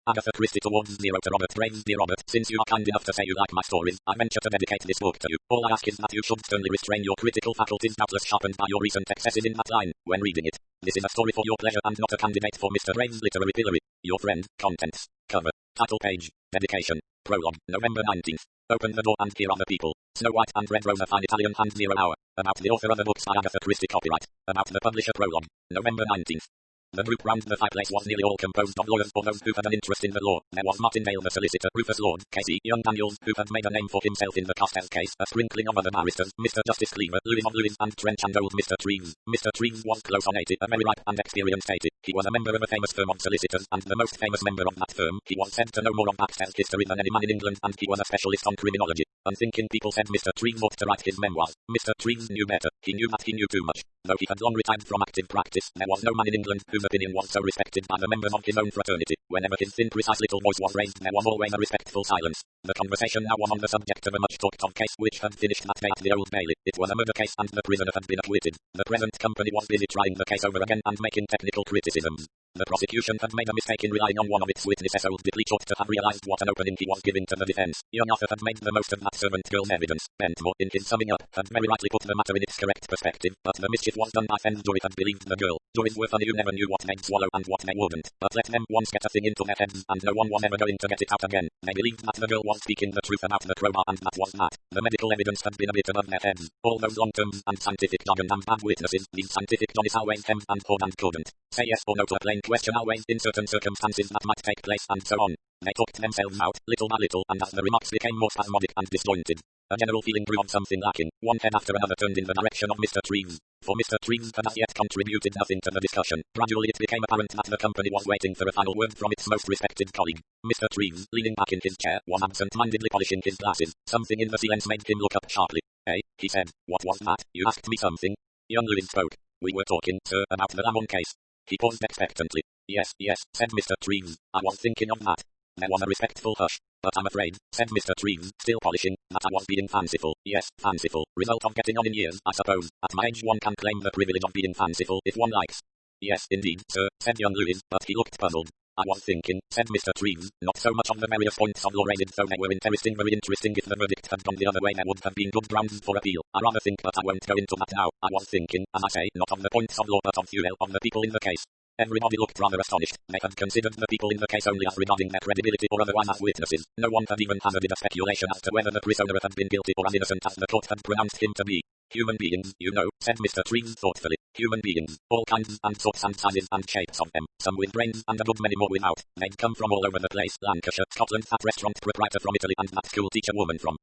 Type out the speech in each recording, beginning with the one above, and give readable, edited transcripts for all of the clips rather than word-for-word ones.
Agatha Christie towards 0 to Robert Graves. Dear Robert, since you are kind enough to say you like my stories, I venture to dedicate this book to you. All I ask is that you should sternly restrain your critical faculties, doubtless sharpened by your recent excesses in that line, when reading it. This is a story for your pleasure and not a candidate for Mr. Graves' literary pillory. Your friend. Contents. Cover. Title page. Dedication. Prologue. November 19th. Open the door and here are the people. Snow White and Red Rose, a fine Italian hand. 0 hour. About the author of the books by Agatha Christie. Copyright. About the publisher. Prologue. November 19th. The group round the fireplace was nearly all composed of lawyers or those who had an interest in the law. There was Martin Dale the solicitor, Rufus Lord, Casey, young Daniels, who had made a name for himself in the Castells case, a sprinkling of other barristers, Mr. Justice Cleaver, Lewis of Lewis, and Trench, and old Mr. Treves. Mr. Treves was close on 80, a very ripe and experienced 80. He was a member of a famous firm of solicitors, and the most famous member of that firm. He was said to know more of Castells history than any man in England, and he was a specialist on criminology. Unthinking people said Mr. Treves ought to write his memoirs. Mr. Treves knew better. He knew that he knew too much. Though he had long retired from active practice, there was no man in England whose opinion was so respected by the members of his own fraternity. Whenever his thin, precise little voice was raised, there was always a respectful silence. The conversation now was on the subject of a much-talked-of case which had finished that day at the Old Bailey. It was a murder case, and the prisoner had been acquitted. The present company was busy trying the case over again and making technical criticisms. The prosecution had made a mistake in relying on one of its witnesses. Old Dipleach ought to have realized what an opening he was giving to the defense. Young Arthur had made the most of that servant girl's evidence. Bentmore, in his summing up, had very rightly put the matter in its correct perspective, but the mischief was done by Fenn's jury had believed the girl. Juries were funny, you never knew what they'd swallow and what they wouldn't. But let them once get a thing into their heads, and no one was ever going to get it out again. They believed that the girl was speaking the truth about the crowbar, and that was that. The medical evidence had been a bit above their heads. All those long terms and scientific jargon and bad witnesses, these scientific Johnnies always hemmed and hawed and couldn't say yes or no to a plain question, always in certain circumstances that might take place, and so on. They talked themselves out, little by little, and as the remarks became more spasmodic and disjointed, a general feeling grew of something lacking. One head after another turned in the direction of Mr. Treves. For Mr. Treves had as yet contributed nothing to the discussion. Gradually it became apparent that the company was waiting for a final word from its most respected colleague. Mr. Treves, leaning back in his chair, was absent-mindedly polishing his glasses. Something in the silence made him look up sharply. "Hey," he said. "What was that? You asked me something?" Young Lewis spoke. "We were talking, sir, about the Lamont case." He paused expectantly. Yes, said Mr. Treves. "I was thinking of that." There was a respectful hush. "But I'm afraid," said Mr. Treves, still polishing, "that I was being fanciful." "Yes, fanciful. Result of getting on in years, I suppose. At my age one can claim the privilege of being fanciful if one likes." "Yes, indeed, sir," said young Lewis, but he looked puzzled. "I was thinking," said Mr. Treves, "not so much of the various points of law raised, though they were interesting, very interesting. If the verdict had gone the other way, there would have been good grounds for appeal. I rather think, but I won't go into that now. I was thinking, as I say, not of the points of law, but of the people in the case." Everybody looked rather astonished. They had considered the people in the case only as regarding their credibility or otherwise as witnesses. No one had even hazarded a speculation as to whether the prisoner had been guilty or as innocent as the court had pronounced him to be. "Human beings, you know," said Mr. Treves thoughtfully. "Human beings, all kinds and sorts and sizes and shapes of them, some with brains and a good many more without. They'd come from all over the place, Lancashire, Scotland, that restaurant proprietor from Italy, and that school teacher woman from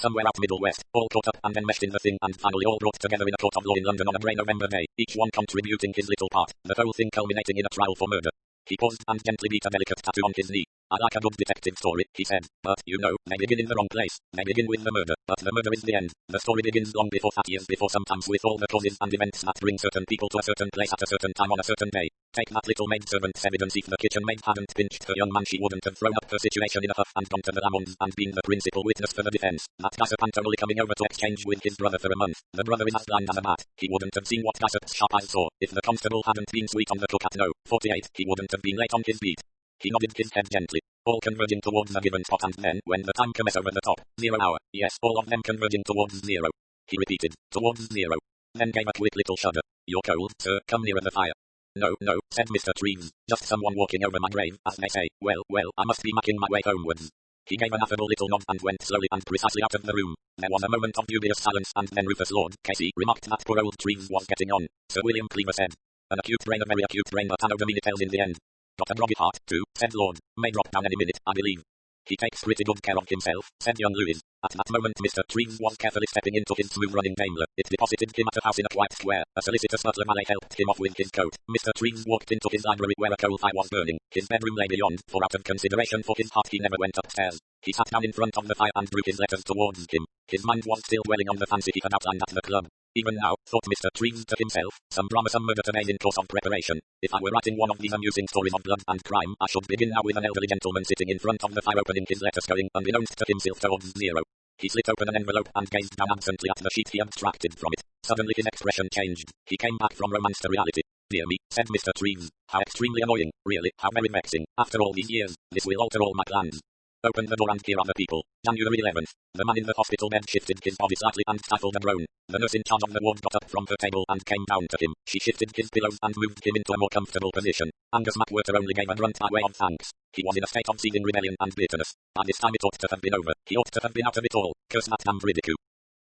somewhere out Middle West, all caught up and enmeshed in the thing, and finally all brought together in a court of law in London on a grey November day, each one contributing his little part, the whole thing culminating in a trial for murder." He paused and gently beat a delicate tattoo on his knee. "I like a good detective story," he said, "but, you know, they begin in the wrong place. They begin with the murder, but the murder is the end. The story begins long before that, years before, sometimes, with all the causes and events that bring certain people to a certain place at a certain time on a certain day. Take that little maidservant's evidence. If the kitchen maid hadn't pinched her young man, she wouldn't have thrown up her situation in a huff and gone to the Lamons and been the principal witness for the defense. That gossip Antonelli coming over to exchange with his brother for a month. The brother is as blind as a bat. He wouldn't have seen what gossip's sharp eyes saw. If the constable hadn't been sweet on the cook at No. 48, he wouldn't have been late on his beat." He nodded his head gently. "All converging towards a given spot, and then, when the time comes over the top, 0 hour. Yes, all of them converging towards 0. He repeated, "Towards 0. Then gave a quick little shudder. "You're cold, sir. Come nearer the fire." No, said Mr. Treves. "Just someone walking over my grave, as they say. Well, I must be making my way homewards." He gave an affable little nod and went slowly and precisely out of the room. There was a moment of dubious silence, and then Rufus Lord, Casey, remarked that poor old Treves was getting on. Sir William Cleaver said, "An acute brain, a very acute brain, but an odomini tells in the end." "Got a groggy heart, too," said Lord. "May drop down any minute, I believe." "He takes pretty good care of himself," said young Lewis. At that moment Mr. Treves was carefully stepping into his smooth-running Daimler. It deposited him at a house in a quiet square. A solicitor's butler valet helped him off with his coat. Mr. Treves walked into his library where a coal fire was burning. His bedroom lay beyond, for out of consideration for his heart he never went upstairs. He sat down in front of the fire and drew his letters towards him. His mind was still dwelling on the fancy he had outlined at the club. Even now, thought Mr. Treves to himself, some drama, some murder today in course of preparation. If I were writing one of these amusing stories of blood and crime, I should begin now with an elderly gentleman sitting in front of the fire opening his letters, going unbeknownst to himself towards 0. He slit open an envelope and gazed down absently at the sheet he abstracted from it. Suddenly his expression changed. He came back from romance to reality. Dear me, said Mr. Treves. How extremely annoying, really, how very vexing. After all these years, this will alter all my plans. Open the door and here are the people. January 11th. The man in the hospital bed shifted his body slightly and stifled a groan. The nurse in charge of the ward got up from her table and came down to him. She shifted his pillows and moved him into a more comfortable position. Angus McWhirter only gave a grunt by way of thanks. He was in a state of seething rebellion and bitterness. By this time it ought to have been over. He ought to have been out of it all. Curse that damned ridicule.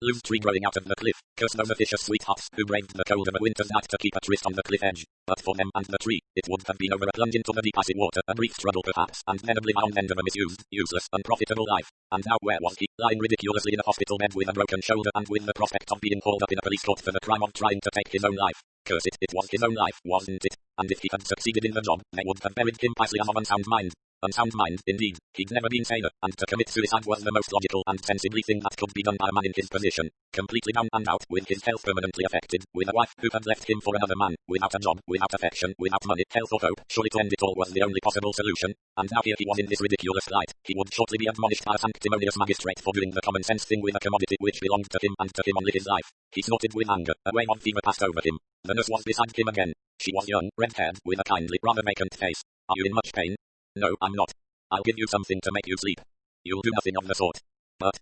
Loose tree growing out of the cliff. Curse those officious sweethearts who braved the cold of a winter's night to keep a tryst on the cliff edge. But for them and the tree, it would have been over a plunge into the deep icy water, a brief struggle perhaps, and then a blind end of a misused, useless, unprofitable life. And now where was he? Lying ridiculously in a hospital bed with a broken shoulder and with the prospect of being hauled up in a police court for the crime of trying to take his own life. Curse it, it was his own life, wasn't it? And if he had succeeded in the job, they would have buried him piously as of unsound mind. Unsound mind, indeed. He'd never been saner, and to commit suicide was the most logical and sensible thing that could be done by a man in his position. Completely down and out, with his health permanently affected, with a wife who had left him for another man, without a job, without affection, without money, health or hope, surely to end it all was the only possible solution. And now here he was in this ridiculous plight. He would shortly be admonished by a sanctimonious magistrate for doing the common sense thing with a commodity which belonged to him and to him only his life. He snorted with anger. A wave of fever passed over him. The nurse was beside him again. She was young, red-haired, with a kindly, rather vacant face. Are you in much pain? No, I'm not. I'll give you something to make you sleep. You'll do nothing of the sort. But,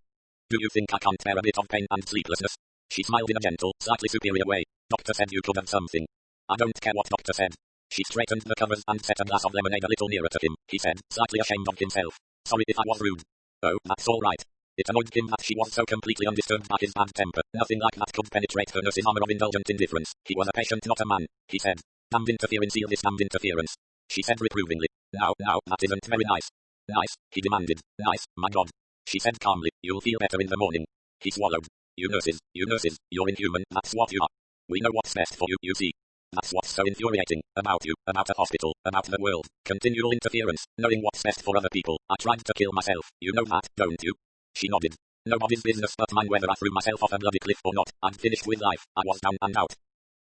do you think I can't bear a bit of pain and sleeplessness? She smiled in a gentle, slightly superior way. Doctor said you could have something. I don't care what doctor said. She straightened the covers and set a glass of lemonade a little nearer to him. He said, slightly ashamed of himself. Sorry if I was rude. Oh, that's all right. It annoyed him that she was so completely undisturbed by his bad temper. Nothing like that could penetrate her nurse's armor of indulgent indifference. He was a patient, not a man. He said, damned interference, seal this damned interference. She said reprovingly. Now, that isn't very nice. Nice, he demanded. Nice, my God. She said calmly, you'll feel better in the morning. He swallowed. You nurses, you're inhuman, that's what you are. We know what's best for you, you see. That's what's so infuriating, about you, about a hospital, about the world. Continual interference, knowing what's best for other people. I tried to kill myself, you know that, don't you? She nodded. Nobody's business but mine whether I threw myself off a bloody cliff or not. I'd finished with life, I was down and out.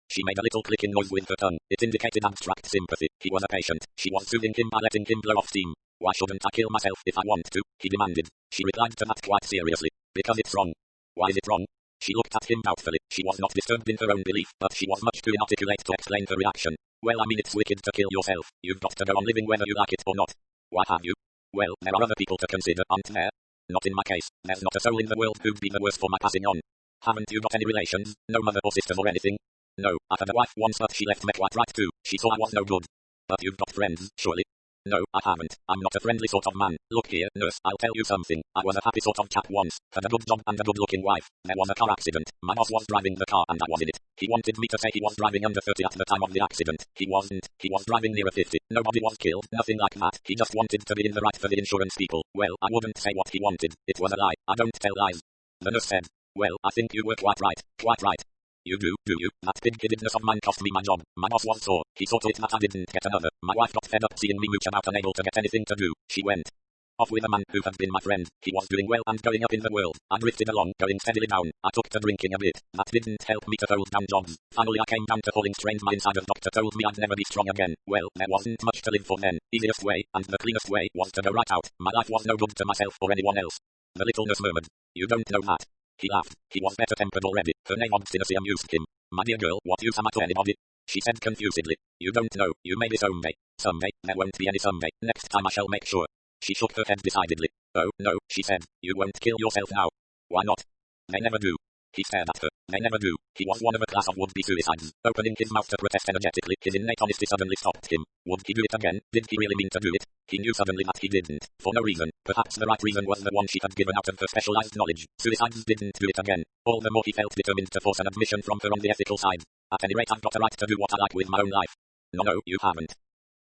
She made a little clicking noise with her tongue. It indicated abstract sympathy. He was a patient. She was soothing him by letting him blow off steam. Why shouldn't I kill myself if I want to? He demanded. She replied to that quite seriously. Because it's wrong. Why is it wrong? She looked at him doubtfully. She was not disturbed in her own belief, but she was much too inarticulate to explain her reaction. Well, I mean it's wicked to kill yourself. You've got to go on living whether you like it or not. Why have you? Well, there are other people to consider, aren't there? Not in my case. There's not a soul in the world who'd be the worse for my passing on. Haven't you got any relations? No mother or sister or anything? No, I had a wife once but she left me quite right too. She saw I was no good. But you've got friends, surely? No, I haven't. I'm not a friendly sort of man. Look here, nurse, I'll tell you something. I was a happy sort of chap once. Had a good job and a good-looking wife. There was a car accident. My boss was driving the car and I was in it. He wanted me to say he was driving under 30 at the time of the accident. He wasn't. He was driving near 50. Nobody was killed. Nothing like that. He just wanted to be in the right for the insurance people. Well, I wouldn't say what he wanted. It was a lie. I don't tell lies. The nurse said. Well, I think you were quite right. Quite right. You do you? That pig-headedness of mine cost me my job. My boss was sore. He saw to it that I didn't get another. My wife got fed up seeing me mooch about unable to get anything to do. She went off with a man who had been my friend. He was doing well and going up in the world. I drifted along, going steadily down. I took to drinking a bit. That didn't help me to hold down jobs. Finally I came down to hauling strains. My insider's doctor told me I'd never be strong again. Well, there wasn't much to live for then. Easiest way, and the cleanest way, was to go right out. My life was no good to myself or anyone else. The little nurse murmured. You don't know that. He laughed. He was better tempered already. Her name obstinacy amused him. My dear girl, what use am I to anybody? She said confusedly. You don't know. You may be someday. Someday. There won't be any someday. Next time I shall make sure. She shook her head decidedly. Oh, no, she said. You won't kill yourself now. Why not? They never do. He stared at her. They never do. He was one of a class of would-be suicides. Opening his mouth to protest energetically, his innate honesty suddenly stopped him. Would he do it again? Did he really mean to do it? He knew suddenly that he didn't. For no reason. Perhaps the right reason was the one she had given out of her specialized knowledge. Suicides didn't do it again. All the more he felt determined to force an admission from her on the ethical side. At any rate, I've got a right to do what I like with my own life. No, you haven't.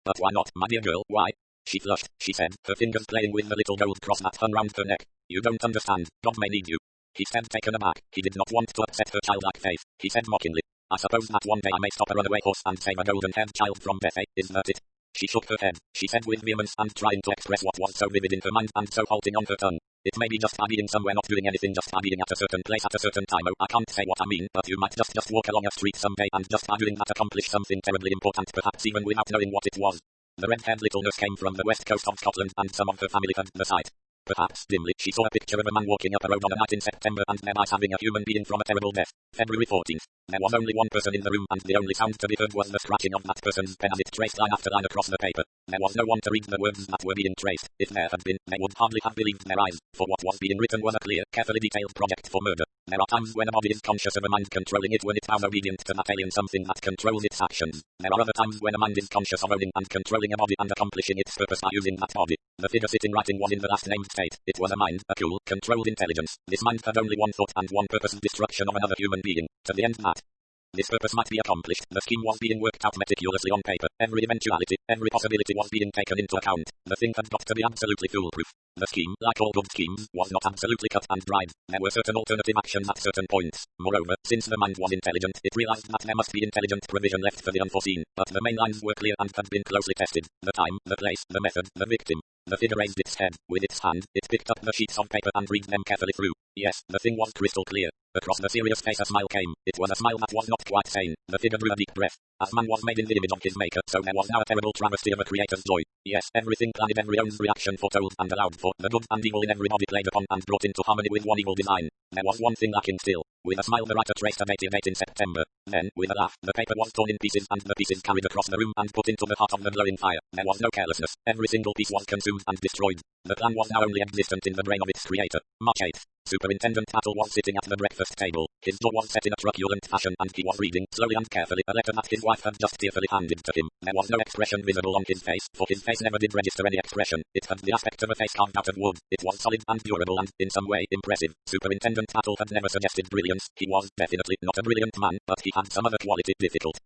But why not, my dear girl, why? She flushed, she said, her fingers playing with the little gold cross that hung round her neck. You don't understand. God may need you. He said, taken aback. He did not want to upset her childlike faith. He said mockingly, I suppose that one day I may stop a runaway horse and save a golden-haired child from death, is that it? She shook her head. She said with vehemence and trying to express what was so vivid in her mind and so halting on her tongue. It may be just by being somewhere not doing anything, just by being at a certain place at a certain time. Oh, I can't say what I mean, but you might just walk along a street someday and just by doing that accomplish something terribly important, perhaps even without knowing what it was. The red-haired little nurse came from the west coast of Scotland and some of her family had the sight. Perhaps, dimly, she saw a picture of a man walking up a road on a night in September and thereby saving a human being from a terrible death. February 14th. There was only one person in the room and the only sound to be heard was the scratching of that person's pen as it traced line after line across the paper. There was no one to read the words that were being traced. If there had been, they would hardly have believed their eyes, for what was being written was a clear, carefully detailed project for murder. There are times when a body is conscious of a mind controlling it when it vows obedient to that alien something that controls its actions. There are other times when a mind is conscious of owning and controlling a body and accomplishing its purpose by using that body. The figure sitting right in was in the last named state. It was a mind, a cool, controlled intelligence. This mind had only one thought and one purpose: destruction of another human being. To the end that this purpose might be accomplished, the scheme was being worked out meticulously on paper. Every eventuality, every possibility was being taken into account. The thing had got to be absolutely foolproof. The scheme, like all good schemes, was not absolutely cut and dried. There were certain alternative actions at certain points. Moreover, since the mind was intelligent, it realized that there must be intelligent provision left for the unforeseen. But the main lines were clear and had been closely tested. The time, the place, the method, the victim. The figure raised its head. With its hand, it picked up the sheets of paper and read them carefully through. Yes, the thing was crystal clear. Across the serious face a smile came. It was a smile that was not quite sane. The figure drew a deep breath. As man was made in the image of his maker, so there was now a terrible travesty of a creator's joy. Yes, everything planned, every own reaction foretold and allowed for. The good and evil in everybody played upon and brought into harmony with one evil design. There was one thing lacking still. With a smile the writer traced a dated date in September. Then, with a laugh, the paper was torn in pieces and the pieces carried across the room and put into the heart of the glowing fire. There was no carelessness. Every single piece was consumed and destroyed. The plan was now only existent in the brain of its creator. March 8th. Superintendent Battle was sitting at the breakfast table. His jaw was set in a truculent fashion and he was reading, slowly and carefully, a letter that his wife had just tearfully handed to him. There was no expression visible on his face, for his face never did register any expression. It had the aspect of a face carved out of wood. It was solid and durable and, in some way, impressive. Superintendent Battle had never suggested brilliance. He was definitely not a brilliant man, but he had some other quality difficult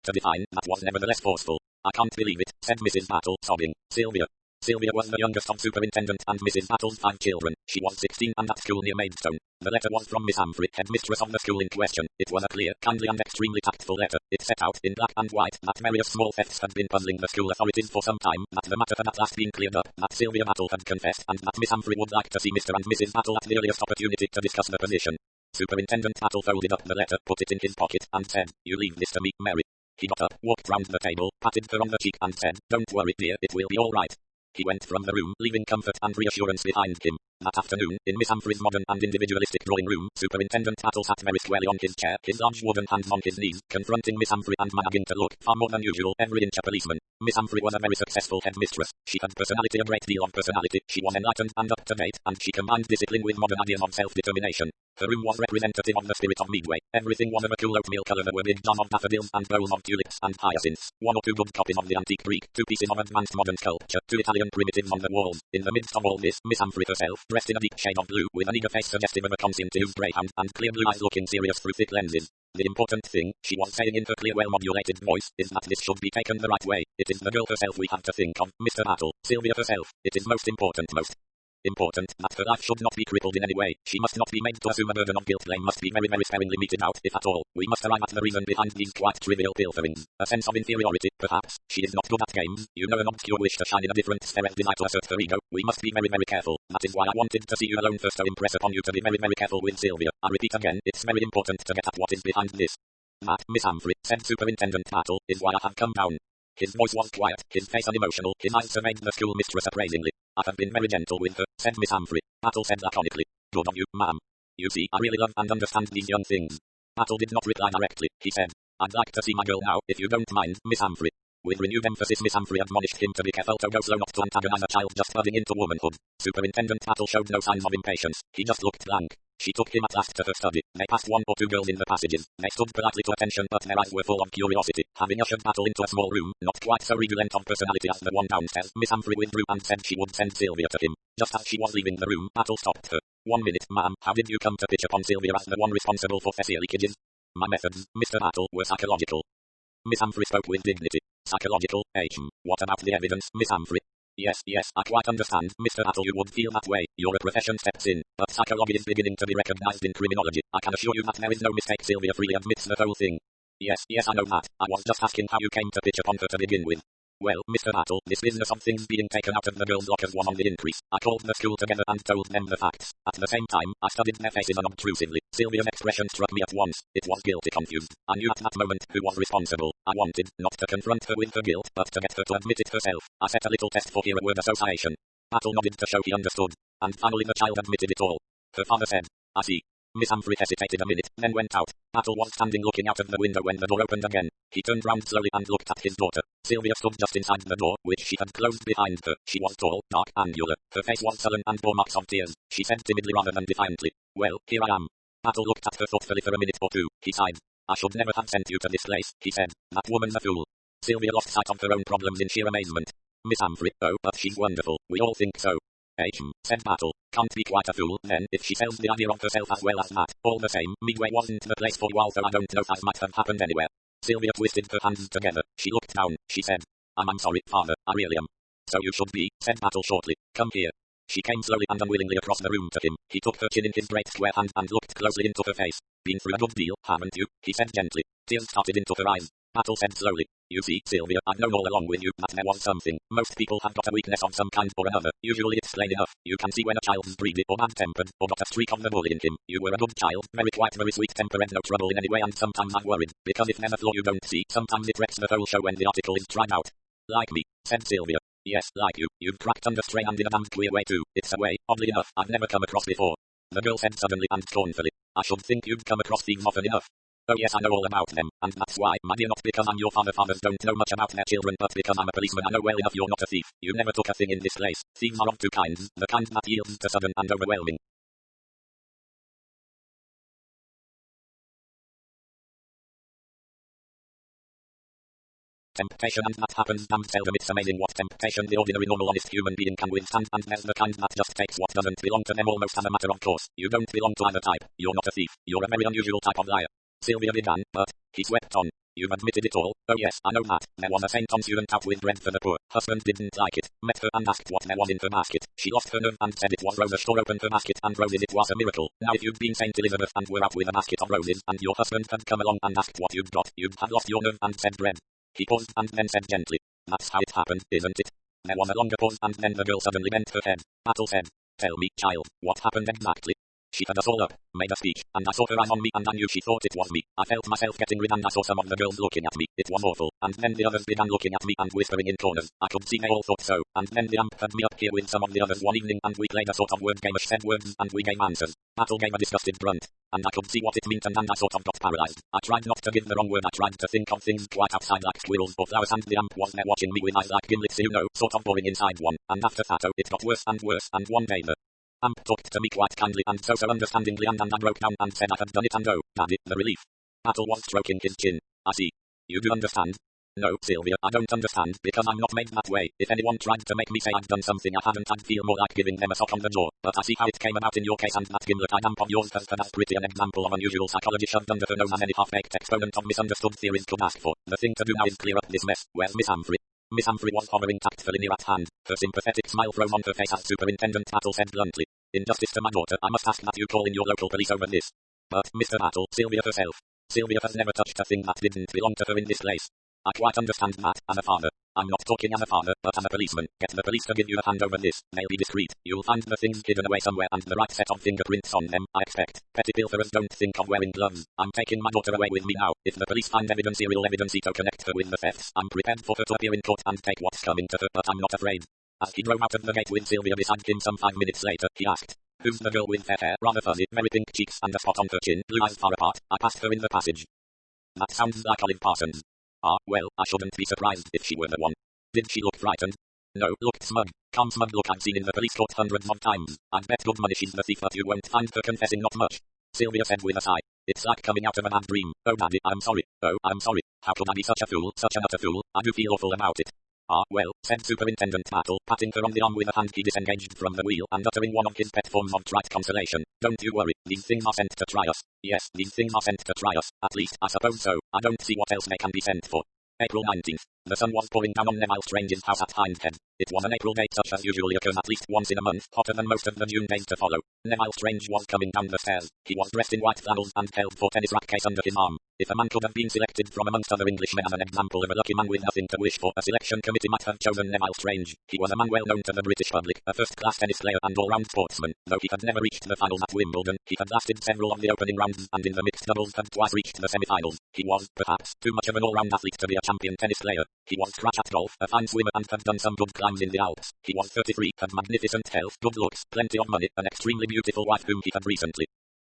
to define that was nevertheless forceful. I can't believe it, said Mrs. Battle, sobbing. Sylvia was the youngest of Superintendent and Mrs. Battle's 5 children. She was 16 and at school near Maidstone. The letter was from Miss Humphrey, headmistress of the school in question. It was a clear, kindly and extremely tactful letter. It set out, in black and white, that various small thefts had been puzzling the school authorities for some time, that the matter had at last been cleared up, that Sylvia Battle had confessed, and that Miss Humphrey would like to see Mr. and Mrs. Battle at the earliest opportunity to discuss the position. Superintendent Battle folded up the letter, put it in his pocket, and said, "You leave this to me, Mary." He got up, walked round the table, patted her on the cheek and said, "Don't worry, dear, it will be all right." He went from the room, leaving comfort and reassurance behind him. That afternoon, in Miss Humphrey's modern and individualistic drawing room, Superintendent Battle sat very squarely on his chair, his large wooden hands on his knees, confronting Miss Humphrey and managing to look, far more than usual, every inch a policeman. Miss Humphrey was a very successful headmistress. She had personality, a great deal of personality. She was enlightened and up to date, and she combined discipline with modern ideas of self-determination. Her room was representative of the spirit of Midway. Everything was of a cool oatmeal colour. There were big jars of daffodils and bowls of tulips and hyacinths, 1 or 2 good copies of the antique Greek, 2 pieces of advanced modern sculpture, 2 Italian primitives on the walls. In the midst of all this, Miss Humphrey herself, dressed in a deep shade of blue, with an eager face suggestive of a conscientious greyhound, and clear blue eyes looking serious through thick lenses. The important thing, she was saying in her clear, well-modulated voice, is that this should be taken the right way. It is the girl herself we have to think of, Mr. Battle, Sylvia herself. It is most important that her life should not be crippled in any way. She must not be made to assume a burden of guilt. Blame must be very, very sparingly meted out, if at all. We must arrive at the reason behind these quite trivial pilferings. A sense of inferiority, perhaps. She is not good at games. You know, an obscure wish to shine in a different sphere, a desire to assert her ego. We must be very, very careful. That is why I wanted to see you alone first, to impress upon you to be very, very careful with Sylvia. I repeat again, it's very important to get at what is behind this. That, Miss Humphrey, said Superintendent Battle, is why I have come down. His voice was quiet, his face unemotional, his eyes surveyed the schoolmistress appraisingly. I have been very gentle with her, said Miss Humphrey. Battle said laconically. Good on you, ma'am. You see, I really love and understand these young things. Battle did not reply directly. He said, I'd like to see my girl now, if you don't mind, Miss Humphrey. With renewed emphasis, Miss Humphrey admonished him to be careful to go slow, not to antagonize a child just budding into womanhood. Superintendent Battle showed no signs of impatience. He just looked blank. She took him at last to her study. They passed 1 or 2 girls in the passages. They stood politely to attention, but their eyes were full of curiosity. Having ushered Battle into a small room, not quite so redolent of personality as the one downstairs, Miss Humphrey withdrew and said she would send Sylvia to him. Just as she was leaving the room, Battle stopped her. 1 minute, ma'am. How did you come to pitch upon Sylvia as the one responsible for Cecile leakages? My methods, Mr. Battle, were psychological. Miss Humphrey spoke with dignity. Psychological, What about the evidence, Miss Humphrey? Yes, I quite understand, Mr. Battle, you would feel that way. Your profession steps in, but psychology is beginning to be recognized in criminology. I can assure you that there is no mistake. Sylvia freely admits the whole thing. Yes, I know that. I was just asking how you came to pitch upon her to begin with. Well, Mr. Battle, this business of things being taken out of the girls' lockers was on the increase. I called the school together and told them the facts. At the same time, I studied their faces unobtrusively. Sylvia's expression struck me at once. It was guilty confused. I knew at that moment who was responsible. I wanted, not to confront her with her guilt, but to get her to admit it herself. I set a little test for hear a word association. Battle nodded to show he understood. And finally the child admitted it all. Her father said, I see. Miss Humphrey hesitated a minute, then went out. Battle was standing looking out of the window when the door opened again. He turned round slowly and looked at his daughter. Sylvia stood just inside the door, which she had closed behind her. She was tall, dark, angular. Her face was sullen and bore marks of tears. She said timidly rather than defiantly, "Well, here I am." Battle looked at her thoughtfully for a minute or two. He sighed. "I should never have sent you to this place," he said. "That woman's a fool." Sylvia lost sight of her own problems in sheer amazement. "Miss Humphrey, oh, but she's wonderful. We all think so." Said Battle. "Can't be quite a fool, then, if she sells the idea of herself as well as that. All the same, Midway wasn't the place for you, although I don't know as might have happened anywhere." Sylvia twisted her hands together. She looked down. She said, I'm sorry, father, I really am." "So you should be," said Battle shortly. "Come here." She came slowly and unwillingly across the room to him. He took her chin in his great square hand and looked closely into her face. "Been through a good deal, haven't you?" he said gently. Tears started into her eyes. Battle said slowly, "You see, Sylvia, I've known all along with you that there was something. Most people have got a weakness of some kind or another. Usually it's plain enough. You can see when a child's greedy or bad-tempered or got a streak of the bully in him. You were a good child, very quiet, very sweet-tempered, no trouble in any way, and sometimes I'm worried, because if there's a flaw you don't see, sometimes it wrecks the whole show when the article is tried out." "Like me," said Sylvia. "Yes, like you. You've cracked under strain and in a damned queer way too. It's a way, oddly enough, I've never come across before." The girl said suddenly and scornfully, "I should think you'd come across thieves often enough." "Oh yes, I know all about them, and that's why, my dear, not because I'm your father. Fathers don't know much about their children, but because I'm a policeman I know well enough you're not a thief. You never took a thing in this place. Thieves are of two kinds, the kind that yields to sudden and overwhelming temptation, and that happens damned seldom. It's amazing what temptation the ordinary normal honest human being can withstand, and there's the kind that just takes what doesn't belong to them almost as a matter of course. You don't belong to either type. You're not a thief. You're a very unusual type of liar." Sylvia began, but he swept on. "You've admitted it all." "Oh yes, I know that. There was a St. Thomas student out with bread for the poor. Husband didn't like it. Met her and asked what there was in her basket. She lost her nerve and said it was roses. Tore open her basket and roses. It was a miracle. Now if you'd been St. Elizabeth and were out with a basket of roses, and your husband had come along and asked what you'd got, you'd have lost your nerve and said bread." He paused and then said gently, "That's how it happened, isn't it?" There was a longer pause and then the girl suddenly bent her head. Battle said, "Tell me, child, what happened exactly?" She had us all up, made a speech, and I saw her eyes on me and I knew she thought it was me. I felt myself getting rid and I saw some of the girls looking at me. It was awful. And then the others began looking at me and whispering in corners. I could see they all thought so. And then the amp had me up here with some of the others one evening and we played a sort of word game. Said words and we gave answers. Battle gave a disgusted grunt. And I could see what it meant and I sort of got paralyzed. I tried not to give the wrong word. I tried to think of things quite outside like squirrels or flowers, and the amp was there watching me with eyes like gimlets, you know, sort of boring inside one. And after that it got worse and worse, and one day the amp talked to me quite kindly and so understandingly, and I broke down and said I had done it, and oh, Daddy, the relief. Battle was stroking his chin. "I see. You do understand?" "No, Sylvia, I don't understand, because I'm not made that way. If anyone tried to make me say I'd done something I hadn't, I'd feel more like giving them a sock on the jaw. But I see how it came about in your case, and that gimlet-eyed amp of yours has as pretty an example of unusual psychology shoved under her nose as any half-baked exponent of misunderstood theories could ask for. The thing to do now is clear up this mess. Where's Miss Humphrey?" Miss Humphrey was hovering tactfully near at hand. Her sympathetic smile froze on her face as Superintendent Battle said bluntly, "In justice to my daughter, I must ask that you call in your local police over this." "But, Mr. Battle, Sylvia herself. Sylvia has never touched a thing that didn't belong to her in this place." "I quite understand that, as a father. I'm not talking as a father, but as a policeman. Get the police to give you a hand over this. They'll be discreet. You'll find the things hidden away somewhere and the right set of fingerprints on them, I expect. Petty pilferers don't think of wearing gloves. I'm taking my daughter away with me now. If the police find evidence, real evidence to connect her with the thefts, I'm prepared for her to appear in court and take what's coming to her, but I'm not afraid." As he drove out of the gate with Sylvia beside him some 5 minutes later, he asked, "Who's the girl with fair hair, rather fuzzy, very pink cheeks and a spot on her chin, blue eyes far apart? I passed her in the passage." "That sounds like Olive Parsons." "Ah, well, I shouldn't be surprised if she were the one." "Did she look frightened?" "No, looked smug. Calm smug look I've seen in the police court hundreds of times. I'd bet good money she's the thief, but you won't find her confessing not much." Sylvia said with a sigh, "It's like coming out of a bad dream. Oh Daddy, I'm sorry. Oh, I'm sorry. How could I be such a fool, such an utter fool? I do feel awful about it." "Ah, well," said Superintendent Battle, patting her on the arm with a hand he disengaged from the wheel and uttering one of his pet forms of trite consolation. "Don't you worry. These things are sent to try us. Yes, these things are sent to try us. At least, I suppose so. I don't see what else they can be sent for." April 19th. The sun was pouring down on Neville Strange's house at Hindhead. It was an April day such as usually occurs at least once in a month, hotter than most of the June days to follow. Neville Strange was coming down the stairs. He was dressed in white flannels and held a tennis racket case under his arm. If a man could have been selected from amongst other Englishmen as an example of a lucky man with nothing to wish for, a selection committee might have chosen Neville Strange. He was a man well known to the British public, a first-class tennis player and all-round sportsman. Though he had never reached the finals at Wimbledon, he had lasted several of the opening rounds and in the mixed doubles had twice reached the semi-finals. He was, perhaps, too much of an all-round athlete to be a champion tennis player. He was scratch at golf, a fine swimmer and had done some good climbs in the Alps. He was 33, had magnificent health, good looks, plenty of money, an extremely beautiful wife whom he had recently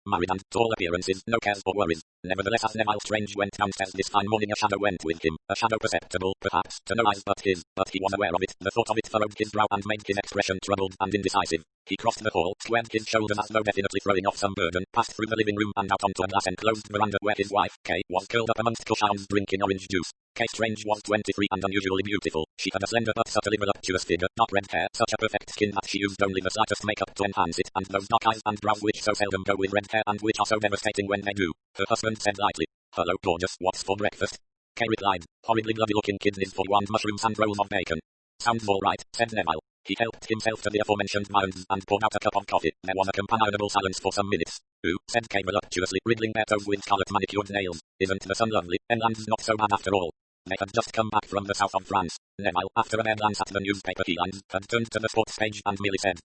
married and, to all appearances, no cares or worries. Nevertheless, as Neville Strange went downstairs this fine morning, a shadow went with him, a shadow perceptible, perhaps, to no eyes but his, but he was aware of it. The thought of it furrowed his brow and made his expression troubled and indecisive. He crossed the hall, squared his shoulders as though definitely throwing off some burden, passed through the living room and out onto a glass-enclosed veranda where his wife, Kay, was curled up amongst cushions drinking orange juice. Kay Strange was 23 and unusually beautiful. She had a slender but subtly voluptuous figure, dark red hair, such a perfect skin that she used only the slightest makeup to enhance it, and those dark eyes and brows which so seldom go with red hair and which are so devastating when they do. Her husband said lightly, "Hello, gorgeous, what's for breakfast?" Kay replied, "Horribly bloody-looking kidneys for you and mushrooms and rolls of bacon." "Sounds all right," said Neville. He helped himself to the aforementioned viands and poured out a cup of coffee. There was a companionable silence for some minutes. "Ooh," said Kay voluptuously, wriggling their toes with scarlet manicured nails. "Isn't the sun lovely? England's not so bad after all." They had just come back from the south of France. Neville, after a mere glance at the newspaper headlines, had turned to the sports page and merely said,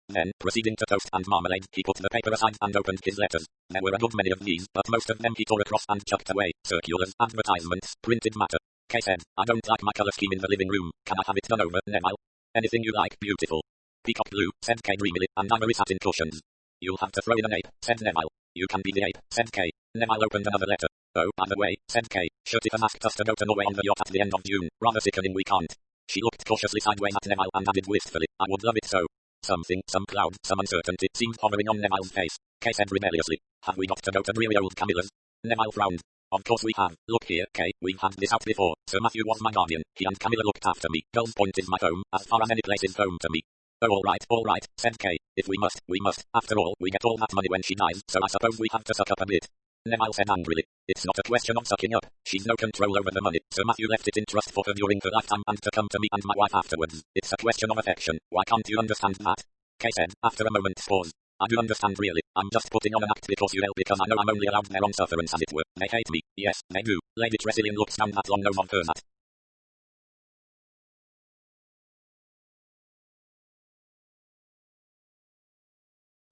Then, proceeding to toast and marmalade, he put the paper aside and opened his letters. There were a good many of these, but most of them he tore across and chucked away. Circulars, advertisements, printed matter. Kay said, "I don't like my colour scheme in the living room. Can I have it done over, Neville?" "Anything you like, beautiful." "Peacock blue," said Kay dreamily, "and ivory satin cushions." "You'll have to throw in an ape," said Neville. "You can be the ape," said Kay. Neville opened another letter. "Oh, by the way," said Kay, "Shirtiff asked us to go to Norway on the yacht at the end of June. Rather sickening we can't." She looked cautiously sideways at Neville and added wistfully, "I would love it so." Something, some cloud, some uncertainty, seemed hovering on Neville's face. Kay said rebelliously, "Have we got to go to dreary old Camilla's?" Neville frowned. "Of course we have. Look here, Kay, we've had this out before. Sir Matthew was my guardian. He and Camilla looked after me. Gull's Point is my home, as far as any place is home to me." "Oh, all right," said Kay. "If we must, we must. After all, we get all that money when she dies, so I suppose we have to suck up a bit." Neville said angrily, "It's not a question of sucking up. She's no control over the money. Sir Matthew left it in trust for her during her lifetime and to come to me and my wife afterwards. It's a question of affection. Why can't you understand that?" Kay said, after a moment's pause. "I do understand really. I'm just putting on an act because because I know I'm only allowed there on sufferance as it were. They hate me. Yes, they do." Lady Tressilian looks down that long nose of hers at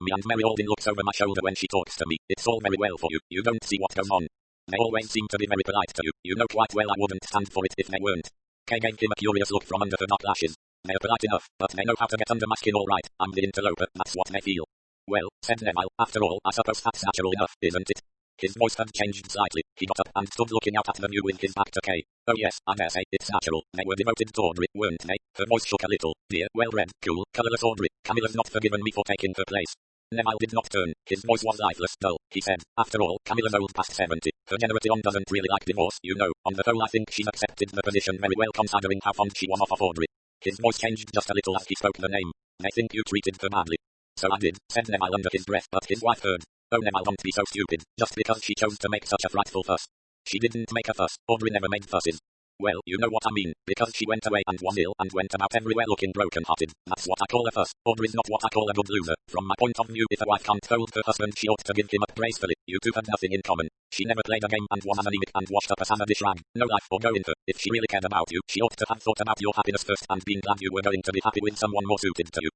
me, and Mary Alden looks over my shoulder when she talks to me. "It's all very well for you. You don't see what goes on. They always seem to be very polite to you. You know quite well I wouldn't stand for it if they weren't." Kay gave him a curious look from under her dark lashes. "They're polite enough, but they know how to get under my skin all right. I'm the interloper, that's what they feel." "Well," said Neville, "after all, I suppose that's natural enough, isn't it?" His voice had changed slightly. He got up and stood looking out at the view with his back to Kay. "Oh yes, I dare say, it's natural. They were devoted to Audrey, weren't they?" Her voice shook a little. "Dear, well-read, cool, colourless Audrey. Camilla's not forgiven me for taking her place." Neville did not turn. His voice was lifeless, dull. He said, "After all, Camilla's old past 70. Her generation doesn't really like divorce, you know. On the whole I think she's accepted the position very well considering how fond she was of Audrey." His voice changed just a little as he spoke the name. "They think you treated her badly." "So I did," said Neville under his breath, but his wife heard. "Oh Neville, don't be so stupid, just because she chose to make such a frightful fuss." "She didn't make a fuss. Audrey never made fusses." "Well, you know what I mean, because she went away and was ill and went about everywhere looking broken-hearted. That's what I call a fuss. Audrey's not what I call a good loser. From my point of view, if a wife can't hold her husband, she ought to give him up gracefully. You two had nothing in common. She never played a game and was anemic and washed up a salad dish rag. No life or go in her. If she really cared about you, she ought to have thought about your happiness first and been glad you were going to be happy with someone more suited to you."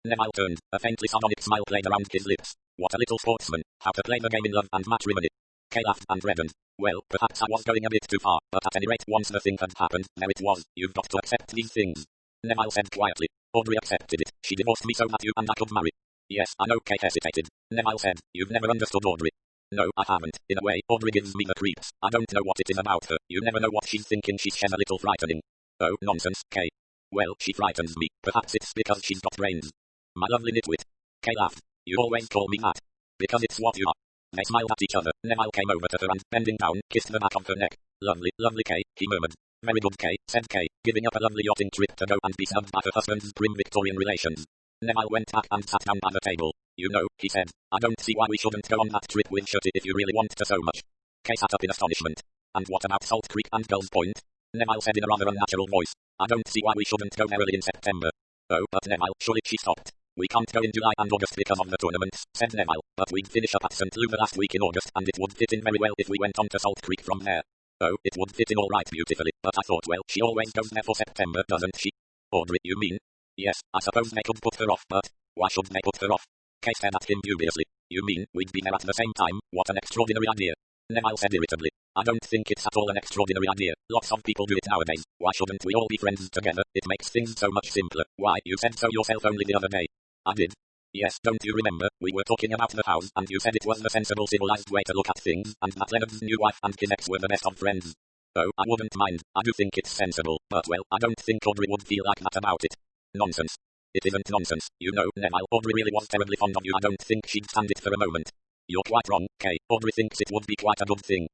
Neville turned. A faintly sardonic smile played around his lips. What a little sportsman. How to play the game in love and matrimony. Kay laughed and reddened. "Well, perhaps I was going a bit too far, but at any rate once the thing had happened, there it was. You've got to accept these things." Neville said quietly. "Audrey accepted it. She divorced me so that you and I could marry." "Yes, I know." Kay hesitated. Neville said, "You've never understood Audrey." "No, I haven't. In a way, Audrey gives me the creeps. I don't know what it is about her. You never know what she's thinking. She's a little frightening." "Oh, nonsense, Kay." "Well, she frightens me. Perhaps it's because she's got brains." "My lovely nitwit." Kay laughed. "You always call me that." "Because it's what you are." They smiled at each other. Neville came over to her and, bending down, kissed the back of her neck. "Lovely, lovely Kay," he murmured. "Very good Kay," said Kay, giving up a lovely yachting trip to go and be snubbed by her husband's prim Victorian relations. Neville went back and sat down by the table. "You know," he said, "I don't see why we shouldn't go on that trip with Shirty if you really want to so much." Kay sat up in astonishment. "And what about Salt Creek and Gull's Point?" Neville said in a rather unnatural voice. "I don't see why we shouldn't go there early in September." "Oh, but Neville," surely she stopped. "We can't go in July and August because of the tournaments," said Neville, "but we'd finish up at St. Lou the last week in August and it would fit in very well if we went on to Salt Creek from there." "Oh, it would fit in all right beautifully, but I thought well, she always goes there for September, doesn't she?" "Audrey, you mean?" "Yes, I suppose they could put her off, but why should they put her off?" Kay stared at him dubiously. "You mean we'd be there at the same time? What an extraordinary idea." Neville said irritably. "I don't think it's at all an extraordinary idea. Lots of people do it nowadays. Why shouldn't we all be friends together? It makes things so much simpler. Why, you said so yourself only the other day." "I did." Yes, don't you remember, we were talking about the house, and you said it was the sensible civilized way to look at things, and that Leonard's new wife and his ex were the best of friends. Oh, I wouldn't mind, I do think it's sensible, but well, I don't think Audrey would feel like that about it. Nonsense. It isn't nonsense, you know, Neville, Audrey really was terribly fond of you, I don't think she'd stand it for a moment. You're quite wrong, Kay, Audrey thinks it would be quite a good thing.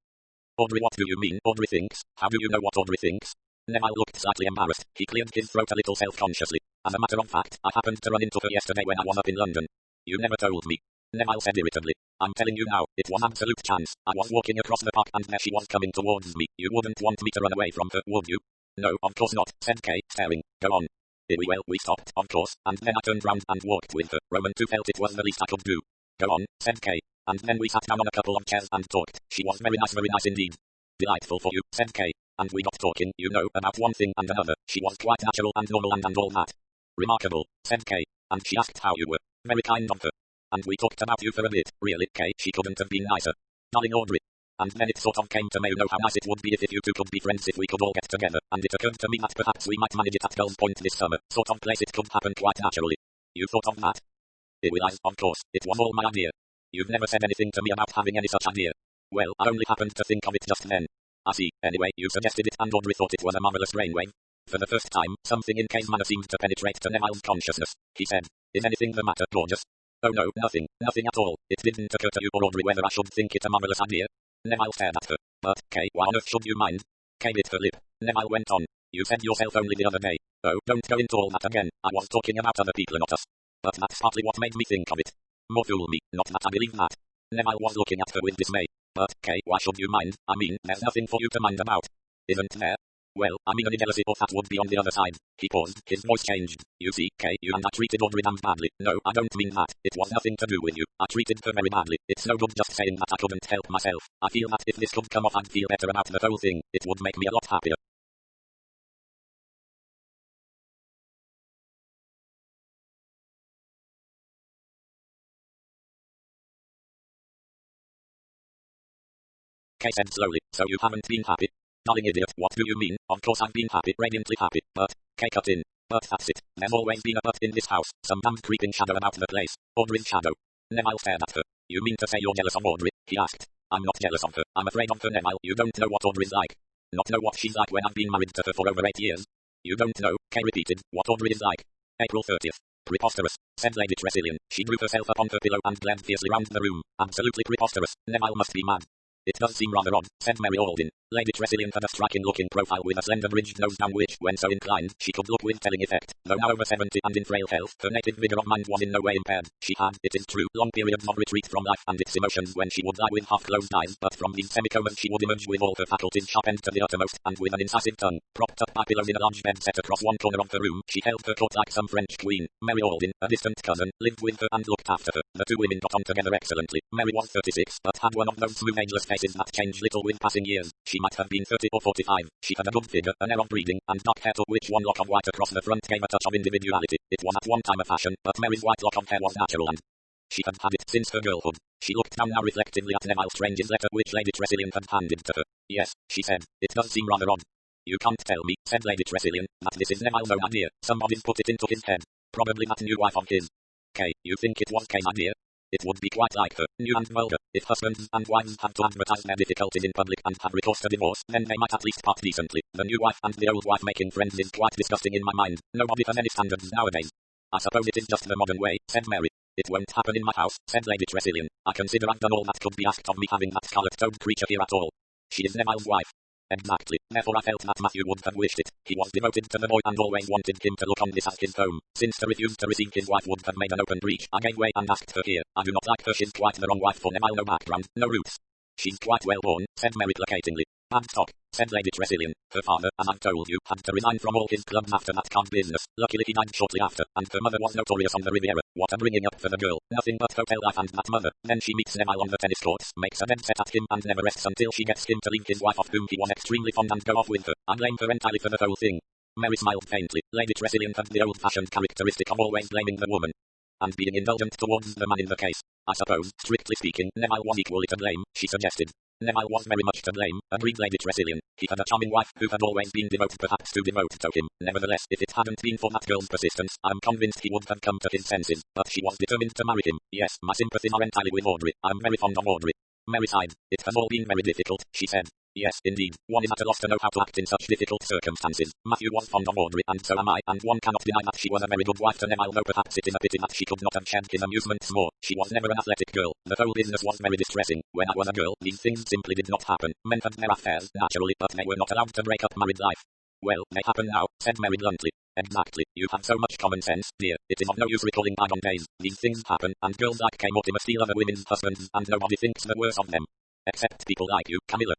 Audrey, what do you mean, Audrey thinks? How do you know what Audrey thinks? Neville looked slightly embarrassed, he cleared his throat a little self-consciously. As a matter of fact, I happened to run into her yesterday when I was up in London. You never told me. Neville said irritably. I'm telling you now, it was absolute chance. I was walking across the park and there she was coming towards me. You wouldn't want me to run away from her, would you? No, of course not, said Kay, staring. Go on. We stopped, of course, and then I turned round and walked with her. Roman too felt it was the least I could do. Go on, said Kay. And then we sat down on a couple of chairs and talked. She was very nice indeed. Delightful for you, said Kay. And we got talking, you know, about one thing and another. She was quite natural and normal and all that. Remarkable, said Kay. And she asked how you were. Very kind of her. And we talked about you for a bit. Really, Kay, she couldn't have been nicer. Darling Audrey. And then it sort of came to me, you know how nice it would be if you two could be friends if we could all get together. And it occurred to me that perhaps we might manage it at Gull's Point this summer. Sort of place it could happen quite naturally. You thought of that? Of course, it was all my idea. You've never said anything to me about having any such idea. Well, I only happened to think of it just then. I see. Anyway, you suggested it and Audrey thought it was a marvelous brainwave. For the first time, something in Kay's manner seemed to penetrate to Neville's consciousness. He said, is anything the matter, gorgeous? Oh no, nothing at all. It didn't occur to you or Audrey whether I should think it a marvelous idea. Neville stared at her. But, Kay, why on earth should you mind? Kay bit her lip. Neville went on. You said yourself only the other day. Oh, don't go into all that again. I was talking about other people, not us. But that's partly what made me think of it. More fool me, not that I believe that. Neville was looking at her with dismay. But, Kay, why should you mind? I mean, there's nothing for you to mind about. Isn't there? Well, I mean any jealousy or that would be on the other side. He paused, his voice changed. You see, Kay, you and I treated Audrey damned badly. No, I don't mean that. It was nothing to do with you. I treated her very badly. It's no good just saying that I couldn't help myself. I feel that if this could come off I'd feel better about the whole thing. It would make me a lot happier. Kay said slowly, so you haven't been happy? Darling idiot, what do you mean? Of course I've been happy, radiantly happy, but... Kay cut in. But that's it. There's always been a but in this house. Some damned creeping shadow about the place. Audrey's shadow. Neville stared at her. You mean to say you're jealous of Audrey? He asked. I'm not jealous of her. I'm afraid of her, Neville. You don't know what Audrey's like. Not know what she's like when I've been married to her for over 8 years? You don't know, Kay repeated, what Audrey is like. April 30th. Preposterous, said Lady Tressilian. She drew herself up on her pillow and glared fiercely round the room. Absolutely preposterous. Neville must be mad. It does seem rather odd, said Mary Alden. Lady Tressilian had a striking-looking profile with a slender bridged nose down which, when so inclined, she could look with telling effect. Though now over 70 and in frail health, her native vigour of mind was in no way impaired. She had, it is true, long periods of retreat from life and its emotions when she would lie with half-closed eyes, but from these semi-comas she would emerge with all her faculties sharpened to the uttermost, and with an incisive tongue, propped up by pillows in a large bed set across one corner of the room, she held her court like some French queen. Mary Alden, a distant cousin, lived with her and looked after her. The two women got on together excellently. Mary was 36, but had one of those smooth ageless faces that change little with passing years. She might have been 30 or 45. She had a good figure, an air of breeding, and dark hair to which one lock of white across the front gave a touch of individuality. It was at one time a fashion, but Mary's white lock of hair was natural and she had had it since her girlhood. She looked down now reflectively at Neville Strange's letter which Lady Tressilian had handed to her. Yes, she said, it does seem rather odd. You can't tell me, said Lady Tressilian, that this is Neville's own idea. Somebody's put it into his head. Probably that new wife of his. Kay, you think it was Kay's idea? It would be quite like her, new and vulgar. If husbands and wives had to advertise their difficulties in public and have recourse to divorce, then they might at least part decently. The new wife and the old wife making friends is quite disgusting in my mind. Nobody has any standards nowadays. I suppose it is just the modern way, said Mary. It won't happen in my house, said Lady Tressilian. I consider I've done all that could be asked of me having that scarlet-toed creature here at all. She is Neville's wife. Exactly. Therefore I felt that Matthew would have wished it. He was devoted to the boy and always wanted him to look on this as his home. Since to refuse to receive his wife would have made an open breach, I gave way and asked her here. I do not like her, she's quite the wrong wife for Neville, no background, no roots. She's quite well born, said Mary placatingly. Bad stock, said Lady Tressilian. Her father, as I've told you, had to resign from all his clubs after that card business. Luckily he died shortly after, and her mother was notorious on the Riviera. What a bringing up for the girl. Nothing but hotel life and that mother. Then she meets Neville on the tennis courts, makes a dead set at him and never rests until she gets him to leave his wife of whom he was extremely fond and go off with her. I blame her entirely for the whole thing. Mary smiled faintly. Lady Tressilian had the old-fashioned characteristic of always blaming the woman and being indulgent towards the man in the case. I suppose, strictly speaking, Neville was equally to blame, she suggested. Neville was very much to blame, agreed Lady Tressilian. He had a charming wife who had always been devoted, perhaps too devoted to him. Nevertheless, if it hadn't been for that girl's persistence, I'm convinced he would have come to his senses. But she was determined to marry him. Yes, my sympathies are entirely with Audrey. I'm very fond of Audrey. Mary sighed. It has all been very difficult, she said. Yes, indeed. One is at a loss to know how to act in such difficult circumstances. Matthew was fond of Audrey, and so am I, and one cannot deny that she was a very good wife to Neville, though perhaps it is a pity that she could not have shared his amusements more. She was never an athletic girl. The whole business was very distressing. When I was a girl, these things simply did not happen. Men had their affairs, naturally, but they were not allowed to break up married life. Well, they happen now, said Mary bluntly. Exactly. You have so much common sense, dear. It is of no use recalling bygone days. These things happen, and girls like Kay Mortimer steal other women's husbands, and nobody thinks the worse of them. Except people like you, Camilla.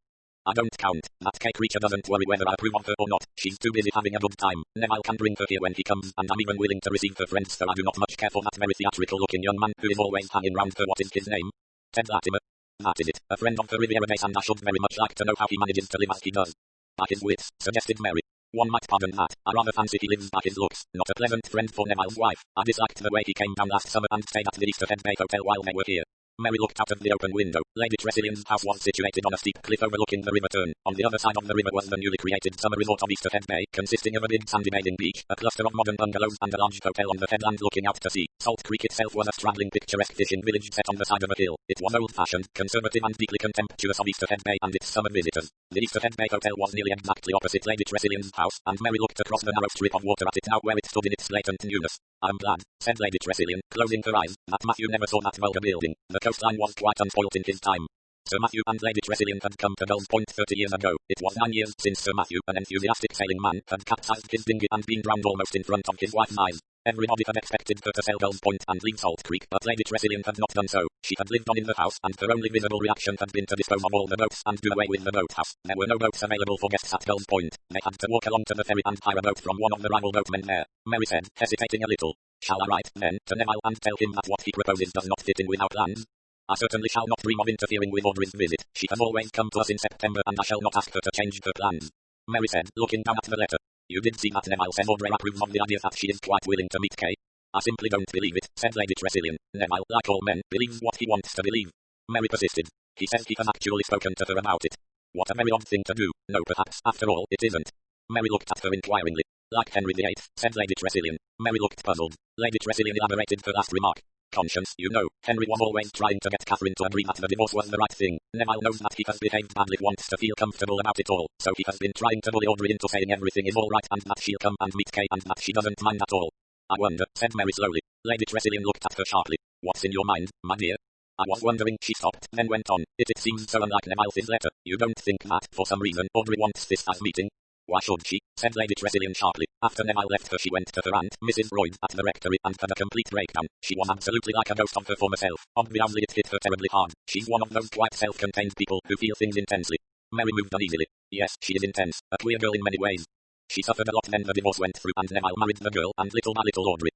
I don't count. That Kay creature doesn't worry whether I approve of her or not. She's too busy having a good time. Neville can bring her here when he comes, and I'm even willing to receive her friends, though I do not much care for that very theatrical-looking young man who is always hanging round her. What is his name? Ted Latimer. That is it. A friend of the Riviera days, and I should very much like to know how he manages to live as he does. By his wits, suggested Mary. One might pardon that. I rather fancy he lives by his looks. Not a pleasant friend for Neville's wife. I disliked the way he came down last summer and stayed at the Easter Head Bay Hotel while they were here. Mary looked out of the open window. Lady Tressilian's house was situated on a steep cliff overlooking the river turn. On the other side of the river was the newly created summer resort of Easter Head Bay, consisting of a big sandy bathing beach, a cluster of modern bungalows, and a large hotel on the headland looking out to sea. Salt Creek itself was a straggling, picturesque fishing village set on the side of a hill. It was old-fashioned, conservative, and deeply contemptuous of Easter Head Bay and its summer visitors. The Easter Head Bay Hotel was nearly exactly opposite Lady Tressilian's house, and Mary looked across the narrow strip of water at it now where it stood in its blatant newness. I'm glad, said Lady Tressilian, closing her eyes, that Matthew never saw that vulgar building. The coastline was quite unspoilt in his time. Sir Matthew and Lady Tressilian had come to Gull's Point 30 years ago. It was 9 years since Sir Matthew, an enthusiastic sailing man, had capsized his dinghy and been drowned almost in front of his wife's eyes. Everybody had expected her to sail Gull's Point and leave Salt Creek, but Lady Tressilian had not done so. She had lived on in the house, and her only visible reaction had been to dispose of all the boats and do away with the boathouse. There were no boats available for guests at Gull's Point. They had to walk along to the ferry and hire a boat from one of the rival boatmen there. Mary said, hesitating a little. Shall I write, then, to Neville and tell him that what he proposes does not fit in with our plans? I certainly shall not dream of interfering with Audrey's visit. She has always come to us in September, and I shall not ask her to change her plans. Mary said, looking down at the letter. You did see that Neville said Audrey approves of the idea that she is quite willing to meet Kay. I simply don't believe it, said Lady Tressilian. Neville, like all men, believes what he wants to believe. Mary persisted. He says he has actually spoken to her about it. What a very odd thing to do. No, perhaps, after all, it isn't. Mary looked at her inquiringly. Like Henry VIII, said Lady Tressilian. Mary looked puzzled. Lady Tressilian elaborated her last remark. Conscience, you know, Henry was always trying to get Catherine to agree that the divorce was the right thing. Neville knows that he has behaved badly, wants to feel comfortable about it all, so he has been trying to bully Audrey into saying everything is all right and that she'll come and meet Kay and that she doesn't mind at all. I wonder, said Mary slowly. Lady Tressilian looked at her sharply. What's in your mind, my dear? I was wondering, she stopped, then went on. It seems so unlike Neville's letter. You don't think that, for some reason, Audrey wants this as meeting? Why should she? Said Lady Tressilian sharply. After Neville left her, she went to her aunt, Mrs. Royd, at the rectory, and had a complete breakdown. She was absolutely like a ghost of her former self. Obviously it hit her terribly hard. She's one of those quite self-contained people who feel things intensely. Mary moved uneasily. Yes, she is intense. A queer girl in many ways. She suffered a lot when the divorce went through, and Neville married the girl, and little by little Audrey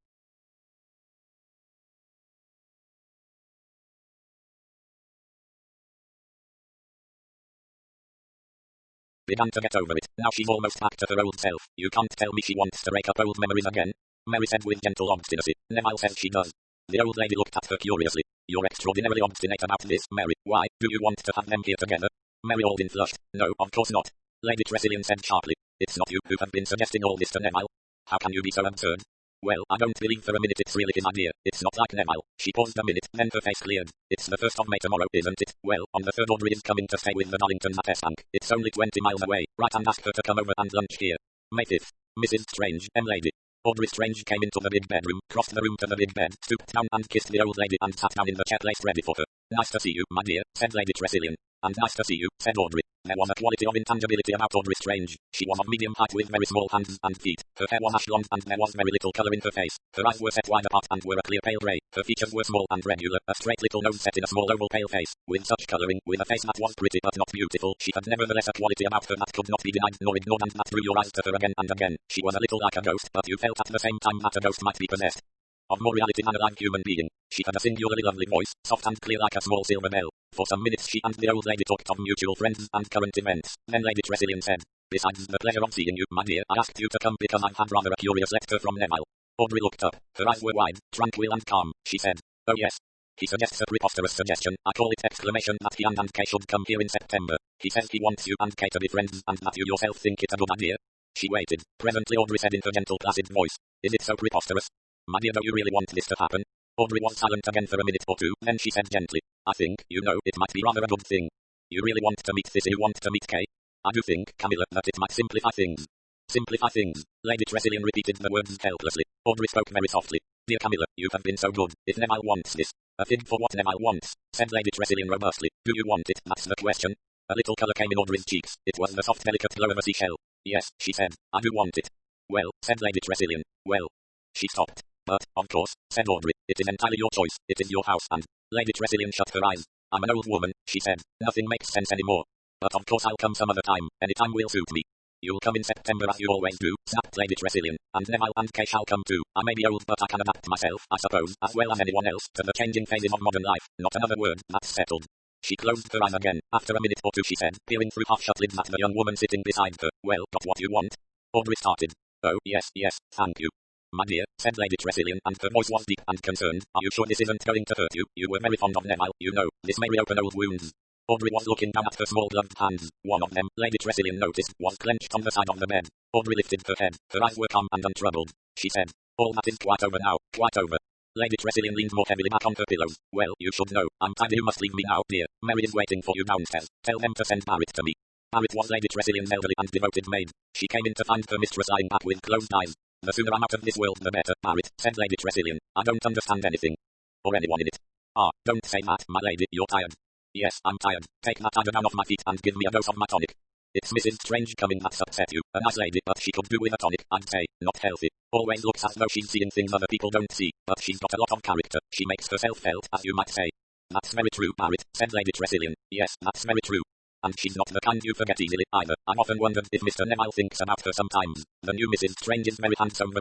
began to get over it. Now she's almost back to her old self. You can't tell me she wants to rake up old memories again? Mary said with gentle obstinacy. Neville says she does. The old lady looked at her curiously. You're extraordinarily obstinate about this, Mary. Why, do you want to have them here together? Mary Alden flushed. No, of course not. Lady Tressilian said sharply. It's not you who have been suggesting all this to Neville. How can you be so absurd? Well, I don't believe for a minute it's really his idea. It's not like Neville. She paused a minute, then her face cleared. It's the 1st of May tomorrow, isn't it? Well, on the 3rd Audrey is coming to stay with the Darlingtons at Esbank. It's only 20 miles away. Write and ask her to come over and lunch here. May 5th. Mrs. Strange, M. Lady. Audrey Strange came into the big bedroom, crossed the room to the big bed, stooped down and kissed the old lady and sat down in the chair placed ready for her. Nice to see you, my dear, said Lady Tressilian. And nice to see you, said Audrey. There was a quality of intangibility about Audrey Strange. She was of medium height with very small hands and feet. Her hair was ash blonde and there was very little colour in her face. Her eyes were set wide apart and were a clear pale grey. Her features were small and regular, a straight little nose set in a small oval pale face. With such colouring, with a face that was pretty but not beautiful, she had nevertheless a quality about her that could not be denied nor ignored and that drew your eyes to her again and again. She was a little like a ghost, but you felt at the same time that a ghost might be possessed of more reality than a live human being. She had a singularly lovely voice, soft and clear like a small silver bell. For some minutes she and the old lady talked of mutual friends and current events. Then Lady Tressilian said, besides the pleasure of seeing you, my dear, I asked you to come because I've had rather a curious letter from Neville. Audrey looked up. Her eyes were wide, tranquil and calm. She said, oh yes. He suggests a preposterous suggestion. I call it exclamation that he and K should come here in September. He says he wants you and K to be friends and that you yourself think it's a good idea. She waited. Presently Audrey said in her gentle placid voice, is it so preposterous? My dear, do you really want this to happen? Audrey was silent again for a minute or two, then she said gently, I think, it might be rather a good thing. You really want to meet Sissy, you want to meet Kay? I do think, Camilla, that it might simplify things. Simplify things. Lady Tressilian repeated the words helplessly. Audrey spoke very softly. Dear Camilla, you have been so good. If Neville wants this. A fig for what Neville wants, said Lady Tressilian robustly. Do you want it? That's the question. A little colour came in Audrey's cheeks. It was the soft delicate glow of a seashell. Yes, she said, I do want it. Well, said Lady Tressilian. Well. She stopped. But, of course, said Audrey, it is entirely your choice. It is your house and... Lady Tressilian shut her eyes. I'm an old woman, she said. Nothing makes sense anymore. But of course I'll come some other time. Any time will suit me. You'll come in September as you always do, snapped Lady Tressilian, and Neville and Kay shall come too. I may be old but I can adapt myself, I suppose, as well as anyone else, to the changing phases of modern life. Not another word, that's settled. She closed her eyes again. After a minute or two she said, peering through half-shut lids at the young woman sitting beside her, well, got what you want? Audrey started. Oh, yes, thank you. My dear, said Lady Tressilian, and her voice was deep and concerned, are you sure this isn't going to hurt you? You were very fond of Neville, you know. This may reopen old wounds. Audrey was looking down at her small gloved hands. One of them, Lady Tressilian noticed, was clenched on the side of the bed. Audrey lifted her head. Her eyes were calm and untroubled. She said, all that is quite over now, quite over. Lady Tressilian leaned more heavily back on her pillows. Well, you should know. I'm tired. You must leave me now, dear. Mary is waiting for you downstairs. Tell them to send Barrett to me. Barrett was Lady Tressilian's elderly and devoted maid. She came in to find her mistress lying back with closed eyes. The sooner I'm out of this world the better, Barrett, said Lady Tressilian. I don't understand anything. Or anyone in it. Ah, don't say that, my lady, you're tired. Yes, I'm tired. Take that idea down off my feet and give me a dose of my tonic. It's Mrs. Strange coming that's upset you. A nice lady, but she could do with a tonic, I'd say. Not healthy. Always looks as though she's seeing things other people don't see, but she's got a lot of character. She makes herself felt, as you might say. That's very true, Barrett, said Lady Tressilian. Yes, that's very true. And she's not the kind you forget easily, either. I've often wondered if Mr. Neville thinks about her sometimes. The new Mrs. Strange is very handsome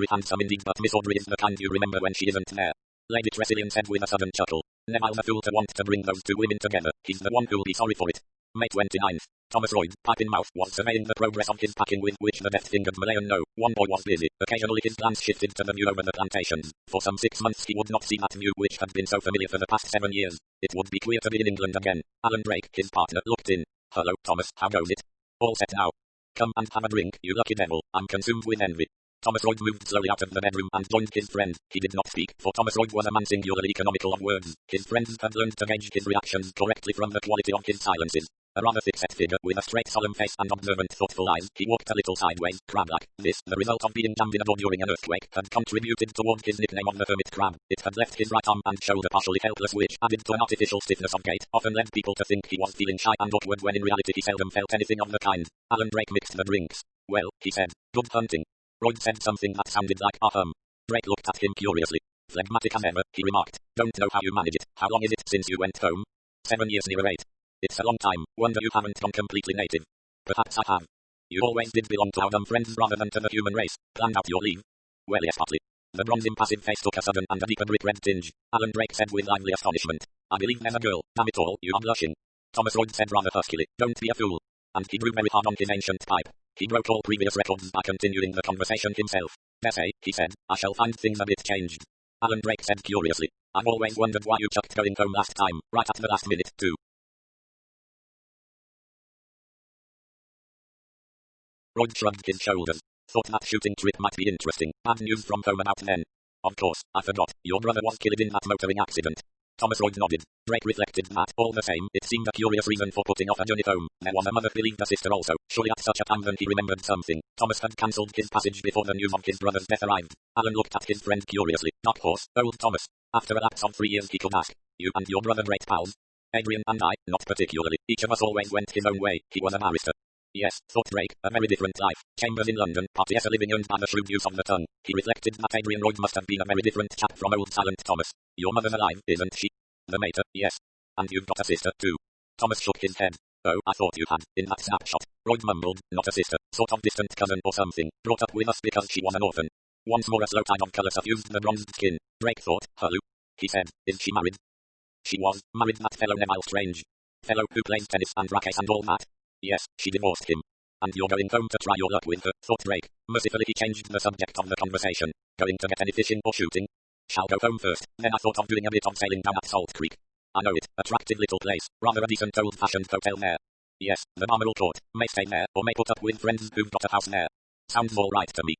indeed, but Miss Audrey is the kind you remember when she isn't there. Lady Tressilian said with a sudden chuckle. Neville's a fool to want to bring those two women together. He's the one who'll be sorry for it. May 29th. Thomas Royd, pipe in mouth, was surveying the progress of his packing with which the deft-fingered Malayan no. One boy was busy. Occasionally his glance shifted to the view over the plantations. For some 6 months he would not see that view which had been so familiar for the past 7 years. It would be queer to be in England again. Alan Drake, his partner, looked in. Hello, Thomas, how goes it? All set now. Come and have a drink, you lucky devil. I'm consumed with envy. Thomas Royd moved slowly out of the bedroom and joined his friend. He did not speak, for Thomas Royd was a man singularly economical of words. His friends had learned to gauge his reactions correctly from the quality of his silences. A rather thick-set figure with a straight solemn face and observant thoughtful eyes, he walked a little sideways, crab-like. This, the result of being jammed in a door during an earthquake, had contributed toward his nickname of the hermit crab. It had left his right arm and shoulder partially helpless, which, added to an artificial stiffness of gait, often led people to think he was feeling shy and awkward when in reality he seldom felt anything of the kind. Alan Drake mixed the drinks. Well, he said, good hunting. Royd said something that sounded like Drake looked at him curiously. Phlegmatic as ever, he remarked. Don't know how you manage it. How long is it since you went home? 7 years near 8. It's a long time. Wonder you haven't gone completely native. Perhaps I have. You always did belong to our dumb friends rather than to the human race. Planned out your leave? Well, yes, partly. The bronze impassive face took a sudden and a deeper brick red tinge. Alan Drake said with lively astonishment. I believe there's a girl. Damn it all, you are blushing. Thomas Royd said rather huskily. Don't be a fool. And he drew very hard on his ancient pipe. He broke all previous records by continuing the conversation himself. Dessay, he said, I shall find things a bit changed. Alan Drake said curiously. I've always wondered why you chucked going home last time, right at the last minute, too. Royd shrugged his shoulders. Thought that shooting trip might be interesting. Bad news from home about then. Of course, I forgot. Your brother was killed in that motoring accident. Thomas Royd nodded. Drake reflected that, all the same, it seemed a curious reason for putting off a journey home. There was a mother believed a sister also. Surely at such a time then he remembered something. Thomas had cancelled his passage before the news of his brother's death arrived. Alan looked at his friend curiously. Dark horse, old Thomas. After a lapse of 3 years he could ask. You and your brother great pals? Adrian and I, not particularly. Each of us always went his own way. He was a barrister. Yes, thought Drake, a very different life. Chambers in London, party as a living earned by the shrewd use of the tongue. He reflected that Adrian Royd must have been a very different chap from old silent Thomas. Your mother's alive, isn't she? The mater, yes. And you've got a sister, too. Thomas shook his head. Oh, I thought you had, in that snapshot. Royd mumbled, not a sister, sort of distant cousin or something, brought up with us because she was an orphan. Once more a slow tide of colour suffused the bronzed skin. Drake thought, hello. He said, is she married? She was, married that fellow Neville Strange. Fellow who plays tennis and rackets and all that? Yes, she divorced him. And you're going home to try your luck with her, thought Drake. Mercifully he changed the subject of the conversation. Going to get any fishing or shooting? Shall go home first, then I thought of doing a bit of sailing down at Salt Creek. I know it, attractive little place, rather a decent old-fashioned hotel there. Yes, the Balmoral Court, may stay there, or may put up with friends who've got a house there. Sounds all right to me.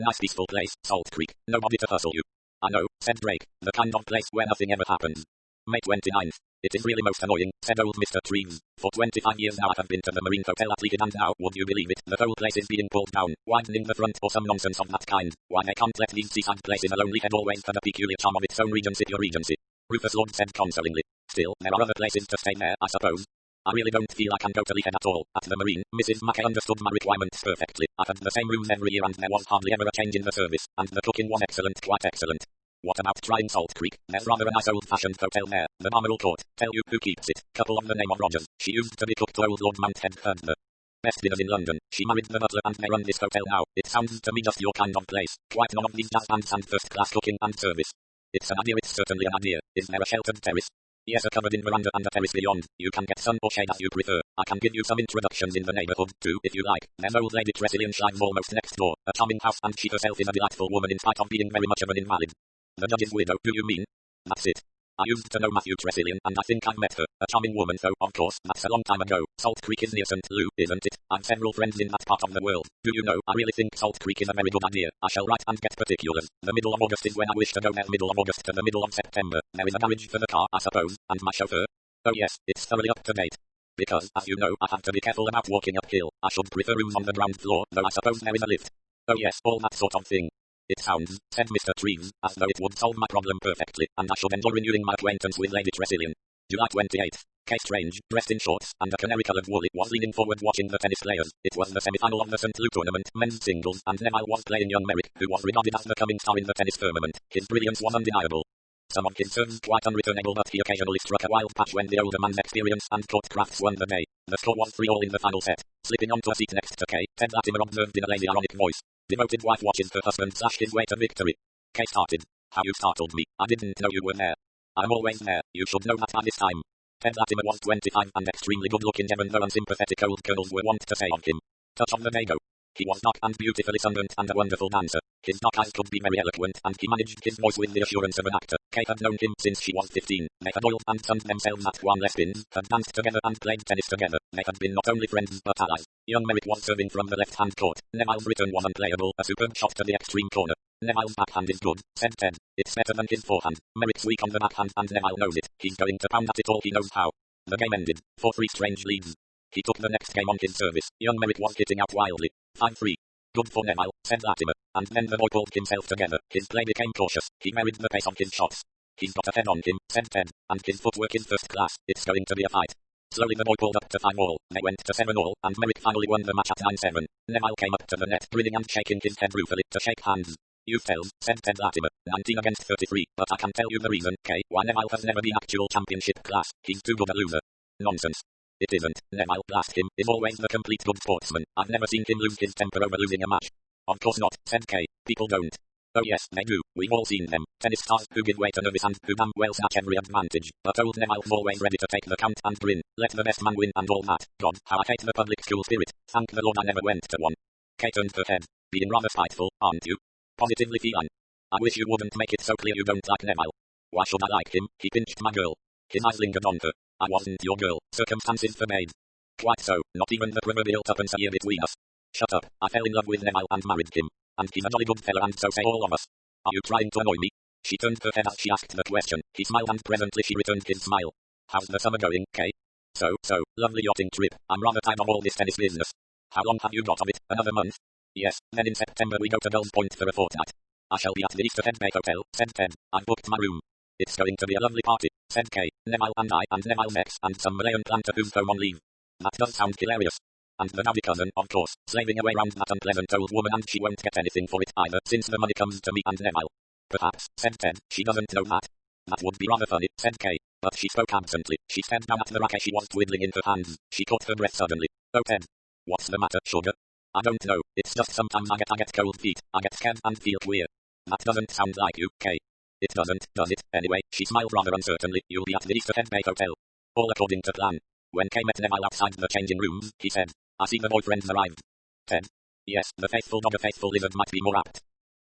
Nice peaceful place, Salt Creek, nobody to hustle you. I know, said Drake, the kind of place where nothing ever happens. May 29th. It is really most annoying, said old Mr. Treves. For 25 years now I have been to the Marine Hotel at Leeds, and now, would you believe it, the whole place is being pulled down, widening the front or some nonsense of that kind. Why they can't let these seaside places alone, head always for the peculiar charm of its own Regency, your Regency. Rufus Lord said consolingly. Still, there are other places to stay there, I suppose. I really don't feel I can go to the head at all. At the Marine, Mrs. Mackay understood my requirements perfectly. I had the same rooms every year and there was hardly ever a change in the service, and the cooking was excellent, quite excellent. What about trying Salt Creek? There's rather a nice old-fashioned hotel there, the Balmoral Court. Tell you who keeps it, couple of the name of Rogers. She used to be cook to old Lord Mounthead Herndon. Best dinners in London. She married the butler and they run this hotel now. It sounds to me just your kind of place. Quite none of these jazz bands and first-class cooking and service. It's an idea, it's certainly an idea. Is there a sheltered terrace? Yes, a covered-in veranda and a terrace beyond. You can get sun or shade as you prefer. I can give you some introductions in the neighborhood too, if you like. There's old Lady Tressilian lives almost next door. A charming house, and she herself is a delightful woman in spite of being very much of an invalid. The judge's widow, do you mean? That's it. I used to know Matthew Tressilian, and I think I've met her. A charming woman, though, of course, that's a long time ago. Salt Creek is near St. Lou, isn't it? I've several friends in that part of the world. Do you know, I really think Salt Creek is a very good idea. I shall write and get particulars. The middle of August is when I wish to go there. Middle of August to the middle of September. There is a garage for the car, I suppose, and my chauffeur. Oh yes, it's thoroughly up to date. Because, as you know, I have to be careful about walking uphill. I should prefer rooms on the ground floor, though I suppose there is a lift. Oh yes, all that sort of thing. It sounds, said Mr. Treves, as though it would solve my problem perfectly, and I should enjoy renewing my acquaintance with Lady Tressilian. July 28th. Kay Strange, dressed in shorts and a canary-coloured woolly, was leaning forward watching the tennis players. It was the semi-final of the St. Lou tournament, men's singles, and Neville was playing young Merrick, who was regarded as the coming star in the tennis firmament. His brilliance was undeniable. Some of his serves quite unreturnable, but he occasionally struck a wild patch when the older man's experience and courtcrafts won the day. The score was 3-all in the final set. Slipping onto a seat next to Kay, Ted Latimer observed in a lazy ironic voice. Devoted wife watches her husband slash his way to victory. Kay started. How you startled me. I didn't know you were there. I'm always there. You should know that by this time. Ted Latimer was 25 and extremely good-looking, even though unsympathetic old colonels were wont to say of him. Touch of the Dago. He was dark and beautifully sunburnt and a wonderful dancer. His dark eyes could be very eloquent, and he managed his voice with the assurance of an actor. Kay had known him since she was 15. They had oiled and sunned themselves at Juan Lespin's, had danced together and played tennis together. They had been not only friends but allies. Young Merrick was serving from the left-hand court. Neville's return was unplayable, a superb shot to the extreme corner. Neville's backhand is good, said Ted. It's better than his forehand. Merrick's weak on the backhand and Neville knows it. He's going to pound at it all he knows how. The game ended. 4-3 Strange leads. He took the next game on his service. Young Merrick was hitting out wildly. 5-3. Good for Neville, said Latimer, and then the boy pulled himself together. His play became cautious. He varied the pace of his shots. He's got a head on him, said Ted, and his footwork is first class. It's going to be a fight. Slowly the boy pulled up to 5-all. They went to 7-all, and Merrick finally won the match at 9-7. Neville came up to the net, grinning and shaking his head ruefully to shake hands. You failed, said Ted Latimer, 19 against 33, but I can tell you the reason, Kay, why Neville has never been actual championship class. He's too good a loser. Nonsense. It isn't. Neville, blast him, is always the complete good sportsman. I've never seen him lose his temper over losing a match. Of course not, said Kay. People don't. Oh yes, they do. We've all seen them. Tennis stars who give way to nervous and who damn well snatch every advantage. But old Neville's always ready to take the count and grin. Let the best man win and all that. God, how I hate the public school spirit. Thank the Lord I never went to one. Kay turned her head. Being rather spiteful, aren't you? Positively feline. I wish you wouldn't make it so clear you don't like Neville. Why should I like him? He pinched my girl. His eyes lingered on her. I wasn't your girl. Circumstances forbade. Quite so. Not even the proverbial tuppence a year between us. Shut up. I fell in love with Neville and married him. And he's a jolly good fellow, and so say all of us. Are you trying to annoy me? She turned her head as she asked the question. He smiled and presently she returned his smile. How's the summer going, Kay? So, lovely yachting trip. I'm rather tired of all this tennis business. How long have you got of it? Another month? Yes, then in September we go to Gulls Point for a fortnight. I shall be at the Easter Head Bay Hotel, said Ted. I've booked my room. It's going to be a lovely party, said Kay. Neville and I and Neville Mex and some Malayan planter who's home on leave. That does sound hilarious. And the dowdy cousin, of course, slaving away round that unpleasant old woman, and she won't get anything for it either, since the money comes to me and Neville. Perhaps, said Ted, she doesn't know that. That would be rather funny, said Kay. But she spoke absently. She stared down at the racket she was twiddling in her hands. She caught her breath suddenly. Oh Ted. What's the matter, sugar? I don't know, it's just sometimes I get cold feet. I get scared and feel queer. That doesn't sound like you, Kay. It doesn't, does it? Anyway, she smiled rather uncertainly. You'll be at the Easter Head Bay Hotel. All according to plan. When Kay met Neville outside the changing rooms, he said, I see the boyfriend's arrived. Ted? Yes, the faithful dog, a faithful lizard might be more apt.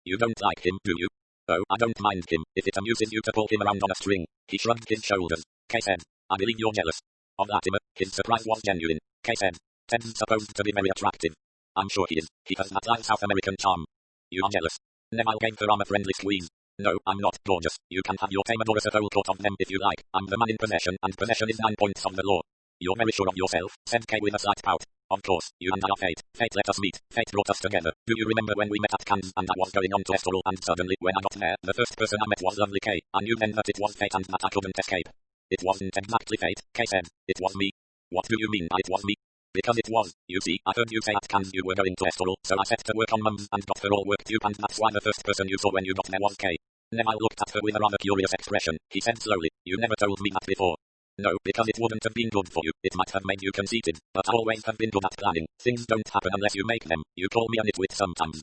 You don't like him, do you? Oh, I don't mind him, if it amuses you to pull him around on a string. He shrugged his shoulders. Kay said, I believe you're jealous. Of Latimer, his surprise was genuine. Kay said, Ted's supposed to be very attractive. I'm sure he is. He has that light South American charm. You are jealous. Neville gave her arm a friendly squeeze. No, I'm not, gorgeous. You can have your tame Adoris a whole court of them if you like. I'm the man in possession, and possession is 9 points of the law. You're very sure of yourself, said Kay with a slight pout. Of course, you and I are fate. Fate let us meet. Fate brought us together. Do you remember when we met at Cannes and I was going on to Estoril and suddenly when I got there, the first person I met was lovely Kay. I knew then that it was fate and that I couldn't escape. It wasn't exactly fate, Kay said. It was me. What do you mean by it was me? Because it was. You see, I heard you say at Cannes you were going to Estoril, so I set to work on mums and got her all worked up and that's why the first person you saw when you got there was Kay. Neville looked at her with a rather curious expression. He said slowly, you never told me that before. No, because it wouldn't have been good for you. It might have made you conceited, but I always have been good at planning. Things don't happen unless you make them. You call me a nitwit sometimes.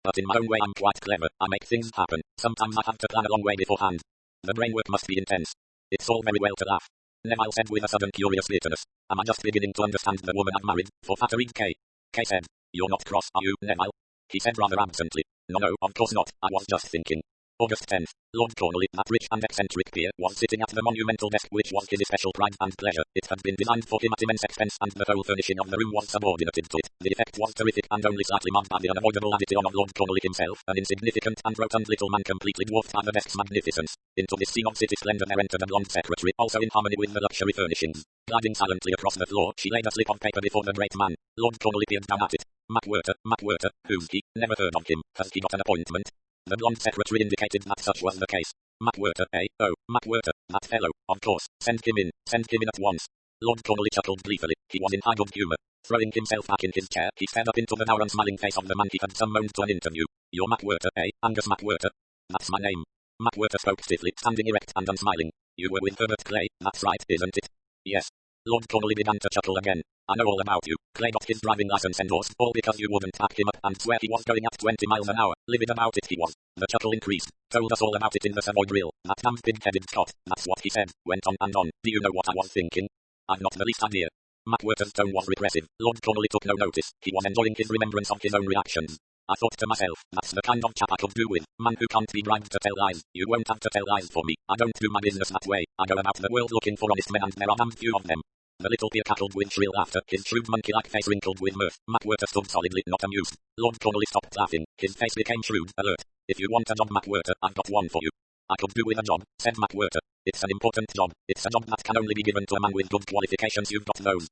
But in my own way I'm quite clever. I make things happen. Sometimes I have to plan a long way beforehand. The brain work must be intense. It's all very well to laugh. Neville said with a sudden curious bitterness. Am I just beginning to understand the woman I've married, for flattering Kay? Kay said. You're not cross, are you, Neville? He said rather absently. No, of course not. I was just thinking. August 10th, Lord Cornwall, that rich and eccentric peer, was sitting at the monumental desk which was his especial pride and pleasure. It had been designed for him at immense expense and the whole furnishing of the room was subordinated to it. The effect was terrific and only slightly marred by the unavoidable addition of Lord Cornwall himself, an insignificant and rotund little man completely dwarfed by the desk's magnificence. Into this scene of city splendor there entered a blonde secretary, also in harmony with the luxury furnishings. Gliding silently across the floor, she laid a slip of paper before the great man. Lord Cornwall peered down at it. Macwhirter, who's he? Never heard of him. Has he got an appointment? The blonde secretary indicated that such was the case. Macwhirter, eh? Oh, Macwhirter, that fellow, of course. Send him in at once. Lord Cornwall chuckled gleefully. He was in high good humour. Throwing himself back in his chair, he stared up into the now unsmiling face of the man he had summoned to an interview. You're Macwhirter, eh? Angus Macwhirter? That's my name. Macwhirter spoke stiffly, standing erect and unsmiling. You were with Herbert Clay, that's right, isn't it? Yes. Lord Cornwall began to chuckle again. I know all about you. Clay got his driving license endorsed, all because you wouldn't back him up and swear he was going at 20 miles an hour. Livid about it he was. The chuckle increased. Told us all about it in the Savoy drill. That damn pig-headed Scot. That's what he said. Went on and on. Do you know what I was thinking? I've not the least idea. Macwhirter's tone was repressive. Lord Cornwall took no notice. He was enjoying his remembrance of his own reactions. I thought to myself, that's the kind of chap I could do with. Man who can't be bribed to tell lies. You won't have to tell lies for me. I don't do my business that way. I go about the world looking for honest men and there are damn few of them. The little peer cackled with shrill laughter, his shrewd monkey-like face wrinkled with mirth. Macwhirter stood solidly, not amused. Lord Cornwall stopped laughing. His face became shrewd, alert. If you want a job, Macwhirter, I've got one for you. I could do with a job, said Macwhirter. It's an important job. It's a job that can only be given to a man with good qualifications. You've got those.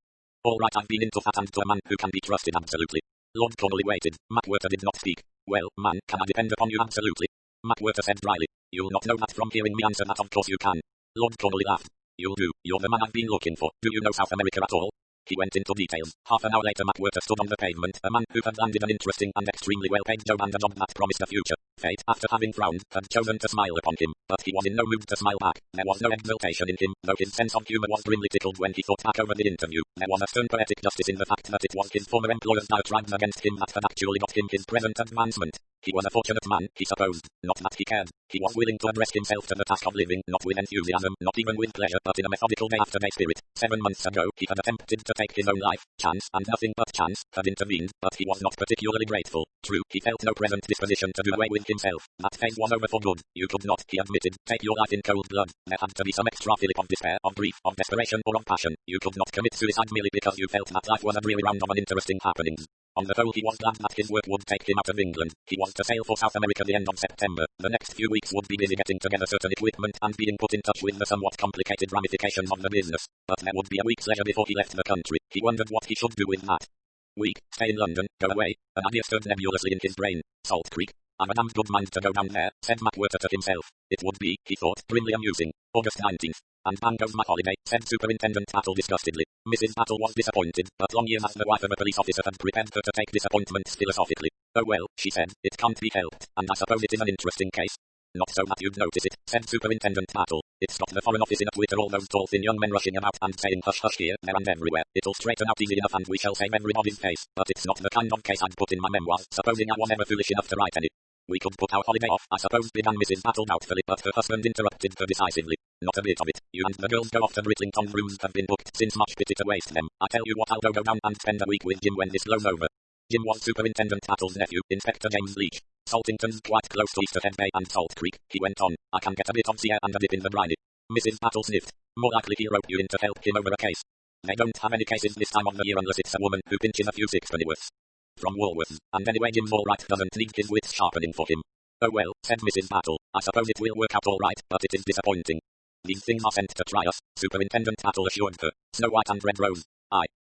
All right, I've been into that and to a man who can be trusted absolutely. Lord Cornwall waited. Macwhirter did not speak. Well, man, can I depend upon you absolutely? Macwhirter said dryly. You'll not know that from hearing me answer that. Of course you can. Lord Cornwall laughed. You'll do. You're the man I've been looking for. Do you know South America at all? He went into details. Half an hour later Macwhirter stood on the pavement, a man who had landed an interesting and extremely well-paid job and a job that promised a future. Fate, after having frowned, had chosen to smile upon him, but he was in no mood to smile back. There was no exultation in him, though his sense of humour was grimly tickled when he thought back over the interview. There was a stern poetic justice in the fact that it was his former employer's diatribe against him that had actually got him his present advancement. He was a fortunate man, he supposed. Not that he cared. He was willing to address himself to the task of living, not with enthusiasm, not even with pleasure, but in a methodical day-after-day spirit. 7 months ago, he had attempted to take his own life. Chance, and nothing but chance, had intervened, but he was not particularly grateful. True, he felt no present disposition to do away with himself. That phase was over for good. You could not, he admitted, take your life in cold blood. There had to be some extra fillip of despair, of grief, of desperation, or of passion. You could not commit suicide merely because you felt that life was a dreary round of uninteresting happenings. On the whole, he was glad that his work would take him out of England. He was to sail for South America the end of September. The next few weeks would be busy getting together certain equipment and being put in touch with the somewhat complicated ramifications of the business. But there would be a week's leisure before he left the country. He wondered what he should do with that week. Stay in London, go away. An idea stirred nebulously in his brain. Salt Creek. I've a damned good mind to go down there, said Macwhirter to himself. It would be, he thought, grimly amusing. August 19th. And bang goes my holiday, said Superintendent Battle disgustedly. Mrs. Battle was disappointed, but long years as the wife of a police officer had prepared her to take disappointments philosophically. Oh well, she said, it can't be helped, and I suppose it is an interesting case. Not so that you'd notice it, said Superintendent Battle. It's got the Foreign Office in at with all those tall thin young men rushing about and saying hush hush here, there and everywhere. It'll straighten out easy enough and we shall save everybody's face, but it's not the kind of case I'd put in my memoirs, supposing I was ever foolish enough to write any. We could put our holiday off, I suppose, began Mrs. Battle doubtfully, but her husband interrupted her decisively. Not a bit of it. You and the girls go off to Britlington. Rooms have been booked since March. Pity to waste them. I tell you what, I'll go down and spend a week with Jim when this blows over. Jim was Superintendent Battle's nephew, Inspector James Leach. Saltington's quite close to Easterhead Bay and Salt Creek, he went on. I can get a bit of sea air and a dip in the briny. Mrs. Battle sniffed. More likely he wrote you in to help him over a case. They don't have any cases this time of the year unless it's a woman who pinches a few sixpennyworths from Woolworths, and anyway Jim's alright, doesn't need his wits sharpening for him. Oh well, said Mrs. Battle, I suppose it will work out alright, but it is disappointing. These things are sent to try us, Superintendent Battle assured her. Snow White and Red Rose.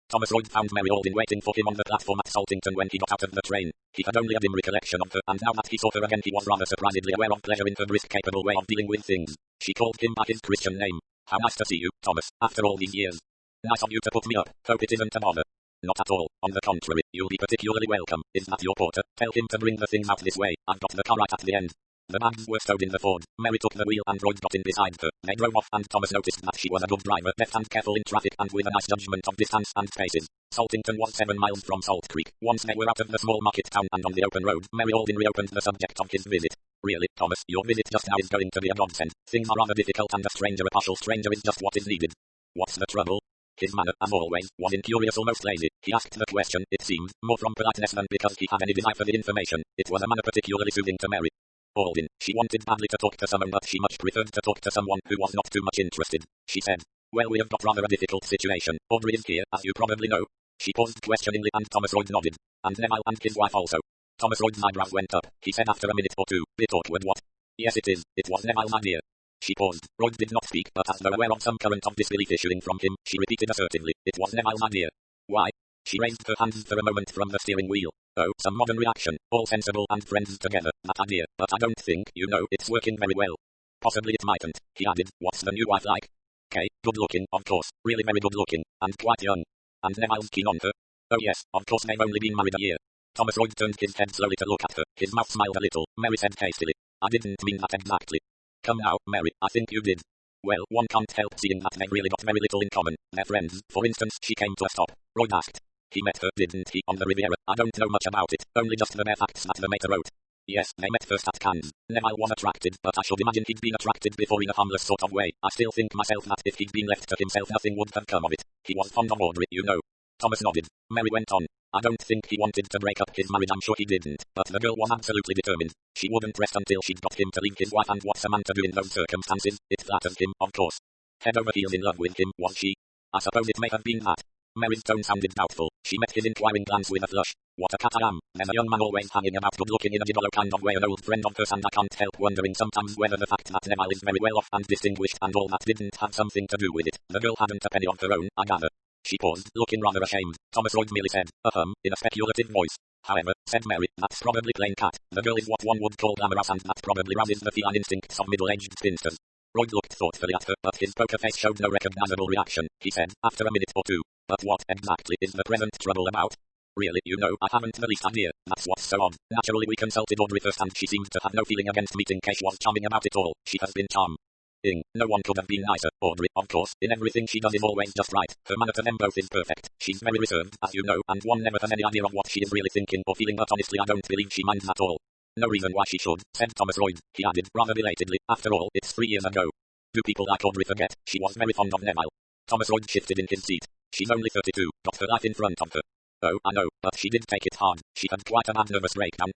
Thomas Royd found Mary Alden waiting for him on the platform at Saltington when he got out of the train. He had only a dim recollection of her, and now that he saw her again he was rather surprisedly aware of pleasure in her brisk, capable way of dealing with things. She called him by his Christian name. How nice to see you, Thomas, after all these years. Nice of you to put me up. Hope it isn't a bother. Not at all. On the contrary, you'll be particularly welcome. Is that your porter? Tell him to bring the things out this way. I've got the car right at the end. The bags were stowed in the Ford. Mary took the wheel and Royd got in beside her. They drove off and Thomas noticed that she was a good driver, deft and careful in traffic and with a nice judgment of distance and paces. Saltington was 7 miles from Salt Creek. Once they were out of the small market town and on the open road, Mary Alden reopened the subject of his visit. Really, Thomas, your visit just now is going to be a godsend. Things are rather difficult and a partial stranger is just what is needed. What's the trouble? His manner, as always, was incurious, almost lazy. He asked the question, it seemed, more from politeness than because he had any desire for the information. It was a manner particularly soothing to Mary Alden. She wanted badly to talk to someone, but she much preferred to talk to someone who was not too much interested. She said, well, we have got rather a difficult situation. Audrey is here, as you probably know. She paused questioningly and Thomas Royd nodded. And Neville and his wife also. Thomas Royd's eyebrows went up. He said after a minute or two, bit awkward what? Yes it is. It was Neville, my dear. She paused. Royd did not speak, but as though aware of some current of disbelief issuing from him, she repeated assertively, it was Neville, my dear. Why? She raised her hands for a moment from the steering wheel. Oh, some modern reaction, all sensible and friends together, that idea, but I don't think, it's working very well. Possibly it mightn't, he added. What's the new wife like? Kay, good looking, of course, really very good looking, and quite young. And Neville's keen on her? Oh yes, of course they've only been married a year. Thomas Royd turned his head slowly to look at her, his mouth smiled a little. Mary said hastily, I didn't mean that exactly. Come now, Mary, I think you did. Well, one can't help seeing that they've really got very little in common. They're friends, for instance. She came to a stop. Royd asked. He met her, didn't he, on the Riviera? I don't know much about it, only just the bare facts that the mater wrote. Yes, they met first at Cannes. Neville was attracted, but I should imagine he'd been attracted before in a harmless sort of way. I still think myself that if he'd been left to himself nothing would have come of it. He was fond of Audrey, Thomas nodded. Mary went on. I don't think he wanted to break up his marriage, I'm sure he didn't, but the girl was absolutely determined. She wouldn't rest until she'd got him to leave his wife, and what's a man to do in those circumstances? It flatters him, of course. Head over heels in love with him, was she? I suppose it may have been that. Mary's tone sounded doubtful. She met his inquiring glance with a flush. What a cat I am. There's a young man always hanging about, good looking in a gigolo kind of way, an old friend of hers, and I can't help wondering sometimes whether the fact that Neville is very well off and distinguished and all that didn't have something to do with it. The girl hadn't a penny of her own, I gather. She paused, looking rather ashamed. Thomas Royd merely said, in a speculative voice. However, said Mary, that's probably plain cat. The girl is what one would call glamorous, and that probably rouses the feline instincts of middle-aged spinsters. Royd looked thoughtfully at her, but his poker face showed no recognizable reaction. He said, after a minute or two, but what exactly is the present trouble about? Really, I haven't the least idea. That's what's so odd. Naturally we consulted Audrey first, and she seemed to have no feeling against meeting Kay. She was charming about it all. She has been charming. No one could have been nicer. Audrey, of course, in everything she does is always just right. Her manner to them both is perfect. She's very reserved, as you know, and one never has any idea of what she is really thinking or feeling, but honestly I don't believe she minds at all. No reason why she should, said Thomas Royd. He added, rather belatedly, after all, it's 3 years ago. Do people like Audrey forget? She was very fond of Neville. Thomas Royd shifted in his seat. She's only 32, got her life in front of her. Oh, I know, but she did take it hard. She had quite a bad nervous breakdown,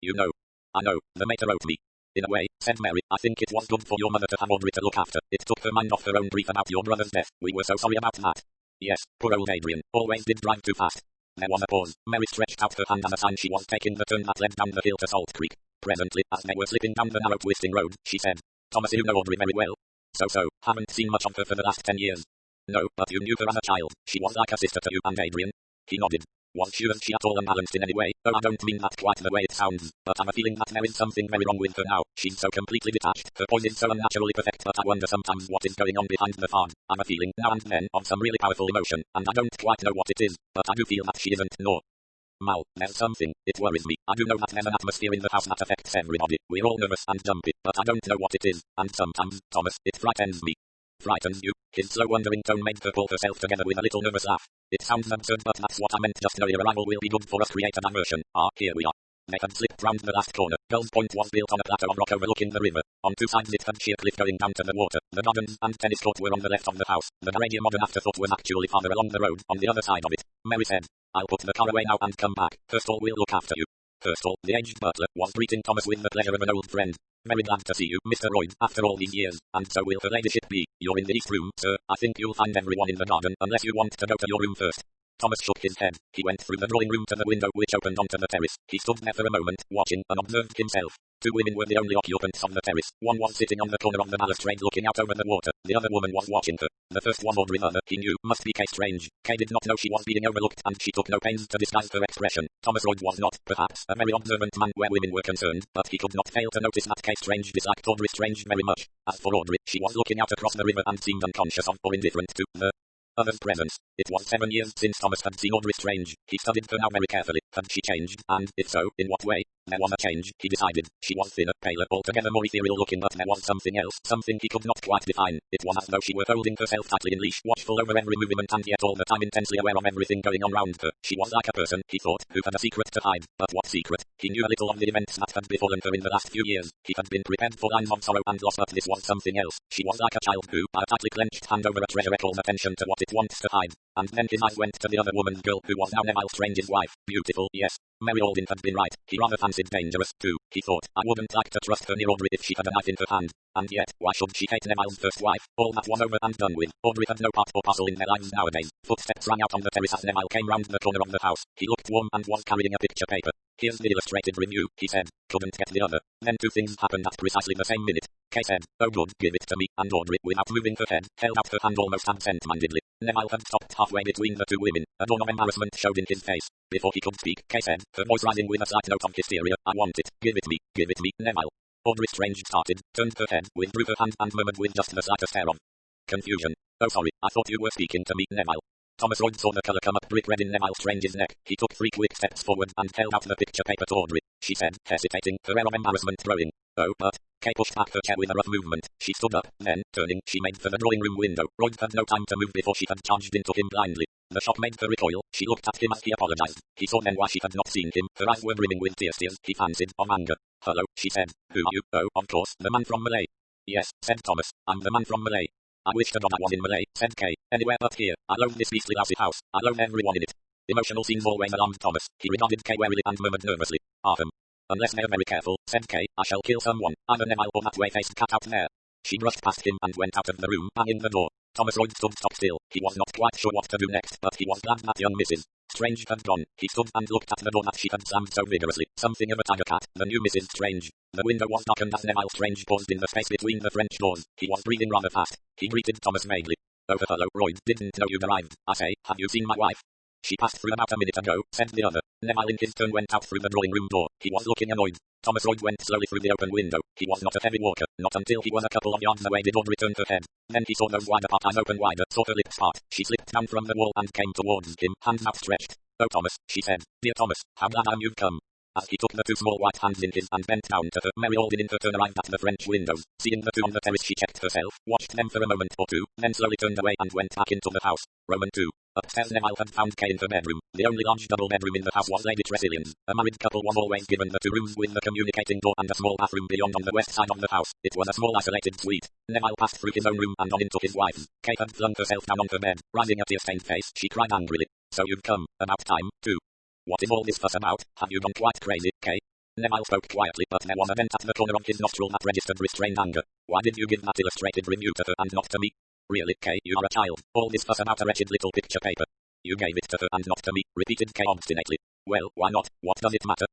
I know, the mater wrote me. In a way, said Mary, I think it was good for your mother to have Audrey to look after. It took her mind off her own grief about your brother's death. We were so sorry about that. Yes, poor old Adrian, always did drive too fast. There was a pause. Mary stretched out her hand as a sign she was taking the turn that led down the hill to Salt Creek. Presently, as they were slipping down the narrow twisting road, she said, Thomas, you know Audrey very well. So, haven't seen much of her for the last 10 years. No, but you knew her as a child. She was like a sister to you and Adrian. He nodded. Was she at all unbalanced in any way? Oh, I don't mean that quite the way it sounds, but I'm a feeling that there is something very wrong with her now. She's so completely detached, her poise is so unnaturally perfect, but I wonder sometimes what is going on behind the fog. I'm a feeling, now and then, of some really powerful emotion, and I don't quite know what it is, but I do feel that she isn't normal. There's something, it worries me. I do know that there's an atmosphere in the house that affects everybody. We're all nervous and jumpy, but I don't know what it is, and sometimes, Thomas, it frightens me. Frightens you? His slow wondering tone made her pull herself together with a little nervous laugh. It sounds absurd, but that's what I meant. Just know your arrival will be good for us, create a diversion. Here we are. They had slipped round the last corner. Gull's Point was built on a plateau of rock overlooking the river. On two sides it had sheer cliff going down to the water. The gardens and tennis court were on the left of the house. The garage modern afterthought was actually farther along the road, on the other side of it. Mary said, "I'll put the car away now and come back. Firstall will look after you." Firstall, the aged butler, was greeting Thomas with the pleasure of an old friend. "Very glad to see you, Mr. Royd, after all these years, and so will her ladyship be. You're in the east room, sir. I think you'll find everyone in the garden, unless you want to go to your room first." Thomas shook his head. He went through the drawing room to the window which opened onto the terrace. He stood there for a moment, watching, and observed himself. Two women were the only occupants of the terrace. One was sitting on the corner of the balustrade looking out over the water. The other woman was watching her. The first was Audrey Mother, he knew, must be Kay Strange. Kay did not know she was being overlooked, and she took no pains to disguise her expression. Thomas Royd was not, perhaps, a very observant man where women were concerned, but he could not fail to notice that Kay Strange disliked Audrey Strange very much. As for Audrey, she was looking out across the river and seemed unconscious of or indifferent to the other's presence. It was 7 years since Thomas had seen Audrey Strange. He studied her now very carefully. Had she changed, and, if so, in what way? There was a change, he decided. She was thinner, paler, altogether more ethereal looking, but there was something else, something he could not quite define. It was as though she were holding herself tightly in leash, watchful over every movement and yet all the time intensely aware of everything going on round her. She was like a person, he thought, who had a secret to hide. But what secret? He knew a little of the events that had befallen her in the last few years. He had been prepared for lines of sorrow and loss, but this was something else. She was like a child who, by a tightly clenched hand over a treasure, calls attention to what it wants to hide. And then his eyes went to the other woman, girl, who was now Neville Strange's wife. Beautiful, yes. Mary Alden had been right. He rather fancied dangerous, too, he thought. I wouldn't like to trust her near Audrey if she had a knife in her hand. And yet, why should she hate Neville's first wife? All that was over and done with. Audrey had no part or parcel in their lives nowadays. Footsteps rang out on the terrace as Neville came round the corner of the house. He looked warm and was carrying a picture paper. "Here's the illustrated review," he said. "Couldn't get the other." Then two things happened at precisely the same minute. Kay said, "Oh good, give it to me," and Audrey, without moving her head, held out her hand almost absent-mindedly. Neville had stopped halfway between the two women. A dawn of embarrassment showed in his face. Before he could speak, Kay said, her voice rising with a slight note of hysteria, "I want it. Give it me, Neville." Audrey Strange started, turned her head, withdrew her hand and murmured with just the slightest air of confusion, "Oh sorry, I thought you were speaking to me, Neville." Thomas Royd saw the colour come up brick red in Neville Strange's neck. He took 3 quick steps forward and held out the picture paper to Audrey. She said, hesitating, her air of embarrassment growing, "Oh, but..." Kay pushed back her chair with a rough movement. She stood up, then, turning, she made for the drawing room window. Royd had no time to move before she had charged into him blindly. The shock made her recoil. She looked at him as he apologized. He saw then why she had not seen him. Her eyes were brimming with tears, he fancied, of anger. "Hello," she said. "Who are you?" "Oh, of course, the man from Malay." "Yes," said Thomas. "I'm the man from Malay." "I wish to God I was in Malay," said Kay. "Anywhere but here. I loathe this beastly lousy house. I loathe everyone in it." Emotional scenes always alarmed Thomas. He regarded Kay warily and murmured nervously, "Artham." "Unless they're very careful," said Kay, "I shall kill someone, either Neville or that way-faced cat out there." She brushed past him and went out of the room, banging the door. Thomas Royd stood stock still. He was not quite sure what to do next, but he was glad that young Mrs. Strange had gone. He stood and looked at the door that she had slammed so vigorously. Something of a tiger cat, the new Mrs. Strange. The window was darkened as Neville Strange paused in the space between the French doors. He was breathing rather fast. He greeted Thomas vaguely. "Oh, hello, Royd. Didn't know you'd arrived. I say, have you seen my wife?" "She passed through about a minute ago," said the other. Neville in his turn went out through the drawing room door. He was looking annoyed. Thomas Royd went slowly through the open window. He was not a heavy walker. Not until he was a couple of yards away did Audrey turn her head. Then he saw those wide apart eyes open wider, saw her lips part. She slipped down from the wall and came towards him, hands outstretched. "Oh Thomas," she said. "Dear Thomas, how glad I'm you've come." As he took the 2 small white hands in his and bent down to her, Mary Alden in her turn arrived at the French windows. Seeing the two on the terrace she checked herself, watched them for a moment or two, then slowly turned away and went back into the house. Roman 2. Upstairs Neville had found Kay in her bedroom. The only large double bedroom in the house was Lady Tressilian's. A married couple was always given the 2 rooms with the communicating door and a small bathroom beyond on the west side of the house. It was a small isolated suite. Neville passed through his own room and on into his wife's. Kay had flung herself down on her bed. Rising a tear-stained face, she cried angrily. "So you've come. About time, too. What is all this fuss about? Have you gone quite crazy, Kay?" Neville spoke quietly, but there was a vent at the corner of his nostril that registered restrained anger. "Why did you give that illustrated review to her and not to me? Really, Kay, you are a child. All this fuss about a wretched little picture paper." "You gave it to her and not to me," repeated Kay obstinately. "Well, why not? What does it matter?"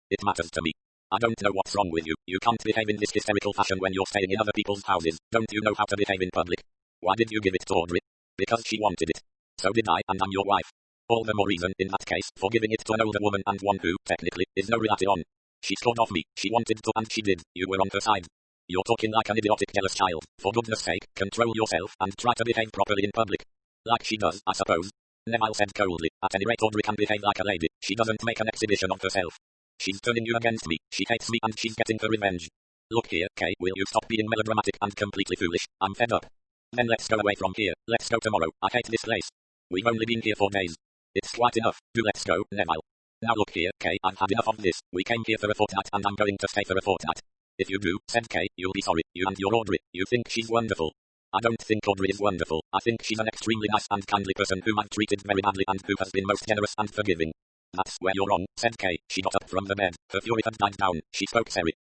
"It matters to me. I don't know what's wrong with you. You can't behave in this hysterical fashion when you're staying in other people's houses. Don't you know how to behave in public? Why did you give it to Audrey? Because she wanted it. So did I, and I'm your wife. All the more reason, in that case, for giving it to an older woman and one who, technically, is no relation. She scored off me. She wanted to and she did. You were on her side. You're talking like an idiotic jealous child. For goodness sake, control yourself and try to behave properly in public. Like she does, I suppose." Neville said coldly. "At any rate Audrey can behave like a lady. She doesn't make an exhibition of herself. She's turning you against me. She hates me and she's getting her revenge. Look here, Kay, will you stop being melodramatic and completely foolish? I'm fed up. Then let's go away from here. Let's go tomorrow. I hate this place. We've only been here 4 days. It's quite enough. Do let's go, Neville." Now look here, Kay, I've had enough of this. We came here for a fortnight and I'm going to stay for a fortnight. If you do, said Kay, you'll be sorry. You and your Audrey, you think she's wonderful. I don't think Audrey is wonderful. I think she's an extremely nice and kindly person whom I've treated very badly and who has been most generous and forgiving. That's where you're wrong, said Kay. She got up from the bed. Her fury had died down. She spoke seriously.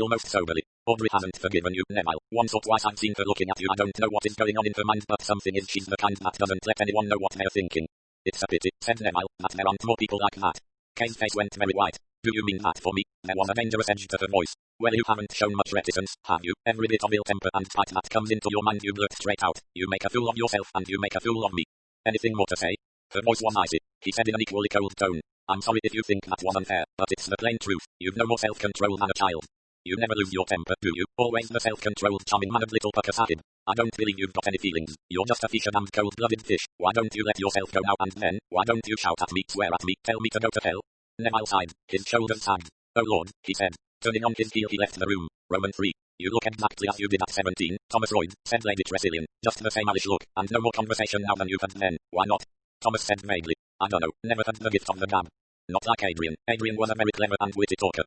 Almost soberly. Audrey hasn't forgiven you, Neville. Once or twice I've seen her looking at you. I don't know what is going on in her mind, but something is. She's the kind that doesn't let anyone know what they're thinking. It's a pity, said Neville, that there aren't more people like that. Kay's face went very white. Do you mean that for me? There was a dangerous edge to her voice. Well, you haven't shown much reticence, have you? Every bit of ill temper and spite that comes into your mind you blurt straight out. You make a fool of yourself and you make a fool of me. Anything more to say? Her voice was icy. He said in an equally cold tone. I'm sorry if you think that was unfair, but it's the plain truth. You've no more self-control than a child. You never lose your temper, do you? Always the self-controlled, charming-mannered little pucker sahib. I don't believe you've got any feelings. You're just a fish, a damned cold-blooded fish. Why don't you let yourself go now and then? Why don't you shout at me, swear at me, tell me to go to hell? Neville sighed. His shoulders sagged. Oh Lord, he said. Turning on his heel he left the room. Roman 3. You look exactly as you did at 17, Thomas Royd, said Lady Tressilian. Just the same Alish look, and no more conversation now than you had then. Why not? Thomas said vaguely. I don't know, never had the gift of the gab. Not like Adrian. Adrian was a very clever and witty talker.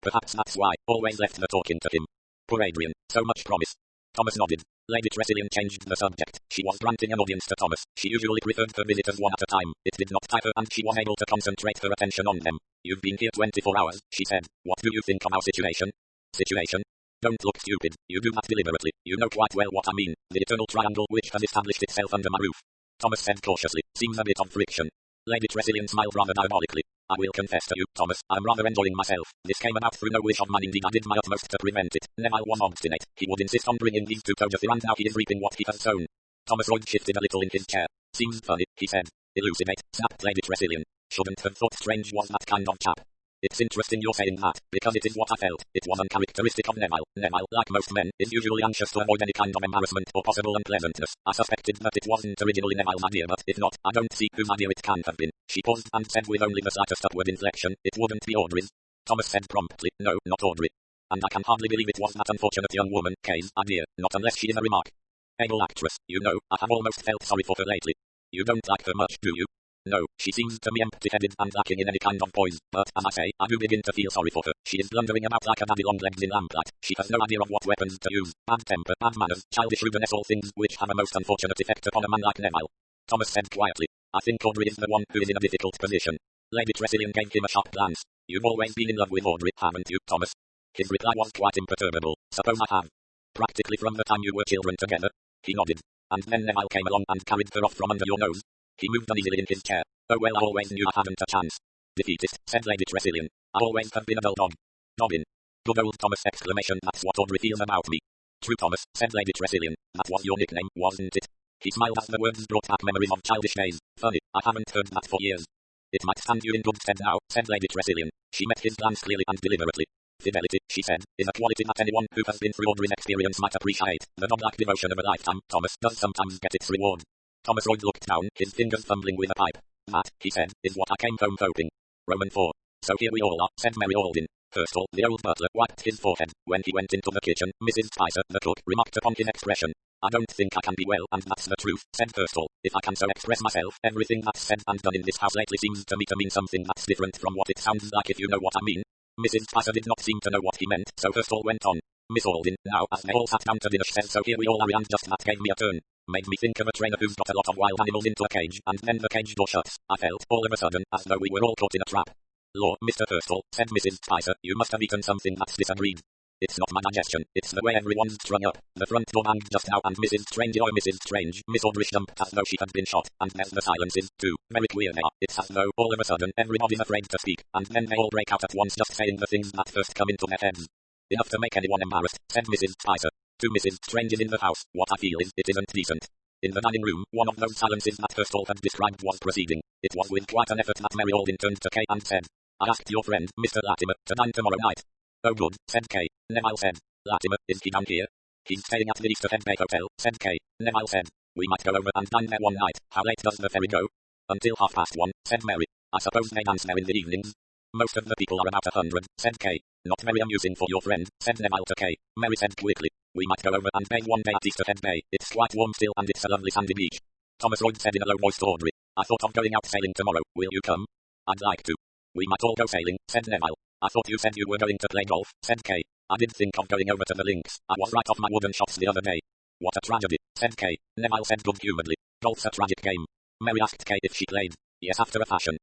Perhaps that's why, always left the talking to him. Poor Adrian, so much promise. Thomas nodded. Lady Tressilian changed the subject. She was granting an audience to Thomas. She usually preferred her visitors one at a time. It did not tire her and she was able to concentrate her attention on them. You've been here 24 hours, she said. What do you think of our situation? Situation? Don't look stupid. You do that deliberately. You know quite well what I mean. The eternal triangle which has established itself under my roof. Thomas said cautiously. Seems a bit of friction. Lady Tressilian smiled rather diabolically. I will confess to you, Thomas, I'm rather enjoying myself. This came about through no wish of mine. Indeed, I did my utmost to prevent it. Neville was obstinate. He would insist on bringing these two together and now he is reaping what he has sown. Thomas Royd shifted a little in his chair. Seems funny, he said. Elucidate, snapped Lady Tressilian. Shouldn't have thought Strange was that kind of chap. It's interesting you're saying that, because it is what I felt. It was uncharacteristic of Neville. Neville, like most men, is usually anxious to avoid any kind of embarrassment or possible unpleasantness. I suspected that it wasn't originally Neville's idea, but if not, I don't see whose idea it can have been. She paused and said with only the slightest upward inflection, it wouldn't be Audrey's. Thomas said promptly, no, not Audrey. And I can hardly believe it was that unfortunate young woman, Kay's idea, not unless she is a remarkable actress. You know, I have almost felt sorry for her lately. You don't like her much, do you? No, she seems to me empty-headed and lacking in any kind of poise, but, as I say, I do begin to feel sorry for her. She is blundering about like a daddy long-legs in lamplight. She has no idea of what weapons to use. Bad temper, bad manners, childish rudeness, all things which have a most unfortunate effect upon a man like Neville. Thomas said quietly. I think Audrey is the one who is in a difficult position. Lady Tressilian gave him a sharp glance. You've always been in love with Audrey, haven't you, Thomas? His reply was quite imperturbable. Suppose I have. Practically from the time you were children together. He nodded. And then Neville came along and carried her off from under your nose. He moved uneasily in his chair. Oh well, I always knew I hadn't a chance. Defeatist, said Lady Tressilian. I always have been a dull dog. Dobbin. Good old Thomas! Exclamation. That's what Audrey feels about me. True, Thomas, said Lady Tressilian. That was your nickname, wasn't it? He smiled as the words brought back memories of childish days. Funny, I haven't heard that for years. It might stand you in good stead now, said Lady Tressilian. She met his glance clearly and deliberately. Fidelity, she said, is a quality that anyone who has been through Audrey's experience might appreciate. The dog-like devotion of a lifetime, Thomas, does sometimes get its reward. Thomas Royd looked down, his fingers fumbling with a pipe. That, he said, is what I came home hoping. Roman 4. So here we all are, said Mary Alden. Firstall, the old butler, wiped his forehead. When he went into the kitchen, Mrs. Spicer, the cook, remarked upon his expression. I don't think I can be well, and that's the truth, said Firstall. If I can so express myself, everything that's said and done in this house lately seems to me to mean something that's different from what it sounds like, if you know what I mean. Mrs. Spicer did not seem to know what he meant, so Firstall went on. Miss Alden, now, as they all sat down to dinner, she said, so here we all are, and just that gave me a turn. Made me think of a trainer who's got a lot of wild animals into a cage, and then the cage door shuts. I felt, all of a sudden, as though we were all caught in a trap. Lord, Mr. Firstall, said Mrs. Spicer, you must have eaten something that's disagreed. It's not my digestion, it's the way everyone's strung up. The front door banged just now, and Mrs. Strange, Miss Audrey jumped as though she had been shot, and there's the silences, too. Very queer they are. It's as though, all of a sudden, everybody's afraid to speak, and then they all break out at once just saying the things that first come into their heads. Enough to make anyone embarrassed, said Mrs. Spicer. To Mrs. Strange is in the house, what I feel is, it isn't decent. In the dining room, one of those silences that Firstall had described was proceeding. It was with quite an effort that Mary Alden turned to Kay and said, I asked your friend, Mr. Latimer, to dine tomorrow night. Oh good, said Kay. Neville said, Latimer, is he down here? He's staying at the Easterhead Bay Hotel, said Kay. Neville said, we might go over and dine there one night. How late does the ferry go? Until 1:30, said Mary. I suppose they dance there in the evenings. Most of the people are about 100, said Kay. Not very amusing for your friend, said Neville to Kay. Mary said quickly, We might go over and bathe one day at Easterhead Bay. It's quite warm still and it's a lovely sandy beach. Thomas Royd said in a low voice to Audrey. I thought of going out sailing tomorrow. Will you come? I'd like to. We might all go sailing, said Neville. I thought you said you were going to play golf, said Kay. I did think of going over to the links. I was right off my wooden shots the other day. What a tragedy, said Kay. Neville said good-humouredly. Golf's a tragic game. Mary asked Kay if she played. Yes, after a fashion.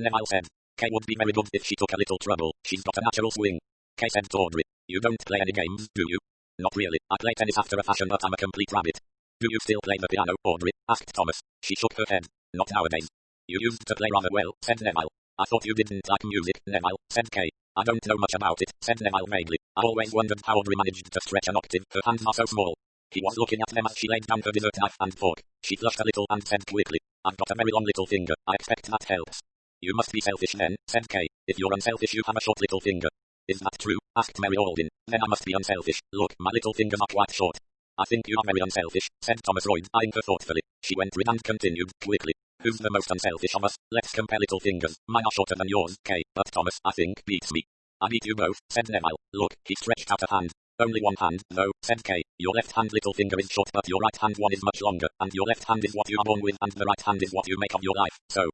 Neville said. Kay would be very good if she took a little trouble. She's got a natural swing. Kay said to Audrey. You don't play any games, do you? Not really. I play tennis after a fashion, but I'm a complete rabbit. Do you still play the piano, Audrey? Asked Thomas. She shook her head. Not nowadays. You used to play rather well, said Neville. I thought you didn't like music, Neville, said Kay. I don't know much about it, said Neville vaguely. I always wondered how Audrey managed to stretch an octave. Her hands are so small. He was looking at them as she laid down her dessert knife and fork. She flushed a little and said quickly. I've got a very long little finger. I expect that helps. You must be selfish then, said Kay. If you're unselfish you have a short little finger. Is that true? Asked Mary Alden. Then I must be unselfish. Look, my little fingers are quite short. I think you are very unselfish, said Thomas Royd, eyeing her thoughtfully. She went red and continued, quickly. Who's the most unselfish of us? Let's compare little fingers. Mine are shorter than yours, Kay, but Thomas, I think, beats me. I beat you both, said Neville. Look, he stretched out a hand. Only one hand, though, said Kay. Your left hand little finger is short but your right hand one is much longer, and your left hand is what you are born with and the right hand is what you make of your life, so.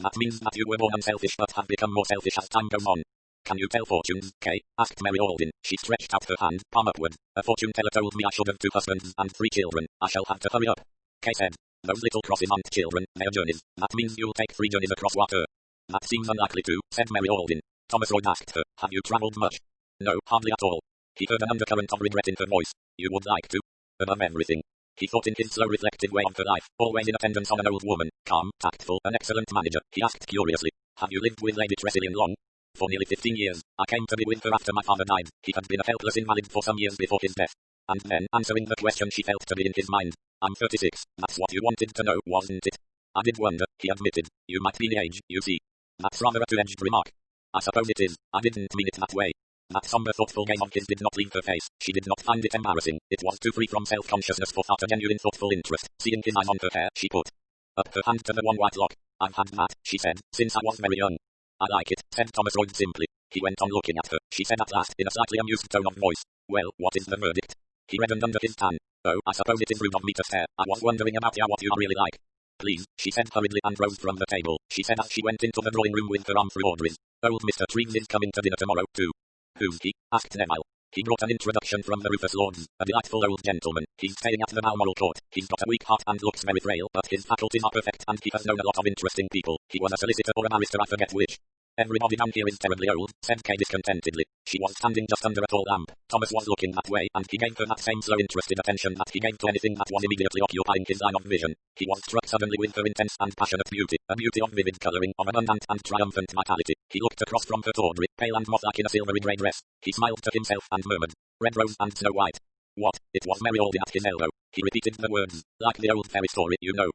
That means that you were born unselfish but have become more selfish as time goes on. Can you tell fortunes, Kay? Asked Mary Alden. She stretched out her hand, palm upward. A fortune teller told me I should have 2 husbands and 3 children. I shall have to hurry up. Kay said. Those little crosses aren't children, they're journeys. That means you'll take 3 journeys across water. That seems unlikely too, said Mary Alden. Thomas Royd asked her. Have you travelled much? No, hardly at all. He heard an undercurrent of regret in her voice. You would like to? Above everything. He thought in his slow reflective way of her life, always in attendance on an old woman, calm, tactful, an excellent manager. He asked curiously. Have you lived with Lady Tressilian long? For nearly 15 years. I came to be with her after my father died. He had been a helpless invalid for some years before his death. And then, answering the question she felt to be in his mind. I'm 36. That's what you wanted to know, wasn't it? I did wonder, he admitted. You might be the age, you see. That's rather a two-edged remark. I suppose it is. I didn't mean it that way. That somber thoughtful gaze of his did not leave her face. She did not find it embarrassing. It was too free from self-consciousness for such a genuine thoughtful interest. Seeing his eyes on her hair, she put up her hand to the one white lock. I've had that, she said, since I was very young. I like it, said Thomas Royd simply. He went on looking at her. She said at last in a slightly amused tone of voice. Well, what is the verdict? He reddened under his tan. Oh, I suppose it is rude of me to stare. I was wondering about what you are really like. Please, she said hurriedly and rose from the table. She said as she went into the drawing room with her arm through Audrey's. Old Mr. Treves is coming to dinner tomorrow, too. Who's he? Asked Neville. He brought an introduction from the Rufus Lords, a delightful old gentleman. He's staying at the Balmoral Court. He's got a weak heart and looks very frail, but his faculties are perfect and he has known a lot of interesting people. He was a solicitor or a barrister, I forget which. Everybody down here is terribly old, said Kay discontentedly. She was standing just under a tall lamp. Thomas was looking that way, and he gave her that same slow interested attention that he gave to anything that was immediately occupying his line of vision. He was struck suddenly with her intense and passionate beauty, a beauty of vivid colouring, of abundant and triumphant vitality. He looked across from her to Audrey, pale and moth-like in a silvery grey dress. He smiled to himself and murmured, Red Rose and Snow White. What? It was Mary Alden at his elbow. He repeated the words, like the old fairy story, you know.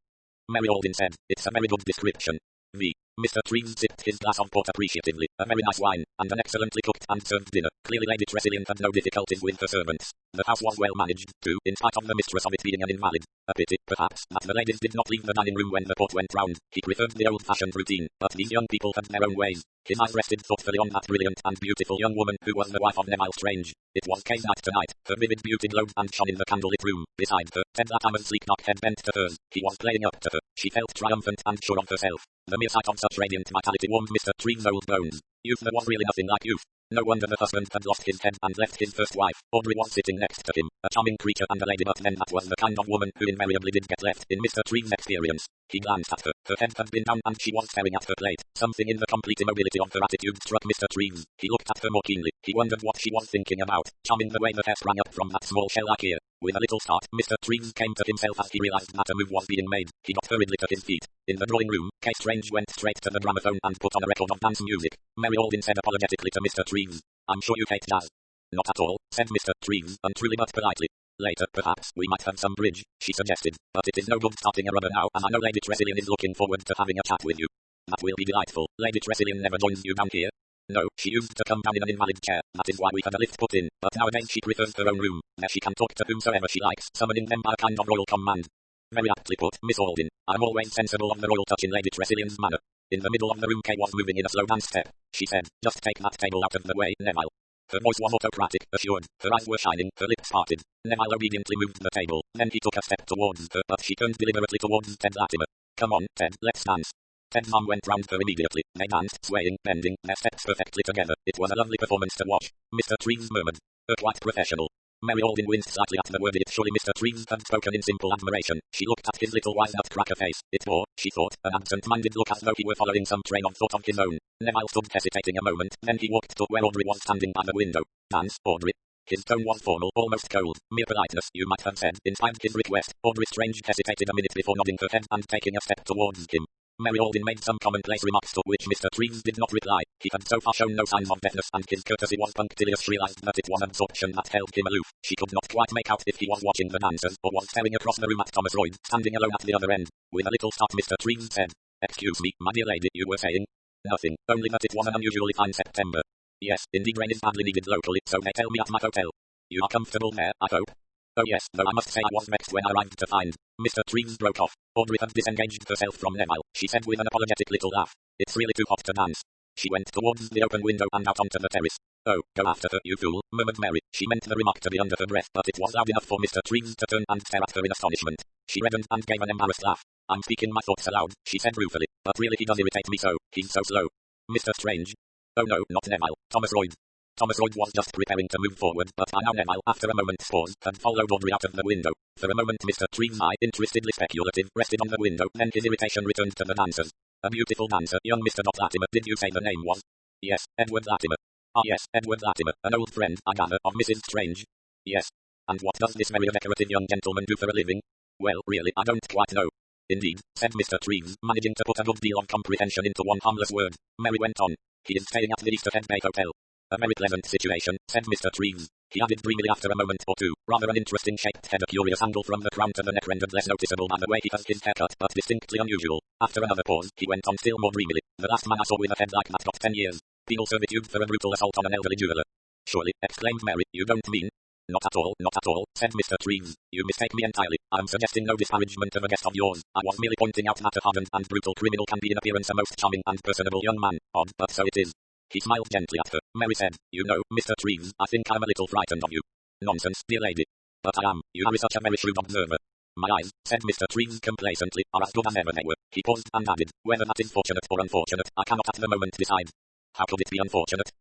Mary Alden said, it's a very good description. Mr. Treves sipped his glass of port appreciatively, a very nice wine, and an excellently cooked and served dinner. Clearly Lady Tressilian had no difficulties with her servants. The house was well managed, too, in spite of the mistress of it being an invalid. A pity, perhaps, that the ladies did not leave the dining room when the port went round. He preferred the old-fashioned routine, but these young people had their own ways. His eyes rested thoughtfully on that brilliant and beautiful young woman who was the wife of Neville Strange. It was Kay's night tonight. Her vivid beauty glowed and shone in the candlelit room. Beside her, Ted Latimer's sleek dark head bent to hers. He was playing up to her. She felt triumphant and sure of herself. The mere sight of such radiant vitality warmed Mr. Treves' old bones. Youth there was really nothing like youth. No wonder the husband had lost his head and left his first wife. Audrey was sitting next to him, a charming creature and a lady, but then that was the kind of woman who invariably did get left in Mr. Treves' experience. He glanced at her. Her head had been down and she was staring at her plate. Something in the complete immobility of her attitude struck Mr. Treves. He looked at her more keenly. He wondered what she was thinking about. Charming the way the hair sprang up from that small shell-like ear. With a little start, Mr. Treves came to himself as he realized that a move was being made. He got hurriedly to his feet. In the drawing room, Kay Strange went straight to the gramophone and put on a record of dance music. Mary Alden said apologetically to Mr. Treves, I'm sure you hate jazz. Not at all, said Mr. Treves, untruly but politely. Later, perhaps, we might have some bridge, she suggested, but it is no good starting a rubber now, and I know Lady Tressilian is looking forward to having a chat with you. That will be delightful. Lady Tressilian never joins you down here. No, she used to come down in an invalid chair, that is why we had a lift put in, but nowadays she prefers her own room, where she can talk to whomsoever she likes, summoning them by a kind of royal command. Very aptly put, Miss Alden. I'm always sensible of the royal touch in Lady Tressilian's manner. In the middle of the room Kay was moving in a slow dance step. She said, just take that table out of the way, Neville. Her voice was autocratic, assured. Her eyes were shining, her lips parted. Neville obediently moved the table. Then he took a step towards her, but she turned deliberately towards Ted Latimer. Come on, Ted, let's dance. Ted's arm went round her immediately. They danced, swaying, bending, their steps perfectly together. It was a lovely performance to watch. Mr. Treves murmured. Quite professional. Mary Alden winced slightly at the word it. Surely Mr. Treves had spoken in simple admiration. She looked at his little wise nutcracker face. It bore, she thought, an absent-minded look as though he were following some train of thought of his own. Neville stood hesitating a moment, then he walked to where Audrey was standing by the window. Dance, Audrey. His tone was formal, almost cold. Mere politeness, you might have said, inspired his request. Audrey Strange hesitated a minute before nodding her head and taking a step towards him. Mary Alden made some commonplace remarks to which Mr. Treves did not reply. He had so far shown no signs of deafness, and his courtesy was punctilious. She realized that it was absorption that held him aloof. She could not quite make out if he was watching the dancers, or was staring across the room at Thomas Royd, standing alone at the other end. With a little start Mr. Treves said, Excuse me, my dear lady, you were saying? Nothing, only that it was an unusually fine September. Yes, indeed rain is badly needed locally, so they tell me at my hotel. You are comfortable there, I hope? Oh yes, though I must say I was vexed when I arrived to find. Mr. Treves broke off. Audrey had disengaged herself from Neville. She said with an apologetic little laugh, It's really too hot to dance. She went towards the open window and out onto the terrace. Oh, go after her, you fool, murmured Mary. She meant the remark to be under her breath, but it was loud enough for Mr. Treves to turn and stare at her in astonishment. She reddened and gave an embarrassed laugh. I'm speaking my thoughts aloud, she said ruefully, but really he does irritate me so. He's so slow. Mr. Strange. Oh no, not Neville. Thomas Royd. Thomas Royd was just preparing to move forward, but by now Neville, after a moment's pause, had followed Audrey out of the window. For a moment Mr. Treves' eye, interestedly speculative, rested on the window, then his irritation returned to the dancers. A beautiful dancer, young Mr. Latimer, did you say the name was? Yes, Edward Latimer. Ah yes, Edward Latimer, an old friend, I gather, of Mrs. Strange. Yes. And what does this very decorative young gentleman do for a living? Well, really, I don't quite know. Indeed, said Mr. Treves, managing to put a good deal of comprehension into one harmless word. Mary went on. He is staying at the Easter Head Bay Hotel. A very pleasant situation, said Mr. Treves. He added dreamily after a moment or two, rather an interesting shaped head, a curious angle from the crown to the neck rendered less noticeable by the way he has his haircut, but distinctly unusual. After another pause, he went on still more dreamily. The last man I saw with a head like that got 10 years. Penal servitude for a brutal assault on an elderly jeweler. Surely, exclaimed Mary, you don't mean? Not at all, said Mr. Treves. You mistake me entirely. I'm suggesting no disparagement of a guest of yours. I was merely pointing out that a hardened and brutal criminal can be in appearance a most charming and personable young man. Odd, but so it is. He smiled gently at her. Mary said, You know, Mr. Treves, I think I'm a little frightened of you. Nonsense, dear lady. But I am. You are such a very shrewd observer. My eyes, said Mr. Treves complacently, are as good as ever they were. He paused and added, Whether that is fortunate or unfortunate, I cannot at the moment decide. How could it be unfortunate?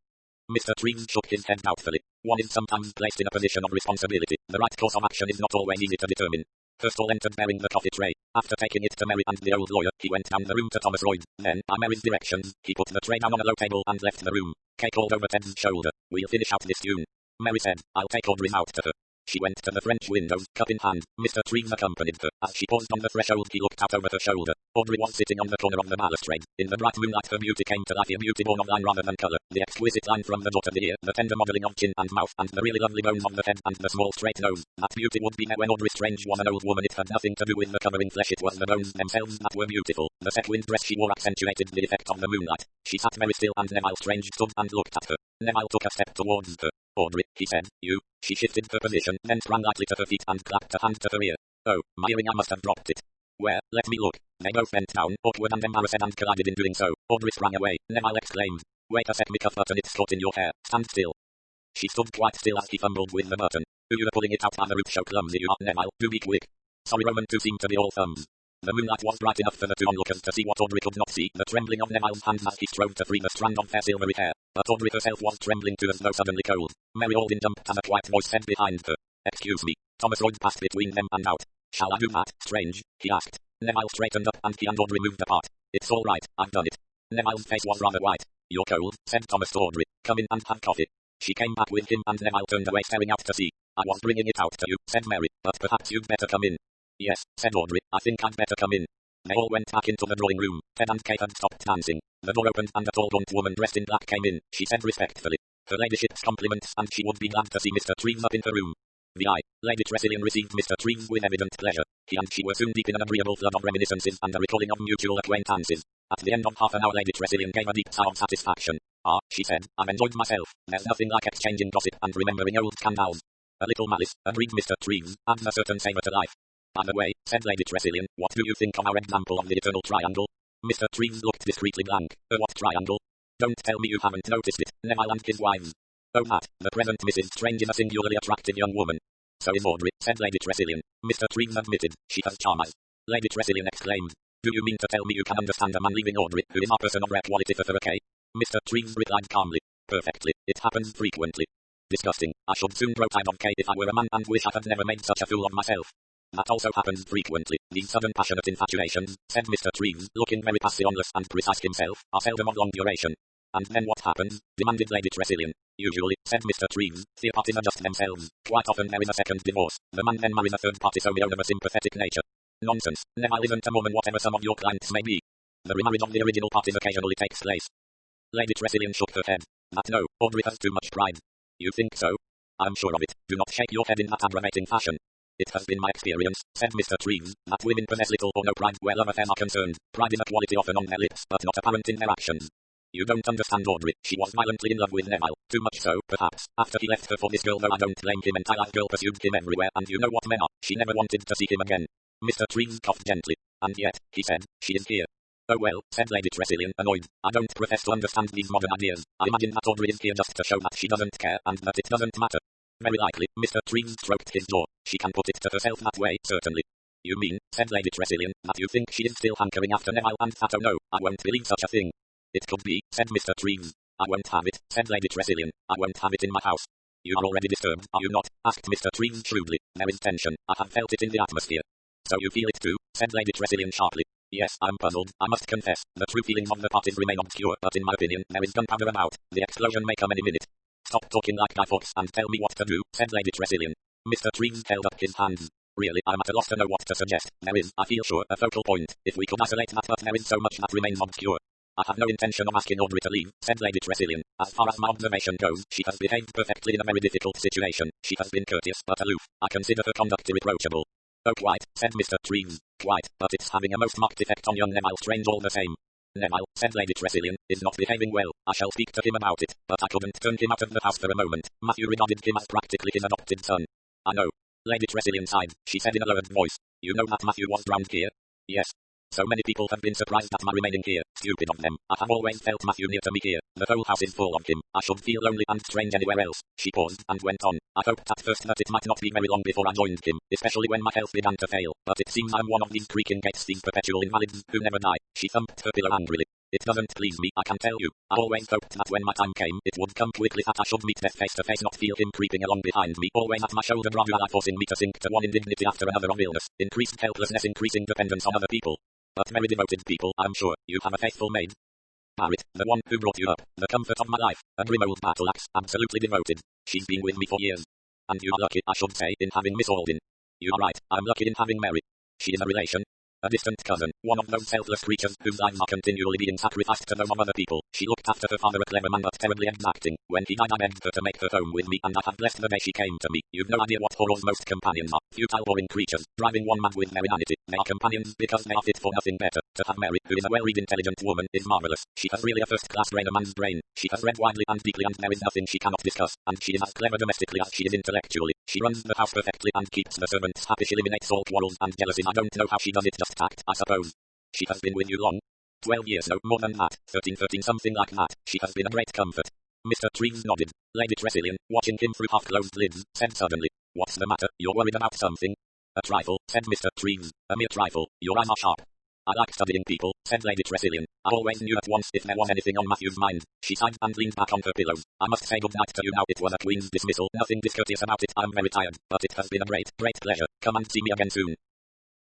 Mr. Treves shook his head doubtfully. One is sometimes placed in a position of responsibility. The right course of action is not always easy to determine. First all entered bearing the coffee tray. After taking it to Mary and the old lawyer, he went down the room to Thomas Royd. Then, by Mary's directions, he put the tray down on a low table and left the room. Kay called over Ted's shoulder. We'll finish out this tune. Mary said, I'll take Audrey out to her. She went to the French windows, cup in hand. Mr. Treves accompanied her. As she paused on the threshold, he looked out over her shoulder. Audrey was sitting on the corner of the balustrade. In the bright moonlight, her beauty came to life, a beauty born of line rather than color. The exquisite line from the dot of the ear, the tender modeling of chin and mouth, and the really lovely bones of the head, and the small straight nose. That beauty would be there when Audrey Strange was an old woman. It had nothing to do with the covering flesh, it was the bones themselves that were beautiful. The sequined dress she wore accentuated the effect of the moonlight. She sat very still, and Neville Strange stood and looked at her. Neville took a step towards her. Audrey, he said, you. She shifted her position, then sprang lightly to her feet and clapped a hand to her ear. Oh, my earring, I must have dropped it. Where? Let me look. They both bent down, awkward and embarrassed, and collided in doing so. Audrey sprang away. Neville exclaimed. Wait a sec, me cuff button, it's caught in your hair. Stand still. She stood quite still as he fumbled with the button. You're pulling it out by the root, so clumsy you are, Neville. Do be quick. Sorry, Roman 2 seemed to be all thumbs. The moonlight was bright enough for the two onlookers to see what Audrey could not see, the trembling of Neville's hands as he strove to free the strand of fair silvery hair. But Audrey herself was trembling too, as though suddenly cold. Mary Alden jumped as a quiet voice said behind her. Excuse me. Thomas Royd passed between them and out. Shall I do that, Strange? He asked. Neville straightened up and he and Audrey moved apart. It's all right, I've done it. Neville's face was rather white. You're cold, said Thomas to Audrey. Come in and have coffee. She came back with him and Neville turned away staring out to sea. I was bringing it out to you, said Mary, but perhaps you'd better come in. Yes, said Audrey, I think I'd better come in. They all went back into the drawing room. Ted and Kate had stopped dancing. The door opened and a tall gaunt woman dressed in black came in. She said respectfully, Her ladyship's compliments, and she would be glad to see Mr. Treves up in her room. V.I. Lady Tressilian received Mr. Treves with evident pleasure. He and she were soon deep in an agreeable flood of reminiscences and a recalling of mutual acquaintances. At the end of half an hour Lady Tressilian gave a deep sigh of satisfaction. Ah, she said, I've enjoyed myself. There's nothing like exchanging gossip and remembering old scandals. A little malice, agreed Mr. Treves, adds a certain savour to life. By the way, said Lady Tressilian, what do you think of our example of the eternal triangle? Mr. Treves looked discreetly blank. What triangle? Don't tell me you haven't noticed it, Neville and his wives. Oh that, the present Mrs. Strange is a singularly attractive young woman. So is Audrey, said Lady Tressilian. Mr. Treves admitted, she has charms. Lady Tressilian exclaimed, do you mean to tell me you can understand a man leaving Audrey, who is a person of rare quality for okay? Mr. Treves replied calmly, perfectly, it happens frequently. Disgusting, I should soon grow tired of Kay if I were a man and wish I had never made such a fool of myself. That also happens frequently. These sudden passionate infatuations, said Mr. Treves, looking very passionless and precise himself, are seldom of long duration. And then what happens? Demanded Lady Tressilian. Usually, said Mr. Treves, the parties adjust themselves. Quite often there is a second divorce. The man then marries a third party solely out of a sympathetic nature. Nonsense. Neville isn't a Mormon whatever some of your clients may be. The remarriage of the original parties occasionally takes place. Lady Tressilian shook her head. But no, Audrey has too much pride. You think so? I'm sure of it. Do not shake your head in that aggravating fashion. It has been my experience, said Mr. Treves, that women possess little or no pride where love affairs are concerned. Pride is a quality often on their lips, but not apparent in their actions. You don't understand Audrey. She was violently in love with Neville. Too much so, perhaps, after he left her for this girl, though I don't blame him entirely. Girl pursued him everywhere, and you know what men are. She never wanted to see him again. Mr. Treves coughed gently. And yet, he said, she is here. Oh well, said Lady Tressilian, annoyed. I don't profess to understand these modern ideas. I imagine that Audrey is here just to show that she doesn't care, and that it doesn't matter. Very likely, Mr. Treves stroked his jaw. She can put it to herself that way, certainly. You mean, said Lady Tressilian, that you think she is still hankering after Neville and that? Oh no, I won't believe such a thing. It could be, said Mr. Treves. I won't have it, said Lady Tressilian. I won't have it in my house. You are already disturbed, are you not? Asked Mr. Treves shrewdly. There is tension. I have felt it in the atmosphere. So you feel it too, said Lady Tressilian sharply. Yes, I'm puzzled, I must confess. The true feelings of the parties remain obscure, but in my opinion, there is gunpowder about. The explosion may come any minute. Stop talking like Guy Fawkes and tell me what to do, said Lady Tressilian. Mr. Treves held up his hands. Really, I'm at a loss to know what to suggest. There is, I feel sure, a focal point. If we could isolate that, but there is so much that remains obscure. I have no intention of asking Audrey to leave, said Lady Tressilian. As far as my observation goes, she has behaved perfectly in a very difficult situation. She has been courteous but aloof. I consider her conduct irreproachable. Oh quite, said Mr. Treves. Quite, but it's having a most marked effect on young Neville Strange all the same. Neville, said Lady Tressilian, is not behaving well. I shall speak to him about it, but I couldn't turn him out of the house for a moment. Matthew regarded him as practically his adopted son. I know. Lady Tressilian sighed. She said in a lowered voice. You know that Matthew was drowned here? Yes. So many people have been surprised at my remaining here. Stupid of them. I have always felt Matthew near to me here. The whole house is full of him. I should feel lonely and strange anywhere else. She paused and went on. I hoped at first that it might not be very long before I joined him, especially when my health began to fail. But it seems I'm one of these creaking gates, these perpetual invalids who never die. She thumped her pillow angrily. It doesn't please me, I can tell you. I always hoped that when my time came, it would come quickly, that I should meet death face to face, not feel him creeping along behind me, always at my shoulder, gradually forcing me to sink to one indignity after another of illness, increased helplessness, increasing dependence on other people. But very devoted people, I'm sure. You have a faithful maid. Barrett, the one who brought you up, the comfort of my life, a grim old battle axe, absolutely devoted. She's been with me for years. And you are lucky, I should say, in having Miss Alden. You are right, I'm lucky in having Mary. She is a relation. A distant cousin, one of those selfless creatures whose lives are continually being sacrificed to those of other people. She looked after her father, a clever man but terribly exacting. When he died, I begged her to make her home with me, and I have blessed the day she came to me. You've no idea what horrors most companions are. Futile, boring creatures, driving one mad with their inanity. They are companions because they are fit for nothing better. To have Mary, who is a well-read, intelligent woman, is marvelous. She has really a first-class brain, a man's brain. She has read widely and deeply, and there is nothing she cannot discuss. And she is as clever domestically as she is intellectually. She runs the house perfectly and keeps the servants happy. She eliminates all quarrels and jealousy. I don't know how she does it, just tact, I suppose. She has been with you long? 12 years, no more than that. 13, something like that. She has been a great comfort. Mr. Treves nodded. Lady Tressilian, watching him through half-closed lids, said suddenly, What's the matter? You're worried about something? A trifle, said Mr. Treves. A mere trifle. Your eyes are sharp. I like studying people, said Lady Tressilian. I always knew at once if there was anything on Matthew's mind. She sighed and leaned back on her pillows. I must say good night to you now. It was a queen's dismissal. Nothing discourteous about it. I'm very tired, but it has been a great pleasure. Come and see me again soon.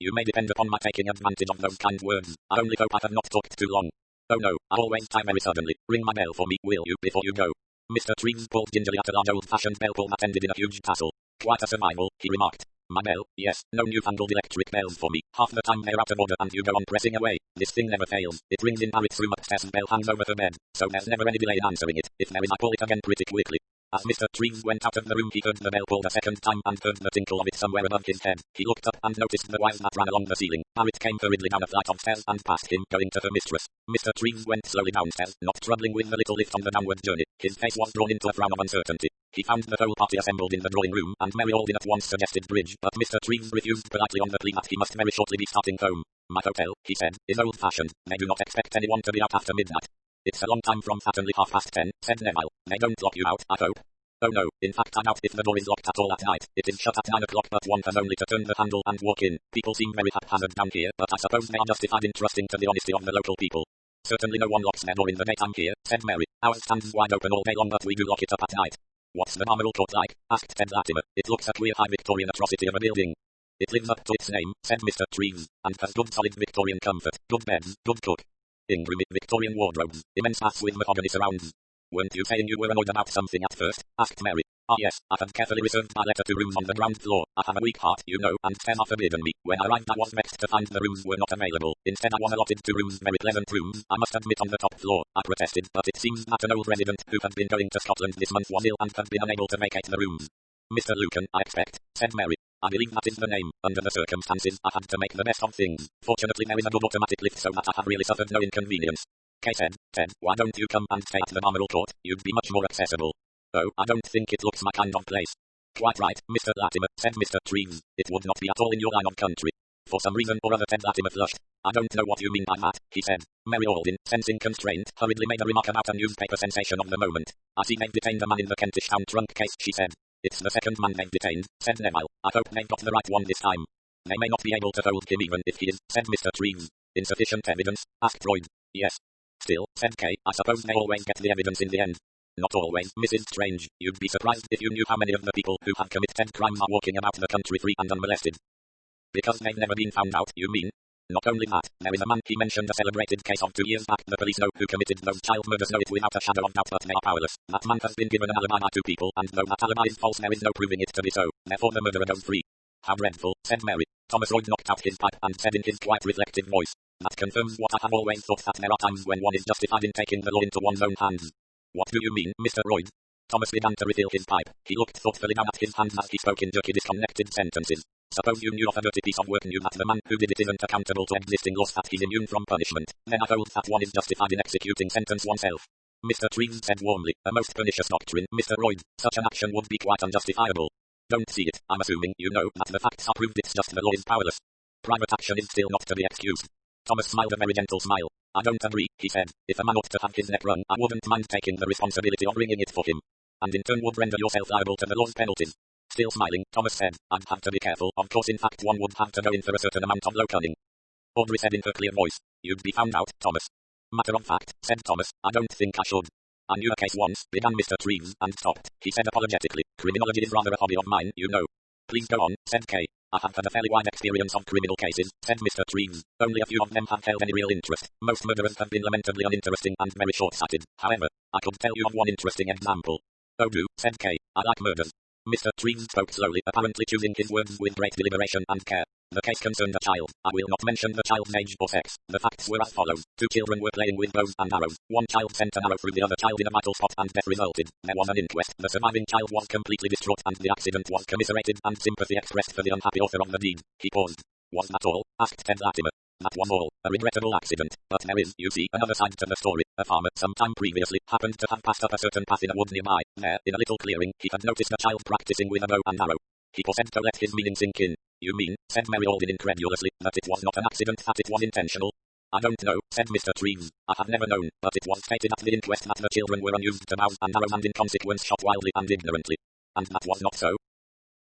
You may depend upon my taking advantage of those kind words. I only hope I have not talked too long. Oh no, I always tie very suddenly. Ring my bell for me, will you, before you go? Mr. Treves pulled gingerly at a large old-fashioned bell pull that ended in a huge tassel. Quite a survival, he remarked. My bell, yes, no newfangled electric bells for me. Half the time they're out of order and you go on pressing away. This thing never fails. It rings in Barrett's room upstairs and bell hangs over her bed. So there's never any delay in answering it. If there is, I pull it again pretty quickly. As Mr. Treves went out of the room he heard the bell pulled a second time and heard the tinkle of it somewhere above his head. He looked up and noticed the wires that ran along the ceiling. Harriet came hurriedly down a flight of stairs and past him, going to her mistress. Mr. Treves went slowly downstairs, not troubling with the little lift on the downward journey. His face was drawn into a frown of uncertainty. He found the whole party assembled in the drawing room, and Mary Alden at once suggested bridge, but Mr. Treves refused politely on the plea that he must very shortly be starting home. My hotel, he said, is old-fashioned. They do not expect anyone to be out after midnight. It's a long time from certainly 10:30, said Neville. They don't lock you out, I hope. Oh no, in fact I doubt if the door is locked at all at night. It is shut at 9 o'clock, but one has only to turn the handle and walk in. People seem very haphazard down here, but I suppose they are justified in trusting to the honesty of the local people. Certainly no one locks their door in the daytime here, said Mary. Ours stands wide open all day long, but we do lock it up at night. What's the Marble Court like? Asked Ted Latimer. It looks a queer high Victorian atrocity of a building. It lives up to its name, said Mr. Treves, and has good solid Victorian comfort, good beds, good cook. Ingram Victorian wardrobes, immense baths with mahogany surrounds. Weren't you saying you were annoyed about something at first? Asked Mary. Ah yes, I have carefully reserved my letter to rooms on the ground floor. I have a weak heart, you know, and stairs are forbidden me. When I arrived I was vexed to find the rooms were not available. Instead I was allotted 2 rooms, very pleasant rooms, I must admit, on the top floor. I protested, but it seems that an old resident who had been going to Scotland this month was ill and had been unable to vacate the rooms. Mr. Lucan, I expect, said Mary. I believe that is the name. Under the circumstances, I had to make the best of things. Fortunately there is a good automatic lift so that I have really suffered no inconvenience. Kay said, Ted, why don't you come and stay at the Marble Court? You'd be much more accessible. Oh, I don't think it looks my kind of place. Quite right, Mr. Latimer, said Mr. Treves. It would not be at all in your line of country. For some reason or other Ted Latimer flushed. I don't know what you mean by that, he said. Mary Alden, sensing constraint, hurriedly made a remark about a newspaper sensation of the moment. I see they've detained the man in the Kentish Town trunk case, she said. It's the second man they've detained, said Neville. I hope they've got the right one this time. They may not be able to hold him even if he is, said Mr. Treves. Insufficient evidence? Asked Freud. Yes. Still, said Kay, I suppose they always get the evidence in the end. Not always, Mrs. Strange. You'd be surprised if you knew how many of the people who have committed crimes are walking about the country free and unmolested. Because they've never been found out, you mean? Not only that, there is a man, he mentioned a celebrated case of 2 years back. The police know who committed those child murders, know it without a shadow of doubt, but they are powerless. That man has been given an alibi by 2 people, and though that alibi is false, there is no proving it to be so. Therefore the murderer goes free. How dreadful, said Mary. Thomas Royd knocked out his pipe and said in his quiet reflective voice, that confirms what I have always thought, that there are times when one is justified in taking the law into one's own hands. What do you mean, Mr. Royd? Thomas began to refill his pipe. He looked thoughtfully down at his hands as he spoke in jerky, disconnected sentences. Suppose you knew of a dirty piece of work, knew that the man who did it isn't accountable to existing laws, that he's immune from punishment. Then I hold that one is justified in executing sentence oneself. Mr. Treves said warmly, a most pernicious doctrine, Mr. Royd. Such an action would be quite unjustifiable. Don't see it. I'm assuming you know that the facts are proved, it's just the law is powerless. Private action is still not to be excused. Thomas smiled a very gentle smile. I don't agree, he said. If a man ought to have his neck wrung, I wouldn't mind taking the responsibility of wringing it for him. And in turn would render yourself liable to the law's penalties. Still smiling, Thomas said, I'd have to be careful. Of course, in fact, one would have to go in for a certain amount of low cunning. Audrey said in her clear voice, you'd be found out, Thomas. Matter of fact, said Thomas, I don't think I should. I knew a case once, began Mr. Treves, and stopped. He said apologetically, criminology is rather a hobby of mine, you know. Please go on, said Kay. I have had a fairly wide experience of criminal cases, said Mr. Treves. Only a few of them have held any real interest. Most murderers have been lamentably uninteresting and very short-sighted. However, I could tell you of one interesting example. Oh do, said Kay. I like murders. Mr. Treves spoke slowly, apparently choosing his words with great deliberation and care. The case concerned a child. I will not mention the child's age or sex. The facts were as follows. 2 children were playing with bows and arrows. One child sent an arrow through the other child in a vital spot and death resulted. There was an inquest. The surviving child was completely distraught and the accident was commiserated and sympathy expressed for the unhappy author of the deed. He paused. Was that all? Asked Ted Latimer. That was all. A regrettable accident. But there is, you see, another side to the story. A farmer, some time previously, happened to have passed up a certain path in a wood nearby. There, in a little clearing, he had noticed a child practicing with a bow and arrow. He paused to let his meaning sink in. You mean, said Mary Alden incredulously, that it was not an accident, that it was intentional? I don't know, said Mr. Treves. I have never known, but it was stated at the inquest that the children were unused to bows and arrows and in consequence shot wildly and ignorantly. And that was not so?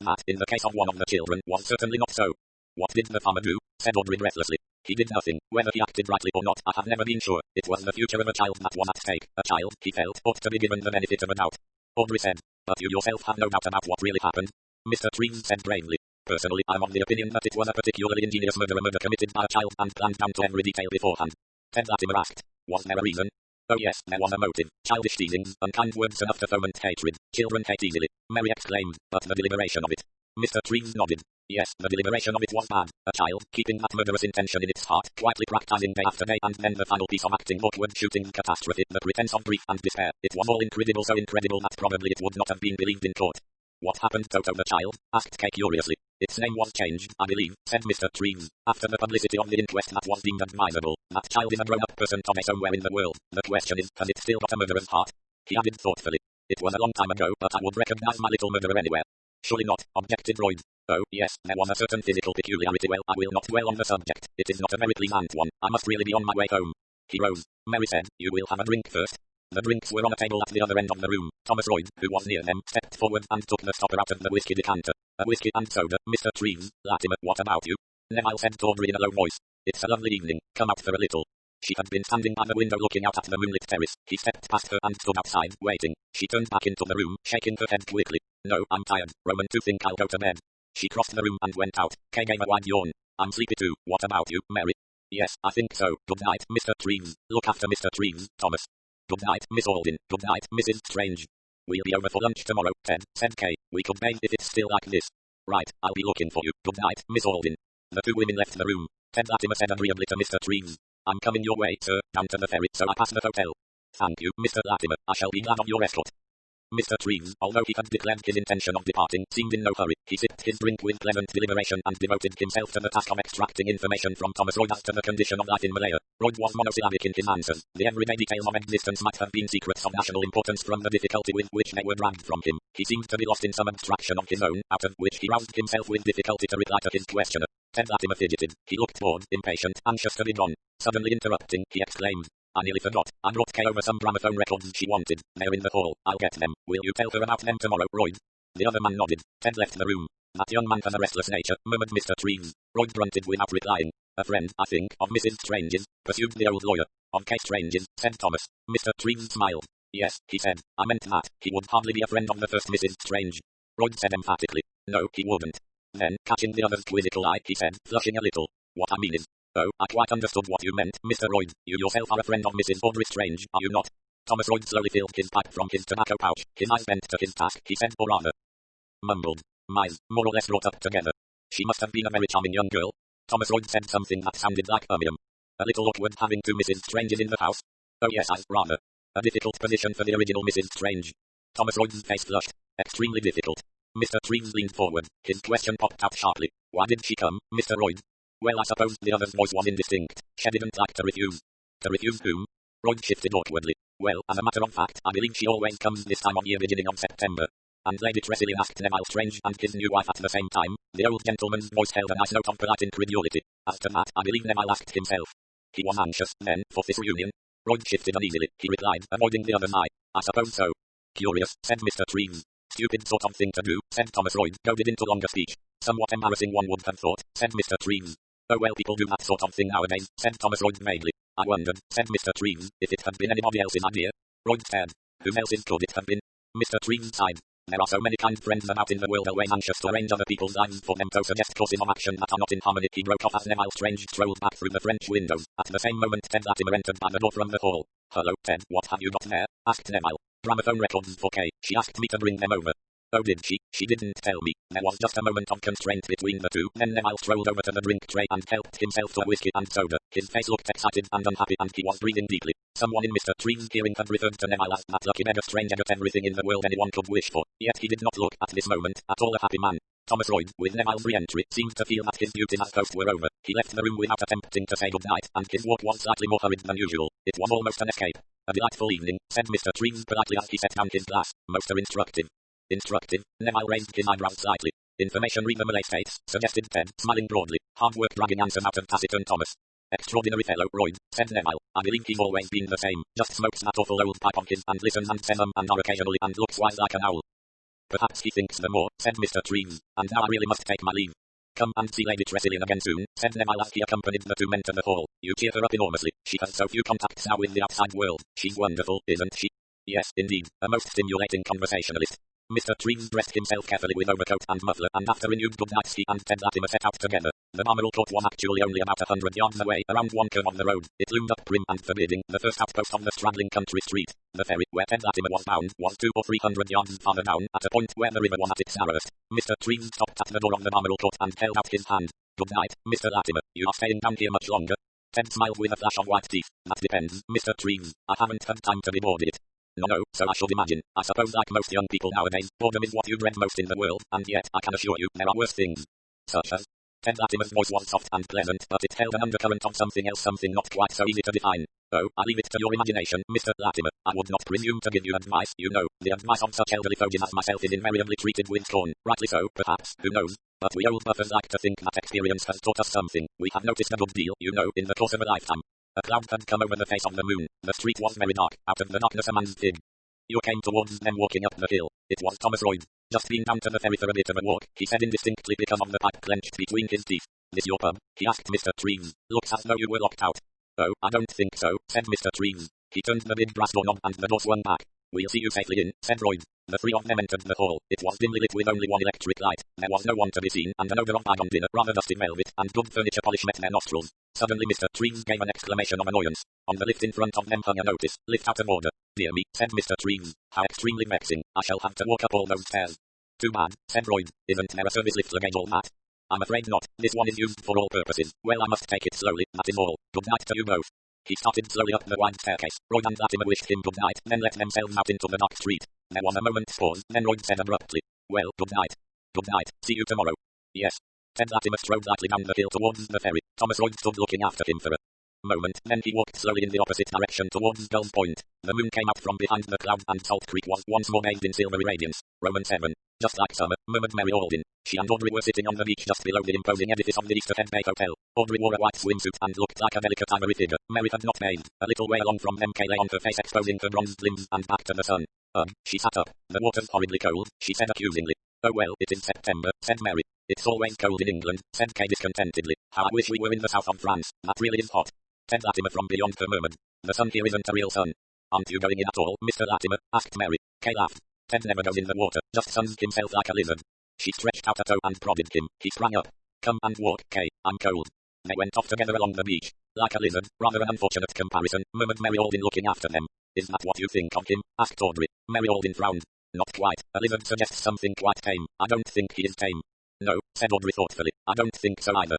That, in the case of one of the children, was certainly not so. What did the farmer do? Said Audrey breathlessly. He did nothing. Whether he acted rightly or not, I have never been sure. It was the future of a child that was at stake. A child, he felt, ought to be given the benefit of a doubt. Audrey said. But you yourself have no doubt about what really happened? Mr. Treves said gravely. Personally, I'm of the opinion that it was a particularly ingenious murder committed by a child and planned down to every detail beforehand. Ted Latimer asked. Was there a reason? Oh yes, there was a motive. Childish teasings, unkind words enough to foment hatred. Children hate easily. Mary exclaimed, but the deliberation of it. Mr. Treves nodded. Yes, the deliberation of it was bad. A child, keeping that murderous intention in its heart, quietly practicing day after day, and then the final piece of acting awkward shooting catastrophe, the pretense of grief and despair. It was all incredible, so incredible that probably it would not have been believed in court. What happened to the child? Asked Kay curiously. Its name was changed, I believe, said Mr. Treves. After the publicity of the inquest that was deemed advisable. That child is a grown-up person Tommy somewhere in the world. The question is, has it still got a murderer's heart? He added thoughtfully. It was a long time ago, but I would recognize my little murderer anywhere. Surely not, objected Royd. Oh, yes, there was a certain physical peculiarity. Well, I will not dwell on the subject. It is not a very pleasant one. I must really be on my way home. He rose. Mary said, you will have a drink first. The drinks were on a table at the other end of the room. Thomas Royd, who was near them, stepped forward and took the stopper out of the whiskey decanter. A whiskey and soda, Mr. Treves. Latimer, what about you? Neville said to Audrey in a low voice. It's a lovely evening. Come out for a little. She had been standing by the window looking out at the moonlit terrace. He stepped past her and stood outside, waiting. She turned back into the room, shaking her head quickly. No, I'm tired, Roman, to think I'll go to bed. She crossed the room and went out. Kay gave a wide yawn. I'm sleepy too. What about you, Mary? Yes, I think so. Good night, Mr. Treves. Look after Mr. Treves, Thomas. Good night, Miss Alden. Good night, Mrs. Strange. We'll be over for lunch tomorrow, Ted, said Kay. We could bathe if it's still like this. Right, I'll be looking for you. Good night, Miss Alden. The two women left the room. Ted Latimer said agreeably to Mr. Treves. I'm coming your way, sir, down to the ferry, so I pass the hotel. Thank you, Mr. Latimer. I shall be glad of your escort. Mr. Treves, although he had declared his intention of departing, seemed in no hurry. He sipped his drink with pleasant deliberation and devoted himself to the task of extracting information from Thomas Royd as to the condition of life in Malaya. Royd was monosyllabic in his answers. The everyday details of existence might have been secrets of national importance from the difficulty with which they were dragged from him. He seemed to be lost in some abstraction of his own, out of which he roused himself with difficulty to reply to his questioner. Ted Latimer fidgeted. He looked bored, impatient, anxious to be gone. Suddenly interrupting, he exclaimed. I nearly forgot. I brought Kay over some gramophone records she wanted. They're in the hall. I'll get them. Will you tell her about them tomorrow, Royd? The other man nodded. Ted left the room. That young man has a restless nature, murmured Mr. Treves. Royd grunted without replying. A friend, I think, of Mrs. Strange's, pursued the old lawyer. Of Kay Strange's, said Thomas. Mr. Treves smiled. Yes, he said. I meant that. He would hardly be a friend of the first Mrs. Strange. Royd said emphatically. No, he wouldn't. Then, catching the other's quizzical eye, he said, flushing a little. What I mean is, oh, I quite understood what you meant, Mr. Royd. You yourself are a friend of Mrs. Audrey Strange, are you not? Thomas Royd slowly filled his pipe from his tobacco pouch. His eyes bent to his task, he said, or rather, mumbled. Mice, more or less brought up together. She must have been a very charming young girl. Thomas Royd said something that sounded like a little awkward having two Mrs. Stranges in the house. Oh yes, rather. A difficult position for the original Mrs. Strange. Thomas Royd's face flushed. Extremely difficult. Mr. Treves leaned forward. His question popped out sharply. Why did she come, Mr. Royd? Well, I suppose the other's voice was indistinct. She didn't like to refuse. To refuse whom? Royd shifted awkwardly. Well, as a matter of fact, I believe she always comes this time of year, beginning of September. And Lady Tressilian asked Neville Strange and his new wife at the same time. The old gentleman's voice held a nice note of polite incredulity. As to that, I believe Neville asked himself. He was anxious, then, for this reunion. Royd shifted uneasily. He replied, avoiding the other's eye. I suppose so. Curious, said Mr. Treves. Stupid sort of thing to do, said Thomas Royd, goaded into longer speech. Somewhat embarrassing, one would have thought, said Mr. Treves. Oh well, people do that sort of thing nowadays, said Thomas Royd vaguely. I wondered, said Mr. Treves, if it had been anybody else's idea. Royd stared. Whose else's could it have been? Mr. Treves sighed. There are so many kind friends about in the world, always anxious to arrange other people's lives for them, to suggest courses of action that are not in harmony. He broke off as Neville Strange strolled back through the French windows. At the same moment Ted Latimer entered by the door from the hall. Hello, Ted, what have you got there? Asked Neville. Gramophone records for Kay. She asked me to bring them over. Oh, did she? She didn't tell me. There was just a moment of constraint between the two. Then Neville strolled over to the drink tray and helped himself to a whiskey and soda. His face looked excited and unhappy, and he was breathing deeply. Someone in Mr. Treves' hearing had referred to Neville as that lucky beggar stranger, got everything in the world anyone could wish for. Yet he did not look, at this moment, at all a happy man. Thomas Royd, with Neville's re-entry, seemed to feel that his duties as host were over. He left the room without attempting to say good night, and his walk was slightly more hurried than usual. It was almost an escape. A delightful evening, said Mr. Treves politely as he set down his glass. Most instructive. Instructive. Neville raised his eyebrows slightly. Information, read the Malay States, suggested Ted, smiling broadly. Hard work dragging answers out of taciturn Thomas. Extraordinary fellow, Royd, said Neville. I believe he's always been the same. Just smokes that awful old pipe of his, and listens and says and are occasionally, and looks wise like an owl. Perhaps he thinks the more, said Mr. Treves. And now I really must take my leave. Come and see Lady Tressilian again soon, said Neville as he accompanied the two men to the hall. You cheer her up enormously. She has so few contacts now with the outside world. She's wonderful, isn't she? Yes, indeed. A most stimulating conversationalist. Mr. Treves dressed himself carefully with overcoat and muffler, and after renewed good nights he and Ted Latimer set out together. The Balmoral Court was actually only about 100 yards away, around one curve of the road. It loomed up prim and forbidding, the first outpost of the straggling country street. The ferry, where Ted Latimer was bound, was 200 or 300 yards farther down, at a point where the river was at its narrowest. Mr. Treves stopped at the door of the Balmoral Court and held out his hand. "Good night, Mr. Latimer. You are staying down here much longer?" Ted smiled with a flash of white teeth. "That depends, Mr. Treves. I haven't had time to be bored yet." No, so I should imagine. I suppose like most young people nowadays, boredom is what you dread most in the world, and yet, I can assure you, there are worse things. Such as? Ted Latimer's voice was soft and pleasant, but it held an undercurrent of something else, something not quite so easy to define. "Oh, I leave it to your imagination, Mr. Latimer. I would not presume to give you advice, you know. The advice of such elderly fogies as myself is invariably treated with scorn. Rightly so, perhaps, who knows? But we old buffers like to think that experience has taught us something. We have noticed a good deal, you know, in the course of a lifetime." A cloud had come over the face of the moon. The street was very dark. Out of the darkness a man's fig. You came towards them walking up the hill. It was Thomas Royd. "Just been down to the ferry for a bit of a walk," he said indistinctly because of the pipe clenched between his teeth. "This your pub?" he asked Mr. Treves. "Looks as though you were locked out." "Oh, I don't think so," said Mr. Treves. He turned the big brass doorknob and the door swung back. "We'll see you safely in," said Royd. The three of them entered the hall. It was dimly lit with only one electric light. There was no one to be seen, and an odor of bygone dinner, rather dusty velvet, and good furniture polish met their nostrils. Suddenly Mr. Treves gave an exclamation of annoyance. On the lift in front of them hung a notice. "Lift out of order." "Dear me," said Mr. Treves. "How extremely vexing. I shall have to walk up all those stairs." "Too bad," said Royd. "Isn't there a service lift luggage all that?" "I'm afraid not. This one is used for all purposes. Well, I must take it slowly, that is all. Good night to you both." He started slowly up the wide staircase. Royd and Latimer wished him good night, then let themselves out into the dark street. There was a moment's pause, then Royd said abruptly, "Well, good night." "Good night. See you tomorrow." "Yes." Ted Latimer strode lightly down the hill towards the ferry. Thomas Royd stood looking after him for a moment, then he walked slowly in the opposite direction towards Gull's Point. The moon came out from behind the cloud, and Salt Creek was once more bathed in silvery radiance. Roman 7. "Just like summer," murmured Mary Alden. She and Audrey were sitting on the beach just below the imposing edifice of the Easter Head Bay Hotel. Audrey wore a white swimsuit and looked like a delicate ivory figure. Mary had not bathed. A little way along from them Kay lay on her face, exposing her bronzed limbs and back to the sun. She sat up. "The water's horribly cold," she said accusingly. "Oh well, it is September," said Mary. "It's always cold in England," said Kay discontentedly. "How I wish we were in the south of France. That really is hot." Ted Latimer from beyond her murmured, "The sun here isn't a real sun." "Aren't you going in at all, Mr. Latimer?" asked Mary. Kay laughed. "Ted never goes in the water, just suns himself like a lizard." She stretched out a toe and prodded him. He sprang up. "Come and walk, Kay, I'm cold." They went off together along the beach. "Like a lizard, rather an unfortunate comparison," murmured Mary Alden looking after them. "Is that what you think of him?" asked Audrey. Mary Alden frowned. "Not quite. A lizard suggests something quite tame. I don't think he is tame." "No," said Audrey thoughtfully. "I don't think so either."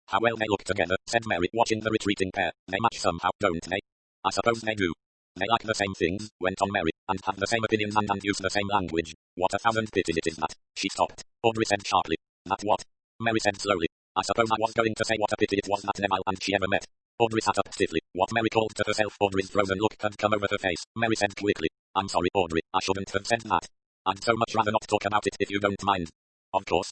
"How well they look together," said Mary, watching the retreating pair. "They match somehow, don't they?" "I suppose they do." "They like the same things," went on Mary, "and have the same opinions and use the same language. What a thousand pities it is that." She stopped. Audrey said sharply, "That what?" Mary said slowly, "I suppose I was going to say what a pity it was that Neville and she ever met." Audrey sat up stiffly. What Mary called to herself Audrey's frozen look had come over her face. Mary said quickly, "I'm sorry, Audrey, I shouldn't have said that. I'd so much rather not talk about it if you don't mind." Of course,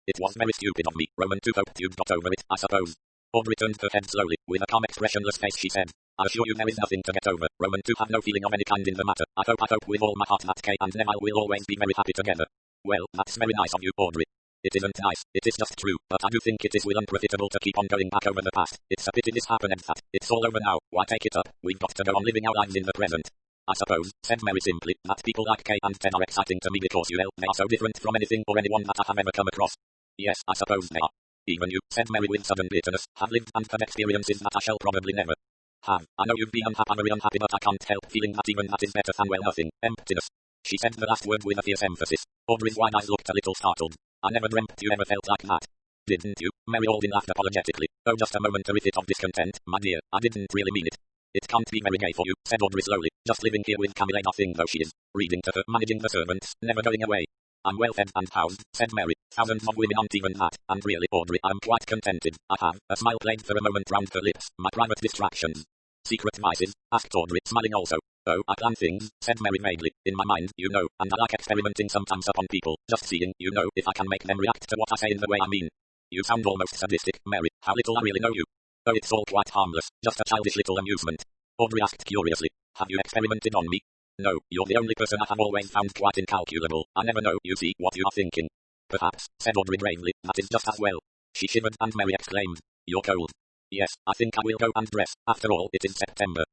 it was very stupid of me, Roman 2. Hoped you'd got over it, I suppose." Audrey turned her head slowly. With a calm expressionless face she said, "I assure you there is nothing to get over. Roman 2 have no feeling of any kind in the matter. I hope with all my heart that Kay and Neville will always be very happy together." "Well, that's very nice of you, Audrey." "It isn't nice, it is just true, but I do think it is will unprofitable to keep on going back over the past. It's a pity this happened and that. It's all over now, why take it up? We've got to go on living our lives in the present." "I suppose," said Mary simply, "that people like Kay and Ted are exciting to me because they are so different from anything or anyone that I have ever come across." "Yes, I suppose they are. Even you," said Mary with sudden bitterness, "have lived and had experiences that I shall probably never have. I know you'd be very unhappy, but I can't help feeling that even that is better than well nothing. Emptiness." She said the last word with a fierce emphasis. Audrey's wide eyes looked a little startled. "I never dreamt you ever felt like that." "Didn't you?" Mary Alden laughed apologetically. "Oh, just a momentary fit of discontent, my dear. I didn't really mean it." "It can't be very gay for you," said Audrey slowly, "just living here with Camilla, nothing though she is. Reading to her, managing the servants, never going away." "I'm well fed and housed," said Mary. "Thousands of women aren't even that, and really, Audrey, I'm quite contented. I have." A smile played for a moment round her lips. "My private distractions." "Secret vices?" asked Audrey, smiling also. "Oh, I plan things," said Mary vaguely, "in my mind, you know, and I like experimenting sometimes upon people, just seeing, you know, if I can make them react to what I say in the way I mean." "You sound almost sadistic, Mary. How little I really know you." "Oh, it's all quite harmless, just a childish little amusement." Audrey asked curiously, "Have you experimented on me?" "No, you're the only person I have always found quite incalculable. I never know, you see, what you are thinking." "Perhaps," said Audrey gravely, "that is just as well." She shivered and Mary exclaimed, "You're cold." "Yes, I think I will go and dress. After all, it is September."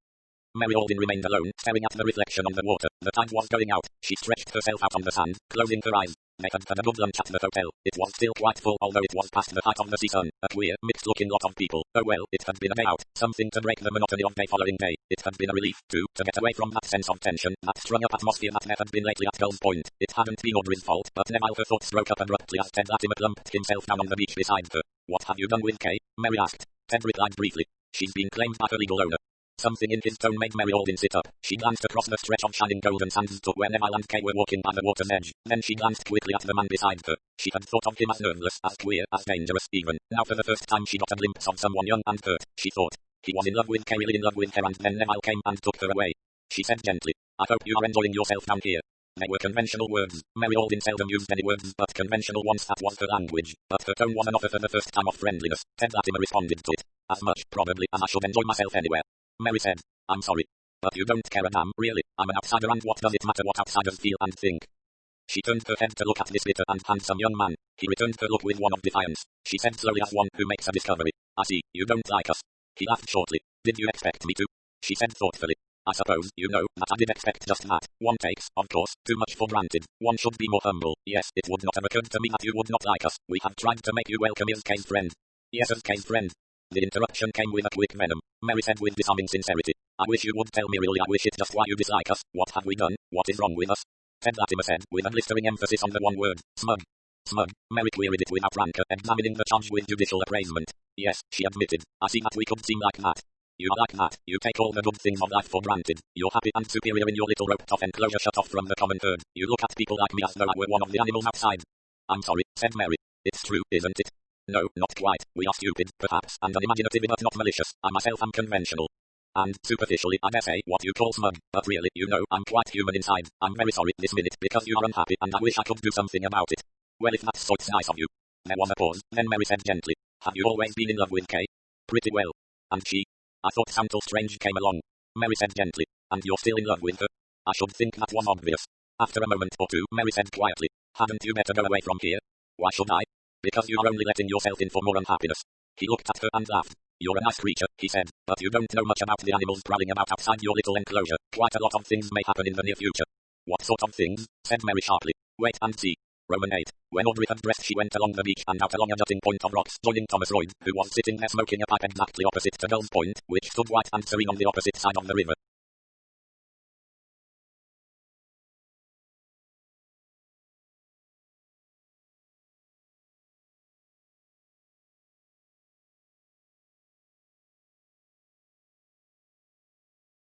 Mary Alden remained alone, staring at the reflection on the water. The tide was going out. She stretched herself out on the sand, closing her eyes. They had had a good lunch at the hotel. It was still quite full, although it was past the height of the sea sun. A queer, mixed-looking lot of people. Oh well, it had been a day out. Something to break the monotony of day following day. It had been a relief, too, to get away from that sense of tension, that strung-up atmosphere that there had been lately at Gull's Point. It hadn't been Audrey's fault, but Neville, her thoughts broke up abruptly as Ted Latimer lumped himself down on the beach beside her. What have you done with Kay? Mary asked. Ted replied briefly. She's been claimed by her legal owner. Something in his tone made Mary Alden sit up. She glanced across the stretch of shining golden sands to where Neville and Kay were walking by the water's edge. Then she glanced quickly at the man beside her. She had thought of him as nerveless, as queer, as dangerous even. Now for the first time she got a glimpse of someone young and hurt. She thought. He was in love with Kay, really in love with her, and then Neville came and took her away. She said gently. I hope you are enjoying yourself down here. They were conventional words. Mary Alden seldom used any words but conventional ones. That was her language. But her tone was an offer for the first time of friendliness. Ted Latimer responded to it. As much, probably, as I should enjoy myself anywhere. Mary said. I'm sorry. But you don't care a damn, really. I'm an outsider, and what does it matter what outsiders feel and think? She turned her head to look at this bitter and handsome young man. He returned her look with one of defiance. She said slowly, as one who makes a discovery. I see, you don't like us. He laughed shortly. Did you expect me to? She said thoughtfully. I suppose, you know, that I did expect just that. One takes, of course, too much for granted. One should be more humble. Yes, it would not have occurred to me that you would not like us. We have tried to make you welcome as Kay's friend. Yes, as Kay's friend. The interruption came with a quick venom. Mary said with disarming sincerity. I wish you would tell me, really. I wish it just why you dislike us. What have we done? What is wrong with us? Ted Latimer said, with a blistering emphasis on the one word. Smug. Smug. Mary queried it without rancor, examining the charge with judicial appraisement. Yes, she admitted. I see that we could seem like that. You are like that. You take all the good things of life for granted. You're happy and superior in your little roped-off enclosure shut off from the common herd. You look at people like me as though I were one of the animals outside. I'm sorry, said Mary. It's true, isn't it? No, not quite. We are stupid, perhaps, and unimaginative but not malicious. I myself am conventional. And, superficially, I dare say, what you call smug. But really, you know, I'm quite human inside. I'm very sorry this minute because you are unhappy, and I wish I could do something about it. Well, if that's so, it's nice of you. There was a pause, then Mary said gently. Have you always been in love with Kay? Pretty well. And she? I thought something strange came along. Mary said gently. And you're still in love with her? I should think that was obvious. After a moment or two, Mary said quietly. Hadn't you better go away from here? Why should I? Because you are only letting yourself in for more unhappiness. He looked at her and laughed. You're a nice creature, he said, but you don't know much about the animals prowling about outside your little enclosure. Quite a lot of things may happen in the near future. What sort of things? Said Mary sharply. Wait and see. Roman 8. When Audrey had dressed, she went along the beach and out along a jutting point of rocks, joining Thomas Royd, who was sitting there smoking a pipe exactly opposite to Gull's Point, which stood white and serene on the opposite side of the river.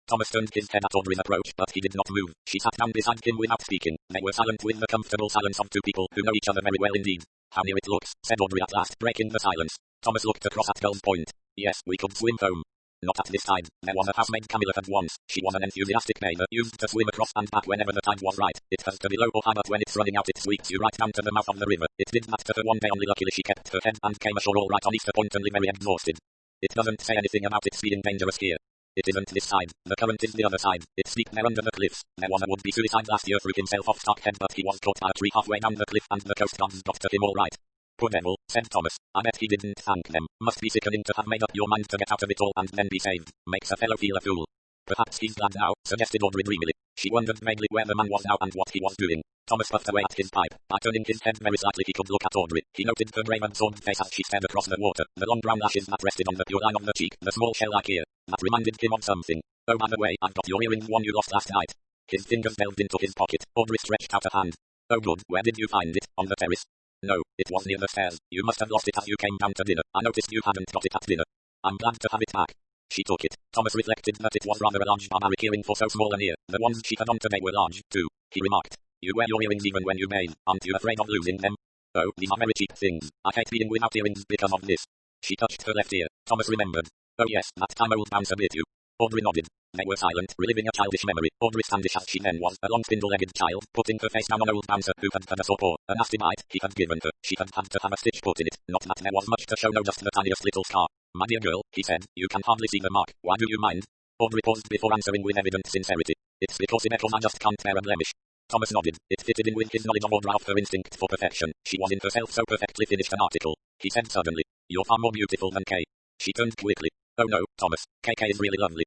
Thomas turned his head at Audrey's approach, but he did not move. She sat down beside him without speaking. They were silent with the comfortable silence of two people who know each other very well indeed. How near it looks, said Audrey at last, breaking the silence. Thomas looked across at Gull's Point. Yes, we could swim home. Not at this tide. There was a housemaid Camilla at once. She was an enthusiastic bather, used to swim across and back whenever the tide was right. It has to be low or high, but when it's running out it sweeps you right down to the mouth of the river. It did that to her one day only. Luckily she kept her head and came ashore all right on Easter Point, only very exhausted. It doesn't say anything about its being dangerous here. It isn't this side. The current is the other side. It's deep there under the cliffs. There was a would-be suicide last year, threw himself off Starkhead, but he was caught by a tree halfway down the cliff and the coast guards got to him all right. Poor devil, said Thomas. I bet he didn't thank them. Must be sickening to have made up your mind to get out of it all and then be saved. Makes a fellow feel a fool. Perhaps he's glad now, suggested Audrey dreamily. She wondered vaguely where the man was now and what he was doing. Thomas puffed away at his pipe. By turning his head very slightly he could look at Audrey. He noted her grave absorbed face as she stared across the water, the long brown lashes that rested on the pure line of the cheek, the small shell-like ear. That reminded him of something. Oh, by the way, I've got your earring, one you lost last night. His fingers delved into his pocket. Audrey stretched out a hand. Oh good, where did you find it? On the terrace? No, it was near the stairs. You must have lost it as you came down to dinner. I noticed you hadn't got it at dinner. I'm glad to have it back. She took it. Thomas reflected that it was rather a large barbaric earring for so small an ear. The ones she had on today were large, too. He remarked. You wear your earrings even when you bathe. Aren't you afraid of losing them? Oh, these are very cheap things. I hate being without earrings because of this. She touched her left ear. Thomas remembered. Oh yes, that time old bouncer bit you. Audrey nodded. They were silent, reliving a childish memory. Audrey, standish as she then was, a long spindle-legged child, putting her face down on old bouncer who had had a sore paw, a nasty bite he had given her. She had had to have a stitch put in it. Not that there was much to show, no, just the tiniest little scar. My dear girl, he said, you can hardly see the mark. Why do you mind? Audrey paused before answering with evident sincerity. It's because in echoes I just can't bear a blemish. Thomas nodded. It fitted in with his knowledge of Audrey, of her instinct for perfection. She was in herself so perfectly finished an article. He said suddenly, you're far more beautiful than Kay. She turned quickly. Oh no, Thomas, KK is really lovely.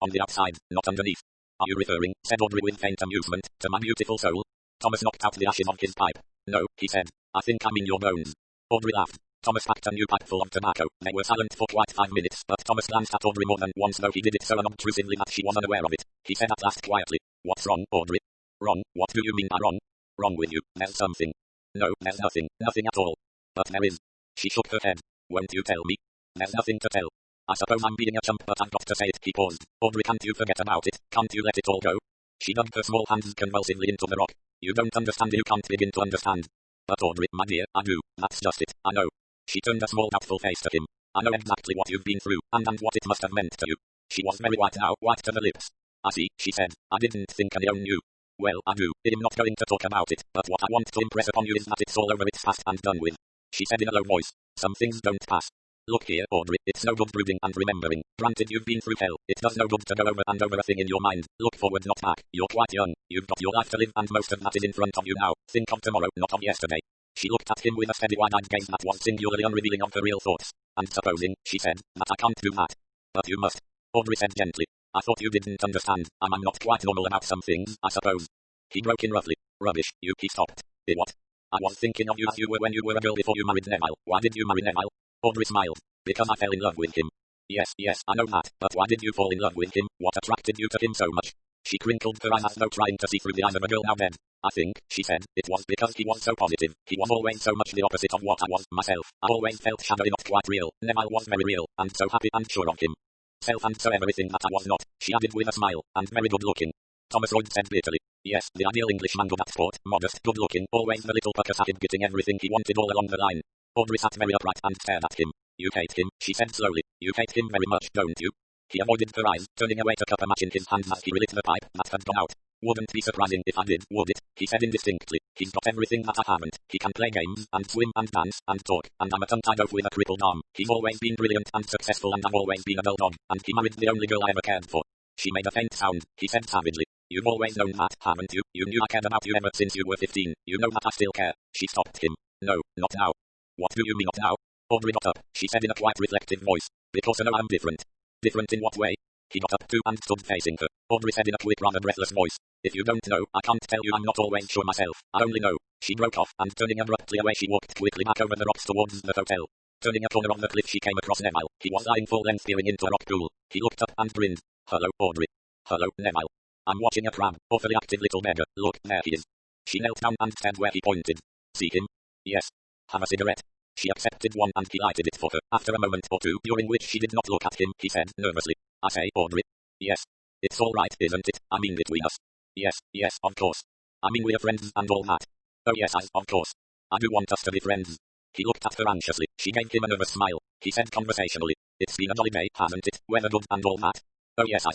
On the outside, not underneath. Are you referring, said Audrey with faint amusement, to my beautiful soul? Thomas knocked out the ashes of his pipe. No, he said. I think I mean your bones. Audrey laughed. Thomas packed a new pipe full of tobacco. They were silent for quite 5 minutes, but Thomas glanced at Audrey more than once, though he did it so unobtrusively that she was unaware of it. He said at last quietly, What's wrong, Audrey? Wrong? What do you mean by wrong? Wrong with you? There's something. No, there's nothing. Nothing at all. But there is. She shook her head. Won't you tell me? There's nothing to tell. I suppose I'm being a chump, but I've got to say it. He paused. Audrey, can't you forget about it? Can't you let it all go? She dug her small hands convulsively into the rock. You don't understand. You can't begin to understand. But Audrey, my dear, I do. That's just it. I know. She turned a small doubtful face to him. I know exactly what you've been through, and what it must have meant to you. She was very white now, white to the lips. I see, she said. I didn't think anyone knew. Well, I do. I'm not going to talk about it, but what I want to impress upon you is that it's all over, it's past and done with. She said in a low voice. Some things don't pass. Look here, Audrey, it's no good brooding and remembering. Granted, you've been through hell. It does no good to go over and over a thing in your mind. Look forward, not back. You're quite young. You've got your life to live, and most of that is in front of you now. Think of tomorrow, not of yesterday. She looked at him with a steady wide-eyed gaze that was singularly unrevealing of her real thoughts. And supposing, she said, that I can't do that. But you must. Audrey said gently. I thought you didn't understand. I'm not quite normal about some things, I suppose. He broke in roughly. Rubbish, he stopped. What? I was thinking of you as you were when you were a girl before you married Neville. Why did you marry Neville? Audrey smiled. Because I fell in love with him. Yes, I know that, but why did you fall in love with him? What attracted you to him so much? She crinkled her eyes as though trying to see through the eyes of a girl now dead. I think, she said, it was because he was so positive. He was always so much the opposite of what I was myself. I always felt shadowy, not quite real. Neville was very real, and so happy and sure of him. Self and so everything that I was not, she added with a smile, and very good looking. Thomas Royd said bitterly. Yes, the ideal Englishman, good at sport, modest, good looking, always the little pucker sahib getting everything he wanted all along the line. Audrey sat very upright and stared at him. You hate him, she said slowly. You hate him very much, don't you? He avoided her eyes, turning away to cup a match in his hands as he relit the pipe that had gone out. Wouldn't be surprising if I did, would it? He said indistinctly. He's got everything that I haven't. He can play games, and swim, and dance, and talk, and I'm a tongue-tied oaf with a crippled arm. He's always been brilliant and successful, and I've always been a dull dog, and he married the only girl I ever cared for. She made a faint sound. He said savagely. You've always known that, haven't you? You knew I cared about you ever since you were 15. You know that I still care. She stopped him. No, not now. What do you mean not now? Audrey got up. She said in a quite reflective voice. Because I know I'm different. Different in what way? He got up too and stood facing her. Audrey said in a quick, rather breathless voice. If you don't know, I can't tell you. I'm not always sure myself. I only know. She broke off, and turning abruptly away she walked quickly back over the rocks towards the hotel. Turning a corner of the cliff she came across Neville. He was lying full length peering into a rock pool. He looked up and grinned. Hello, Audrey. Hello, Neville. I'm watching a crab. Awfully active little beggar. Look, there he is. She knelt down and said where he pointed. See him? Yes. Have a cigarette. She accepted one and he lighted it for her. After a moment or two during which she did not look at him, he said nervously. I say, Audrey. Yes. It's all right, isn't it? I mean between us. Yes, of course. I mean we're friends and all that. Oh yes, of course. I do want us to be friends. He looked at her anxiously. She gave him a nervous smile. He said conversationally. It's been a jolly day, hasn't it? Weather good and all that. Oh yes,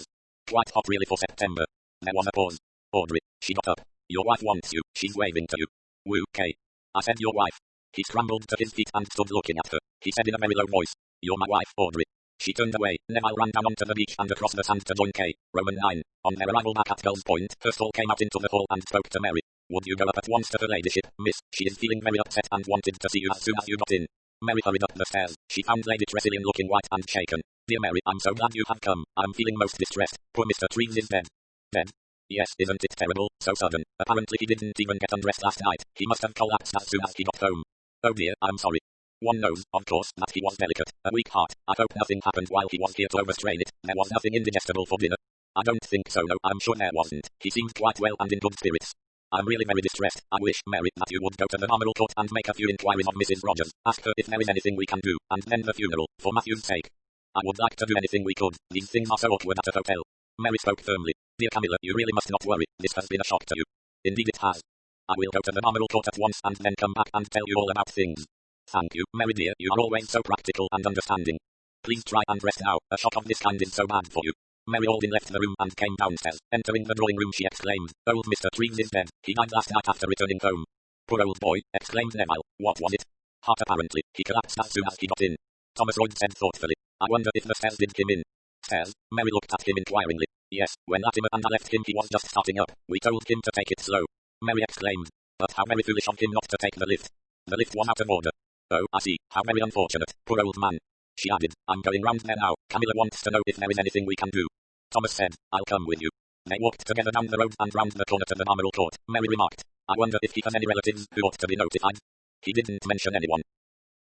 quite hot really for September. There was a pause. Audrey. She got up. Your wife wants you. She's waving to you. Woo, Kay. I said your wife. He scrambled to his feet and stood looking at her. He said in a very low voice. You're my wife, Audrey. She turned away. Neville ran down onto the beach and across the sand to join Kay. Roman 9. On their arrival back at Gull's Point, Herschel came out into the hall and spoke to Mary. Would you go up at once to her ladyship, miss? She is feeling very upset and wanted to see you as soon as you got in. Mary hurried up the stairs. She found Lady Tressilian looking white and shaken. Dear Mary, I'm so glad you have come. I'm feeling most distressed. Poor Mr. Treves is dead. Dead? Yes, isn't it terrible? So sudden. Apparently he didn't even get undressed last night. He must have collapsed as soon as he got home. Oh dear, I'm sorry. One knows, of course, that he was delicate, a weak heart. I hope nothing happened while he was here to overstrain it. There was nothing indigestible for dinner. I don't think so, no, I'm sure there wasn't. He seemed quite well and in good spirits. I'm really very distressed. I wish, Mary, that you would go to the Normal Court and make a few inquiries of Mrs. Rogers. Ask her if there is anything we can do, and then the funeral, for Matthew's sake. I would like to do anything we could. These things are so awkward at a hotel. Mary spoke firmly. Dear Camilla, you really must not worry. This has been a shock to you. Indeed it has. I will go to the Normal Court at once and then come back and tell you all about things. Thank you, Mary dear, you are always so practical and understanding. Please try and rest now. A shock of this kind is so bad for you. Mary Alden left the room and came downstairs. Entering the drawing room she exclaimed, Old Mr. Treves is dead. He died last night after returning home. Poor old boy, exclaimed Neville. What was it? Heart apparently. He collapsed as soon as he got in. Thomas Royd said thoughtfully. I wonder if the stairs did him in. Stairs? Mary looked at him inquiringly. Yes, when Latimer and I left him he was just starting up. We told him to take it slow. Mary exclaimed. But how very foolish of him not to take the lift. The lift was out of order. Oh, I see. How very unfortunate. Poor old man. She added. I'm going round there now. Camilla wants to know if there is anything we can do. Thomas said, I'll come with you. They walked together down the road and round the corner to the Marble Court. Mary remarked, I wonder if he has any relatives who ought to be notified. He didn't mention anyone.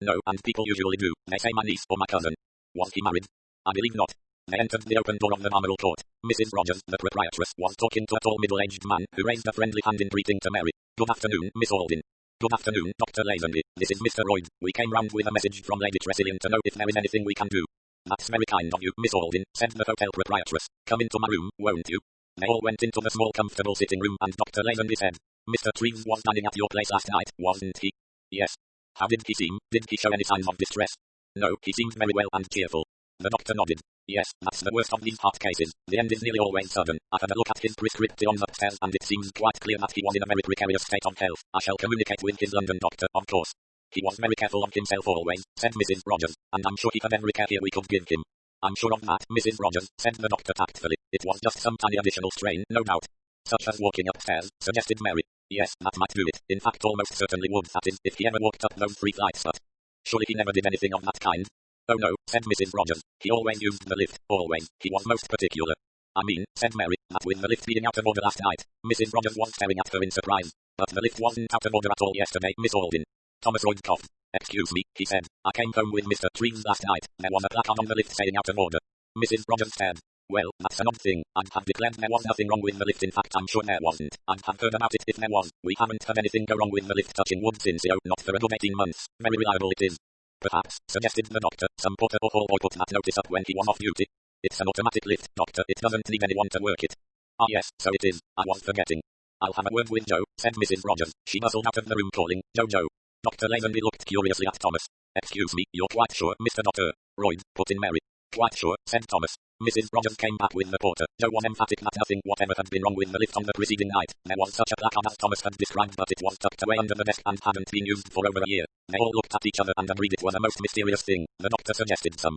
No, and people usually do. They say my niece or my cousin. Was he married? I believe not. They entered the open door of the Marble Court. Mrs. Rogers, the proprietress, was talking to a tall middle-aged man who raised a friendly hand in greeting to Mary. Good afternoon, Miss Alden. Good afternoon, Dr. Lazenby. This is Mr. Royd. We came round with a message from Lady Tressilian to know if there is anything we can do. That's very kind of you, Miss Alden, said the hotel proprietress. Come into my room, won't you? They all went into the small comfortable sitting room and Dr. Lazenby said, Mr. Treves was dining at your place last night, wasn't he? Yes. How did he seem? Did he show any signs of distress? No, he seemed very well and cheerful. The doctor nodded. Yes, that's the worst of these heart cases. The end is nearly always sudden. I had a look at his prescriptions upstairs and it seems quite clear that he was in a very precarious state of health. I shall communicate with his London doctor, of course. He was very careful of himself always, said Mrs. Rogers, and I'm sure he had every care here we could give him. I'm sure of that, Mrs. Rogers, said the doctor tactfully. It was just some tiny additional strain, no doubt. Such as walking upstairs, suggested Mary. Yes, that might do it. In fact, almost certainly would, that is, if he ever walked up those 3 flights, but surely he never did anything of that kind. Oh no, said Mrs. Rogers. He always used the lift, always. He was most particular. I mean, said Mary, that with the lift being out of order last night, Mrs. Rogers was staring at her in surprise. But the lift wasn't out of order at all yesterday, Miss Alden. Thomas Royd coughed. Excuse me, he said. I came home with Mr. Treves last night. There was a placard on the lift saying out of order. Mrs. Rogers stared. Well, that's an odd thing. I'd have declared there was nothing wrong with the lift. In fact, I'm sure there wasn't. I'd have heard about it if there was. We haven't had anything go wrong with the lift touching wood since not for a good 18 months. Very reliable it is. Perhaps, suggested the doctor, some porter or hall boy put that notice up when he was off duty. It's an automatic lift, doctor. It doesn't need anyone to work it. Ah yes, so it is. I was forgetting. I'll have a word with Joe, said Mrs. Rogers. She bustled out of the room calling, Joe, Joe. Dr. Lazenby looked curiously at Thomas. Excuse me, you're quite sure, Mr. Dr. Royd, put in Mary. Quite sure, said Thomas. Mrs. Rogers came back with the porter. Joe was emphatic that nothing whatever had been wrong with the lift on the preceding night. There was such a placard as Thomas had described, but it was tucked away under the desk and hadn't been used for over a year. They all looked at each other and agreed it was a most mysterious thing. The doctor suggested some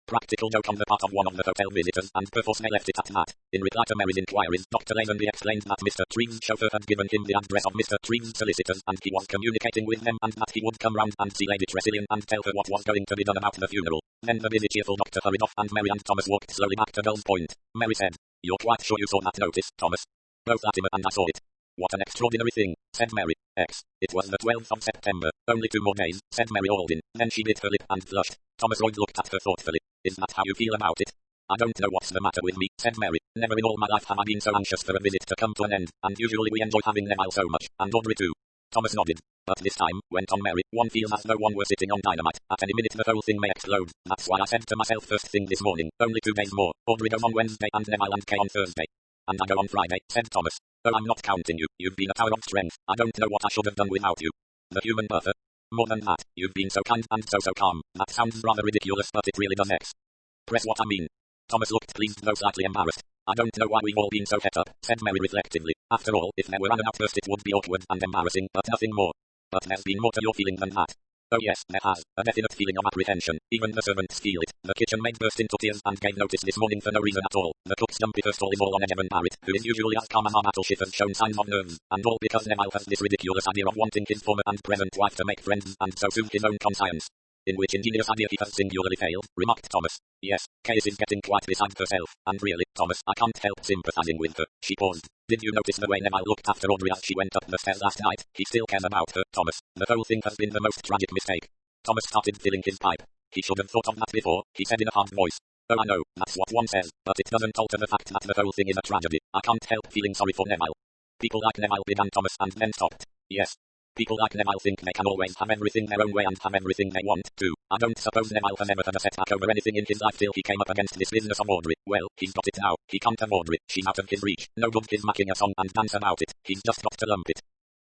practical joke on the part of one of the hotel visitors, and perforce they left it at that. In reply to Mary's inquiries, Dr. Lazenby explained that Mr. Treves' chauffeur had given him the address of Mr. Treves' solicitors, and he was communicating with them, and that he would come round and see Lady Tressilian and tell her what was going to be done about the funeral. Then the busy, cheerful doctor hurried off, and Mary and Thomas walked slowly back to Gull's Point. Mary said, You're quite sure you saw that notice, Thomas? Both Latimer and I saw it. What an extraordinary thing, said Mary. It was the 12th of September. Only 2 more days, said Mary Alden. Then she bit her lip and flushed. Thomas Royd looked at her thoughtfully. Is that how you feel about it? I don't know what's the matter with me, said Mary. Never in all my life have I been so anxious for a visit to come to an end, and usually we enjoy having Neville so much, and Audrey too. Thomas nodded. But this time, went on Mary, one feels as though one were sitting on dynamite. At any minute the whole thing may explode. That's why I said to myself first thing this morning, only 2 days more. Audrey goes on Wednesday and Neville and Kay on Thursday. And I go on Friday, said Thomas. Oh, I'm not counting you. You've been a tower of strength. I don't know what I should have done without you. The human Bertha. More than that, you've been so kind and so calm. That sounds rather ridiculous, but it really does express what I mean. Thomas looked pleased though slightly embarrassed. I don't know why we've all been so het up, said Mary reflectively. After all, if there were an outburst it would be awkward and embarrassing, but nothing more. But there's been more to your feeling than that. Oh yes, there has. A definite feeling of apprehension. Even the servants feel it. The kitchen maid burst into tears and gave notice this morning for no reason at all. The cook's dumpy first all is all on Evan Barrett, who is usually as calm as our battleship has shown signs of nerves, and all because Neville has this ridiculous idea of wanting his former and present wife to make friends and so soon his own conscience. In which ingenious idea he has singularly failed, remarked Thomas. Yes, Case is getting quite beside herself, and really, Thomas, I can't help sympathizing with her. She paused. Did you notice the way Neville looked after Audrey as she went up the stairs last night? He still cares about her, Thomas. The whole thing has been the most tragic mistake. Thomas started filling his pipe. He should have thought of that before, he said in a hard voice. Oh, I know, that's what one says, but it doesn't alter the fact that the whole thing is a tragedy. I can't help feeling sorry for Neville. People like Neville began Thomas and then stopped. Yes. People like Neville think they can always have everything their own way and have everything they want to. I don't suppose Neville has ever had a setback over anything in his life till he came up against this business of Audrey. Well, he's got it now. He can't have Audrey. She's out of his reach. No good his making a song and dance about it. He's just got to lump it.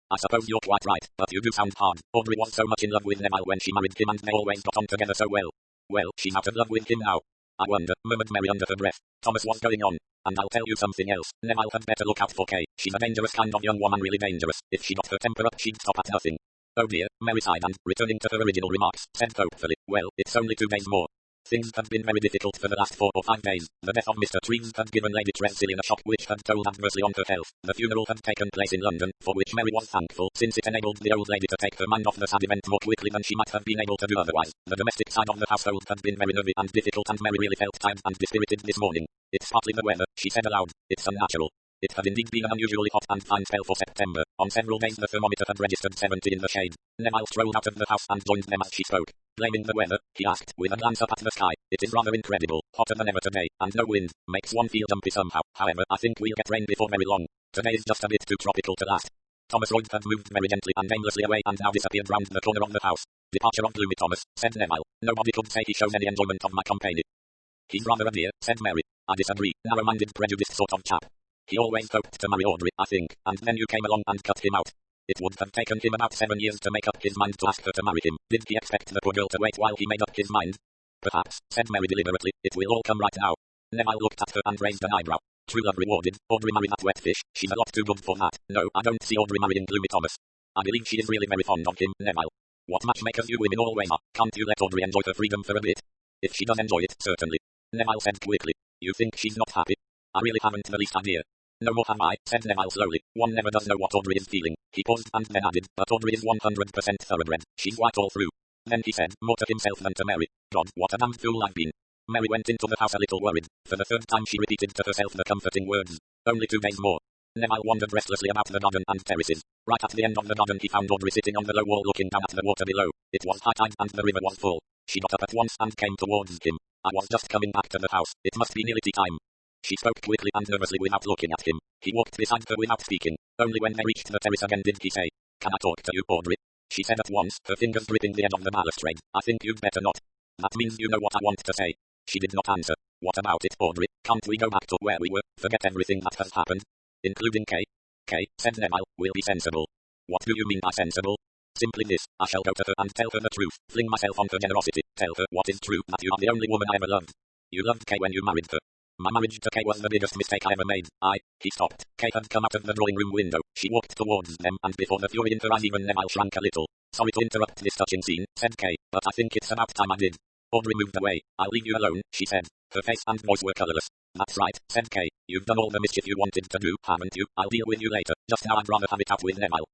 I suppose you're quite right, but you do sound hard. Audrey was so much in love with Neville when she married him and they always got on together so well. Well, she's out of love with him now. I wonder, murmured Mary under her breath. Thomas was going on. And I'll tell you something else. Neville had better look out for Kay. She's a dangerous kind of young woman, really dangerous. If she got her temper up, she'd stop at nothing. Oh dear, Mary sighed and, returning to her original remarks, said hopefully, well, it's only 2 days more. Things have been very difficult for the last 4 or 5 days. The death of Mr. Treves had given Lady Trencillian a shock which had told adversely on her health. The funeral had taken place in London, for which Mary was thankful, since it enabled the old lady to take her mind off the sad event more quickly than she might have been able to do otherwise. The domestic side of the household had been very nervy and difficult, and Mary really felt tired and dispirited this morning. It's partly the weather, she said aloud. It's unnatural. It had indeed been an unusually hot and fine spell for September. On several days the thermometer had registered 70 in the shade. Neville strolled out of the house and joined them as she spoke. Blaming the weather, he asked, with a glance up at the sky. It is rather incredible, hotter than ever today, and no wind. Makes one feel jumpy somehow. However, I think we'll get rain before very long. Today is just a bit too tropical to last. Thomas Royd had moved very gently and aimlessly away and now disappeared round the corner of the house. Departure of gloomy Thomas, said Neville. Nobody could say he showed any enjoyment of my company. He's rather a dear, said Mary. I disagree. Narrow-minded, prejudiced sort of chap. He always hoped to marry Audrey, I think, and then you came along and cut him out. It would have taken him about 7 years to make up his mind to ask her to marry him. Did he expect the poor girl to wait while he made up his mind? Perhaps, said Mary deliberately, it will all come right now. Neville looked at her and raised an eyebrow. True love rewarded. Audrey married that wet fish. She's a lot too good for that. No, I don't see Audrey marrying gloomy Thomas. I believe she is really very fond of him, Neville. What matchmakers you women always are. Can't you let Audrey enjoy her freedom for a bit? If she does enjoy it, certainly. Neville said quickly. You think she's not happy? I really haven't the least idea. No more have I, said Neville slowly. One never does know what Audrey is feeling. He paused and then added, but Audrey is 100% thoroughbred. She's white all through. Then he said, more to himself than to Mary. God, what a damn fool I've been. Mary went into the house a little worried. For the third time she repeated to herself the comforting words. Only 2 days more. Neville wandered restlessly about the garden and terraces. Right at the end of the garden he found Audrey sitting on the low wall looking down at the water below. It was high tide and the river was full. She got up at once and came towards him. I was just coming back to the house. It must be nearly tea time. She spoke quickly and nervously without looking at him. He walked beside her without speaking. Only when they reached the terrace again did he say, Can I talk to you, Audrey? She said at once, her fingers gripping the edge of the balustrade. I think you'd better not. That means you know what I want to say. She did not answer. What about it, Audrey? Can't we go back to where we were? Forget everything that has happened? Including Kay? Kay, said Neville, will be sensible. What do you mean by sensible? Simply this, I shall go to her and tell her the truth. Fling myself on her generosity. Tell her what is true, that you are the only woman I ever loved. You loved Kay when you married her. My marriage to Kay was the biggest mistake I ever made. He stopped. Kay had come out of the drawing room window. She walked towards them, and before the fury in her eyes even Neville shrank a little. Sorry to interrupt this touching scene, said Kay, but I think it's about time I did. Audrey moved away. I'll leave you alone, she said. Her face and voice were colourless. That's right, said Kay. You've done all the mischief you wanted to do, haven't you? I'll deal with you later. Just now I'd rather have it out with Neville.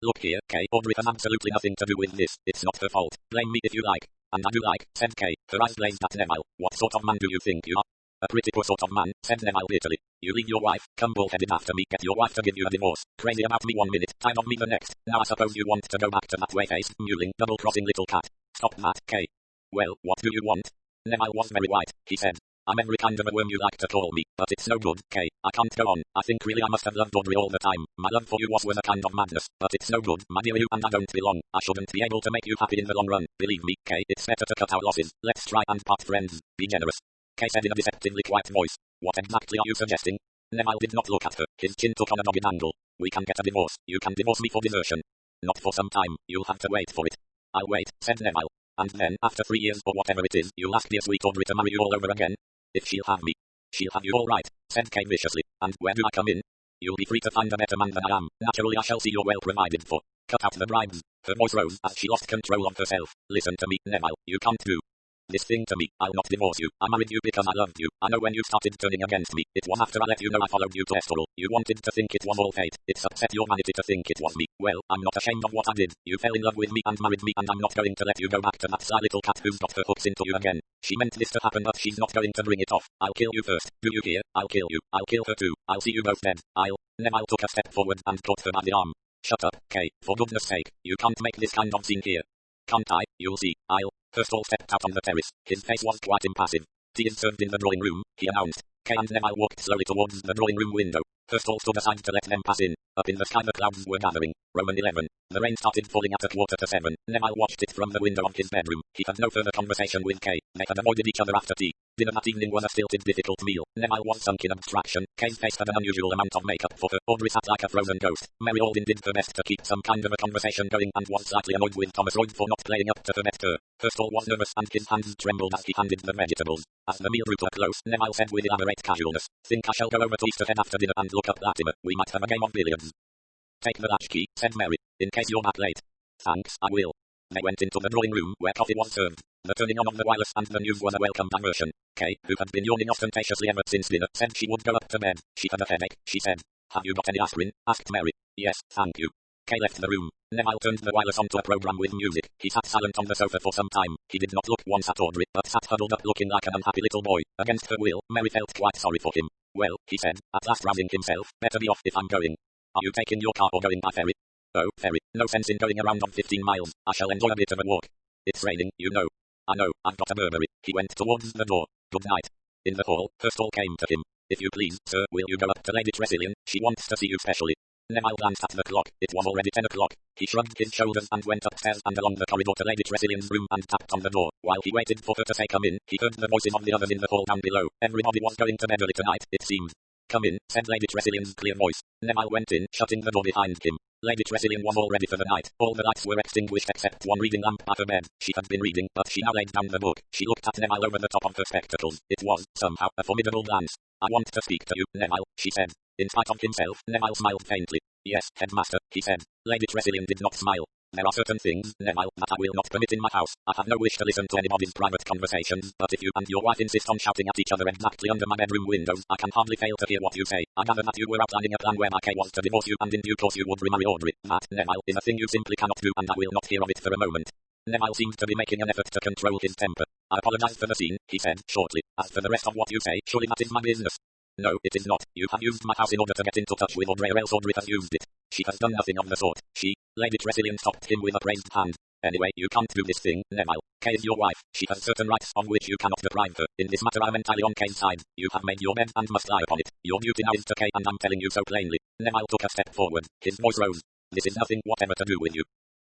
Look here, Kay, Audrey has absolutely nothing to do with this. It's not her fault. Blame me if you like. And I do like, said Kay. Her eyes blazed at Neville. What sort of man do you think you are? A pretty poor sort of man, said Neville bitterly. You leave your wife, come bald-headed after me, get your wife to give you a divorce. Crazy about me 1 minute, tired of me the next. Now I suppose you want to go back to that way-faced, mewling, double-crossing little cat. Stop that, Kay. Well, what do you want? Neville was very white, he said. I'm every kind of a worm you like to call me, but it's no good, Kay. I can't go on. I think really I must have loved Audrey all the time. My love for you was a kind of madness, but it's no good, my dear, you and I don't belong. I shouldn't be able to make you happy in the long run. Believe me, Kay, it's better to cut our losses. Let's try and part friends. Be generous. Kay said in a deceptively quiet voice. What exactly are you suggesting? Neville did not look at her. His chin took on a dogged angle. We can get a divorce. You can divorce me for desertion. Not for some time. You'll have to wait for it. I'll wait, said Neville. And then, after 3 years or whatever it is, you'll ask dear sweet Audrey to marry you all over again. If she'll have me. She'll have you all right, said Kay viciously. And where do I come in? You'll be free to find a better man than I am. Naturally I shall see you're well provided for. Cut out the bribes. Her voice rose as she lost control of herself. Listen to me, Neville. You can't do this thing to me. I'll not divorce you. I married you because I loved you. I know when you started turning against me, it was after I let you know I followed you to Estoril. You wanted to think it was all fate. It's upset your vanity to think it was me. Well, I'm not ashamed of what I did. You fell in love with me and married me, and I'm not going to let you go back to that sly little cat who's got her hooks into you again. She meant this to happen, but she's not going to bring it off. I'll kill you first. Do you hear? I'll kill you. I'll kill her too. I'll see you both dead. Neville took a step forward and caught her by the arm. Shut up, Kay. For goodness sake. You can't make this kind of scene here. Can't I? You'll see. Thurston stepped out on the terrace. His face was quite impassive. Tea is served in the drawing room, he announced. Kay and Neville walked slowly towards the drawing room window. Thurston stood aside to let them pass in. Up in the sky the clouds were gathering. Roman 11. The rain started falling at 6:45. Neville watched it from the window of his bedroom. He had no further conversation with Kay. They had avoided each other after tea. Dinner that evening was a stilted, difficult meal. Neville was sunk in abstraction. Kay's face had an unusual amount of makeup for her. Audrey sat like a frozen ghost. Mary Alden did her best to keep some kind of a conversation going and was slightly annoyed with Thomas Royd for not playing up to her nectar. Thurston was nervous and his hands trembled as he handed the vegetables. As the meal drew to a close, Neville said with elaborate casualness, Think I shall go over to Easterhead after dinner and look up Latimer. We might have a game of billiards. Take the latchkey, said Mary, in case you're back late. Thanks, I will. They went into the drawing room where coffee was served. The turning on of the wireless and the news was a welcome diversion. Kay, who had been yawning ostentatiously ever since dinner, said she would go up to bed. She had a headache, she said. Have you got any aspirin? Asked Mary. Yes, thank you. Kay left the room. Neville turned the wireless onto a program with music. He sat silent on the sofa for some time. He did not look once at Audrey, but sat huddled up looking like an unhappy little boy. Against her will, Mary felt quite sorry for him. Well, he said, at last rousing himself, better be off if I'm going. Are you taking your car or going by ferry? Oh, ferry. No sense in going around on 15 miles. I shall enjoy a bit of a walk. It's raining, you know. I know, I've got a Burberry. He went towards the door. Good night. In the hall, Hurstal came to him. If you please, sir, will you go up to Lady Tressilian? She wants to see you specially. Neville glanced at the clock. It was already 10 o'clock. He shrugged his shoulders and went upstairs and along the corridor to Lady Tressilian's room and tapped on the door. While he waited for her to say come in, he heard the voices of the others in the hall down below. Everybody was going to bed early tonight, it seemed. Come in, said Lady Tressilian's clear voice. Neville went in, shutting the door behind him. Lady Tressilian was all ready for the night. All the lights were extinguished except one reading lamp by her bed. She had been reading, but she now laid down the book. She looked at Neville over the top of her spectacles. It was, somehow, a formidable glance. I want to speak to you, Neville, she said. In spite of himself, Neville smiled faintly. Yes, headmaster, he said. Lady Tressilian did not smile. There are certain things, Neville, that I will not permit in my house. I have no wish to listen to anybody's private conversations, but if you and your wife insist on shouting at each other exactly under my bedroom windows, I can hardly fail to hear what you say. I gather that you were outlining a plan whereby Kay was to divorce you and in due course you would remarry Audrey. That, Neville, is a thing you simply cannot do and I will not hear of it for a moment. Neville seemed to be making an effort to control his temper. I apologize for the scene, he said, shortly. As for the rest of what you say, surely that is my business. No, it is not. You have used my house in order to get into touch with Audrey or else Audrey has used it. She has done nothing of the sort. Lady Tressilian stopped him with a raised hand. Anyway, you can't do this thing, Neville. Kay is your wife. She has certain rights of which you cannot deprive her. In this matter I am entirely on Kay's side. You have made your bed and must lie upon it. Your duty now is to Kay and I'm telling you so plainly. Neville took a step forward. His voice rose. This is nothing whatever to do with you.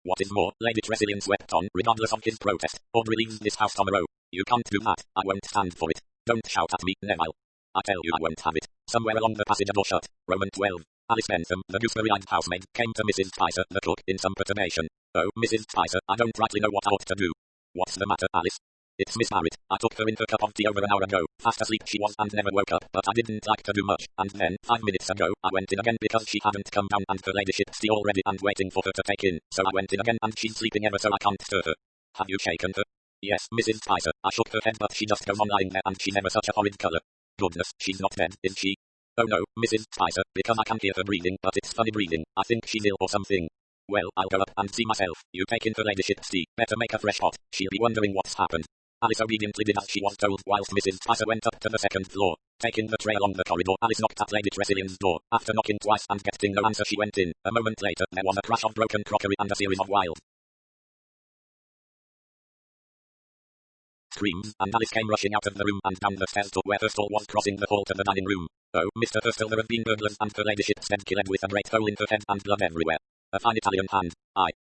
What is more, Lady Tressilian swept on, regardless of his protest. Audrey leaves this house tomorrow. You can't do that. I won't stand for it. Don't shout at me, Neville. I tell you I won't have it. Somewhere along the passage a door shut. Roman 12. Alice Bentham, the gooseberry-eyed housemaid, came to Mrs. Spicer, the cook, in some perturbation. Oh, Mrs. Spicer, I don't rightly know what I ought to do. What's the matter, Alice? It's Miss Barrett. I took her in her cup of tea over an hour ago. Fast asleep she was and never woke up, but I didn't like to do much. And then, 5 minutes ago, I went in again because she hadn't come down and her ladyship's tea all ready and waiting for her to take in. So I went in again and she's sleeping ever so I can't stir her. Have you shaken her? Yes, Mrs. Spicer. I shook her head but she just goes on lying there and she's ever such a horrid colour. Goodness, she's not dead, is she? Oh no, Mrs. Spicer, because I can hear her breathing, but it's funny breathing. I think she's ill or something. Well, I'll go up and see myself. You take in her ladyship's tea. Better make her fresh hot. She'll be wondering what's happened. Alice obediently did as she was told, whilst Mrs. Spicer went up to the second floor. Taking the tray along the corridor, Alice knocked at Lady Tressilian's door. After knocking twice and getting no answer she went in. A moment later, there was a crash of broken crockery and a series of wild screams, and Alice came rushing out of the room and down the stairs to where Hurstal was crossing the hall to the dining room. Oh, Mr. Hurstal, there have been burglars and her ladyship's dead killed with a great hole in her head and blood everywhere. A fine Italian hand.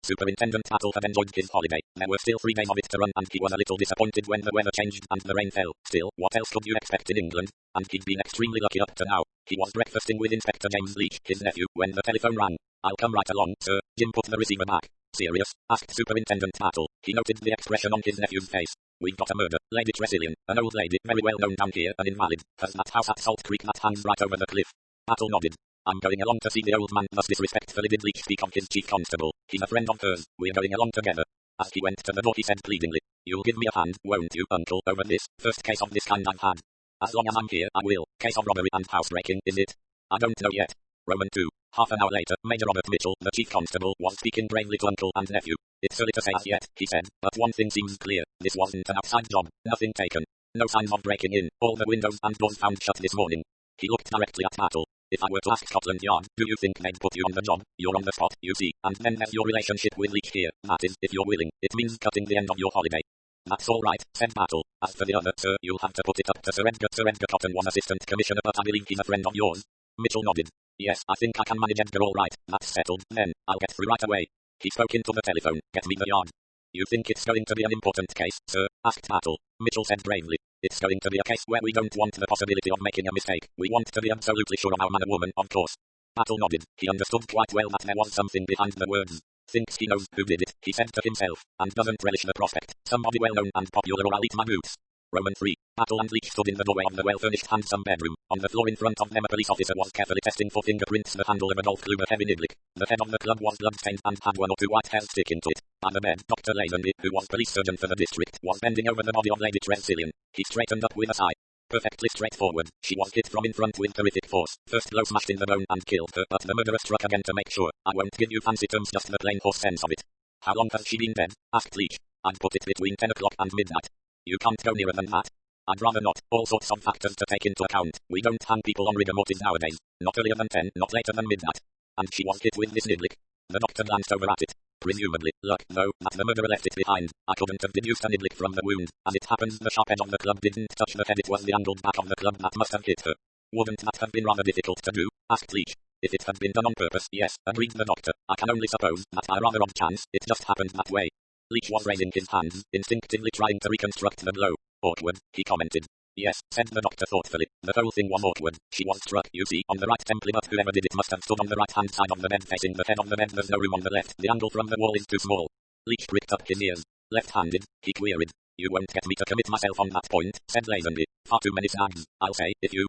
Superintendent Battle had enjoyed his holiday. There were still 3 days of it to run and he was a little disappointed when the weather changed and the rain fell. Still, what else could you expect in England? And he'd been extremely lucky up to now. He was breakfasting with Inspector James Leach, his nephew, when the telephone rang. I'll come right along, sir. Jim put the receiver back. Serious? Asked Superintendent Battle. He noted the expression on his nephew's face. We've got a murder. Lady Tressilian, an old lady, very well known down here, an invalid, has that house at Salt Creek that hangs right over the cliff. Battle nodded. I'm going along to see the old man. Thus disrespectfully did Leach speak of his chief constable. He's a friend of hers. We're going along together. As he went to the door he said pleadingly, you'll give me a hand, won't you, uncle, over this, first case of this kind I've had. As long as I'm here, I will. Case of robbery and housebreaking, is it? I don't know yet. Roman 2. Half an hour later, Major Robert Mitchell, the chief constable, was speaking gravely to uncle and nephew. It's early to say as yet, he said, but one thing seems clear. This wasn't an outside job. Nothing taken. No signs of breaking in. All the windows and doors found shut this morning. He looked directly at Battle. If I were to ask Scotland Yard, do you think they'd put you on the job? You're on the spot, you see, and then there's your relationship with Leach here. That is, if you're willing. It means cutting the end of your holiday. That's all right, said Battle. As for the other, sir, you'll have to put it up to Sir Edgar. Sir Edgar Cotton was assistant commissioner, but I believe he's a friend of yours. Mitchell nodded. Yes, I think I can manage Edgar all right. That's settled. Then, I'll get through right away. He spoke into the telephone. Get me the yard. You think it's going to be an important case, sir? Asked Battle. Mitchell said gravely. It's going to be a case where we don't want the possibility of making a mistake. We want to be absolutely sure of our man or woman, of course. Battle nodded. He understood quite well that there was something behind the words. Thinks he knows who did it, he said to himself, and doesn't relish the prospect. Somebody well known and popular or I'll eat my boots. Roman 3. Battle and Leach stood in the doorway of the well-furnished handsome bedroom. On the floor in front of them a police officer was carefully testing for fingerprints the handle of Adolf Kluber heavy niblick. The head of the club was blood-stained and had one or two white hairs sticking to it. By the bed, Dr. Lazenby, who was police surgeon for the district, was bending over the body of Lady Tresillian. He straightened up with a sigh. Perfectly straightforward. She was hit from in front with terrific force. First blow smashed in the bone and killed her, but the murderer struck again to make sure. I won't give you fancy terms, just the plain horse sense of it. How long has she been dead? Asked Leach. I'd put it between 10 o'clock and midnight. You can't go nearer than that. I'd rather not. All sorts of factors to take into account. We don't hang people on rigor mortis nowadays. Not earlier than 10, not later than midnight. And she was hit with this niblick. The doctor glanced over at it. Presumably, luck, though, that the murderer left it behind. I couldn't have deduced a niblick from the wound. As it happens, the sharp edge of the club didn't touch the head. It was the angled back of the club that must have hit her. Wouldn't that have been rather difficult to do? Asked Leach. If it had been done on purpose, yes, agreed the doctor. I can only suppose that by rather odd chance, it just happened that way. Leach was raising his hands, instinctively trying to reconstruct the blow. Awkward, he commented. Yes, said the doctor thoughtfully. The whole thing was awkward. She was struck, you see, on the right temple, but whoever did it must have stood on the right-hand side of the bed facing the head of the bed. There's no room on the left. The angle from the wall is too small. Leach pricked up his ears. Left-handed, he queried. You won't get me to commit myself on that point, said Lazenby. Far too many snags, I'll say, if you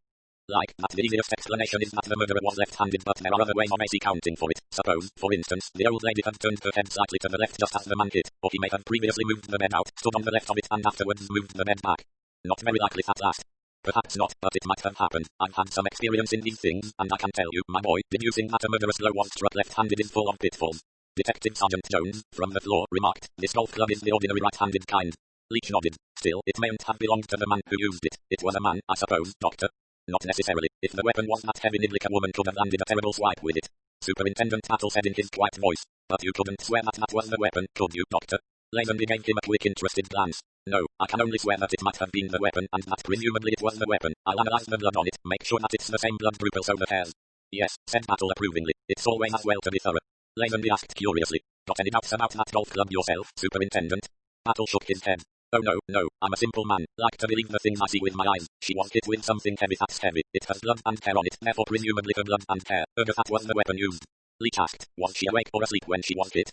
like. That the easiest explanation is that the murderer was left-handed, but there are other ways of accounting for it. Suppose, for instance, the old lady had turned her head slightly to the left just as the man hit, or he may have previously moved the bed out, stood on the left of it, and afterwards moved the bed back. Not very likely at last. Perhaps not, but it might have happened. I've had some experience in these things, and I can tell you, my boy, deducing that a murderous blow was struck left-handed is full of pitfalls. Detective Sergeant Jones, from the floor, remarked, this golf club is the ordinary right-handed kind. Leach nodded. Still, it mayn't have belonged to the man who used it. It was a man, I suppose, doctor. Not necessarily. If the weapon was that heavy niblick, a woman could have landed a terrible swipe with it. Superintendent Battle said in his quiet voice. But you couldn't swear that that was the weapon, could you, doctor? Lazenby gave him a quick interested glance. No, I can only swear that it might have been the weapon, and that presumably it was the weapon. I'll analyze the blood on it, make sure that it's the same blood group as the hairs. Yes, said Battle approvingly. It's always as well to be thorough. Lazenby asked curiously. Got any doubts about that golf club yourself, Superintendent? Battle shook his head. Oh no, I'm a simple man, like to believe the things I see with my eyes. She was hit with something heavy that's heavy. It has blood and hair on it, therefore presumably her blood and hair. That was the weapon used. Leach asked, was she awake or asleep when she was hit?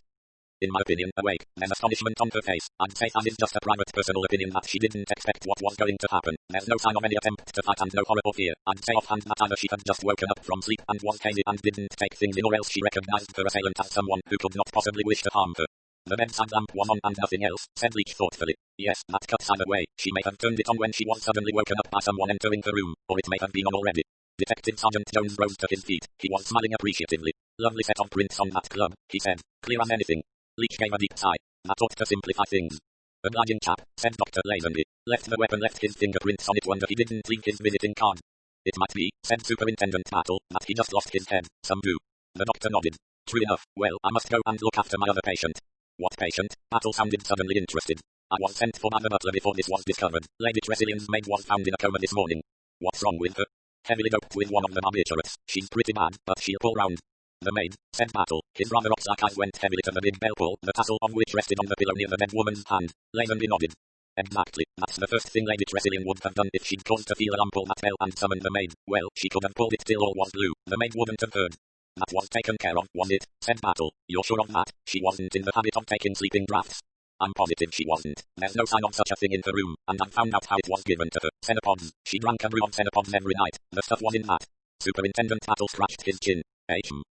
In my opinion, awake. There's astonishment on her face. I'd say that is just a private personal opinion that she didn't expect what was going to happen. There's no sign of any attempt to fight and no horror or fear. I'd say offhand that either she had just woken up from sleep and was hazy and didn't take things in, or else she recognized her assailant as someone who could not possibly wish to harm her. The bedside lamp was on and nothing else, said Leach thoughtfully. Yes, that cuts either way. She may have turned it on when she was suddenly woken up by someone entering the room, or it may have been on already. Detective Sergeant Jones rose to his feet. He was smiling appreciatively. Lovely set of prints on that club, he said. Clear as anything. Leach gave a deep sigh. That ought to simplify things. Obliging chap, said Dr. Lazenby. Left the weapon, left his fingerprints on it. Wonder he didn't leave his visiting card. It might be, said Superintendent Battle, that he just lost his head. Some do. The doctor nodded. True enough. Well, I must go and look after my other patient. What patient? Battle sounded suddenly interested. I was sent for by the butler before this was discovered. Lady Tresillian's maid was found in a coma this morning. What's wrong with her? Heavily doped with one of the barbiturates. She's pretty bad, but she'll pull round. The maid, said Battle. His rather ox-like eyes went heavily to the big bell pull, the tassel of which rested on the pillow near the dead woman's hand. Lazenby nodded. Exactly. That's the first thing Lady Tresillian would have done if she'd caused to feel alarm, pull that bell and summon the maid. Well, she could have pulled it till all was blue. The maid wouldn't have heard. That was taken care of, was it? Said Battle. You're sure of that? She wasn't in the habit of taking sleeping draughts. I'm positive she wasn't. There's no sign of such a thing in her room, and I've found out how it was given to her. Cenopods. She drank a brew of cenopods every night. The stuff was in that. Superintendent Battle scratched his chin.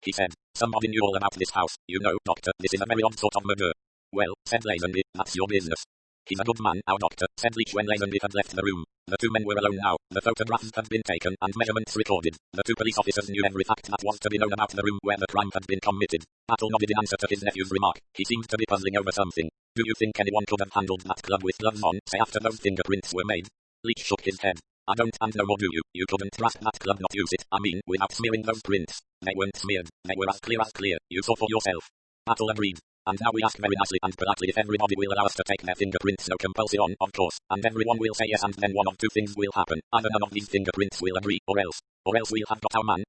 He said. Somebody knew all about this house. You know, doctor, this is a very odd sort of murder. Well, said Lazenby, that's your business. He's a good man, our doctor, said Leach when Lazenby had left the room. The two men were alone now. The photographs had been taken and measurements recorded. The two police officers knew every fact that was to be known about the room where the crime had been committed. Battle nodded in answer to his nephew's remark. He seemed to be puzzling over something. Do you think anyone could have handled that club with gloves on, say after those fingerprints were made? Leach shook his head. I don't, and no more do you. You couldn't trust that club, not use it, I mean, without smearing those prints. They weren't smeared. They were as clear. You saw for yourself. Battle agreed. And now we ask very nicely and politely if everybody will allow us to take their fingerprints. No compulsion, of course. And everyone will say yes, and then one of two things will happen. Either none of these fingerprints will agree, or else we'll have got our man.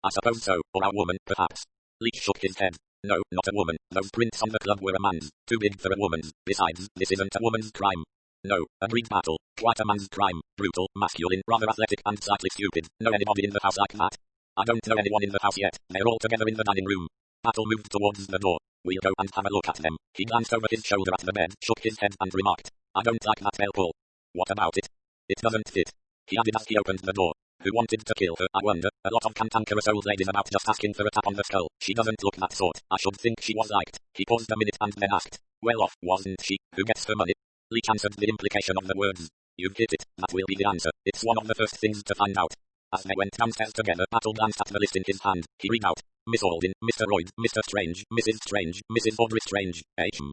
I suppose so, or our woman, perhaps. Leach shook his head. No, not a woman. Those prints on the club were a man's. Too big for a woman's. Besides, this isn't a woman's crime. No, agreed Battle. Quite a man's crime. Brutal, masculine, rather athletic and slightly stupid. Know anybody in the house like that? I don't know anyone in the house yet. They're all together in the dining room. Battle moved towards the door. We'll go and have a look at them. He glanced over his shoulder at the bed, shook his head and remarked. I don't like that bell pull. What about it? It doesn't fit. He added as he opened the door. Who wanted to kill her, I wonder? A lot of cantankerous old ladies about just asking for a tap on the skull. She doesn't look that sort. I should think she was liked. He paused a minute and then asked. Well off, wasn't she? Who gets her money? Leach answered the implication of the words. You've hit it. That will be the answer. It's one of the first things to find out. As they went downstairs together, Battle glanced at the list in his hand. He read out. Miss Alden, Mr. Royd, Mr. Strange, Mrs. Strange, Mrs. Audrey Strange.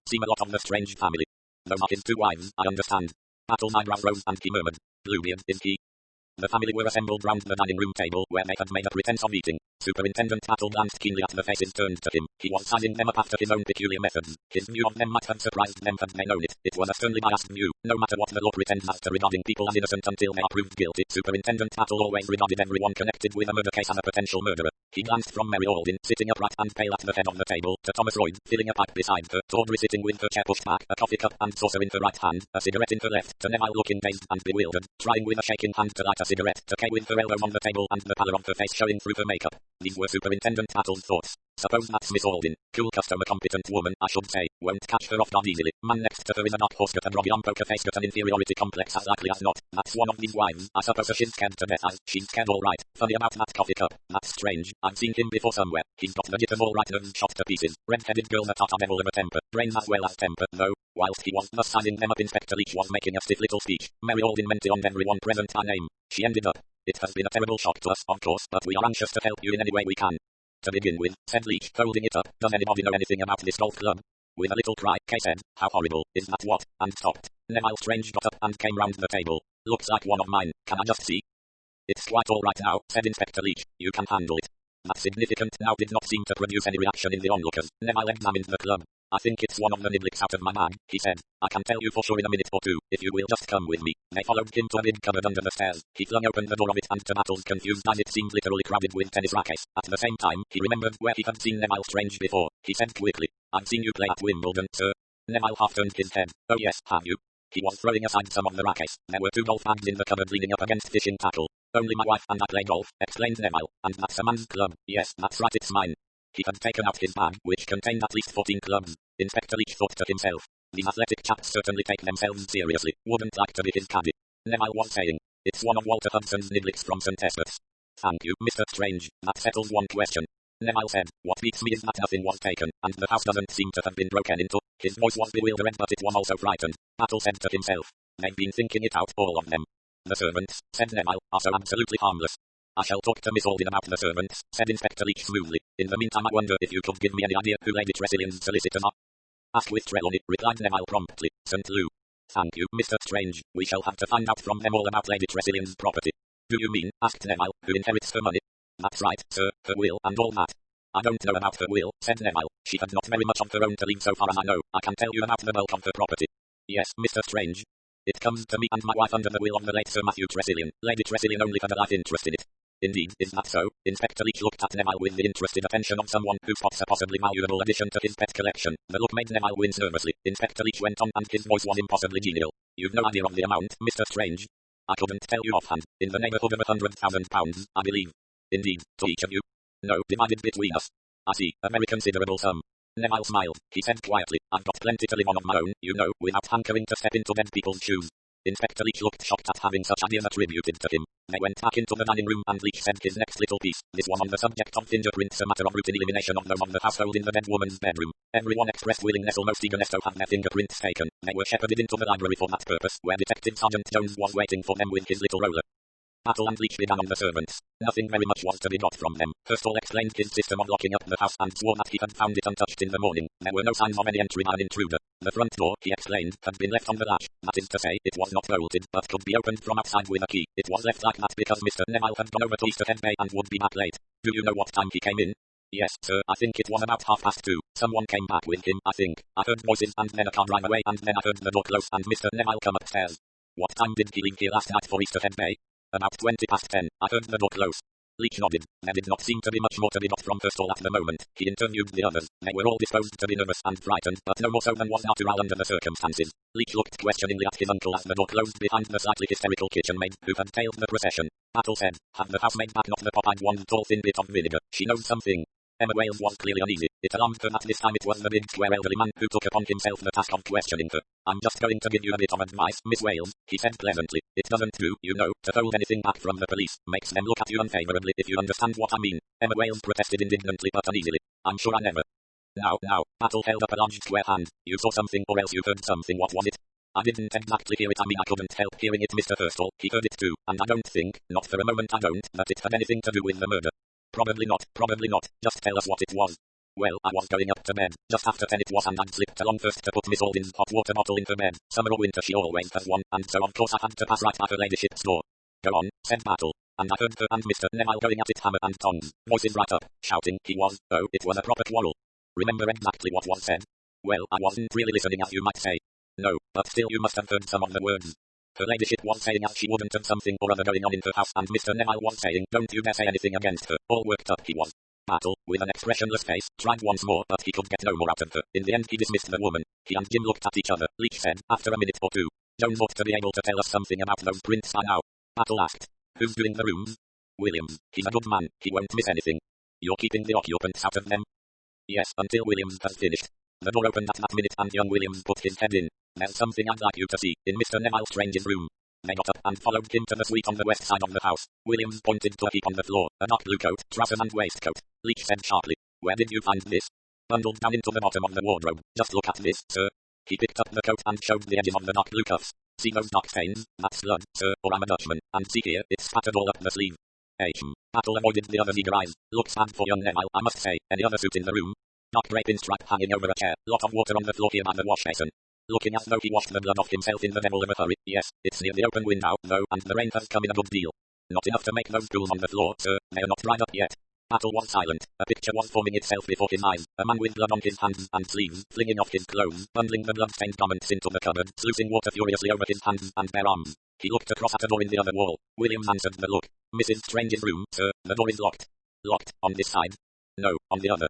Seem a lot of the Strange family. Those are his 2 wives, I understand. Battle's eyebrows rose and he murmured. Bluebeard, is he? The family were assembled round the dining room table where they had made a pretense of eating. Superintendent Battle glanced keenly at the faces turned to him. He was sizing them up after his own peculiar methods. His view of them might have surprised them had they known it. It was a sternly biased view. No matter what the law pretends as to regarding people as innocent until they are proved guilty, Superintendent Battle always regarded everyone connected with a murder case as a potential murderer. He glanced from Mary Alden, sitting upright and pale at the head of the table, to Thomas Royd, filling a pipe beside her, to Audrey sitting with her chair pushed back, a coffee cup and saucer in her right hand, a cigarette in her left, to Neville looking dazed and bewildered, trying with a shaking hand to light a cigarette, to Kay with her elbow on the table and the pallor of her face showing through her makeup. These were Superintendent Battle's thoughts. Suppose that's Miss Alden. Cool customer, competent woman, I should say. Won't catch her off guard easily. Man next to her is a dark horse, got a groggy poker face, got an inferiority complex as likely as not. That's one of these wives. I suppose she's scared to death as she's scared all right. Funny about that coffee cup. That's strange. I've seen him before somewhere. He's got the jitters all right, nerves shot to pieces. Red-headed girl, that utter devil of a temper. Brains as well as temper, though. Whilst he was thus sizing them up, Inspector Leach was making a stiff little speech. Mary Alden meant on everyone present by name. She ended up. It has been a terrible shock to us, of course, but we are anxious to help you in any way we can. To begin with, said Leach, holding it up, does anybody know anything about this golf club? With a little cry, Kay said, how horrible, is that what? And stopped. Neville Strange got up and came round the table. Looks like one of mine, can I just see? It's quite all right now, said Inspector Leach, you can handle it. That significant now did not seem to produce any reaction in the onlookers. Neville examined the club. I think it's one of the niblicks out of my bag, he said. I can tell you for sure in a minute or two, if you will just come with me. They followed him to a big cupboard under the stairs. He flung open the door of it and to Battle's confused eyes it seemed literally crowded with tennis rackets. At the same time, he remembered where he had seen Neville Strange before. He said quickly, I've seen you play at Wimbledon, sir. Neville half turned his head. Oh yes, have you? He was throwing aside some of the rackets. There were 2 golf bags in the cupboard leaning up against fishing tackle. Only my wife and I play golf, explained Neville. And that's a man's club. Yes, that's right, it's mine. He had taken out his bag, which contained at least 14 clubs. Inspector Leach thought to himself. These athletic chaps certainly take themselves seriously. Wouldn't like to be his caddy. Neville was saying. It's one of Walter Hudson's niblicks from St. Esther's. Thank you, Mr. Strange. That settles one question. Neville said. What beats me is that nothing was taken, and the house doesn't seem to have been broken into. His voice was bewildered, but it was also frightened. Battle said to himself. They've been thinking it out, all of them. The servants, said Neville, are so absolutely harmless. I shall talk to Miss Alden about the servants, said Inspector Leach smoothly. In the meantime I wonder if you could give me any idea who Lady Tressilian's solicitors are. Ask with Trelawney, replied Neville promptly. St. Lou. Thank you, Mr. Strange. We shall have to find out from them all about Lady Tressilian's property. Do you mean, asked Neville, who inherits her money? That's right, sir, her will and all that. I don't know about her will, said Neville. She had not very much of her own to leave so far as I know. I can tell you about the bulk of her property. Yes, Mr. Strange. It comes to me and my wife under the will of the late Sir Matthew Tressilian. Lady Tressilian only had a life interest in it. Indeed, is that so? Inspector Leach looked at Neville with the interested attention of someone who spots a possibly valuable addition to his pet collection. The look made Neville wince nervously. Inspector Leach went on and his voice was impossibly genial. You've no idea of the amount, Mr. Strange? I couldn't tell you offhand. In the neighbourhood of £100,000, I believe. Indeed, to each of you? No, divided between us. I see, a very considerable sum. Neville smiled. He said quietly, I've got plenty to live on of my own, you know, without hankering to step into dead people's shoes. Inspector Leach looked shocked at having such ideas attributed to him. They went back into the dining room and Leach said his next little piece. This one on the subject of fingerprints, a matter of routine elimination of those of the household in the dead woman's bedroom. Everyone expressed willingness, almost eagerness to have their fingerprints taken. They were shepherded into the library for that purpose, where Detective Sergeant Jones was waiting for them with his little roller. Battle and Leach began on the servants. Nothing very much was to be got from them. Hurstall explained his system of locking up the house and swore that he had found it untouched in the morning. There were no signs of any entry by an intruder. The front door, he explained, had been left on the latch. That is to say, it was not bolted, but could be opened from outside with a key. It was left like that because Mr. Neville had gone over to Easterhead Bay and would be back late. Do you know what time he came in? Yes, sir, I think it was about 2:30. Someone came back with him, I think. I heard voices and then a car drive away and then I heard the door close and Mr. Neville come upstairs. What time did he leave here last night for Easterhead Bay? About 10:20. I heard the door close. Leach nodded. There did not seem to be much more to be got from Hurstall at the moment. He interviewed the others. They were all disposed to be nervous and frightened, but no more so than was natural under the circumstances. Leach looked questioningly at his uncle as the door closed behind the slightly hysterical kitchen maid, who had tailed the procession. Battle said, have the housemaid back not the pop-eyed one tall thin bit of vinegar. She knows something. Emma Wales was clearly uneasy. It alarmed her that this time it was the big square elderly man who took upon himself the task of questioning her. I'm just going to give you a bit of advice, Miss Wales, he said pleasantly. It doesn't do, you know, to hold anything back from the police. Makes them look at you unfavorably, if you understand what I mean. Emma Wales protested indignantly but uneasily. I'm sure I never. Now, Battle held up a large square hand. You saw something or else you heard something. What was it? I didn't exactly hear it. I mean, I couldn't help hearing it, Mr. Thurstall. He heard it too, and I don't think, not for a moment I don't, that it had anything to do with the murder. Probably not. Just tell us what it was. Well, I was going up to bed. Just after 10 it was, and I'd slipped along first to put Miss Alden's hot water bottle in her bed. Summer or winter she always has one, and so of course I had to pass right by her ladyship's door. Go on, said Battle. And I heard her and Mr. Neville going at it hammer and tongs, voices right up, shouting. It was a proper quarrel. Remember exactly what was said? Well, I wasn't really listening, as you might say. No, but still you must have heard some of the words. Her ladyship was saying as she wouldn't have something or other going on in her house, and Mr. Neville was saying, don't you dare say anything against her. All worked up he was. Battle, with an expressionless face, tried once more, but he could get no more out of her. In the end he dismissed the woman. He and Jim looked at each other. Leach said, after a minute or two, Jones ought to be able to tell us something about those prints by now. Battle asked, who's doing the rooms? Williams. He's a good man, he won't miss anything. You're keeping the occupants out of them? Yes, until Williams has finished. The door opened at that minute and young Williams put his head in. There's something I'd like you to see, in Mr. Neville Strange's room. They got up and followed him to the suite on the west side of the house. Williams pointed to a heap on the floor, a dark blue coat, trousers and waistcoat. Leach said sharply, where did you find this? Bundled down into the bottom of the wardrobe. Just look at this, sir. He picked up the coat and showed the edges of the dark blue cuffs. See those dark stains? That's blood, sir, or I'm a Dutchman. And see here, it's spattered all up the sleeve. Battle avoided the other's eager eyes. Looks bad for young Neville, I must say. Any other suit in the room? Dark draping stripe hanging over a chair. Lot of water on the floor here by the wash basin. Looking as though he washed the blood off himself in the devil of a hurry. Yes, it's near the open window, though, and the rain has come in a good deal. Not enough to make those pools on the floor, sir. They are not dried up yet. Battle was silent. A picture was forming itself before his eyes. A man with blood on his hands and sleeves, flinging off his clothes, bundling the blood-stained garments into the cupboard, sluicing water furiously over his hands and bare arms. He looked across at a door in the other wall. Williams answered the look. Mrs. Strange's room, sir. The door is locked. Locked, on this side? No, on the other.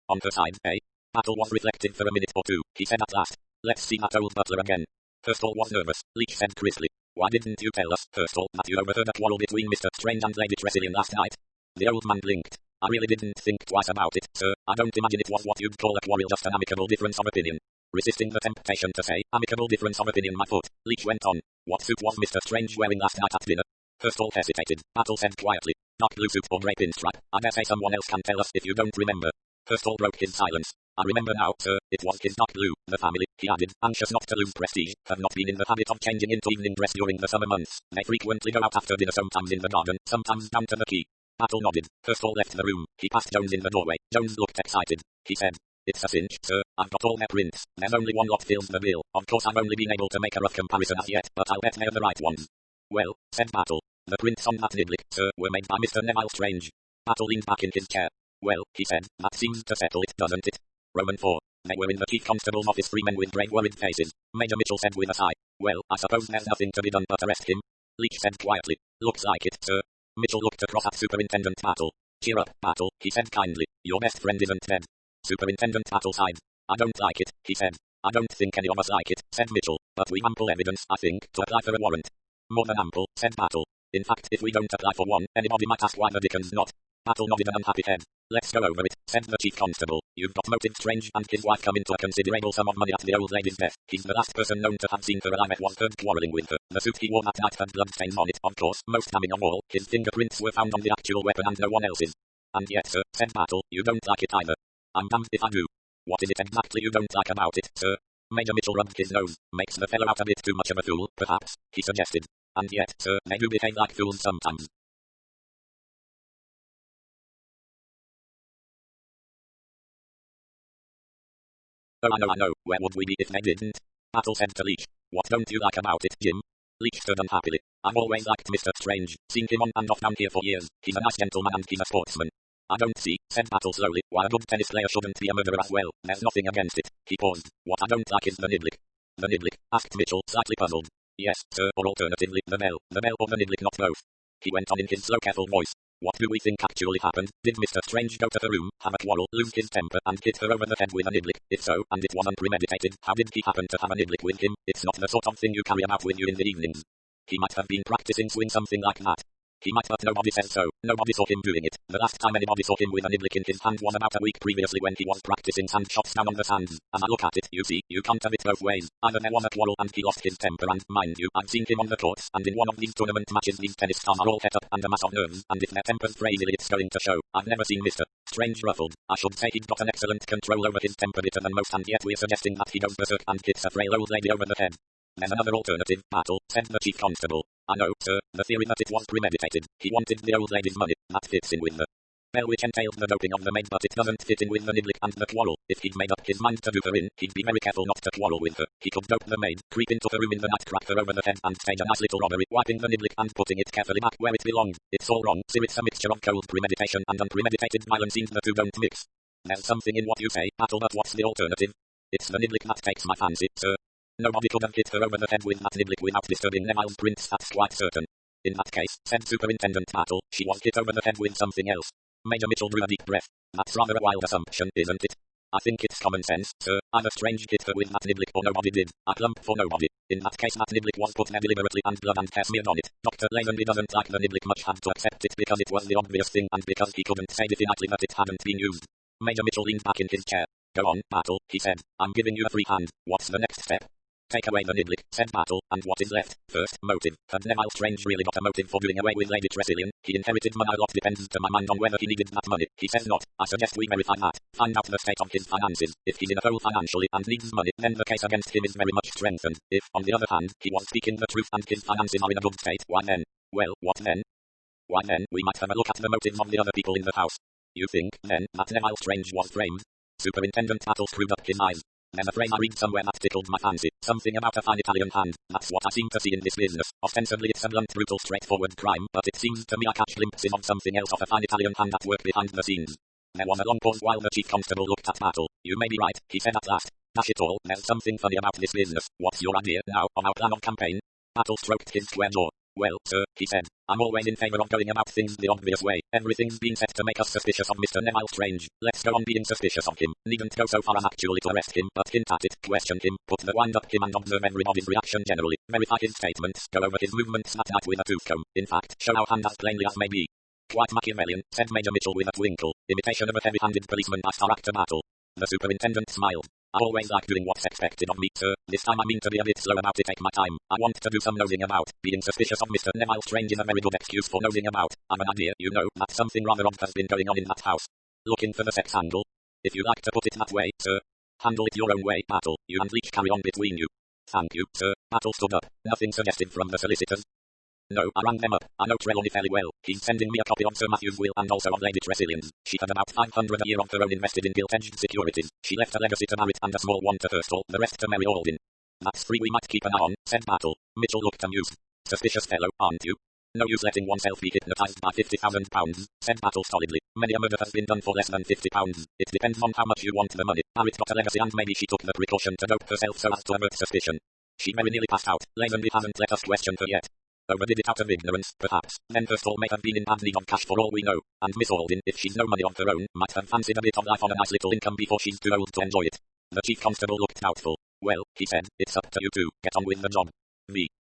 On her side, eh? Battle was reflective for a minute or two. He said at last, let's see that old butler again. Thurstall was nervous. Leach said crisply, why didn't you tell us, Thurstall, that you overheard a quarrel between Mr. Strange and Lady Tressilian last night? The old man blinked. I really didn't think twice about it, sir. I don't imagine it was what you'd call a quarrel, just an amicable difference of opinion. Resisting the temptation to say, amicable difference of opinion, my foot, Leach went on. What suit was Mr. Strange wearing last night at dinner? Thurstall hesitated. Battle said quietly, dark blue suit or draping stripe. I dare say someone else can tell us if you don't remember. Thurstall broke his silence. I remember now, sir. It was his dark blue. The family, he added, anxious not to lose prestige, have not been in the habit of changing into evening dress during the summer months. They frequently go out after dinner, sometimes in the garden, sometimes down to the quay. Battle nodded. Thurstall left the room. He passed Jones in the doorway. Jones looked excited. He said, it's a cinch, sir. I've got all their prints. There's only one lot fills the bill. Of course I've only been able to make a rough comparison as yet, but I'll bet they're the right ones. Well, said Battle, the prints on that niblick, sir, were made by Mr. Neville Strange. Battle leaned back in his chair. Well, he said, that seems to settle it, doesn't it? Roman 4. They were in the chief constable's office, 3 men with grave worried faces. Major Mitchell said with a sigh, well, I suppose there's nothing to be done but arrest him. Leach said quietly, looks like it, sir. Mitchell looked across at Superintendent Battle. Cheer up, Battle, he said kindly. Your best friend isn't dead. Superintendent Battle sighed. I don't like it, he said. I don't think any of us like it, said Mitchell, but we've ample evidence, I think, to apply for a warrant. More than ample, said Battle. In fact, if we don't apply for one, anybody might ask why the dickens not. Battle nodded an unhappy head. Let's go over it, said the chief constable. You've got motive. Strange and his wife come into a considerable sum of money at the old lady's death. He's the last person known to have seen her alive and was heard quarrelling with her. The suit he wore that night had bloodstains on it, of course. Most damning of all, his fingerprints were found on the actual weapon and no one else's. And yet, sir, said Battle, you don't like it either. I'm damned if I do. What is it exactly you don't like about it, sir? Major Mitchell rubbed his nose. Makes the fellow out a bit too much of a fool, perhaps, he suggested. And yet, sir, they do behave like fools sometimes. Oh, I know, where would we be if they didn't? Battle said to Leach. What don't you like about it, Jim? Leach stood unhappily. I've always liked Mr. Strange, seen him on and off down here for years. He's a nice gentleman and he's a sportsman. I don't see, said Battle slowly, why a good tennis player shouldn't be a murderer as well. There's nothing against it. He paused. What I don't like is the niblick. The niblick? Asked Mitchell, slightly puzzled. Yes, sir, or alternatively, the bell or the niblick, not both. He went on in his slow, careful voice. What do we think actually happened? Did Mr. Strange go to her room, have a quarrel, lose his temper, and hit her over the head with a niblick? If so, and it wasn't premeditated, how did he happen to have a niblick with him? It's not the sort of thing you carry about with you in the evenings. He might have been practicing swing, something like that. He might, but nobody says so. Nobody saw him doing it. The last time anybody saw him with a niblick in his hand was about a week previously when he was practicing sand shots down on the sands. As I look at it, you see, you can't have it both ways. Either there was a quarrel and he lost his temper, and, mind you, I've seen him on the courts, and in one of these tournament matches these tennis stars are all het up and a mass of nerves, and if their temper's crazily it's going to show. I've never seen Mr. Strange ruffled. I should say he'd got an excellent control over his temper better than most, and yet we're suggesting that he goes berserk and hits a frail old lady over the head. There's another alternative, Battle, said the chief constable. I know, sir, the theory that it was premeditated. He wanted the old lady's money. That fits in with the bell which entails the doping of the maid, but it doesn't fit in with the niblick and the quarrel. If he'd made up his mind to do her in, he'd be very careful not to quarrel with her. He could dope the maid, creep into her room in the night, crack her over the head, and stage a nice little robbery, wiping the niblick and putting it carefully back where it belonged. It's all wrong, sir. It's a mixture of cold premeditation and unpremeditated violence, and the two don't mix. There's something in what you say, Battle, but what's the alternative? It's the niblick that takes my fancy, sir. Nobody could have hit her over the head with that niblick without disturbing Neville's prints, that's quite certain. In that case, said Superintendent Battle, she was hit over the head with something else. Major Mitchell drew a deep breath. That's rather a wild assumption, isn't it? I think it's common sense, sir. Either Strange hit her with that niblick or nobody did. I plump for nobody. In that case, that niblick was put there deliberately and blood and hair smeared on it. Dr. Lazenby doesn't like the niblick much, had to accept it because it was the obvious thing and because he couldn't say definitely that it hadn't been used. Major Mitchell leaned back in his chair. Go on, Battle, he said. I'm giving you a free hand. What's the next step? Take away the niblick, said Battle, and what is left? First, motive. Had Neville Strange really got a motive for doing away with Lady Tressilian? He inherited money. A lot depends to my mind on whether he needed that money. He says not. I suggest we verify that. Find out the state of his finances. If he's in a hole financially and needs money, then the case against him is very much strengthened. If, on the other hand, he was speaking the truth and his finances are in a good state, why then? Well, what then? Why then, we might have a look at the motives of the other people in the house. You think, then, that Neville Strange was framed? Superintendent Battle screwed up his eyes. There's a phrase I read somewhere that tickled my fancy. Something about a fine Italian hand. That's what I seem to see in this business. Ostensibly it's a blunt, brutal, straightforward crime, but it seems to me I catch glimpses of something else, of a fine Italian hand at work behind the scenes. There was a long pause while the chief constable looked at Battle. You may be right, he said at last. Dash it all, there's something funny about this business. What's your idea, now, of our plan of campaign? Battle stroked his square jaw. Well, sir, he said, I'm always in favour of going about things the obvious way. Everything's been set to make us suspicious of Mr. Neville Strange. Let's go on being suspicious of him. Needn't go so far as actually to arrest him, but hint at it, question him, put the wind up him and observe everybody's reaction generally. Verify his statements, go over his movements that night with a tooth comb. In fact, show our hand as plainly as may be. Quite Machiavellian, said Major Mitchell with a twinkle. Imitation of a heavy-handed policeman by Star Actor Battle. The superintendent smiled. I always like doing what's expected of me, sir. This time I mean to be a bit slow about it, take my time. I want to do some nosing about. Being suspicious of Mr. Neville Strange is a very good excuse for nosing about. I've an idea, you know, that something rather odd has been going on in that house. Looking for the sex angle? If you like to put it that way, sir. Handle it your own way, Battle. You and Leach carry on between you. Thank you, sir. Battle stood up. Nothing suggested from the solicitors. No, I rang them up. I know Trelawney fairly well. He's sending me a copy of Sir Matthew's will and also of Lady Tressilian's. She had about 500 a year of her own invested in gilt-edged securities. She left a legacy to Barrett and a small one to Thurstal, the rest to Mary Alden. That's three we might keep an eye on, said Battle. Mitchell looked amused. Suspicious fellow, aren't you? No use letting oneself be hypnotized by £50,000, said Battle stolidly. Many a murder has been done for less than £50. It depends on how much you want the money. Barrett got a legacy and maybe she took the precaution to dope herself so as to avert suspicion. She very nearly passed out. Lazenby hasn't let us question her yet. Overdid it out of ignorance, perhaps. Then Thurstal may have been in bad need of cash for all we know. And Miss Alden, if she's no money of her own, might have fancied a bit of life on a nice little income before she's too old to enjoy it. The chief constable looked doubtful. Well, he said, it's up to you two. Get on with the job.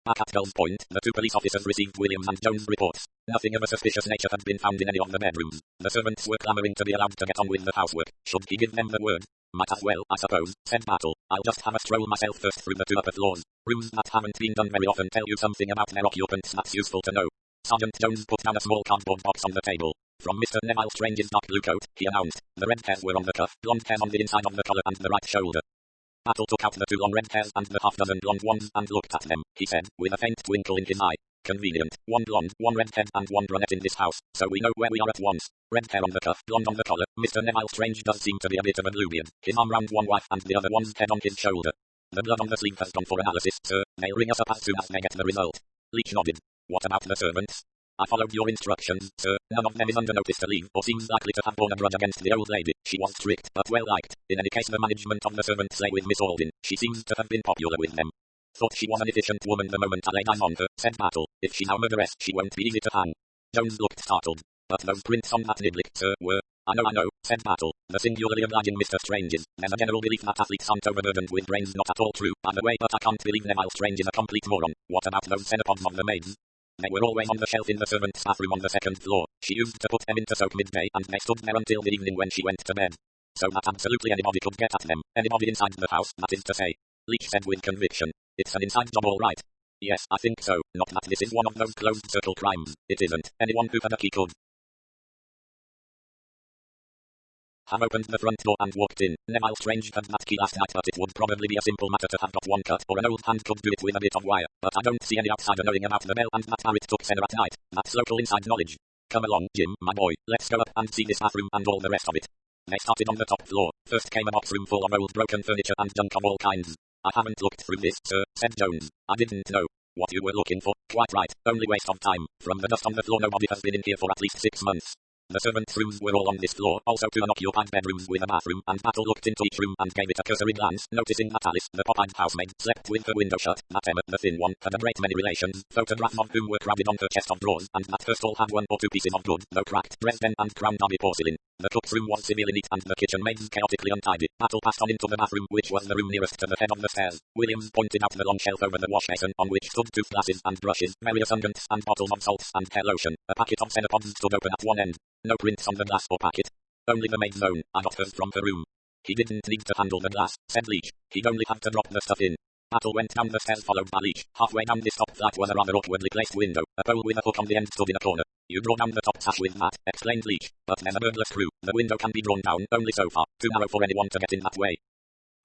Back at Gull's Point, the two police officers received Williams and Jones' reports. Nothing of a suspicious nature had been found in any of the bedrooms. The servants were clamouring to be allowed to get on with the housework. Should he give them the word? Might as well, I suppose, said Battle. I'll just have a stroll myself first through the two upper floors. Rooms that haven't been done very often tell you something about their occupants that's useful to know. Sergeant Jones put down a small cardboard box on the table. From Mr. Neville Strange's dark blue coat, he announced. The red hairs were on the cuff, blonde hairs on the inside of the collar and the right shoulder. Battle took out the two long red hairs and the half-dozen blonde ones and looked at them, he said, with a faint twinkle in his eye. Convenient. One blonde, one redhead and one brunette in this house, so we know where we are at once. Red hair on the cuff, blonde on the collar. Mr. Neville Strange does seem to be a bit of a bluebeard. His arm round one wife and the other one's head on his shoulder. The blood on the sleeve has gone for analysis, sir. They'll ring us up as soon as they get the result. Leach nodded. What about the servants? I followed your instructions, sir. None of them is under notice to leave or seems likely to have borne a grudge against the old lady. She was strict, but well liked. In any case, the management of the servants lay with Miss Alden. She seems to have been popular with them. Thought she was an efficient woman the moment I laid eyes on her, said Battle. If she's our murderess, she won't be easy to hang. Jones looked startled. But those prints on that niblick, sir, were... I know, said Battle. The singularly obliging Mr. Strange's. There's a general belief that athletes aren't overburdened with brains, not at all true, by the way, but I can't believe Neville Strange is a complete moron. What about those cenopods of the maids? They were always on the shelf in the servant's bathroom on the second floor. She used to put them in to soak midday and they stood there until the evening when she went to bed. So that absolutely anybody could get at them. Anybody inside the house, that is to say. Leach said with conviction. It's an inside job all right. Yes, I think so. Not that this is one of those closed circle crimes. It isn't. Anyone who had a key could have opened the front door and walked in. Neville Strange had that key last night, but it would probably be a simple matter to have got one cut, or an old hand could do it with a bit of wire. But I don't see any outsider knowing about the bell and that Barrett took Sarah at night. That's local inside knowledge. Come along, Jim, my boy. Let's go up and see this bathroom and all the rest of it. They started on the top floor. First came a box room full of old broken furniture and junk of all kinds. I haven't looked through this, sir, said Jones. I didn't know what you were looking for. Quite right. Only waste of time. From the dust on the floor, nobody has been in here for at least 6 months. The servants' rooms were all on this floor, also 2 unoccupied bedrooms with a bathroom, and Battle looked into each room and gave it a cursory glance, noticing that Alice, the pop-eyed housemaid, slept with her window shut, that Emma, the thin one, had a great many relations, photographs of whom were crowded on her chest of drawers, and that her stall had 1 or 2 pieces of good, though cracked, Dresden and Crown Derby porcelain. The cook's room was severely neat and the kitchen maids chaotically untidy. Battle passed on into the bathroom, which was the room nearest to the head of the stairs. Williams pointed out the long shelf over the wash basin, on which stood toothbrushes and brushes, various unguents and bottles of salts and hair lotion. A packet of Cenepods stood open at one end. No prints on the glass or packet. Only the maid's own. I got hers from her room. He didn't need to handle the glass, said Leach. He'd only have to drop the stuff in. Battle went down the stairs followed by Leach. Halfway down this top flight was a rather awkwardly placed window. A pole with a hook on the end stood in a corner. You draw down the top sash with that, explained Leach. But there's a burglar screw. The window can be drawn down only so far. Too narrow for anyone to get in that way.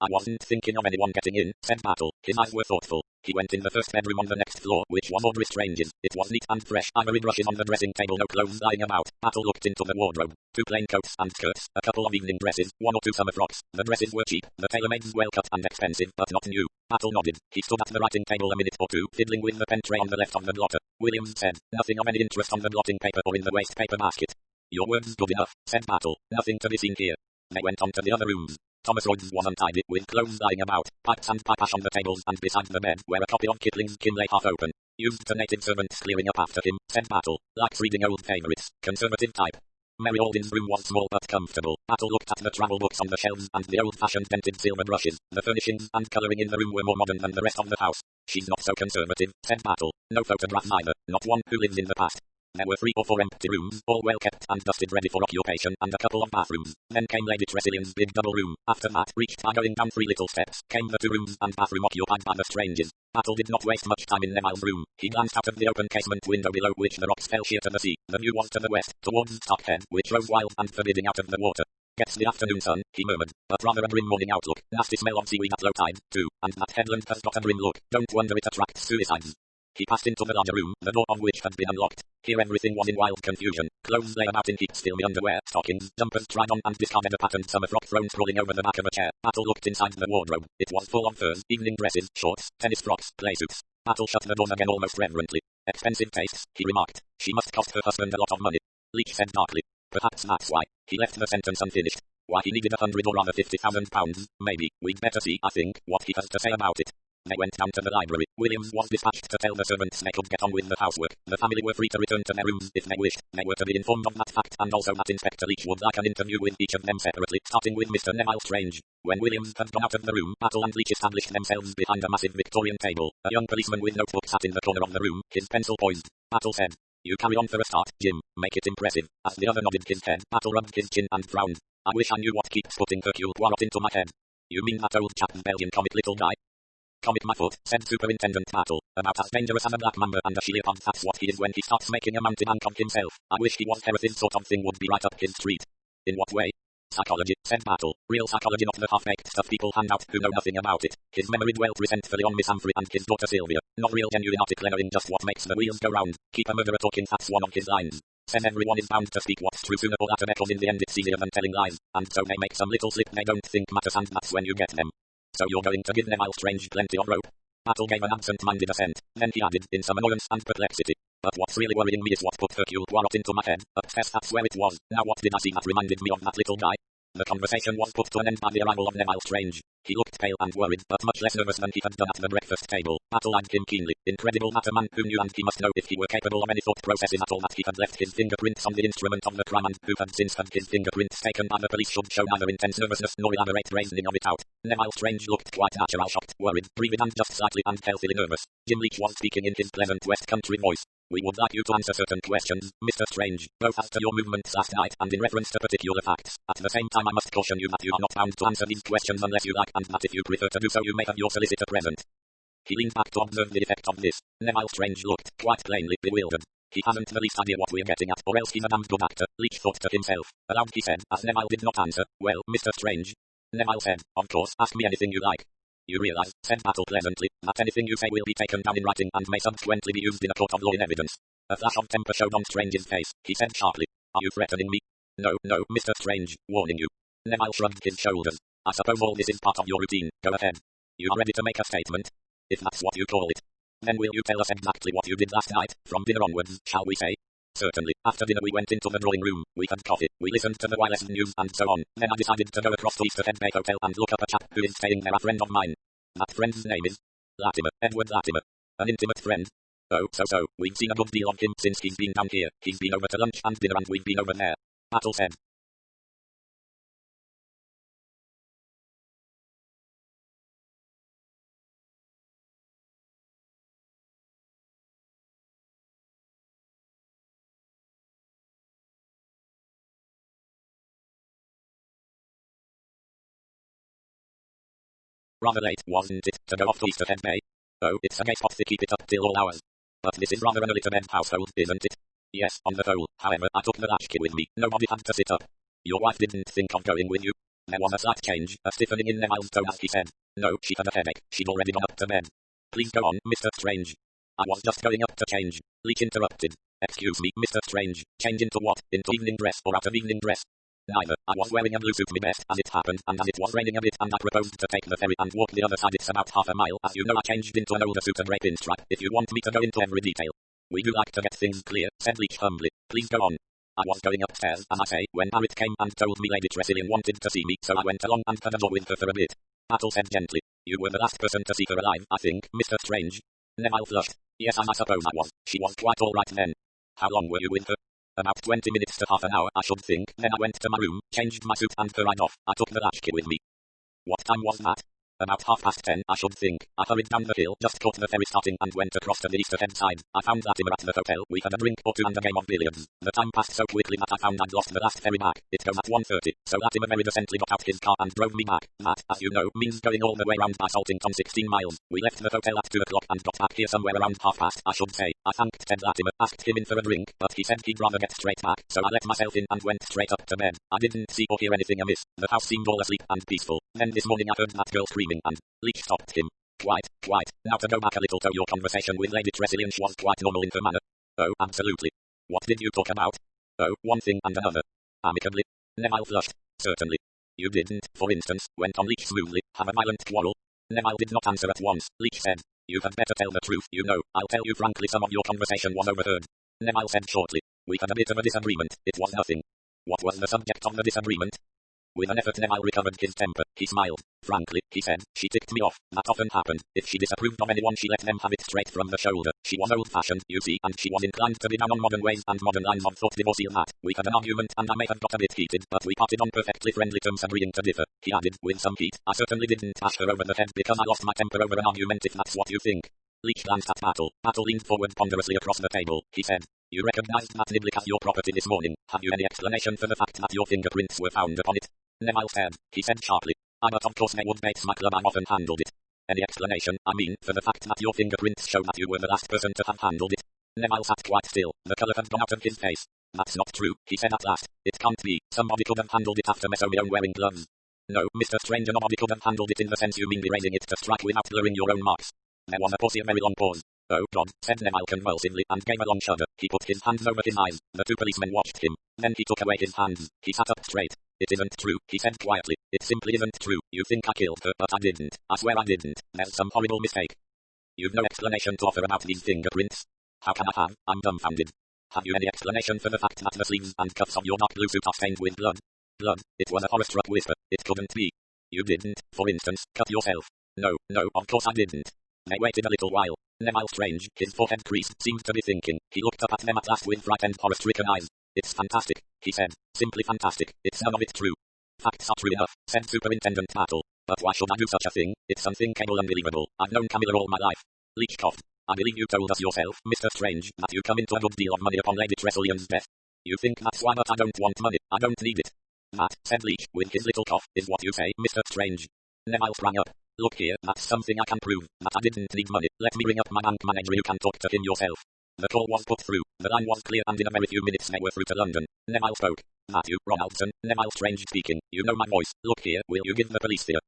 I wasn't thinking of anyone getting in, said Battle. His eyes were thoughtful. He went in the first bedroom on the next floor, which was Audrey Strange's. It was neat and fresh, ivory brushes on the dressing table, no clothes lying about. Battle looked into the wardrobe. 2 plain coats and skirts, a couple of evening dresses, 1 or 2 summer frocks. The dresses were cheap, the tailor-mades well cut and expensive, but not new. Battle nodded. He stood at the writing table a minute or 2, fiddling with the pen tray on the left of the blotter. Williams said, nothing of any interest on the blotting paper or in the waste paper basket. Your word's good enough, said Battle. Nothing to be seen here. They went on to the other rooms. Thomas Rhodes was untidy, with clothes lying about, pipes and pipe ash on the tables and beside the bed, where a copy of Kipling's Kin lay half open. Used to native servants clearing up after him, said Battle. Likes reading old favourites, conservative type. Mary Alden's room was small but comfortable. Battle looked at the travel books on the shelves and the old-fashioned dented silver brushes. The furnishings and colouring in the room were more modern than the rest of the house. She's not so conservative, said Battle. No photographs either, not one who lives in the past. There were 3 or 4 empty rooms, all well kept and dusted ready for occupation, and a couple of bathrooms. Then came Lady Tressilian's big double room. After that, reached by going down 3 little steps, came the 2 rooms and bathroom occupied by the Stranges. Battle did not waste much time in Neville's room. He glanced out of the open casement window below which the rocks fell sheer to the sea. The view was to the west, towards Stockhead, which rose wild and forbidding out of the water. Gets the afternoon sun, he murmured, but rather a grim morning outlook. Nasty smell of seaweed at low tide, too, and that headland has got a grim look. Don't wonder it attracts suicides. He passed into the larger room, the door of which had been unlocked. Here everything was in wild confusion. Clothes lay about in heaps, filmy underwear, stockings, jumpers tried on and discarded, a patterned summer frock thrown sprawling over the back of a chair. Battle looked inside the wardrobe. It was full of furs, evening dresses, shorts, tennis frocks, playsuits. Battle shut the doors again almost reverently. Expensive tastes, he remarked. She must cost her husband a lot of money. Leach said darkly. Perhaps that's why. He left the sentence unfinished. Why he needed 100 or rather 50,000 pounds, maybe. We'd better see, I think, what he has to say about it. They went down to the library. Williams was dispatched to tell the servants they could get on with the housework. The family were free to return to their rooms if they wished. They were to be informed of that fact, and also that Inspector Leach would like an interview with each of them separately, starting with Mr. Neville Strange. When Williams had gone out of the room, Battle and Leach established themselves behind a massive Victorian table. A young policeman with notebook sat in the corner of the room, his pencil poised. Battle said, "You carry on for a start, Jim. Make it impressive." As the other nodded his head, Battle rubbed his chin and frowned. "I wish I knew what keeps putting Hercule Poirot into my head." "You mean that old chap, Belgian comic little guy?" "Comic my foot," said Superintendent Battle. "About as dangerous as a black mamba and a she-leopard, that's what he is when he starts making a mountebank of himself. I wish he was Harris's sort of thing would be right up his street." "In what way?" "Psychology," said Battle. "Real psychology, not the half-baked stuff people hand out who know nothing about it." His memory dwelt resentfully on Miss Humphrey and his daughter Sylvia. "Not real genuine article in just what makes the wheels go round. Keep a murderer talking, that's one of his lines. Says everyone is bound to speak what's true sooner or later because in the end it's easier than telling lies. And so they make some little slip they don't think matters, and that's when you get them. So you're going to give Neville Strange plenty of rope?" Battle gave an absent-minded assent. Then he added, in some annoyance and perplexity, "But what's really worrying me is what put Hercule Poirot into my head. Upstairs, that's where it was. Now what did I see that reminded me of that little guy?" The conversation was put to an end by the arrival of Neville Strange. He looked pale and worried, but much less nervous than he had done at the breakfast table. Battle eyed him keenly. Incredible that a man who knew, and he must know if he were capable of any thought processes at all, that he had left his fingerprints on the instrument of the crime, and who had since had his fingerprints taken by the police, should show neither intense nervousness nor elaborate reasoning of it out. Neville Strange looked quite natural, shocked, worried, grieved, and just slightly and healthily nervous. Jim Leach was speaking in his pleasant West Country voice. We would like you to answer certain questions, Mr. Strange, both as to your movements last night and in reference to particular facts. At the same time I must caution you that you are not bound to answer these questions unless you like, and that if you prefer to do so you may have your solicitor present. He leaned back to observe the effect of this. Neville Strange looked, quite plainly, bewildered. He hasn't the least idea what we're getting at, or else he's a damned good actor, Leach thought to himself. Aloud he said, as Neville did not answer, well, Mr. Strange. Neville said, of course, ask me anything you like. You realize, said Battle pleasantly, that anything you say will be taken down in writing and may subsequently be used in a court of law in evidence. A flash of temper showed on Strange's face. He said sharply, are you threatening me? No, Mr. Strange, warning you. Neville shrugged his shoulders. I suppose all this is part of your routine. Go ahead. You are ready to make a statement? If that's what you call it. Then will you tell us exactly what you did last night, from dinner onwards, shall we say? Certainly. After dinner we went into the drawing room, we had coffee, we listened to the wireless news and so on. Then I decided to go across to Easter Head Bay Hotel and look up a chap who is staying there, a friend of mine. That friend's name is Latimer, Edward Latimer. An intimate friend. Oh, so, we've seen a good deal of him since he's been down here. He's been over to lunch and dinner and we've been over there. Battle said. Rather late, wasn't it, to go off to Easter Head Bay? Oh, it's a gay spot to keep it up till all hours. But this is rather an early to bed household, isn't it? Yes, on the whole. However, I took the latchkey with me. Nobody had to sit up. Your wife didn't think of going with you? There was a slight change, a stiffening in Neville's tone as he said. No, she had a headache. She'd already gone up to bed. Please go on, Mr. Strange. I was just going up to change. Leach interrupted. Excuse me, Mr. Strange. Change into what? Into evening dress or out of evening dress? Neither. I was wearing a blue suit, me best, as it happened, and as it was raining a bit and I proposed to take the ferry and walk the other side. It's about half a mile. As you know, I changed into an older suit and gray pinstripe, if you want me to go into every detail. We do like to get things clear, said Leach humbly. Please go on. I was going upstairs, as I say, when Barrett came and told me Lady Tressilian wanted to see me, so I went along and had a talk with her for a bit. Battle said gently. You were the last person to see her alive, I think, Mr. Strange. Neville flushed. Yes, I suppose I was. She was quite all right then. How long were you with her? About 20 minutes to half an hour, I should think. Then I went to my room, changed my suit and hurried off. I took the latchkey with me. What time was that? About 10:30, I should think. I hurried down the hill, just caught the ferry starting and went across to the Easter Head side. I found Latimer at the hotel. We had a drink or two and a game of billiards. The time passed so quickly that I found I'd lost the last ferry back. It goes at 1:30, so Latimer very decently got out his car and drove me back. That, as you know, means going all the way round by Saltington 16 miles. We left the hotel at 2 o'clock and got back here somewhere around 30:30, I should say. I thanked Ted Latimer, asked him in for a drink, but he said he'd rather get straight back, so I let myself in and went straight up to bed. I didn't see or hear anything amiss. The house seemed all asleep and peaceful. Then this morning I heard that girl screaming and Leach stopped him. Quite. Now to go back a little to your conversation with Lady Tressilian, she was quite normal in her manner. Oh, absolutely. What did you talk about? Oh, one thing and another. Amicably. Neville flushed. Certainly. You didn't, for instance, went on Leach smoothly, have a violent quarrel. Neville did not answer at once. Leach said, you had better tell the truth, you know. I'll tell you frankly, some of your conversation was overheard. Neville said shortly. We had a bit of a disagreement. It was nothing. What was the subject of the disagreement? With an effort Neville recovered his temper. He smiled. Frankly, he said, she ticked me off. That often happened. If she disapproved of anyone she let them have it straight from the shoulder. She was old-fashioned, you see, and she was inclined to be down on modern ways and modern lines of thought. Divorce that. We had an argument and I may have got a bit heated, but we parted on perfectly friendly terms, agreeing to differ. He added, with some heat, I certainly didn't bash her over the head because I lost my temper over an argument, if that's what you think. Leach glanced at Battle. Battle leaned forward ponderously across the table. He said, you recognized that Niblick as your property this morning. Have you any explanation for the fact that your fingerprints were found upon it? Neville stared. He said sharply, but of course Maywood Bates my club, I've often handled it. Any explanation, I mean, for the fact that your fingerprints show that you were the last person to have handled it? Neville sat quite still. The colour had gone out of his face. That's not true, he said at last. It can't be. Somebody could have handled it after Mesomeo wearing gloves. No, Mr. Stranger, nobody could have handled it in the sense you mean, raising it to strike without blurring your own marks. There was a very long pause. Oh God, said Neville convulsively and gave a long shudder. He put his hands over his eyes. The two policemen watched him. Then he took away his hands. He sat up straight. It isn't true, he said quietly. It simply isn't true. You think I killed her, but I didn't. I swear I didn't. There's some horrible mistake. You've no explanation to offer about these fingerprints? How can I have? I'm dumbfounded. Have you any explanation for the fact that the sleeves and cuffs of your dark blue suit are stained with blood? Blood? It was a horror-struck whisper. It couldn't be. You didn't, for instance, cut yourself. No, of course I didn't. They waited a little while. Neville Strange, his forehead creased, seemed to be thinking. He looked up at them at last with frightened, horror-stricken eyes. It's fantastic, he said. Simply fantastic. It's none of it true. Facts are true enough, said Superintendent Battle. But why should I do such a thing? It's unthinkable, unbelievable. I've known Camilla all my life. Leach coughed. I believe you told us yourself, Mr. Strange, that you come into a good deal of money upon Lady Tressilian's death. You think that's why, but I don't want money. I don't need it. That, said Leach, with his little cough, is what you say, Mr. Strange. Neville sprang up. Look here, that's something I can prove, that I didn't need money. Let me ring up my bank manager, you can talk to him yourself. The call was put through. The line was clear, and in a very few minutes they were through to London. Neville spoke. Matthew Ronaldson, Neville Strange speaking. You know my voice. Look here, will you give the police here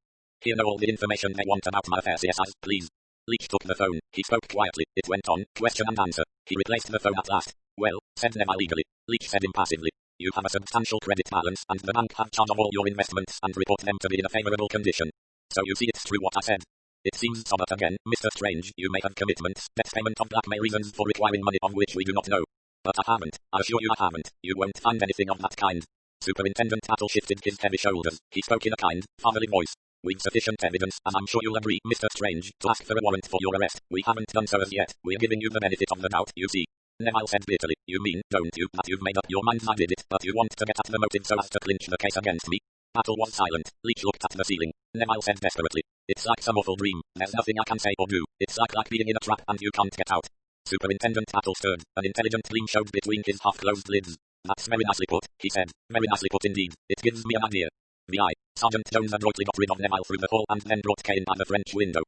know all the information they want about my affairs, yes, please. Leach took the phone. He spoke quietly. It went on, question and answer. He replaced the phone at last. Well, said Neville eagerly. Leach said impassively. You have a substantial credit balance, and the bank have charge of all your investments and report them to be in a favourable condition. So you see it's true what I said. It seems so, but again, Mr. Strange, you may have commitments, debt payment of blackmail reasons for requiring money of which we do not know. But I haven't. I assure you I haven't. You won't find anything of that kind. Superintendent Battle shifted his heavy shoulders. He spoke in a kind, fatherly voice. We've sufficient evidence, and I'm sure you'll agree, Mr. Strange, to ask for a warrant for your arrest. We haven't done so as yet. We're giving you the benefit of the doubt, you see. Neville said bitterly. You mean, don't you, that you've made up your mind I did it, but you want to get at the motive so as to clinch the case against me? Battle was silent. Leach looked at the ceiling. Neville said desperately. It's like some awful dream. There's nothing I can say or do. It's like being in a trap and you can't get out. Superintendent Battle stirred. An intelligent gleam showed between his half-closed lids. That's very nicely put, he said. Very nicely put indeed. It gives me an idea. V.I. Sergeant Jones adroitly got rid of Neville through the hall and then brought Kay in by the French window.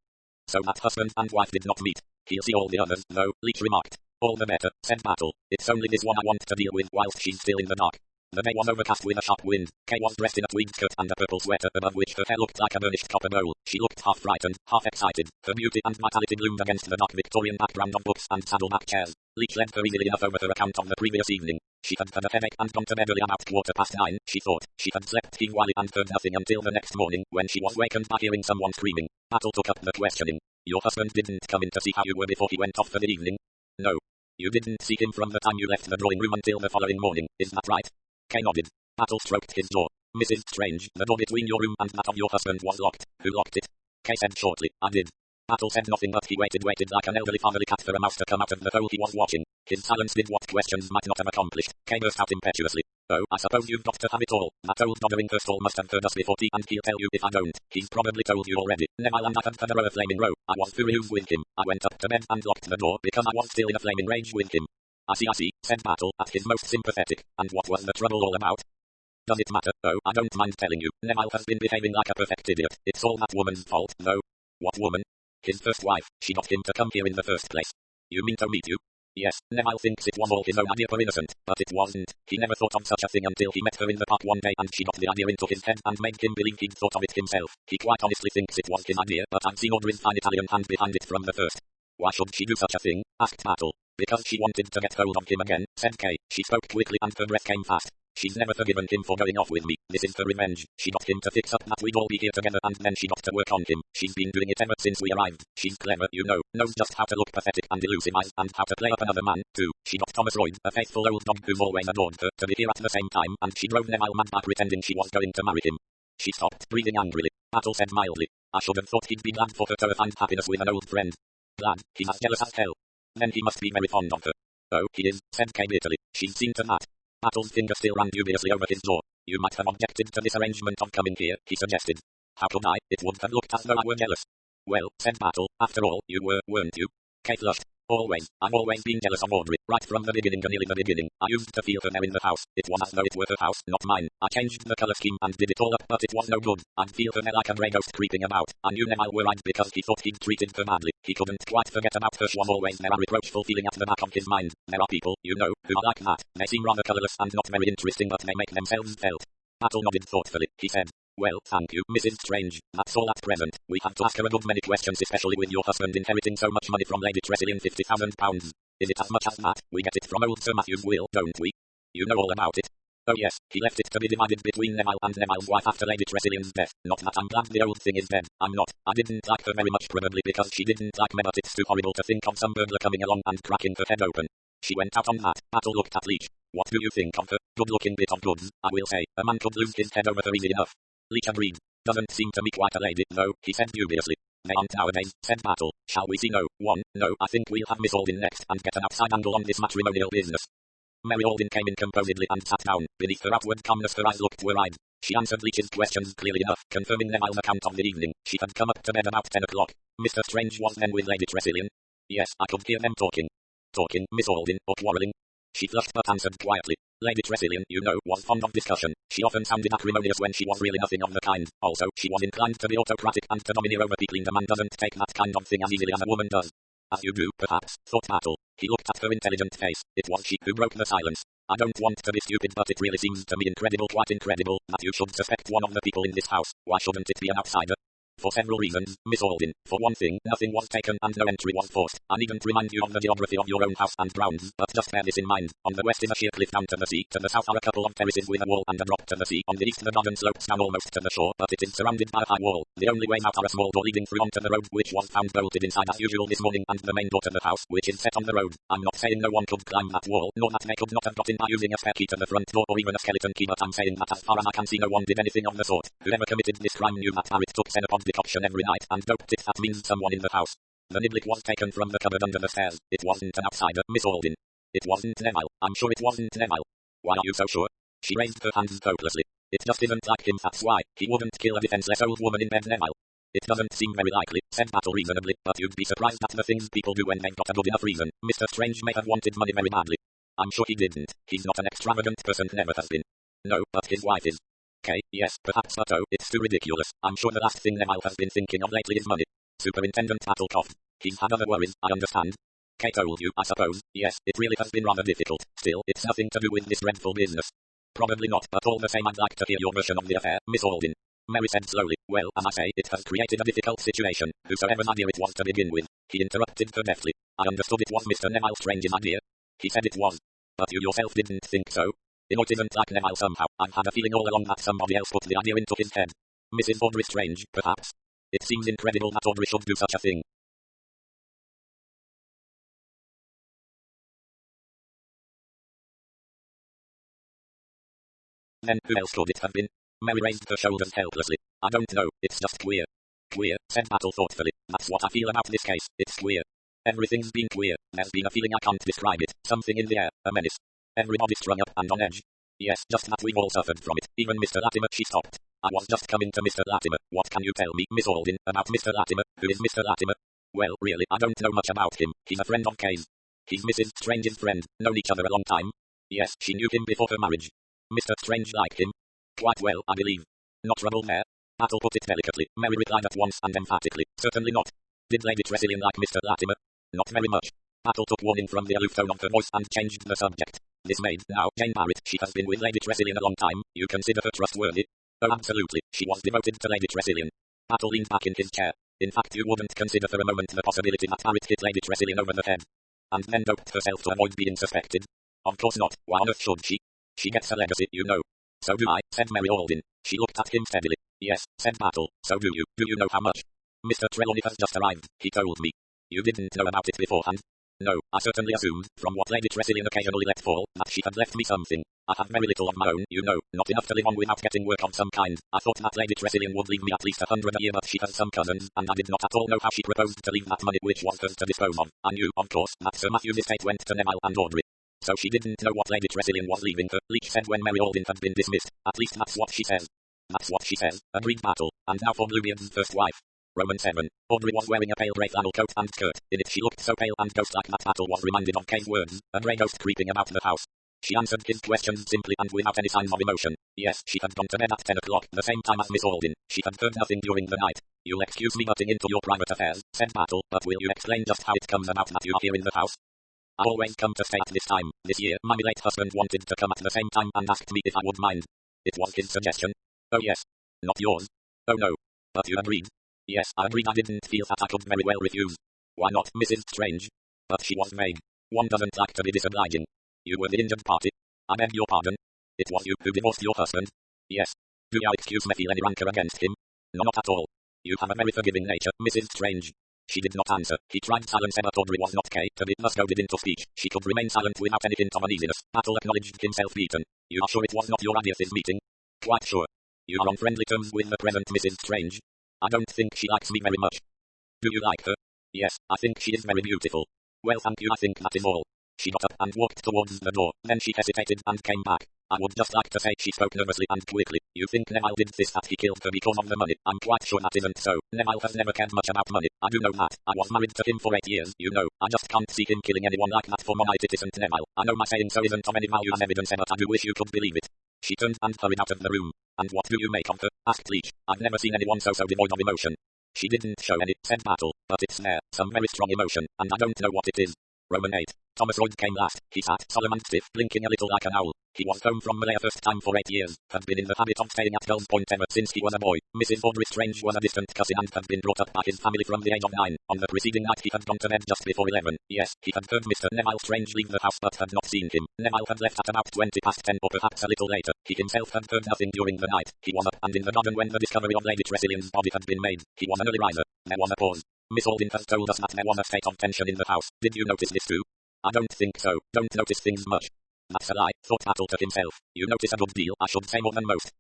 So that husband and wife did not meet. He'll see all the others, though, Leach remarked. All the better, said Battle. It's only this one I want to deal with whilst she's still in the dark. The day was overcast with a sharp wind. Kay was dressed in a tweed skirt and a purple sweater above which her hair looked like a burnished copper bowl. She looked half frightened, half excited. Her beauty and vitality bloomed against the dark Victorian background of books and saddleback chairs. Leach led her easily enough over her account of the previous evening. She had had a headache and gone to bed early about 9:15, she thought. She had slept peacefully and heard nothing until the next morning, when she was wakened by hearing someone screaming. Battle took up the questioning. Your husband didn't come in to see how you were before he went off for the evening? No. You didn't see him from the time you left the drawing room until the following morning, is that right? Kay nodded. Battle stroked his jaw. Mrs. Strange, the door between your room and that of your husband was locked. Who locked it? Kay said shortly. I did. Battle said nothing, but he waited like an elderly fatherly cat for a mouse to come out of the hole he was watching. His silence did what questions might not have accomplished. Kay burst out impetuously. Oh, I suppose you've got to have it all. That old doddering Hurstall must have heard us before tea, and he'll tell you if I don't. He's probably told you already. Neville and I had a row of flaming row. I was furious with him. I went up to bed and locked the door because I was still in a flaming rage with him. I see, said Battle, at his most sympathetic. And what was the trouble all about? Does it matter? Oh, I don't mind telling you. Neville has been behaving like a perfect idiot. It's all that woman's fault, though. What woman? His first wife. She got him to come here in the first place. You mean to meet you? Yes, Neville thinks it was all his own idea for innocent, but it wasn't. He never thought of such a thing until he met her in the park one day and she got the idea into his head and made him believe he'd thought of it himself. He quite honestly thinks it was his idea, but I've seen Audrey's fine Italian hand behind it from the first. Why should she do such a thing? Asked Battle. Because she wanted to get hold of him again, said Kay. She spoke quickly and her breath came fast. She's never forgiven him for going off with me. This is her revenge. She got him to fix up that we'd all be here together and then she got to work on him. She's been doing it ever since we arrived. She's clever, you know, knows just how to look pathetic and elusive and how to play up another man, too. She got Thomas Royd, a faithful old dog who's always adored her, to be here at the same time, and she drove Neville mad by pretending she was going to marry him. She stopped, breathing angrily. Battle said mildly. I should have thought he'd be glad for her to find happiness with an old friend. Glad? He's as jealous as hell. Then he must be very fond of her. Oh, he is, said Kay bitterly. She's seen to that. Battle's finger still ran dubiously over his jaw. You might have objected to this arrangement of coming here, he suggested. How could I? It would have looked as though I were jealous. Well, said Battle, after all, you were, weren't you? Kay flushed. Always. I've always been jealous of Audrey, right from the beginning, nearly the beginning. I used to feel her there in the house. It was as though it were her house, not mine. I changed the colour scheme and did it all up, but it was no good. I'd feel her there like a grey ghost creeping about. I knew Neville were right because he thought he'd treated her badly. He couldn't quite forget about her. She was always there, a reproachful feeling at the back of his mind. There are people, you know, who are like that. They seem rather colourless and not very interesting, but they make themselves felt. Battle nodded thoughtfully. He said, well, thank you, Mrs. Strange. That's all at present. We have to ask her a good many questions, especially with your husband inheriting so much money from Lady Tressilian, £50,000. Is it as much as that? We get it from old Sir Matthew's will, don't we? You know all about it. Oh yes, he left it to be divided between Neville and Neville's wife after Lady Tressilian's death. Not that I'm glad the old thing is dead. I'm not. I didn't like her very much, probably because she didn't like me, but it's too horrible to think of some burglar coming along and cracking her head open. She went out on that. Battle looked at Leach. What do you think of her? Good-looking bit of goods, I will say. A man could lose his head over her easy enough. Leach agreed. Doesn't seem to me quite a lady, though, he said dubiously. They aren't nowadays, said Battle. Shall we see? No, I think we'll have Miss Alden next and get an outside angle on this matrimonial business. Mary Alden came in composedly and sat down. Beneath her outward calmness her eyes looked were-eyed. She answered Leach's questions clearly enough, confirming Neville's account of the evening. She had come up to bed about 10 o'clock. Mr. Strange was then with Lady Tressilian. Yes, I could hear them talking. Talking, Miss Alden, or quarrelling? She flushed but answered quietly. Lady Tressilian, you know, was fond of discussion. She often sounded acrimonious when she was really nothing of the kind. Also, she was inclined to be autocratic and to domineer over people. The man doesn't take that kind of thing as easily as a woman does. As you do, perhaps, thought Battle. He looked at her intelligent face. It was she who broke the silence. I don't want to be stupid, but it really seems to me incredible, quite incredible, that you should suspect one of the people in this house. Why shouldn't it be an outsider? For several reasons, Miss Alden. For one thing, nothing was taken and no entry was forced. I needn't remind you of the geography of your own house and grounds, but just bear this in mind. On the west is a sheer cliff down to the sea. To the south are a couple of terraces with a wall and a drop to the sea. On the east the garden slopes down almost to the shore, but it is surrounded by a high wall. The only way out are a small door leading through onto the road, which was found bolted inside as usual this morning, and the main door to the house, which is set on the road. I'm not saying no one could climb that wall, nor that they could not have got in by using a spare key to the front door or even a skeleton key, but I'm saying that as far as I can see no one did anything of the sort. Whoever committed this crime knew that Harriet took Cenopod decoction every night and doped it. That means someone in the house. The niblet was taken from the cupboard under the stairs. It wasn't an outsider, Miss Alden. It wasn't Neville. I'm sure it wasn't Neville. Why are you so sure? She raised her hands hopelessly. It just isn't like him, that's why. He wouldn't kill a defenseless old woman in bed, Neville. It doesn't seem very likely, said Battle reasonably, but you'd be surprised at the things people do when they've got a good enough reason. Mr. Strange may have wanted money very badly. I'm sure he didn't. He's not an extravagant person, never has been. No, but his wife is. Okay, yes, perhaps, but oh, it's too ridiculous. I'm sure the last thing Neville has been thinking of lately is money. Superintendent Battle coughed. He's had other worries, I understand. Kay told you, I suppose. Yes, it really has been rather difficult. Still, it's nothing to do with this dreadful business. Probably not, but all the same I'd like to hear your version of the affair, Miss Alden. Mary said slowly. Well, as I say, it has created a difficult situation. Whosoever's idea it was to begin with. He interrupted her deftly. I understood it was Mr. Neville Strange's idea. He said it was. But you yourself didn't think so? It isn't like Neville somehow. I've had a feeling all along that somebody else put the idea into his head. Mrs. Audrey Strange, perhaps. It seems incredible that Audrey should do such a thing. Then who else could it have been? Mary raised her shoulders helplessly. I don't know, it's just queer. Queer, said Battle thoughtfully. That's what I feel about this case, it's queer. Everything's been queer. There's been a feeling I can't describe it. Something in the air, a menace. Everybody's strung up and on edge. Yes, just that we've all suffered from it. Even Mr. Latimer. She stopped. I was just coming to Mr. Latimer. What can you tell me, Miss Alden, about Mr. Latimer? Who is Mr. Latimer? Well, really, I don't know much about him. He's a friend of Kay's. He's Mrs. Strange's friend. Known each other a long time. Yes, she knew him before her marriage. Mr. Strange liked him. Quite well, I believe. Not trouble there? Battle put it delicately. Mary replied at once and emphatically. Certainly not. Did Lady Tressilian like Mr. Latimer? Not very much. Battle took warning from the aloof tone of her voice and changed the subject. This maid, now, Jane Barrett, she has been with Lady Tressilian a long time. You consider her trustworthy? Oh, absolutely. She was devoted to Lady Tressilian. Battle leaned back in his chair. In fact, you wouldn't consider for a moment the possibility that Barrett hit Lady Tressilian over the head. And then doped herself to avoid being suspected. Of course not. Why on earth should she? She gets a legacy, you know. So do I, said Mary Alden. She looked at him steadily. Yes, said Battle. So do you. Do you know how much? Mr. Trelawney has just arrived, he told me. You didn't know about it beforehand? No, I certainly assumed, from what Lady Tressilian occasionally let fall, that she had left me something. I have very little of my own, you know, not enough to live on without getting work of some kind. I thought that Lady Tressilian would leave me at least 100 a year, but she has some cousins, and I did not at all know how she proposed to leave that money which was hers to dispose of. I knew, of course, that Sir Matthew's estate went to Neville and Audrey. So she didn't know what Lady Tressilian was leaving her, Leach said when Mary Alden had been dismissed. At least that's what she says. That's what she says, agreed Battle. And now for Bluebeard's first wife. Roman 7. Audrey was wearing a pale grey flannel coat and skirt. In it she looked so pale and ghost-like that Battle was reminded of Kay's words, a grey ghost creeping about the house. She answered his questions simply and without any sign of emotion. Yes, she had gone to bed at 10 o'clock, the same time as Miss Alden. She had heard nothing during the night. You'll excuse me butting into your private affairs, said Battle, but will you explain just how it comes about that you are here in the house? I always come to stay at this time. This year, my late husband wanted to come at the same time and asked me if I would mind. It was his suggestion. Oh yes. Not yours. Oh no. But you agreed. Yes, I agreed. I didn't feel that I could very well refuse. Why not, Mrs. Strange? But she was vague. One doesn't like to be disobliging. You were the injured party. I beg your pardon. It was you who divorced your husband. Yes. Do you excuse me feel any rancor against him? No, not at all. You have a very forgiving nature, Mrs. Strange. She did not answer. He tried silence, but Audrey was not Kay. To be thus goaded into speech. She could remain silent without any hint of uneasiness. Battle acknowledged himself beaten. You are sure it was not your idea, this meeting? Quite sure. You are on friendly terms with the present Mrs. Strange. I don't think she likes me very much. Do you like her? Yes, I think she is very beautiful. Well, thank you, I think that is all. She got up and walked towards the door, then she hesitated and came back. I would just like to say, she spoke nervously and quickly. You think Neville did this, that he killed her because of the money? I'm quite sure that isn't so. Neville has never cared much about money. I do know that. I was married to him for 8 years, you know. I just can't see him killing anyone like that for money. It isn't Neville. I know my saying so isn't of any value as evidence, but I do wish you could believe it. She turned and hurried out of the room. And what do you make of her? Asked Leach. I've never seen anyone so devoid of emotion. She didn't show any, said Battle, but it's there, some very strong emotion, and I don't know what it is. Roman 8. Thomas Royd came last. He sat, solemn and stiff, blinking a little like an owl. He was home from Malaya first time for 8 years, had been in the habit of staying at Gull's Point ever since he was a boy. Mrs. Audrey Strange was a distant cousin and had been brought up by his family from the age of 9. On the preceding night he had gone to bed just before 11. Yes, he had heard Mr. Neville Strange leave the house but had not seen him. Neville had left at about 20 past 10 or perhaps a little later. He himself had heard nothing during the night. He was up and in the garden when the discovery of Lady Tressilian's body had been made. He was an early riser. There was a pause. Miss Alden has told us that there was a state of tension in the house. Did you notice this too? I don't think so. Don't notice things much. That's a lie, thought Battle to himself. You notice a good deal, I should say more than most.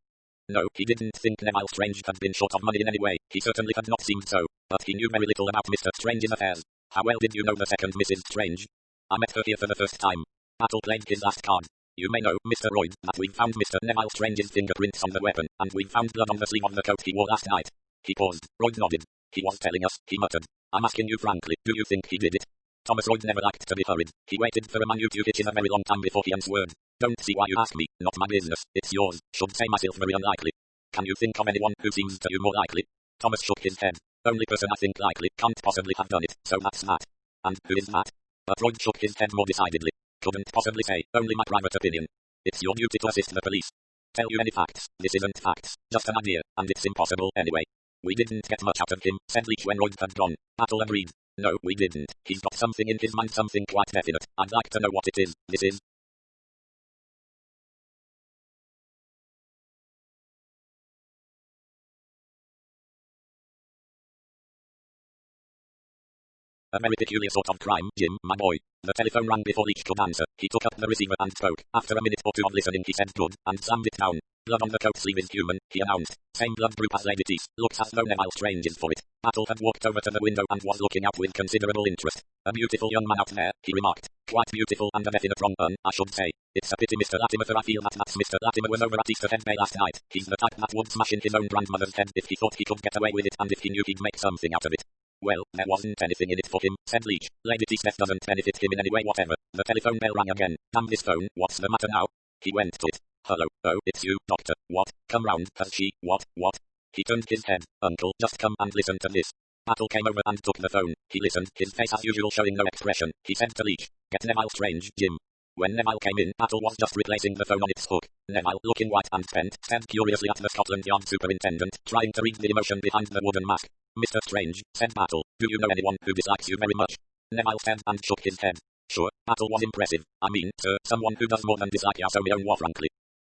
No, he didn't think Neville Strange had been short of money in any way. He certainly had not seemed so. But he knew very little about Mr. Strange's affairs. How well did you know the second Mrs. Strange? I met her here for the first time. Battle played his last card. You may know, Mr. Royd, that we've found Mr. Neville Strange's fingerprints on the weapon, and we've found blood on the sleeve of the coat he wore last night. He paused. Royd nodded. He was telling us, he muttered. I'm asking you frankly, do you think he did it? Thomas Royd never liked to be hurried. He waited for a minute hitch in a very long time before he answered. Don't see why you ask me, not my business, it's yours. Should say myself very unlikely. Can you think of anyone who seems to you more likely? Thomas shook his head. Only person I think likely can't possibly have done it, so that's Matt. And who is Matt? But Royd shook his head more decidedly. Couldn't possibly say, only my private opinion. It's your duty to assist the police. Tell you any facts, this isn't facts, just an idea, and it's impossible anyway. We didn't get much out of him, said Leach when Royd had gone. Battle agreed. No, we didn't. He's got something in his mind, something quite definite. I'd like to know what it is. This is a very peculiar sort of crime, Jim, my boy. The telephone rang before Leach could answer. He took up the receiver and spoke. After a minute or two of listening he said good, and slammed it down. Blood on the coat sleeve is human, he announced. Same blood group as Lady T's. Looks as though Neville Strange is for it. Battle had walked over to the window and was looking out with considerable interest. A beautiful young man out there, he remarked. Quite beautiful and a definite wrong turn, I should say. It's a pity Mr. Latimer, for I feel that Mr. Latimer was over at Easter Head Bay last night. He's the type that would smash in his own grandmother's head if he thought he could get away with it and if he knew he'd make something out of it. Well, there wasn't anything in it for him, said Leach. Lady T's death doesn't benefit him in any way whatever. The telephone bell rang again. Damn this phone, what's the matter now? He went to it. Hello, oh, it's you, doctor. What? Come round, has she? What? He turned his head. Uncle, just come and listen to this. Battle came over and took the phone. He listened, his face as usual showing no expression. He said to Leach, get Neville Strange, Jim. When Neville came in, Battle was just replacing the phone on its hook. Neville, looking white and spent, stared curiously at the Scotland Yard superintendent, trying to read the emotion behind the wooden mask. Mr. Strange, said Battle, do you know anyone who dislikes you very much? Neville stared and shook his head. Sure, Battle was impressive. I mean, sir, someone who does more than dislike you, so me own war frankly.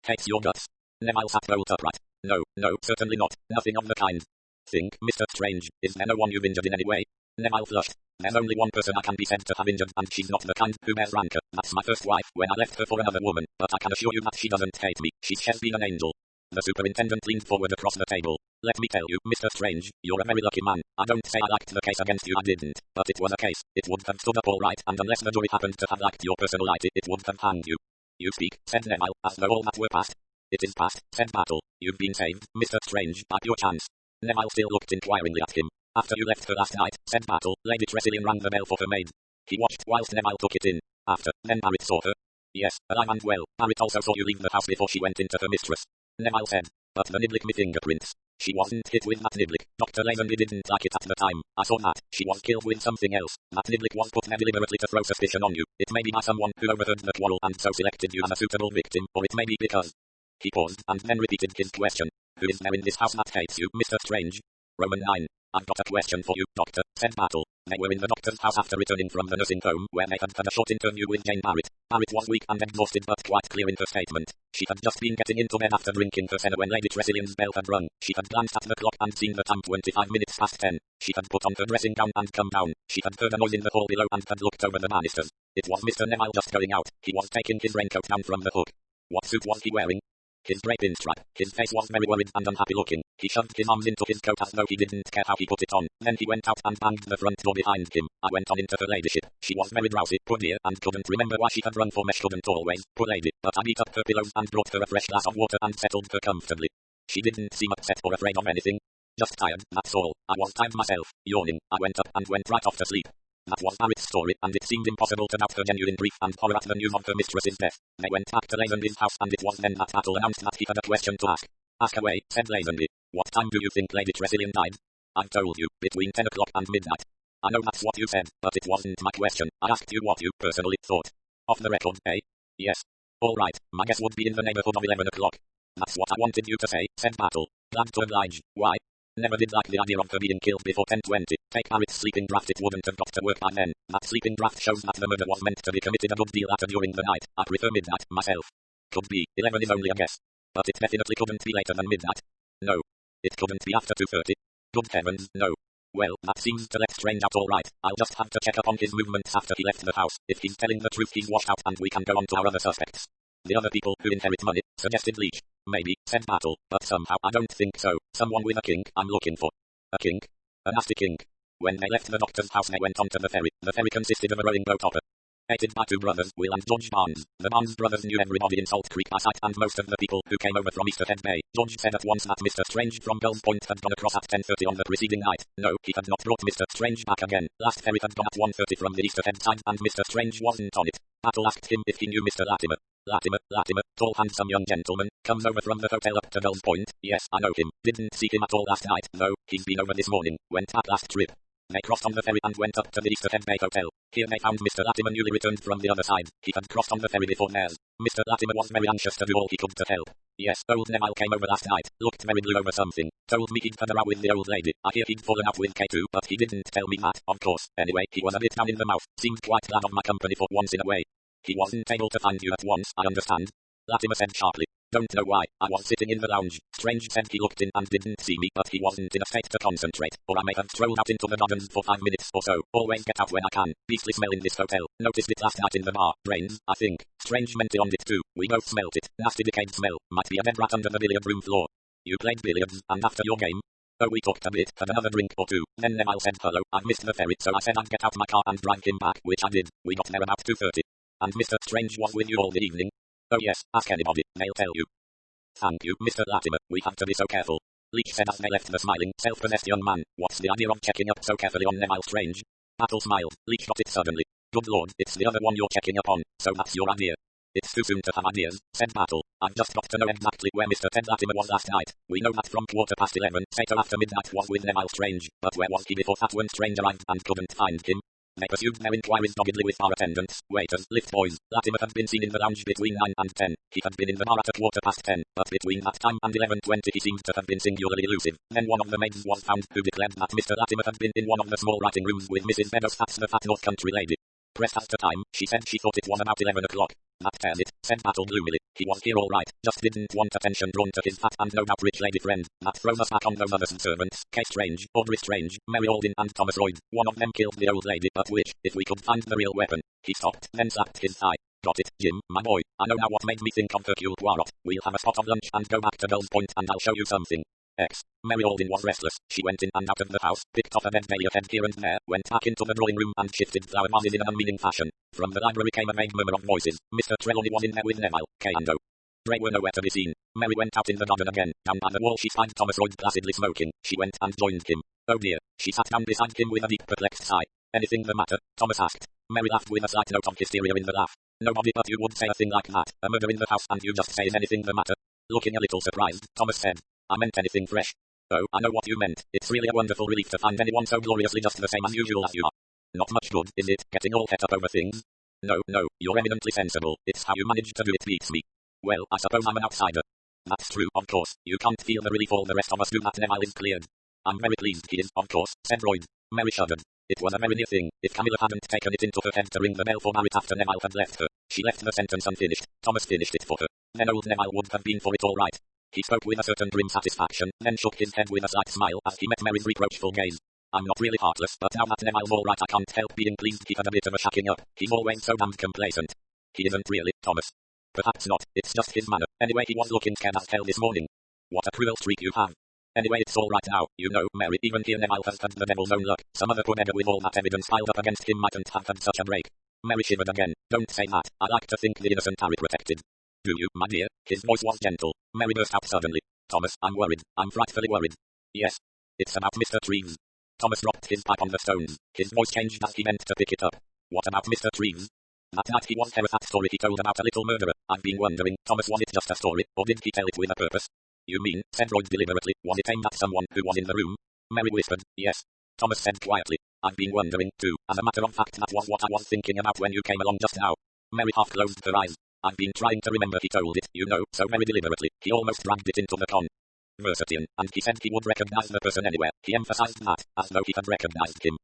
Hates your guts. Neville sat bolt upright. No, certainly not. Nothing of the kind. Think, Mr. Strange, is there no one you've injured in any way? Neville flushed. There's only one person I can be said to have injured, and she's not the kind who bears rancor. That's my first wife, when I left her for another woman, but I can assure you that she doesn't hate me. She's been an angel. The superintendent leaned forward across the table. Let me tell you, Mr. Strange, you're a very lucky man. I don't say I liked the case against you, I didn't, but it was a case. It would have stood up all right, and unless the jury happened to have liked your personality, it would have hanged you. You speak, said Neville, as though all that were past. It is past, said Battle. You've been saved, Mr. Strange, by your chance. Neville still looked inquiringly at him. After you left her last night, said Battle, Lady Tressilian rang the bell for her maid. He watched whilst Neville took it in. After, then Barrett saw her. Yes, alive and well. Barrett also saw you leave the house before she went into her mistress. Neville said. But the niblick me fingerprints. She wasn't hit with that niblick. Dr. Lazenby didn't like it at the time. I saw that. She was killed with something else. That niblick was put there deliberately to throw suspicion on you. It may be by someone who overheard the quarrel and so selected you as a suitable victim, or it may be because... He paused and then repeated his question. Who is there in this house that hates you, Mr. Strange? Roman 9. I've got a question for you, Doctor, said Battle. They were in the doctor's house after returning from the nursing home, where they had had a short interview with Jane Barrett. Barrett was weak and exhausted but quite clear in her statement. She had just been getting into bed after drinking her senna when Lady Tressilian's bell had rung. She had glanced at the clock and seen the time 25 minutes past 10. She had put on her dressing gown and come down. She had heard a noise in the hall below and had looked over the banisters. It was Mr. Neville just going out. He was taking his raincoat down from the hook. What suit was he wearing? his grey pinstripe. His face was very worried and unhappy looking. He shoved his arms into his coat as though he didn't care how he put it on. Then he went out and banged the front door behind him. I went on into her ladyship. She was very drowsy, poor dear, and couldn't remember why she had run for mesh, couldn't always, poor lady. But I beat up her pillows and brought her a fresh glass of water and settled her comfortably. She didn't seem upset or afraid of anything. Just tired, that's all. I was tired myself. Yawning, I went up and went right off to sleep. That was Barrett's story, and it seemed impossible to doubt her genuine grief and horror at the news of her mistress's death. They went back to Lazenby's house, and it was then that Battle announced that he had a question to ask. Ask away, said Lazenby. What time do you think Lady Tressilian died? I've told you, between 10 o'clock and midnight. I know that's what you said, but it wasn't my question. I asked you what you personally thought. Off the record, eh? Yes. All right, my guess would be in the neighborhood of 11 o'clock. That's what I wanted you to say, said Battle. Glad to oblige. Why? Never did like the idea of her being killed before 10:20. Take Barrett's sleeping draft, it wouldn't have got to work by then. That sleeping draft shows that the murder was meant to be committed a good deal later during the night. I prefer midnight, myself. Could be, 11 is only a guess. But it definitely couldn't be later than midnight. No. It couldn't be after 2:30. Good heavens, no. Well, that seems to let Strange out all right. I'll just have to check up on his movements after he left the house. If he's telling the truth, he's washed out and we can go on to our other suspects. The other people who inherit money, suggested Leach. Maybe, said Battle, but somehow I don't think so. Someone with a kink, I'm looking for. A kink? A nasty kink. When they left the doctor's house, they went on to the ferry. The ferry consisted of a rowing boat operated by two brothers, Will and George Barnes. The Barnes brothers knew everybody in Salt Creek by sight and most of the people who came over from Easterhead Bay. George said at once that Mr. Strange from Gulls Point had gone across at 10:30 on the preceding night. No, he had not brought Mr. Strange back again. Last ferry had gone at 1:30 from the Easterhead side and Mr. Strange wasn't on it. Battle asked him if he knew Mr. Latimer. Latimer, tall handsome young gentleman, comes over from the hotel up to Gulls Point. Yes, I know him. Didn't see him at all last night, though. He's been over this morning. Went back last trip. They crossed on the ferry and went up to the Easterhead Bay Hotel. Here they found Mr. Latimer newly returned from the other side. He had crossed on the ferry before theirs. Mr. Latimer was very anxious to do all he could to help. Yes, old Neville came over last night. Looked very blue over something. Told me he'd had a row with the old lady. I hear he'd fallen out with K2, but he didn't tell me that, of course. Anyway, he was a bit down in the mouth. Seemed quite glad of my company for once in a way. He wasn't able to find you at once, I understand. Latimer said sharply. Don't know why. I was sitting in the lounge. Strange said he looked in and didn't see me, but he wasn't in a state to concentrate, or I may have strolled out into the gardens for 5 minutes or so. Always get out when I can. Beastly smell in this hotel. Noticed it last night in the bar. Brains, I think. Strange mentioned it too. We both smelt it. Nasty decayed smell. Might be a dead rat under the billiard room floor. You played billiards, and after your game? Oh, we talked a bit, had another drink or two. Then Neville said hello. I've missed the ferry, so I said I'd get out my car and drive him back, which I did. We got there about 2:30. And Mr. Strange was with you all the evening? Oh yes, ask anybody, they'll tell you. Thank you, Mr. Latimer, we have to be so careful. Leach said as they left the smiling, self-possessed young man. What's the idea of checking up so carefully on Neville Strange? Battle smiled. Leach got it suddenly. Good lord, it's the other one you're checking up on, so that's your idea. It's too soon to have ideas, said Battle. I've just got to know exactly where Mr. Ted Latimer was last night. We know that from 11:15, say till after midnight was with Neville Strange, but where was he before that when Strange arrived and couldn't find him? They pursued their inquiries doggedly with bar attendants, waiters, lift boys. Latimer had been seen in the lounge between 9 and 10. He had been in the bar at 10:15, but between that time and 11:20 he seemed to have been singularly elusive. Then one of the maids was found who declared that Mr. Latimer had been in one of the small writing rooms with Mrs. Meadows, that's the fat North Country lady. Pressed as to time, she said she thought it was about 11 o'clock. That tells it, said Battle gloomily. He was here all right, just didn't want attention drawn to his fat and no doubt rich lady friend. That throws us back on those other servants, Kay Strange, Audrey Strange, Mary Alden and Thomas Royd. One of them killed the old lady, but which, if we could find the real weapon. He stopped, then slapped his thigh. Got it, Jim, my boy. I know now what made me think of Hercule Poirot. We'll have a spot of lunch and go back to Gulls Point and I'll show you something. Mary Alden was restless. She went in and out of the house, picked off a dead dahlia head here and there, went back into the drawing room and shifted flower vases in an unmeaning fashion. From the library came a vague murmur of voices. Mr. Trelawney was in there with Neville, Kay and Dre were nowhere to be seen. Mary went out in the garden again. Down by the wall she spied Thomas Royd placidly smoking. She went and joined him. Oh dear. She sat down beside him with a deep perplexed sigh. Anything the matter? Thomas asked. Mary laughed with a slight note of hysteria in the laugh. Nobody but you would say a thing like that. A murder in the house and you just say is anything the matter? Looking a little surprised, Thomas said. I meant anything fresh. Oh, I know what you meant. It's really a wonderful relief to find anyone so gloriously just the same as usual as you are. Not much good, is it, getting all het up over things? No, you're eminently sensible. It's how you managed to do it beats me. Well, I suppose I'm an outsider. That's true, of course. You can't feel the relief all the rest of us do that Neville is cleared. I'm very pleased he is, of course, said Royd. Mary shuddered. It was a very near thing. If Camilla hadn't taken it into her head to ring the bell for Barrett after Neville had left her, she left the sentence unfinished. Thomas finished it for her. Then old Neville would have been for it all right. He spoke with a certain grim satisfaction, then shook his head with a slight smile as he met Mary's reproachful gaze. I'm not really heartless, but now that Neville's all right I can't help being pleased he had a bit of a shacking up. He's always so damned complacent. He isn't really, Thomas. Perhaps not, it's just his manner. Anyway, he was looking scared as hell this morning. What a cruel streak you have. Anyway, it's all right now, you know, Mary, even here Neville has had the devil's own luck. Some other poor beggar with all that evidence piled up against him mightn't have had such a break. Mary shivered again. Don't say that, I like to think the innocent are protected. Do you, my dear? His voice was gentle. Mary burst out suddenly. Thomas, I'm worried, I'm frightfully worried. Yes. It's about Mr. Treves. Thomas dropped his pipe on the stones. His voice changed as he bent to pick it up. What about Mr. Treves? That night he was terrified. That story he told about a little murderer. I've been wondering, Thomas, was it just a story, or did he tell it with a purpose? You mean, said Royd deliberately, was it aimed at someone who was in the room? Mary whispered, yes. Thomas said quietly. I've been wondering, too. As a matter of fact, that was what I was thinking about when you came along just now. Mary half closed her eyes. I've been trying to remember he told it, you know, so very deliberately. He almost dragged it into the conversation, and he said he would recognize the person anywhere. He emphasized that, as though he had recognized him.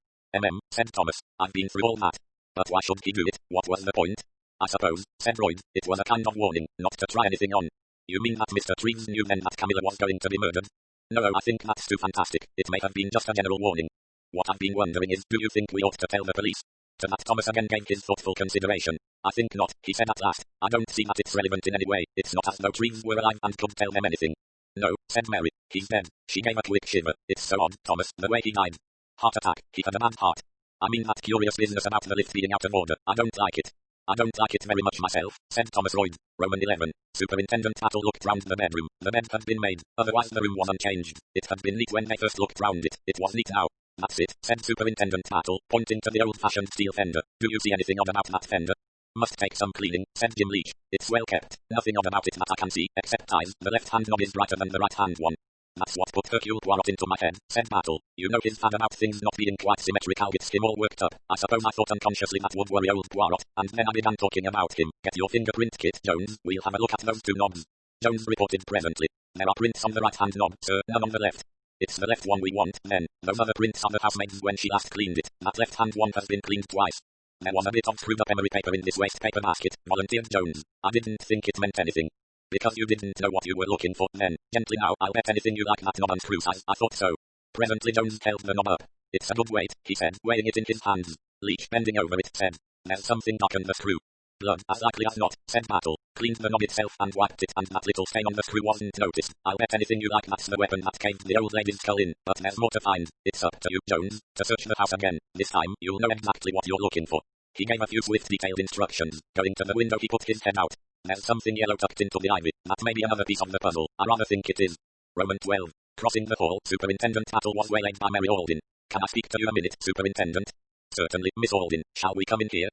Said Thomas. I've been through all that. But why should he do it? What was the point? I suppose, said Royd, it was a kind of warning, not to try anything on. You mean that Mr. Treves knew then that Camilla was going to be murdered? No, I think that's too fantastic. It may have been just a general warning. What I've been wondering is, do you think we ought to tell the police? To that Thomas again gave his thoughtful consideration. I think not, he said at last. I don't see that it's relevant in any way. It's not as though Treves were alive and could tell them anything. No, said Mary. He's dead. She gave a quick shiver. It's so odd, Thomas, the way he died. Heart attack. He had a bad heart. I mean that curious business about the lift being out of order. I don't like it. I don't like it very much myself, said Thomas Royd. Roman 11. Superintendent Tattle looked round the bedroom. The bed had been made, otherwise the room was unchanged. It had been neat when they first looked round it. It was neat now. That's it, said Superintendent Tattle, pointing to the old-fashioned steel fender. Do you see anything odd about that fender? Must take some cleaning, said Jim Leach. It's well kept. Nothing odd about it that I can see, except eyes. The left-hand knob is brighter than the right-hand one. That's what put Hercule Poirot into my head, said Battle. You know his fad about things not being quite symmetrical gets him all worked up. I suppose I thought unconsciously that would worry old Poirot, and then I began talking about him. Get your fingerprint kit, Jones. We'll have a look at those two knobs. Jones reported presently. There are prints on the right-hand knob, sir, none on the left. It's the left one we want, then. Those other prints are the housemaid's when she last cleaned it. That left-hand one has been cleaned twice. There was a bit of screwed-up emery paper in this waste paper basket, volunteered Jones. I didn't think it meant anything. Because you didn't know what you were looking for, then. Gently now, I'll bet anything you like that knob unscrews. I thought so. Presently Jones held the knob up. It's a good weight, he said, weighing it in his hands. Leach, bending over it, said. There's something dark in the screw. Blood, as likely as not, said Battle. Cleaned the knob itself and wiped it, and that little stain on the screw wasn't noticed. I'll bet anything you like that's the weapon that caved the old lady's skull in, but there's more to find. It's up to you, Jones, to search the house again. This time, you'll know exactly what you're looking for. He gave a few swift detailed instructions. Going to the window he put his head out. There's something yellow tucked into the ivy. That may be another piece of the puzzle. I rather think it is. Roman 12. Crossing the hall, Superintendent Tattle was waylaid by Mary Alden. Can I speak to you a minute, Superintendent? Certainly, Miss Alden. Shall we come in here?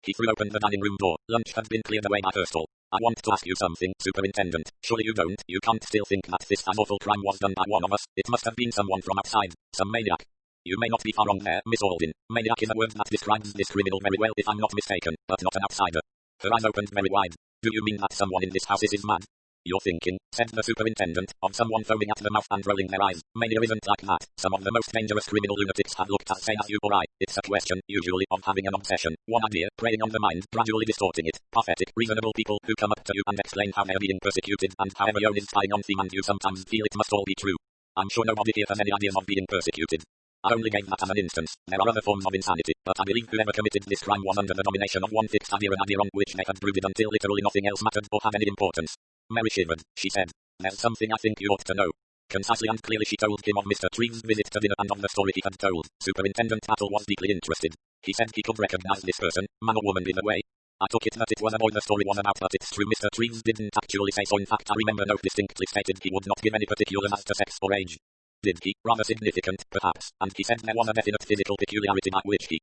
He threw open the dining room door. Lunch had been cleared away by Thurstal. I want to ask you something, Superintendent. Surely you don't. You can't still think that this awful crime was done by one of us. It must have been someone from outside. Some maniac. You may not be far wrong there, Miss Alden. Maniac is a word that describes this criminal very well if I'm not mistaken, but not an outsider. Her eyes opened very wide. Do you mean that someone in this house is mad? You're thinking, said the superintendent, of someone foaming at the mouth and rolling their eyes. Mania isn't like that. Some of the most dangerous criminal lunatics have looked as sane as you or I. It's a question, usually, of having an obsession. One idea, preying on the mind, gradually distorting it. Pathetic, reasonable people who come up to you and explain how they're being persecuted and how everyone is spying on them and you sometimes feel it must all be true. I'm sure nobody here has any ideas of being persecuted. I only gave that as an instance. There are other forms of insanity, but I believe whoever committed this crime was under the domination of one fixed idea, an idea on which they had brooded until literally nothing else mattered or had any importance. Mary shivered. She said, "There's something I think you ought to know." Concisely and clearly she told him of Mr. Treves' visit to dinner and of the story he had told. Superintendent Tattle was deeply interested. He said he could recognize this person, man or woman either way. I took it that it was a boy the story was about, but it's true Mr. Treves didn't actually say so. In fact, I remember note distinctly stated he would not give any particulars as to sex or age. Did he? Rather significant, perhaps, and he said there was a definite physical peculiarity by which he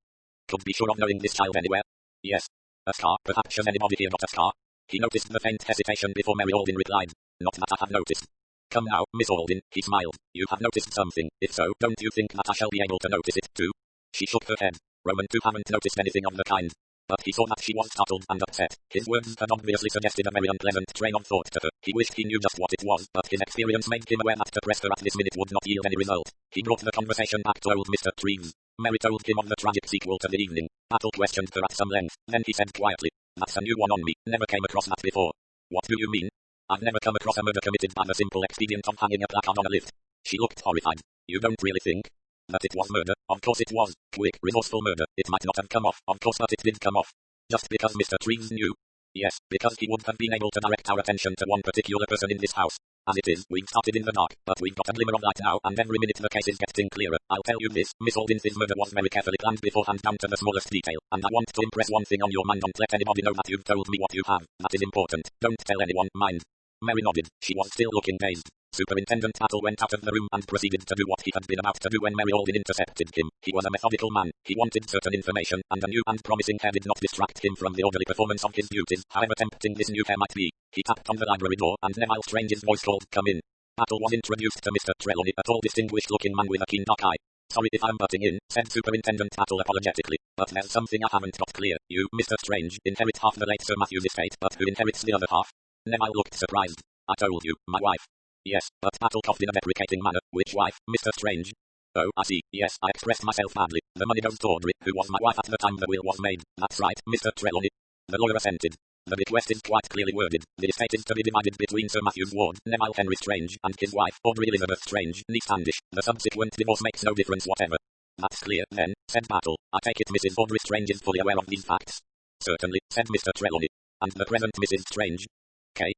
could be sure of knowing this child anywhere. Yes. A scar, perhaps. Has anybody here got a scar? He noticed the faint hesitation before Mary Alden replied. Not that I have noticed. Come now, Miss Alden, he smiled. You have noticed something. If so, don't you think that I shall be able to notice it too? She shook her head. Roman 2 haven't noticed anything of the kind. But he saw that she was startled and upset. His words had obviously suggested a very unpleasant train of thought to her. He wished he knew just what it was, but his experience made him aware that to press her at this minute would not yield any result. He brought the conversation back to old Mr. Treves. Mary told him of the tragic sequel to the evening. Battle questioned her at some length. Then he said quietly, "That's a new one on me. Never came across that before." "What do you mean?" "I've never come across a murder committed by the simple expedient of hanging a placard on a lift." She looked horrified. "You don't really think that it was murder?" "Of course it was. Quick, resourceful murder. It might not have come off, of course, but it did come off." Just because Mr. Treves knew? Yes, because he would have been able to direct our attention to one particular person in this house. As it is, we've started in the dark, but we've got a glimmer of light now, and every minute the case is getting clearer. I'll tell you this, Miss Aldins's murder was very carefully planned beforehand down to the smallest detail, and I want to impress one thing on your mind: don't let anybody know that you've told me what you have. That is important. Don't tell anyone, mind. Mary nodded. She was still looking dazed. Superintendent Battle went out of the room and proceeded to do what he had been about to do when Mary Alden intercepted him. He was a methodical man. He wanted certain information, and a new and promising hair did not distract him from the orderly performance of his duties, however tempting this new hair might be. He tapped on the library door, and Neville Strange's voice called, "Come in." Battle was introduced to Mr. Trelawney, a tall, distinguished-looking man with a keen dark eye. "Sorry if I'm butting in," said Superintendent Battle apologetically, "but there's something I haven't got clear. You, Mr. Strange, inherit half the late Sir Matthew's estate, but who inherits the other half?" Neville looked surprised. "I told you, my wife." "Yes, but," Battle coughed in a deprecating manner, "which wife, Mr. Strange?" "Oh, I see. Yes, I expressed myself badly. The money goes to Audrey, who was my wife at the time the will was made." "That's right, Mr. Trelawney." The lawyer assented. "The bequest is quite clearly worded. The estate is to be divided between Sir Matthew Ward, Neville Henry Strange, and his wife, Audrey Elizabeth Strange, née Standish. The subsequent divorce makes no difference whatever." "That's clear, then," said Battle. "I take it Mrs. Audrey Strange is fully aware of these facts?" "Certainly," said Mr. Trelawney. "And the present Mrs. Strange?"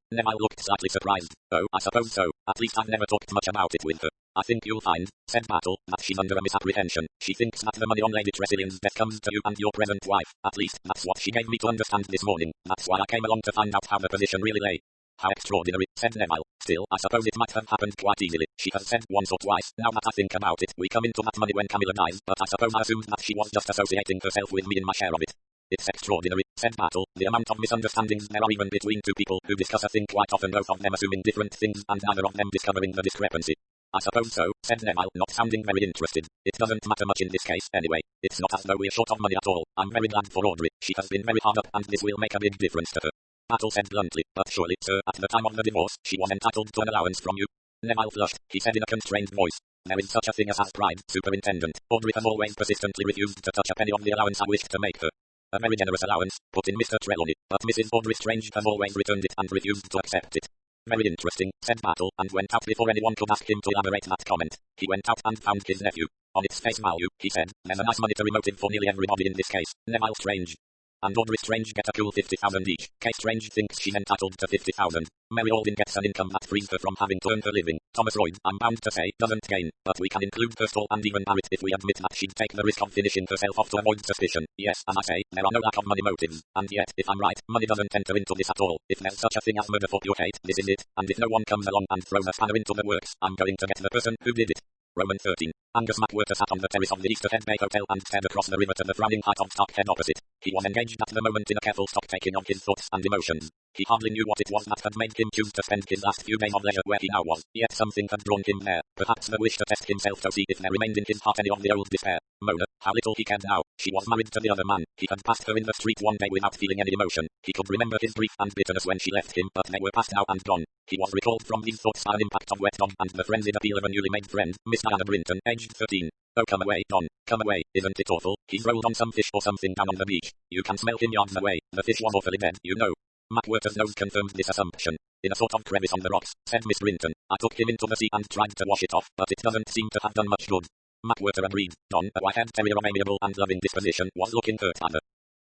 Neville looked slightly surprised. "Oh, I suppose so. At least I've never talked much about it with her." "I think you'll find," said Battle, "that she's under a misapprehension. She thinks that the money on Lady Tressilian's death comes to you and your present wife. At least, that's what she gave me to understand this morning. That's why I came along to find out how the position really lay." "How extraordinary," said Neville. "Still, I suppose it might have happened quite easily. She has said once or twice, now that I think about it, we come into that money when Camilla dies, but I suppose I assumed that she was just associating herself with me in my share of it." "It's extraordinary," said Battle, "the amount of misunderstandings there are even between two people who discuss a thing quite often, both of them assuming different things and neither of them discovering the discrepancy." "I suppose so," said Neville, not sounding very interested. "It doesn't matter much in this case, anyway. It's not as though we're short of money at all. I'm very glad for Audrey. She has been very hard up, and this will make a big difference to her." Battle said bluntly, "But surely, sir, at the time of the divorce, she was entitled to an allowance from you." Neville flushed. He said in a constrained voice, "There is such a thing as pride, Superintendent. Audrey has always persistently refused to touch a penny of the allowance I wished to make her." "A very generous allowance," put in Mr. Trelawney, "but Mrs. Audrey Strange has always returned it and refused to accept it." "Very interesting," said Battle, and went out before anyone could ask him to elaborate that comment. He went out and found his nephew. "On its face value," he said, "there's a nice monetary motive for nearly everybody in this case. Neville Strange and Audrey Strange get a cool 50,000 each. Kay Strange thinks she's entitled to 50,000. Mary Alden gets an income that frees her from having to earn her living. Thomas Royd, I'm bound to say, doesn't gain, but we can include her stall and even Barrett if we admit that she'd take the risk of finishing herself off to avoid suspicion. Yes, and I say, there are no lack of money motives, and yet, if I'm right, money doesn't enter into this at all. If there's such a thing as murder for pure hate, this is it, and if no one comes along and throws a spanner into the works, I'm going to get the person who did it." Roman 13. Angus McWhirter sat on the terrace of the Easterhead Bay Hotel and stared across the river to the frowning height of Starkhead opposite. He was engaged at the moment in a careful stock-taking of his thoughts and emotions. He hardly knew what it was that had made him choose to spend his last few days of leisure where he now was, yet something had drawn him there, perhaps the wish to test himself to see if there remained in his heart any of the old despair. Mona, how little he cared now. She was married to the other man. He had passed her in the street one day without feeling any emotion. He could remember his grief and bitterness when she left him, but they were past now and gone. He was recalled from these thoughts by an impact of wet dog and the frenzied appeal of a newly made friend, Miss Diana Brinton, aged 13. "Oh, come away, Don. Come away. Isn't it awful? He's rolled on some fish or something down on the beach. You can smell him yards away. The fish was awfully dead, you know." McWhirter's nose confirmed this assumption. "In a sort of crevice on the rocks," said Miss Brinton. "I took him into the sea and tried to wash it off, but it doesn't seem to have done much good." McWhirter agreed. Don, a white-haired terrier of amiable and loving disposition, was looking hurt by the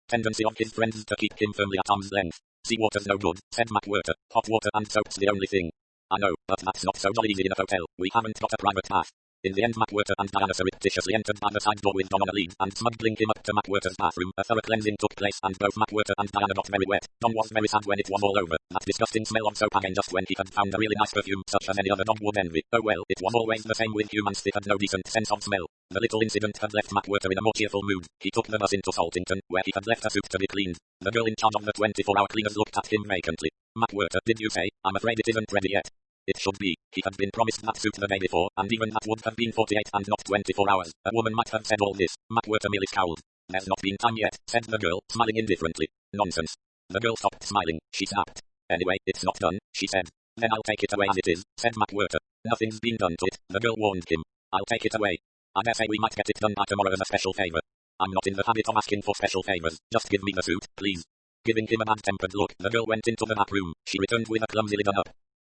tendency of his friends to keep him firmly at arm's length. "Seawater's no good," said McWhirter. "Hot water and soap's the only thing." "I know, but that's not so jolly easy in a hotel. We haven't got a private bath." In the end, McWhirter and Diana surreptitiously entered by the side door with Don on a lead, and smuggling him up to McWhirter's bathroom, a thorough cleansing took place, and both McWhirter and Diana got very wet. Don was very sad when it was all over. That disgusting smell of soap again just when he had found a really nice perfume, such as any other dog would envy. Oh well, it was always the same with humans, they had no decent sense of smell. The little incident had left McWhirter in a more cheerful mood. He took the bus into Saltington, where he had left a suit to be cleaned. The girl in charge of the 24-hour cleaners looked at him vacantly. "McWhirter, did you say? I'm afraid it isn't ready yet." "It should be. He had been promised that suit the day before, and even that would have been 48 and not 24 hours. A woman might have said all this." McWhirter merely scowled. "There's not been time yet," said the girl, smiling indifferently. "Nonsense." The girl stopped smiling. She snapped. "Anyway, it's not done," she said. "Then I'll take it away as it is," said McWhirter. "Nothing's been done to it," the girl warned him. "I'll take it away. I dare say we might get it done by tomorrow as a special favor." "I'm not in the habit of asking for special favors. Just give me the suit, please." Giving him a bad-tempered look, the girl went into the back room. She returned with a clumsily done-up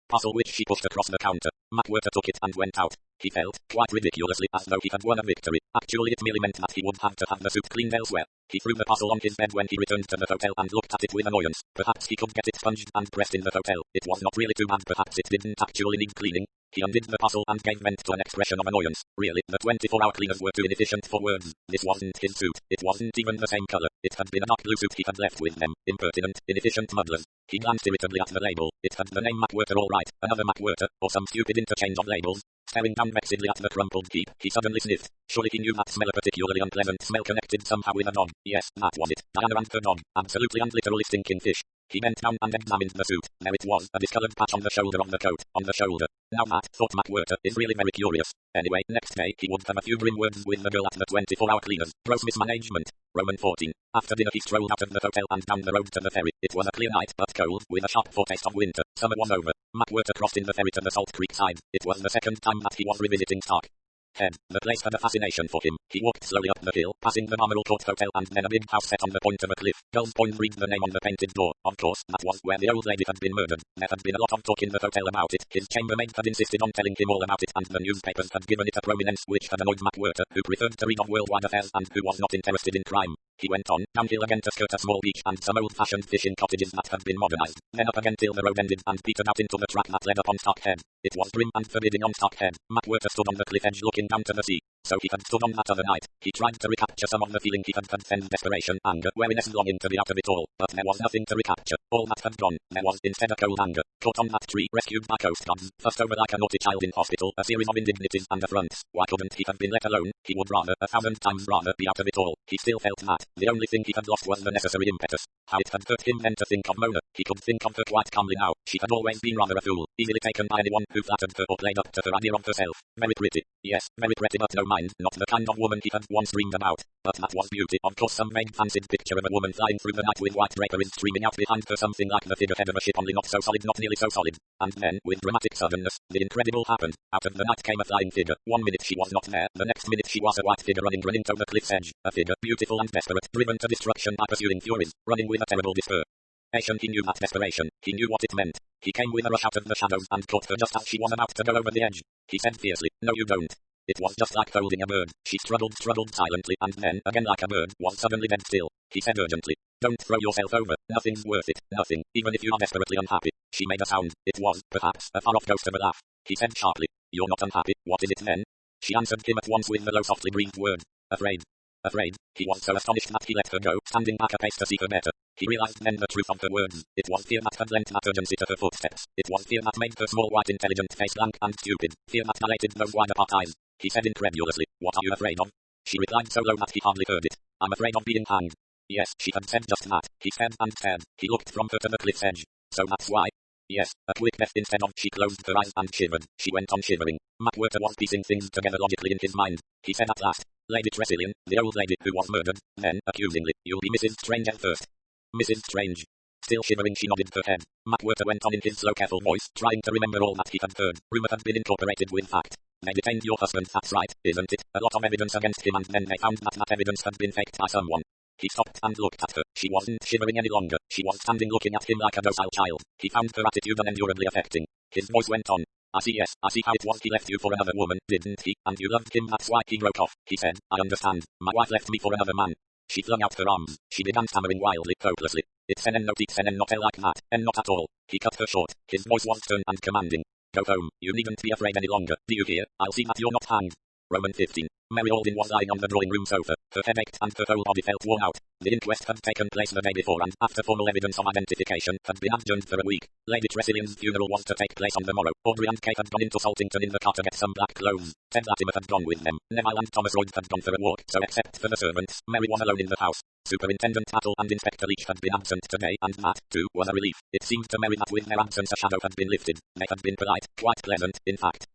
parcel which she pushed across the counter. McWhirter took it and went out. He felt, quite ridiculously, as though he had won a victory. Actually it merely meant that he would have to have the suit cleaned elsewhere. He threw the parcel on his bed when he returned to the hotel and looked at it with annoyance. Perhaps he could get it sponged and pressed in the hotel. It was not really too bad, perhaps it didn't actually need cleaning. He undid the parcel and gave vent to an expression of annoyance. Really, the 24-hour cleaners were too inefficient for words. This wasn't his suit. It wasn't even the same color. It had been a dark blue suit he had left with them. Impertinent, inefficient muddlers. He glanced irritably at the label. It had the name McWhirter all right. Another McWhirter, or some stupid interchange of labels. Staring down vexedly at the crumpled heap, he suddenly sniffed. Surely he knew that smell, a particularly unpleasant smell connected somehow with a dog. Yes, that was it. Diana and her dog. Absolutely and literally stinking fish. He bent down and examined the suit. There it was, a discolored patch on the shoulder of the coat. On the shoulder. Now that, thought McWhirter, is really very curious. Anyway, next day, he would have a few grim words with the girl at the 24-hour cleaners. Gross mismanagement. Roman 14. After dinner he strolled out of the hotel and down the road to the ferry. It was a clear night, but cold, with a sharp foretaste of winter. Summer was over. McWhirter crossed in the ferry to the Salt Creek side. It was the second time that he was revisiting Stark Head. The place had a fascination for him. He walked slowly up the hill, passing the Marlborough Court Hotel and then a big house set on the point of a cliff. Gull's Point read the name on the painted door. Of course, that was where the old lady had been murdered. There had been a lot of talk in the hotel about it. His chambermaid had insisted on telling him all about it, and the newspapers had given it a prominence which had annoyed McWhirter, who preferred to read of worldwide affairs and who was not interested in crime. He went on, downhill again to skirt a small beach and some old-fashioned fishing cottages that had been modernized, then up again till the road ended and petered out into the track that led up on Stark Head. It was grim and forbidding on Stark Head. McWhirter stood on the cliff edge looking down to the sea. So he had stood on that other night. He tried to recapture some of the feeling he had then desperation, anger, weariness, longing to be out of it all, but there was nothing to recapture. All that had gone. There was instead a cold anger. Caught on that tree, rescued by coast guards, fussed over like a naughty child in hospital, a series of indignities and affronts. Why couldn't he have been let alone? He would rather, 1,000 times rather, be out of it all. He still felt that. The only thing he had lost was the necessary impetus. How it had hurt him then to think of Mona. He could think of her quite calmly now. She had always been rather a fool, easily taken by anyone who flattered her or played up to her idea of herself. Very pretty. Yes, very pretty, but no mind, not the kind of woman he had once dreamed about. But that was beauty. Of course some vague fancied picture of a woman flying through the night with white draperies streaming out behind her, something like the figurehead of a ship, only not so solid, not nearly so solid. And then, with dramatic suddenness, the incredible happened. Out of the night came a flying figure. 1 minute she was not there, the next minute she was a white figure running into the cliff's edge. A figure, beautiful and desperate, driven to destruction by pursuing furies, running with a terrible despair. He knew that desperation. He knew what it meant. He came with a rush out of the shadows and caught her just as she was about to go over the edge. He said fiercely, "No you don't." It was just like holding a bird. She struggled silently, and then, again like a bird, was suddenly dead still. He said urgently, "Don't throw yourself over. Nothing's worth it. Nothing, even if you are desperately unhappy." She made a sound. It was, perhaps, a far-off ghost of a laugh. He said sharply, "You're not unhappy. What is it then?" She answered him at once with the low softly breathed word, "Afraid." Afraid. He was so astonished that he let her go, standing back a pace to see her better. He realized then the truth of her words. It was fear that had lent that urgency to her footsteps. It was fear that made her small white intelligent face blank and stupid. Fear that dilated those wide apart eyes. He said incredulously, "What are you afraid of?" She replied so low that he hardly heard it. "I'm afraid of being hanged." Yes, she had said just that. He stared and stared. He looked from her to the cliff's edge. "So that's why?" Yes, a quick death instead of. She closed her eyes and shivered. She went on shivering. McWhirter was piecing things together logically in his mind. He said at last, "Lady Tressilian, the old lady who was murdered." Then, accusingly, "You'll be Mrs. Strange at first." "Mrs. Strange." Still shivering, she nodded her head. McWhirter went on in his slow, careful voice, trying to remember all that he had heard. Rumor had been incorporated with fact. "They detained your husband, that's right, isn't it? A lot of evidence against him, and then they found that evidence had been faked by someone." He stopped and looked at her. She wasn't shivering any longer. She was standing looking at him like a docile child. He found her attitude unendurably affecting. His voice went on. "I see, yes, I see how it was he left you for another woman, didn't he? And you loved him, that's why he broke off." He said, "I understand. My wife left me for another man." She flung out her arms. She began stammering wildly, hopelessly. "It's not like that, and not at all." He cut her short. His voice was stern and commanding. "Go home. You needn't be afraid any longer. Do you hear? I'll see that you're not hanged." Roman 15. Mary Alden was lying on the drawing room sofa. Her head ached and her whole body felt worn out. The inquest had taken place the day before and, after formal evidence of identification, had been adjourned for a week. Lady Tressilian's funeral was to take place on the morrow. Audrey and Kate had gone into Saltington in the car to get some black clothes. Ted Latimer had gone with them. Neville and Thomas Royd had gone for a walk, so except for the servants, Mary was alone in the house. Superintendent Battle and Inspector Leach had been absent today, and that, too, was a relief. It seemed to Mary that with their absence a shadow had been lifted. They had been polite, quite pleasant, in fact.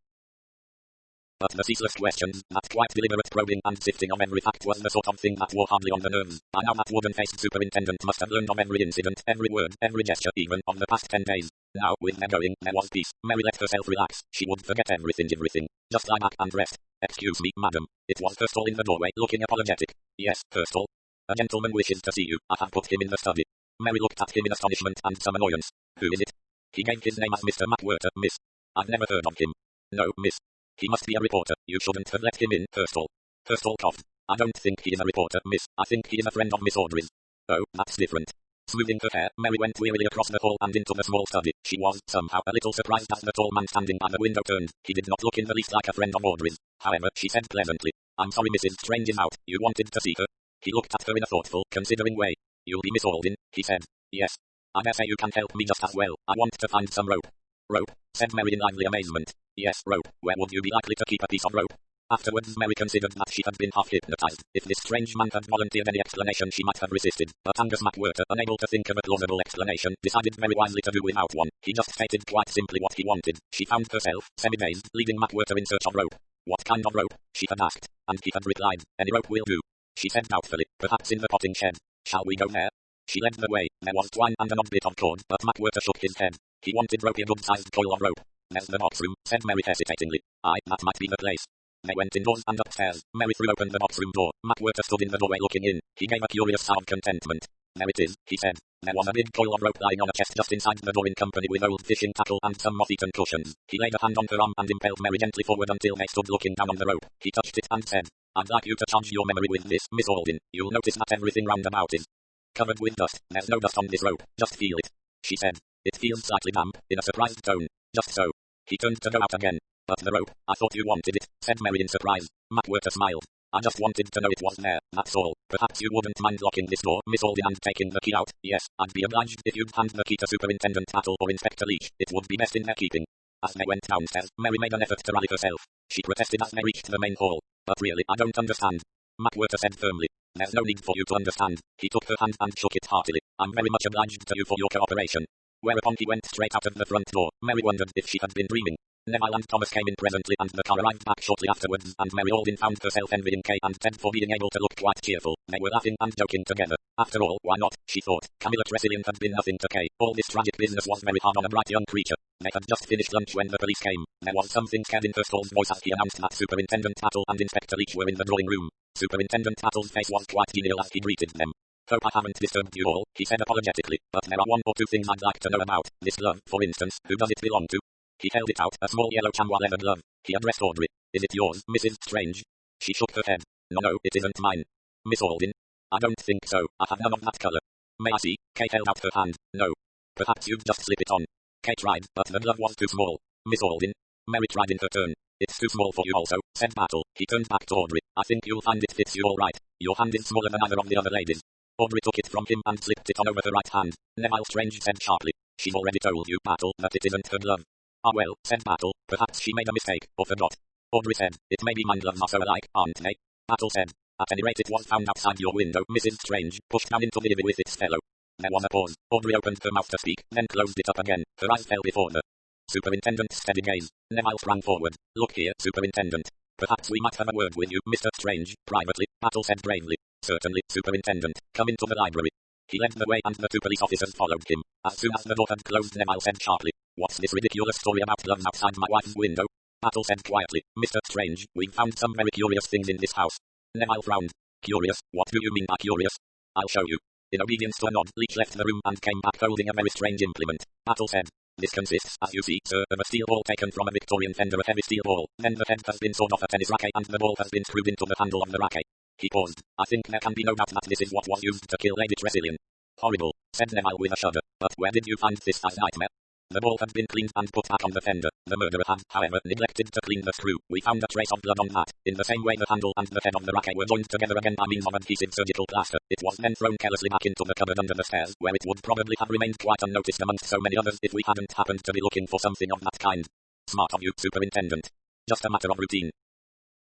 But the ceaseless questions, that quite deliberate probing and sifting of every fact was the sort of thing that wore hardly on the nerves. By now that wooden-faced superintendent must have learned of every incident, every word, every gesture, even, of the past 10 days. Now, with their going, there was peace. Mary let herself relax. She would forget everything. Just lie back and rest. "Excuse me, madam." It was Thurstall in the doorway, looking apologetic. "Yes, Thurstall. A gentleman wishes to see you. I have put him in the study." Mary looked at him in astonishment and some annoyance. "Who is it?" He gave his name as Mr. McWhirter, miss. I've never heard of him. No, miss. He must be a reporter. You shouldn't have let him in, Hurstall. Hurstall coughed. I don't think he is a reporter, miss. I think he is a friend of Miss Audrey's. Oh, that's different. Smoothing her hair, Mary went wearily across the hall and into the small study. She was, somehow, a little surprised as the tall man standing by the window turned. He did not look in the least like a friend of Audrey's. However, she said pleasantly, I'm sorry Mrs. Strange is out. You wanted to see her? He looked at her in a thoughtful, considering way. You'll be Miss Alden, he said. Yes. I dare say you can help me just as well. I want to find some rope. Rope? Said Mary in lively amazement. Yes, rope. Where would you be likely to keep a piece of rope? Afterwards Mary considered that she had been half hypnotized. If this strange man had volunteered any explanation she might have resisted, but Angus McWhirter, unable to think of a plausible explanation, decided very wisely to do without one. He just stated quite simply what he wanted. She found herself, semi-dazed, leading McWhirter in search of rope. What kind of rope? She had asked, and he had replied, any rope will do. She said doubtfully, perhaps in the potting shed. Shall we go there? She led the way. There was twine and an odd bit of cord, but McWhirter shook his head. He wanted ropey, a good-sized coil of rope. There's the box room, said Mary hesitatingly. Aye, that might be the place. They went indoors and upstairs. Mary threw open the box room door. McWhirter stood in the doorway looking in. He gave a curious sigh of contentment. There it is, he said. There was a big coil of rope lying on a chest just inside the door in company with old fishing tackle and some moth-eaten cushions. He laid a hand on her arm and impelled Mary gently forward until they stood looking down on the rope. He touched it and said, I'd like you to charge your memory with this, Miss Alden. You'll notice that everything round about is covered with dust. There's no dust on this rope. Just feel it. She said. It feels slightly damp, in a surprised tone. Just so. He turned to go out again. But the rope, I thought you wanted it, said Mary in surprise. McWhirter smiled. I just wanted to know it was there, that's all. Perhaps you wouldn't mind locking this door, Miss Alden, and taking the key out. Yes, I'd be obliged if you'd hand the key to Superintendent Battle or Inspector Leach. It would be best in their keeping. As they went downstairs, Mary made an effort to rally herself. She protested as they reached the main hall. But really, I don't understand. McWhirter said firmly. There's no need for you to understand. He took her hand and shook it heartily. I'm very much obliged to you for your cooperation. Whereupon he went straight out of the front door. Mary wondered if she had been dreaming. Neville and Thomas came in presently and the car arrived back shortly afterwards, and Mary Alden found herself envying Kay and Ted for being able to look quite cheerful. They were laughing and joking together. After all, why not, she thought. Camilla Tressilian had been nothing to Kay. All this tragic business was very hard on a bright young creature. They had just finished lunch when the police came. There was something scared in Hurstall's voice as he announced that Superintendent Battle and Inspector Leach were in the drawing room. Superintendent Battle's face was quite genial as he greeted them. Hope I haven't disturbed you all, he said apologetically, but there are one or two things I'd like to know about. This glove, for instance, who does it belong to? He held it out, a small yellow chamois leather glove. He addressed Audrey. Is it yours, Mrs. Strange? She shook her head. No, it isn't mine. Miss Alden? I don't think so. I have none of that colour. May I see? Kate held out her hand. No. Perhaps you'd just slip it on. Kate tried, but the glove was too small. Miss Alden? Mary tried in her turn. It's too small for you also, said Battle. He turned back to Audrey. I think you'll find it fits you all right. Your hand is smaller than either of the other ladies. Audrey took it from him and slipped it on over her right hand. Neville Strange said sharply. She's already told you, Battle, that it isn't her glove. Ah well, said Battle, perhaps she made a mistake, or forgot. Audrey said, it may be mine gloves are so alike, aren't they? Battle said, at any rate it was found outside your window, Mrs. Strange, pushed down into the river with its fellow. There was a pause. Audrey opened her mouth to speak, then closed it up again. Her eyes fell before the Superintendent's steady gaze. Neville sprang forward. Look here, Superintendent. Perhaps we might have a word with you, Mr. Strange, privately, Battle said bravely. Certainly, Superintendent. Come into the library. He led the way and the two police officers followed him. As soon as the door had closed, Neville said sharply, What's this ridiculous story about gloves outside my wife's window? Battle said quietly, Mr. Strange, we've found some very curious things in this house. Neville frowned. Curious? What do you mean by curious? I'll show you. In obedience to a nod, Leach left the room and came back holding a very strange implement. Battle said, This consists, as you see, sir, of a steel ball taken from a Victorian fender, a heavy steel ball. Then the head has been sawed off a tennis racket and the ball has been screwed into the handle of the racket. He paused. I think there can be no doubt that this is what was used to kill Lady Tressilian. Horrible, said Neville with a shudder. But where did you find this as nightmare? The ball had been cleaned and put back on the fender. The murderer had, however, neglected to clean the screw. We found a trace of blood on that. In the same way the handle and the head of the racket were joined together again by means of adhesive surgical plaster. It was then thrown carelessly back into the cupboard under the stairs, where it would probably have remained quite unnoticed amongst so many others if we hadn't happened to be looking for something of that kind. Smart of you, Superintendent. Just a matter of routine.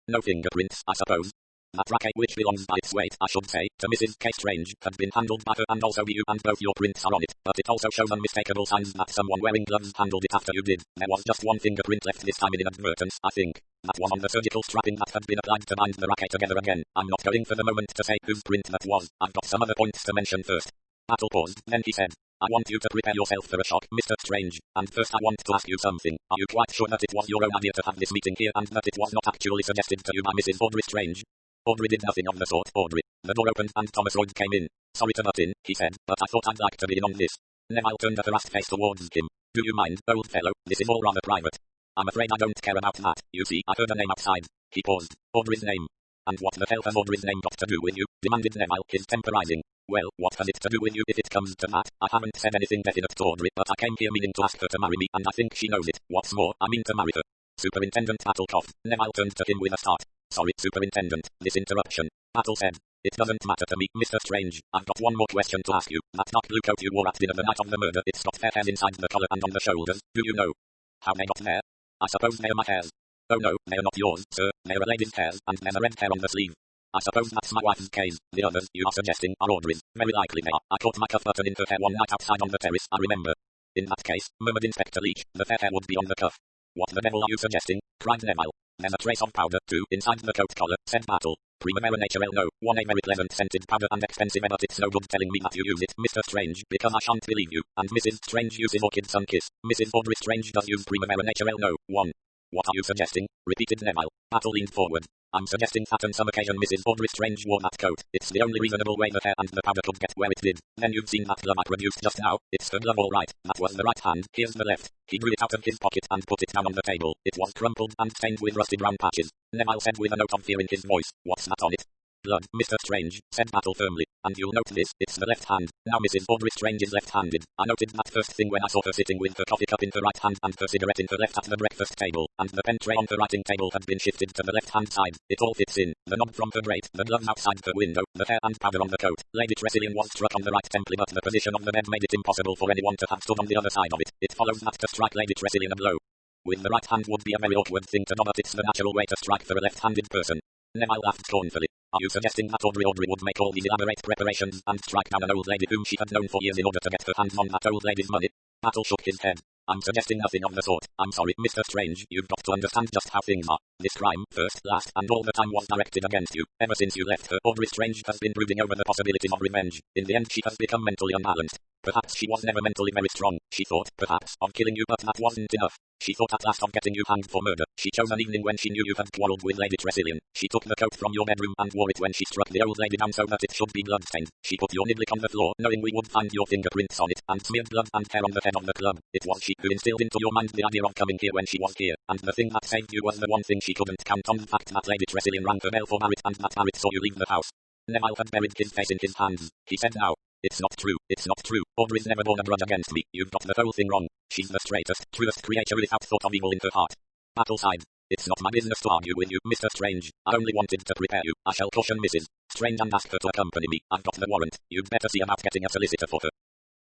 No fingerprints, I suppose. That racket, which belongs by its weight, I should say, to Mrs. K. Strange, had been handled by her and also you, and both your prints are on it, but it also shows unmistakable signs that someone wearing gloves handled it after you did. There was just one fingerprint left this time in inadvertence, I think. That was on the surgical strapping that had been applied to bind the racket together again. I'm not going for the moment to say whose print that was. I've got some other points to mention first. Battle paused, then he said, I want you to prepare yourself for a shock, Mr. Strange, and first I want to ask you something. Are you quite sure that it was your own idea to have this meeting here and that it was not actually suggested to you by Mrs. Audrey Strange? Audrey did nothing of the sort, Audrey. The door opened and Thomas Royd came in. Sorry to butt in, he said, but I thought I'd like to be in on this. Neville turned a harassed face towards him. Do you mind, old fellow? This is all rather private. I'm afraid I don't care about that. You see, I heard a name outside. He paused. Audrey's name. And what the hell has Audrey's name got to do with you? Demanded Neville, his temper rising. Well, what has it to do with you if it comes to that? I haven't said anything definite to Audrey, but I came here meaning to ask her to marry me, and I think she knows it. What's more, I mean to marry her. Superintendent Battle coughed. Neville turned to him with a start. Sorry, Superintendent, this interruption. Battle said. It doesn't matter to me, Mr. Strange. I've got one more question to ask you. That dark blue coat you wore at dinner the night of the murder, it's got fair hairs inside the collar and on the shoulders. Do you know how they got there? I suppose they're my hairs. Oh no, they're not yours, sir. They're a lady's hairs, and there's a red hair on the sleeve. I suppose that's my wife's case. The others you are suggesting are Audrey's. Very likely they are. I caught my cuff button in her hair one night outside on the terrace, I remember. In that case, murmured Inspector Leach, the fair hair would be on the cuff. What the devil are you suggesting? Cried Neville. There's a trace of powder, too, inside the coat collar, said Battle. Primavera Naturel no, one a very pleasant scented powder and expensive, but it's no good telling me that you use it, Mr. Strange, because I shan't believe you. And Mrs. Strange uses Orchid Sun Kiss. Mrs. Audrey Strange does use Primavera Naturel no, one. What are you suggesting? Repeated Neville. Battle leaned forward. I'm suggesting that on some occasion Mrs. Audrey Strange wore that coat. It's the only reasonable way the hair and the powder could get where it did. Then you've seen that glove I produced just now. It's her glove all right. That was the right hand. Here's the left. He drew it out of his pocket and put it down on the table. It was crumpled and stained with rusty brown patches. Neville said with a note of fear in his voice. What's that on it? Blood, Mr. Strange, said Battle firmly. And you'll note this, it's the left hand. Now Mrs. Audrey Strange is left-handed. I noted that first thing when I saw her sitting with her coffee cup in her right hand and her cigarette in her left at the breakfast table, and the pen tray on her writing table had been shifted to the left-hand side. It all fits in. The knob from her grate, the gloves outside her window, the hair and powder on the coat. Lady Tressilian was struck on the right temple, but the position of the bed made it impossible for anyone to have stood on the other side of it. It follows that to strike Lady Tressilian a blow with the right hand would be a very awkward thing to do, but it's the natural way to strike for a left-handed person. Neville laughed scornfully. Are you suggesting that Audrey would make all these elaborate preparations and strike down an old lady whom she had known for years in order to get her hands on that old lady's money? Battle shook his head. I'm suggesting nothing of the sort. I'm sorry, Mr. Strange, you've got to understand just how things are. This crime, first, last, and all the time was directed against you. Ever since you left her, Audrey Strange has been brooding over the possibilities of revenge. In the end she has become mentally unbalanced. Perhaps she was never mentally very strong. She thought, perhaps, of killing you, but that wasn't enough. She thought at last of getting you hanged for murder. She chose an evening when she knew you had quarrelled with Lady Tressilian. She took the coat from your bedroom and wore it when she struck the old lady down so that it should be blood-stained. She put your niblick on the floor, knowing we would find your fingerprints on it, and smeared blood and hair on the head of the club. It was she who instilled into your mind the idea of coming here when she was here, and the thing that saved you was the one thing she couldn't count on, the fact that Lady Tressilian rang her bell for Barrett, and that Barrett saw you leave the house. Neville had buried his face in his hands. He said now. It's not true, it's not true. Audrey's never borne a grudge against me. You've got the whole thing wrong. She's the straightest, truest creature without thought of evil in her heart. Battle sighed. It's not my business to argue with you, Mr. Strange. I only wanted to prepare you. I shall caution Mrs. Strange and ask her to accompany me. I've got the warrant. You'd better see about getting a solicitor for her.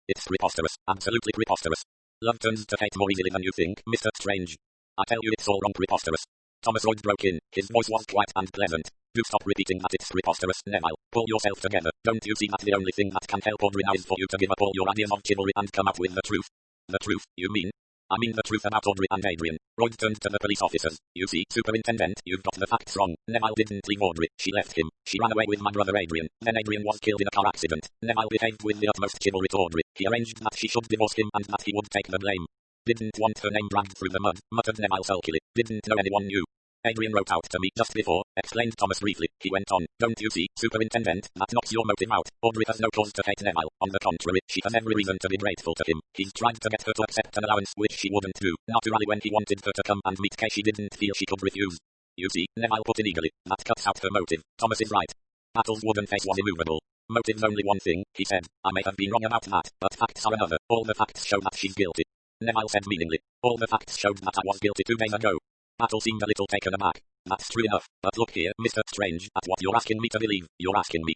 It's preposterous, absolutely preposterous. Love turns to hate more easily than you think, Mr. Strange. I tell you it's all wrong, preposterous. Thomas Royd broke in. His voice was quiet and pleasant. Do stop repeating that it's preposterous, Neville. Pull yourself together. Don't you see that the only thing that can help Audrey now is for you to give up all your ideas of chivalry and come up with the truth? The truth, you mean? I mean the truth about Audrey and Adrian. Royd turned to the police officers. You see, Superintendent, you've got the facts wrong. Neville didn't leave Audrey. She left him. She ran away with my brother Adrian. Then Adrian was killed in a car accident. Neville behaved with the utmost chivalry to Audrey. He arranged that she should divorce him and that he would take the blame. Didn't want her name dragged through the mud, muttered Neville sulkily. Didn't know anyone knew. Adrian wrote out to me just before, explained Thomas briefly. He went on, don't you see, Superintendent, that knocks your motive out. Audrey has no cause to hate Neville. On the contrary, she has every reason to be grateful to him. He's tried to get her to accept an allowance which she wouldn't do. Naturally when he wanted her to come and meet Kay she didn't feel she could refuse. You see, Neville put in eagerly, that cuts out her motive. Thomas is right. Battle's wooden face was immovable. Motive's only one thing, he said. I may have been wrong about that, but facts are another. All the facts show that she's guilty. Neville said meaningly. All the facts showed that I was guilty 2 days ago. Battle seemed a little taken aback. That's true enough, but look here, Mr. Strange, at what you're asking me to believe, you're asking me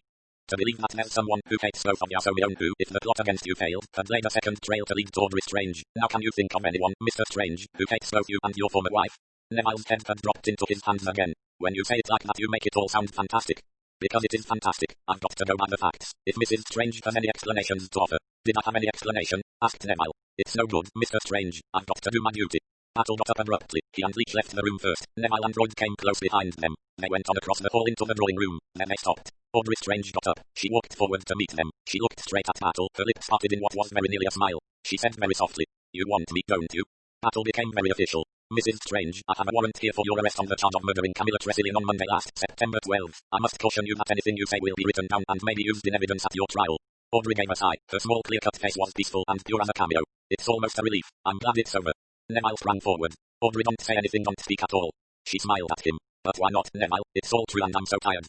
to believe that there's someone who hates both of you so we own who, if the plot against you failed, had laid a second trail to lead to Audrey Strange. Now can you think of anyone, Mr. Strange, who hates both you and your former wife? Neville's head had dropped into his hands again. When you say it like that you make it all sound fantastic. Because it is fantastic, I've got to go by the facts. If Mrs. Strange has any explanations to offer. Did I have any explanation? Asked Neville. It's no good, Mr. Strange, I've got to do my duty. Battle got up abruptly. He and Leach left the room first. Neville and Royd came close behind them. They went on across the hall into the drawing room. Then they stopped. Audrey Strange got up. She walked forward to meet them. She looked straight at Battle, her lips parted in what was very nearly a smile. She said very softly, "You want me, don't you?" Battle became very official. "Mrs. Strange, I have a warrant here for your arrest on the charge of murdering Camilla Tressilian on Monday last, September 12th. I must caution you that anything you say will be written down and may be used in evidence at your trial." Audrey gave a sigh. Her small clear-cut face was peaceful and pure as a cameo. It's almost a relief. I'm glad it's over. Neville sprang forward. Audrey, don't say anything, don't speak at all. She smiled at him. But why not, Neville? It's all true and I'm so tired.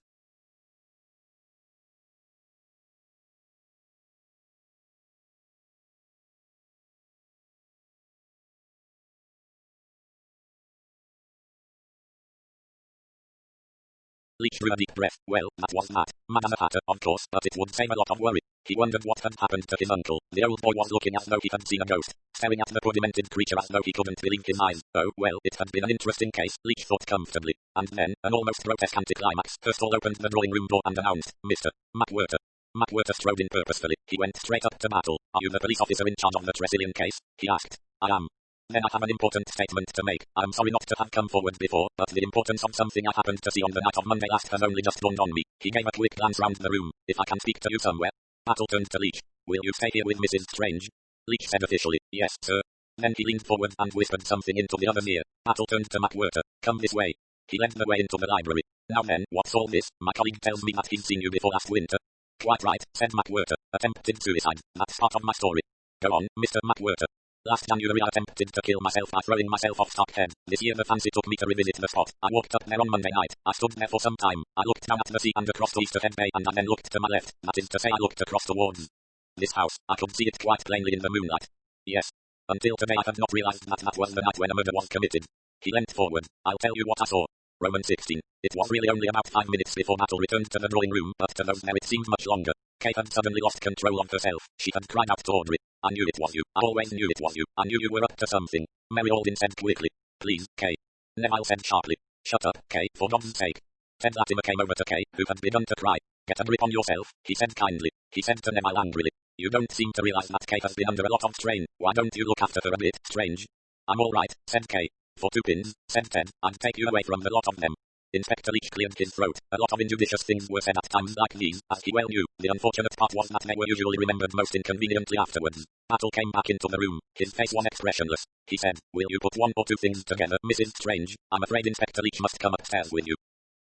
Leach drew a deep breath. Well, that was that. Madame Agatha, of course, but it would save a lot of worry. He wondered what had happened to his uncle. The old boy was looking as though he had seen a ghost, staring at the poor demented creature as though he couldn't believe his eyes. Oh, well, it had been an interesting case, Leach thought comfortably. And then, an almost grotesque anticlimax, Hurstal opened the drawing room door and announced, Mr. McWhirter. McWhirter strode in purposefully. He went straight up to Battle. Are you the police officer in charge of the Tresillian case? He asked. I am. Then I have an important statement to make. I'm sorry not to have come forward before, but the importance of something I happened to see on the night of Monday last has only just dawned on me. He gave a quick glance round the room. If I can speak to you somewhere. Battle turned to Leach. Will you stay here with Mrs. Strange? Leach said officially, yes, sir. Then he leaned forward and whispered something into the other's ear. Battle turned to McWhirter. Come this way. He led the way into the library. Now then, what's all this? My colleague tells me that he's seen you before last winter. Quite right, said McWhirter. Attempted suicide. That's part of my story. Go on, Mr. McWhirter. Last January I attempted to kill myself by throwing myself off Stockhead. This year the fancy took me to revisit the spot. I walked up there on Monday night. I stood there for some time. I looked down at the sea and across to Easterhead Bay and I then looked to my left. That is to say I looked across towards this house. I could see it quite plainly in the moonlight. Yes. Until today I had not realized that that was the night when a murder was committed. He leant forward. I'll tell you what I saw. Roman 16. It was really only about 5 minutes before Battle returned to the drawing room, but to those there it seemed much longer. Kate had suddenly lost control of herself. She had cried out to Audrey. I knew it was you. I always knew it was you. I knew you were up to something. Mary Alden said quickly. Please, Kay. Neville said sharply. Shut up, Kay, for God's sake. Ted Latimer came over to Kay, who had begun to cry. Get a grip on yourself, he said kindly. He said to Neville angrily. You don't seem to realize that Kay has been under a lot of strain. Why don't you look after her a bit, Strange? I'm all right, said Kay. For 2 pins, said Ted, I'd take you away from the lot of them. Inspector Leach cleared his throat. A lot of injudicious things were said at times like these, as he well knew. The unfortunate part was that they were usually remembered most inconveniently afterwards. Battle came back into the room. His face was expressionless. He said, will you put 1 or 2 things together, Mrs. Strange? I'm afraid Inspector Leach must come upstairs with you.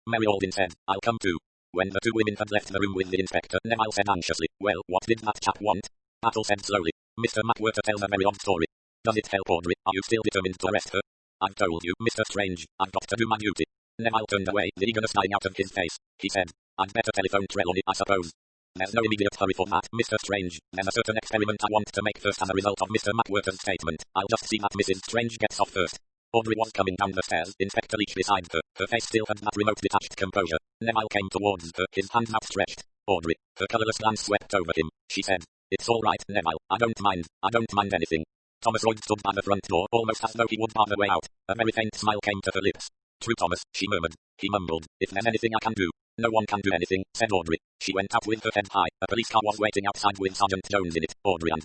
Mary Alden said, I'll come too. When the 2 women had left the room with the inspector, Neville said anxiously, well, what did that chap want? Battle said slowly, Mr. McWhirter tells a very odd story. Does it help Audrey? Are you still determined to arrest her? I've told you, Mr. Strange, I've got to do my duty. Neville turned away, the eagerness dying out of his face. He said, I'd better telephone Trelawney, I suppose. There's no immediate hurry for that, Mr. Strange. There's a certain experiment I want to make first as a result of Mr. McWhirter's statement. I'll just see that Mrs. Strange gets off first. Audrey was coming down the stairs, Inspector Leach beside her. Her face still had that remote detached composure. Neville came towards her, his hands outstretched. Audrey, her colourless glance swept over him. She said, it's all right, Neville. I don't mind anything. Thomas Royd stood by the front door, almost as though he would bar the way out. A very faint smile came to her lips. True, Thomas, she murmured. He mumbled. If there's anything I can do. No one can do anything, said Audrey. She went out with her head high. A police car was waiting outside with Sergeant Jones in it. Audrey and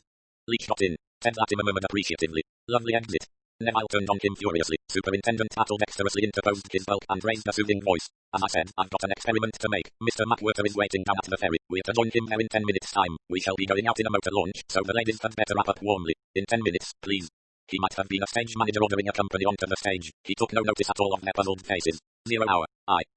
Leach got in. Ted Latimer murmured appreciatively. Lovely exit. Neville turned on him furiously. Superintendent Battle dexterously interposed his bulk and raised a soothing voice. As I said, I've got an experiment to make. Mr. McWhirter is waiting down at the ferry. We're to join him there in 10 minutes' time. We shall be going out in a motor launch, so the ladies had better wrap up warmly. In 10 minutes, please. He might have been a stage manager ordering a company onto the stage. He took no notice at all of their puzzled faces. 0 hour.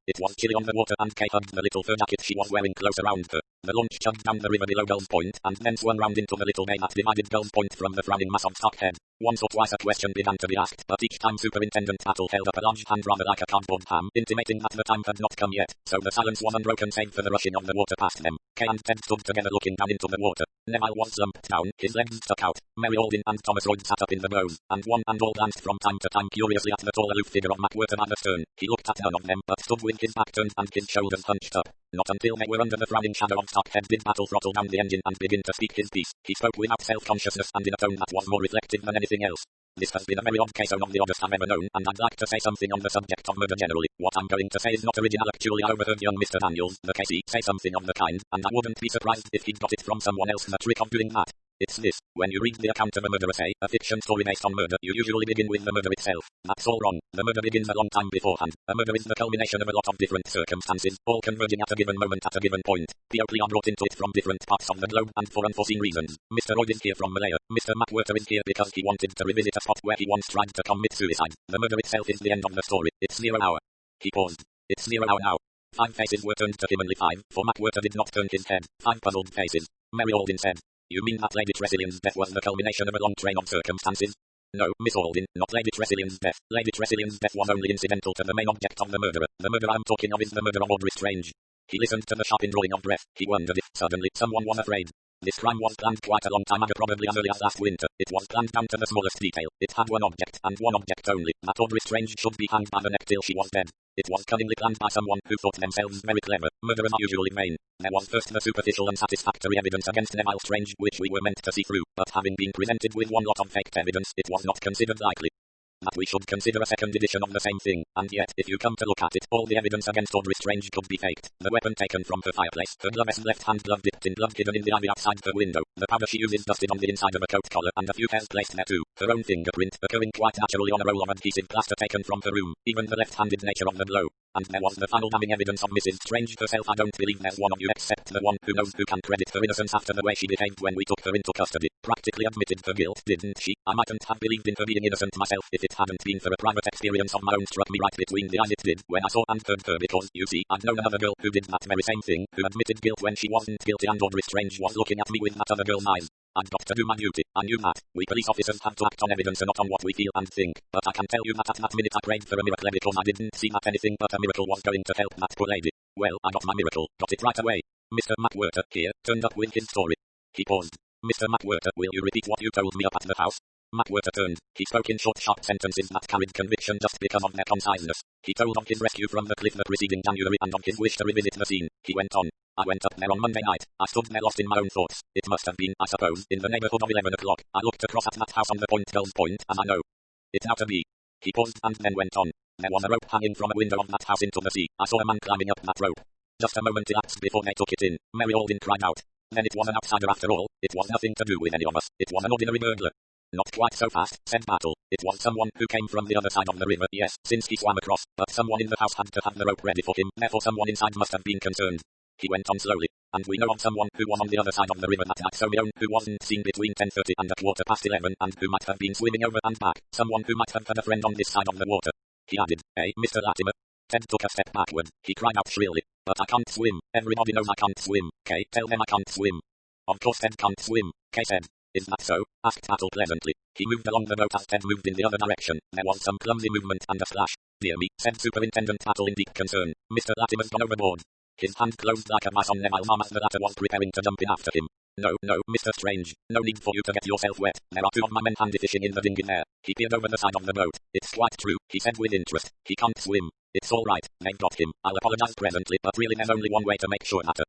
It was chilly on the water and Kay hugged the little fur jacket she was wearing close around her. The launch chugged down the river below Gulls Point and then swung round into the little bay that divided Gulls Point from the frowning mass of Stockhead. Once or twice a question began to be asked, but each time Superintendent Battle held up a large hand rather like a cardboard ham, intimating that the time had not come yet, so the silence was unbroken save for the rushing of the water past them. Kay and Ted stood together looking down into the water. Neville was slumped down, his legs stuck out. Mary Alden and Thomas Royd sat up in the bows, and one and all glanced from time to time curiously at the tall aloof figure of McWhirter by the stern. He looked at none of them, but stood with his back turned and his shoulders hunched up. Not until they were under the frowning shadow of Stockhead did Battle throttle down the engine and begin to speak his piece. He spoke without self-consciousness and in a tone that was more reflective than anything else. This has been a very odd case, one of the oddest I've ever known, and I'd like to say something on the subject of murder generally. What I'm going to say is not original. Actually, I overheard young Mr. Daniels, the casey, say something of the kind, and I wouldn't be surprised if he'd got it from someone else. The trick of doing that. It's this. When you read the account of a murderer, say, a fiction story based on murder, you usually begin with the murder itself. That's all wrong. The murder begins a long time beforehand. A murder is the culmination of a lot of different circumstances, all converging at a given moment at a given point. People are brought into it from different parts of the globe and for unforeseen reasons. Mr. Royd is here from Malaya. Mr. McWhirter is here because he wanted to revisit a spot where he once tried to commit suicide. The murder itself is the end of the story. It's 0 hour. He paused. It's 0 hour now. 5 faces were turned to him, only 5, for McWhirter did not turn his head. 5 puzzled faces. Mary Alden said, You mean that Lady Tressilian's death was the culmination of a long train of circumstances? No, Miss Alden, not Lady Tressilian's death. Lady Tressilian's death was only incidental to the main object of the murderer. The murder I'm talking of is the murder of Audrey Strange. He listened to the sharp indrawing of breath. He wondered if, suddenly, someone was afraid. This crime was planned quite a long time ago, probably as early as last winter. It was planned down to the smallest detail. It had one object, and one object only, that Audrey Strange should be hanged by the neck till she was dead. It was cunningly planned by someone who thought themselves very clever. Murderers are usually vain. There was first the superficial unsatisfactory evidence against Neville Strange, which we were meant to see through, but having been presented with one lot of faked evidence, it was not considered likely that we should consider a second edition of the same thing, and yet, if you come to look at it, all the evidence against Audrey Strange could be faked. The weapon taken from her fireplace, her gloved left-hand glove dipped in blood hidden in the ivy outside her window, the powder she uses dusted on the inside of a coat collar, and a few hairs placed there too, her own fingerprint, occurring quite naturally on a roll of adhesive plaster taken from her room, even the left-handed nature of the blow. And there was the final damning evidence of Mrs. Strange herself. I don't believe there's one of you except the one who knows who can credit her innocence after the way she behaved when we took her into custody. Practically admitted her guilt, didn't she? I mightn't have believed in her being innocent myself if it hadn't been for a private experience of my own struck me right between the eyes. It did when I saw and heard her, because, you see, I've known another girl who did that very same thing, who admitted guilt when she wasn't guilty, and Audrey Strange was looking at me with that other girl's eyes. I've got to do my duty. I knew that. We police officers have to act on evidence and not on what we feel and think. But I can tell you that at that minute I prayed for a miracle because I didn't see that anything but a miracle was going to help that poor lady. Well, I got my miracle. Got it right away. Mr. McWhirter, here, turned up with his story. He paused. Mr. McWhirter, will you repeat what you told me up at the house? McWhirter turned. He spoke in short, sharp sentences that carried conviction just because of their conciseness. He told of his rescue from the cliff the preceding January and of his wish to revisit the scene. He went on. I went up there on Monday night. I stood there lost in my own thoughts. It must have been, I suppose, in the neighborhood of 11 o'clock. I looked across at that house on the Girls' Point, and I know it now to be. He paused and then went on. There was a rope hanging from a window of that house into the sea. I saw a man climbing up that rope. Just a moment elapsed before they took it in. Mary Alden cried out. Then it was an outsider after all. It was nothing to do with any of us. It was an ordinary burglar. Not quite so fast, said Battle. It was someone who came from the other side of the river, yes, since he swam across, but someone in the house had to have the rope ready for him, therefore someone inside must have been concerned. He went on slowly. And we know of someone who was on the other side of the river that night, so we who wasn't seen between 10:30 and 11:15, and who might have been swimming over and back, someone who might have had a friend on this side of the water. He added, Mr. Latimer. Ted took a step backward. He cried out shrilly. But I can't swim. Everybody knows I can't swim. Kay, tell them I can't swim. Of course Ted can't swim, Kay said. Is that so? Asked Battle pleasantly. He moved along the boat as Ted moved in the other direction. There was some clumsy movement and a splash. Dear me, said Superintendent Battle in deep concern. Mr. Latimer's gone overboard. His hand closed like a vice on Neville's arm as the latter was preparing to jump in after him. No, Mr. Strange. No need for you to get yourself wet. There are two of my men handy fishing in the dinghy there. He peered over the side of the boat. It's quite true, he said with interest. He can't swim. It's all right. They've got him. I'll apologize presently, but really there's only one way to make sure that a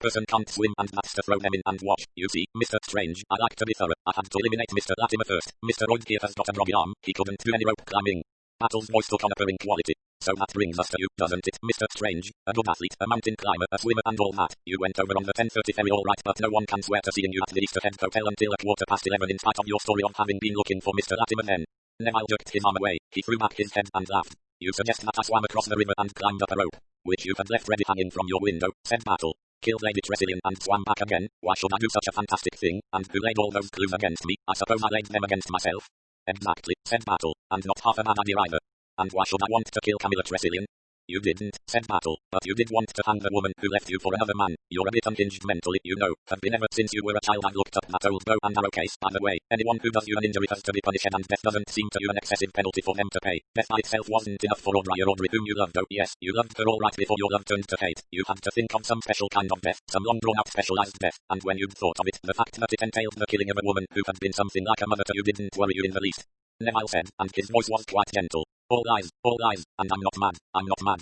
person can't swim, and that's to throw them in and watch. You see, Mr. Strange, I like to be thorough. I had to eliminate Mr. Latimer first. Mr. Royd here has got a groggy arm. He couldn't do any rope climbing. Battle's voice took on a purring quality. So that brings us to you, doesn't it, Mr. Strange? A good athlete, a mountain climber, a swimmer and all that. You went over on the 10:30 ferry all right, but no one can swear to seeing you at the Easter Head Hotel until 11:15 in spite of your story of having been looking for Mr. Latimer then. Neville jerked his arm away. He threw back his head and laughed. You suggest that I swam across the river and climbed up a rope, which you had left ready hanging from your window, said Battle. Killed Lady Tressilian and swam back again. Why should I do such a fantastic thing? And who laid all those clues against me? I suppose I laid them against myself. Exactly, said Battle, and not half a bad idea either. And why should I want to kill Camilla Tressilian? You didn't, said Battle, but you did want to hang the woman who left you for another man. You're a bit unhinged mentally, you know. Have been ever since you were a child. I've looked up that old bow and arrow case, by the way. Anyone who does you an injury has to be punished, and death doesn't seem to you an excessive penalty for them to pay. Death by itself wasn't enough for Audrey whom you loved. Oh yes, you loved her all right before your love turned to hate. You had to think of some special kind of death, some long drawn out specialized death, and when you'd thought of it, the fact that it entailed the killing of a woman who had been something like a mother to you didn't worry you in the least. Neville said, and his voice was quite gentle. All lies, and I'm not mad, I'm not mad.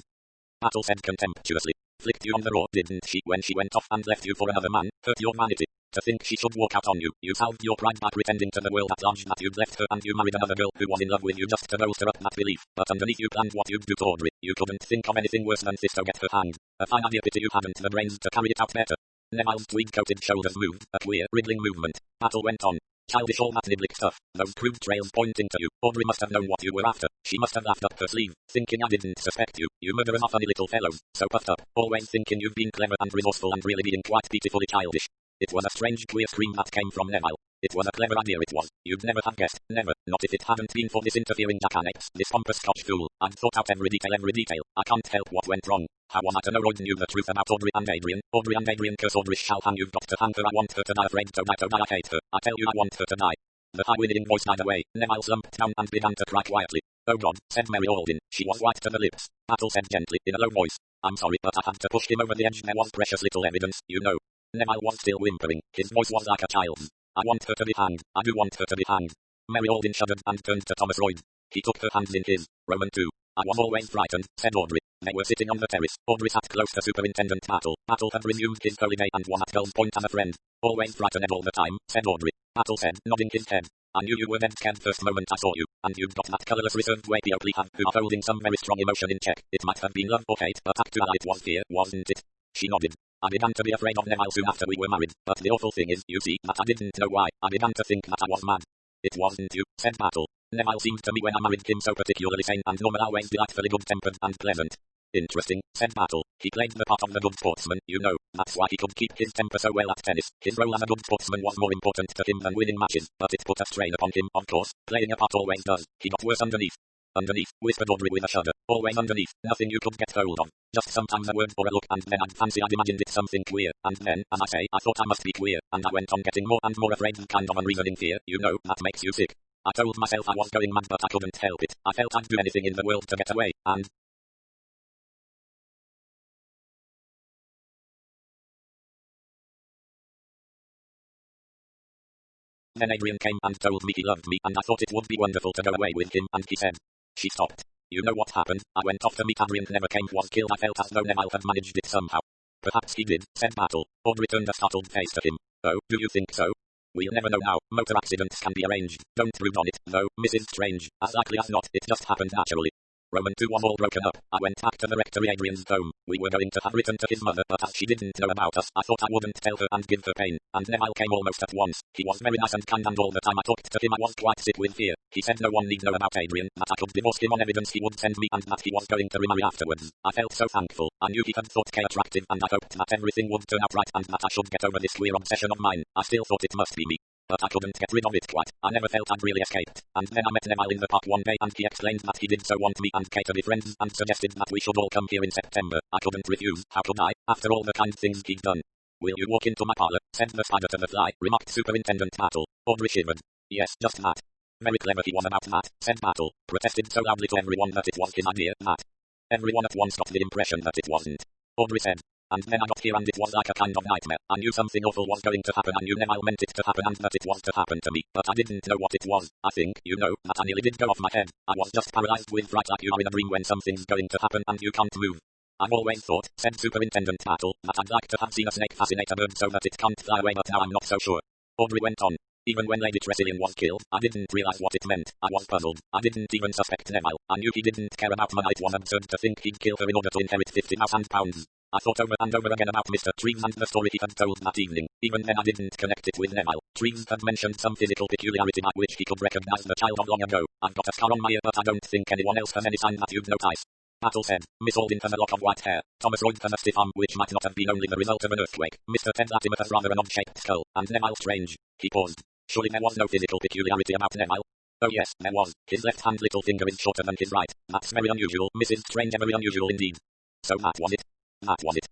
Battle said contemptuously. Flicked you on the raw, didn't she, when she went off and left you for another man? Hurt your vanity. To think she should walk out on you. You salved your pride by pretending to the world at large that you'd left her and you married another girl who was in love with you just to bolster up that belief. But underneath you planned what you'd do to Audrey. You couldn't think of anything worse than this to get her hanged. A fine idea, pity you hadn't the brains to carry it out better. Neville's tweed-coated shoulders moved, a queer, wriggling movement. Battle went on. Childish all that niblick stuff. Those crude trails pointing to you. Audrey must have known what you were after. She must have laughed up her sleeve, thinking I didn't suspect you. You murderers are funny little fellows, so puffed up, always thinking you've been clever and resourceful and really being quite pitifully childish. It was a strange queer scream that came from Neville. It was a clever idea, it was. You'd never have guessed, never, not if it hadn't been for this interfering jackanapes, this pompous Scotch fool. I'd thought out every detail, every detail. I can't help what went wrong. How was I to know Royd knew the truth about Audrey and Adrian? Audrey and Adrian, curse Audrey shall hang, you've got to hang her. I want her to die, afraid to die, I hate her. I tell you, I want her to die. The high-whinnying voice died away. Neville slumped down and began to cry quietly. Oh God, said Mary Alden. She was white to the lips. Battle said gently, in a low voice. I'm sorry, but I had to push him over the edge. There was precious little evidence, you know. Neville was still whimpering. His voice was like a child's. I want her to be hanged. I do want her to be hanged. Mary Alden shuddered and turned to Thomas Royd. He took her hands in his. Roman too. I was always frightened, said Audrey. They were sitting on the terrace. Audrey sat close to Superintendent Battle. Battle had resumed his holiday and was at Gull's Point as a friend. Always frightened all the time, said Audrey. Battle said, nodding his head. I knew you were dead scared first moment I saw you, and you've got that colourless reserved way people have who are holding some very strong emotion in check. It might have been love or hate, but actually it was fear, wasn't it? She nodded. I began to be afraid of Neville soon after we were married, but the awful thing is, you see, that I didn't know why. I began to think that I was mad. It wasn't you, said Battle. Neville seemed to me when I married him so particularly sane and normal, always delightfully good-tempered and pleasant. Interesting, said Battle. He played the part of the good sportsman, you know. That's why he could keep his temper so well at tennis. His role as a good sportsman was more important to him than winning matches, but it put a strain upon him, of course. Playing a part always does. He got worse underneath. Underneath, whispered Audrey with a shudder. Always underneath, nothing you could get hold of. Just sometimes a word or a look, and then I'd fancy I'd imagined it something queer. And then, as I say, I thought I must be queer, and I went on getting more and more afraid, and kind of unreasoning fear, you know, that makes you sick. I told myself I was going mad, but I couldn't help it. I felt I'd do anything in the world to get away, and... Then Adrian came and told me he loved me, and I thought it would be wonderful to go away with him, and he said. She stopped. You know what happened? I went off to meet Adrian, never came, was killed. I felt as though Neville had managed it somehow. Perhaps he did, said Battle. Audrey turned a startled face to him. Oh, do you think so? We'll never know now. Motor accidents can be arranged. Don't brood on it, though, Mrs. Strange. As likely as not, it just happened naturally. Roman 2 was all broken up. I went back to the rectory, Adrian's home. We were going to have written to his mother, but as she didn't know about us, I thought I wouldn't tell her and give her pain. And Neville came almost at once. He was very nice and kind, and all the time I talked to him I was quite sick with fear. He said no one need know about Adrian, that I could divorce him on evidence he would send me, and that he was going to remarry afterwards. I felt so thankful. I knew he had thought Kay attractive, and I hoped that everything would turn out right, and that I should get over this queer obsession of mine. I still thought it must be me. But I couldn't get rid of it quite. I never felt I'd really escaped. And then I met Neville in the park one day, and he explained that he did so want me and Kay to be friends, and suggested that we should all come here in September. I couldn't refuse. How could I, after all the kind things he'd done? Will you walk into my parlour? Said the spider to the fly, remarked Superintendent Battle. Audrey shivered. Yes, just that. Very clever he was about that, said Battle. Protested so loudly to everyone that it was his idea, that. Everyone at once got the impression that it wasn't. Audrey said. And then I got here and it was like a kind of nightmare. I knew something awful was going to happen. I knew Neville meant it to happen and that it was to happen to me. But I didn't know what it was. I think, you know, that I nearly did go off my head. I was just paralyzed with fright, like you are in a dream when something's going to happen and you can't move. I've always thought, said Superintendent Battle, that I'd like to have seen a snake fascinate a bird so that it can't fly away, but now I'm not so sure. Audrey went on. Even when Lady Tressilian was killed, I didn't realize what it meant. I was puzzled. I didn't even suspect Neville. I knew he didn't care about money. It was absurd to think he'd kill her in order to inherit £50,000. I thought over and over again about Mr. Treves and the story he had told that evening. Even then I didn't connect it with Neville. Treves had mentioned some physical peculiarity by which he could recognize the child of long ago. I've got a scar on my ear, but I don't think anyone else has any sign that you'd notice. Battle said. Miss Alden has a lock of white hair. Thomas Royd has a stiff arm, which might not have been only the result of an earthquake. Mr. Ted Latimer has rather an odd-shaped skull, and Neville Strange. He paused. Surely there was no physical peculiarity about Neville. Oh yes, there was. His left-hand little finger is shorter than his right. That's very unusual, Mrs. Strange, very unusual indeed. So that was it. That was it.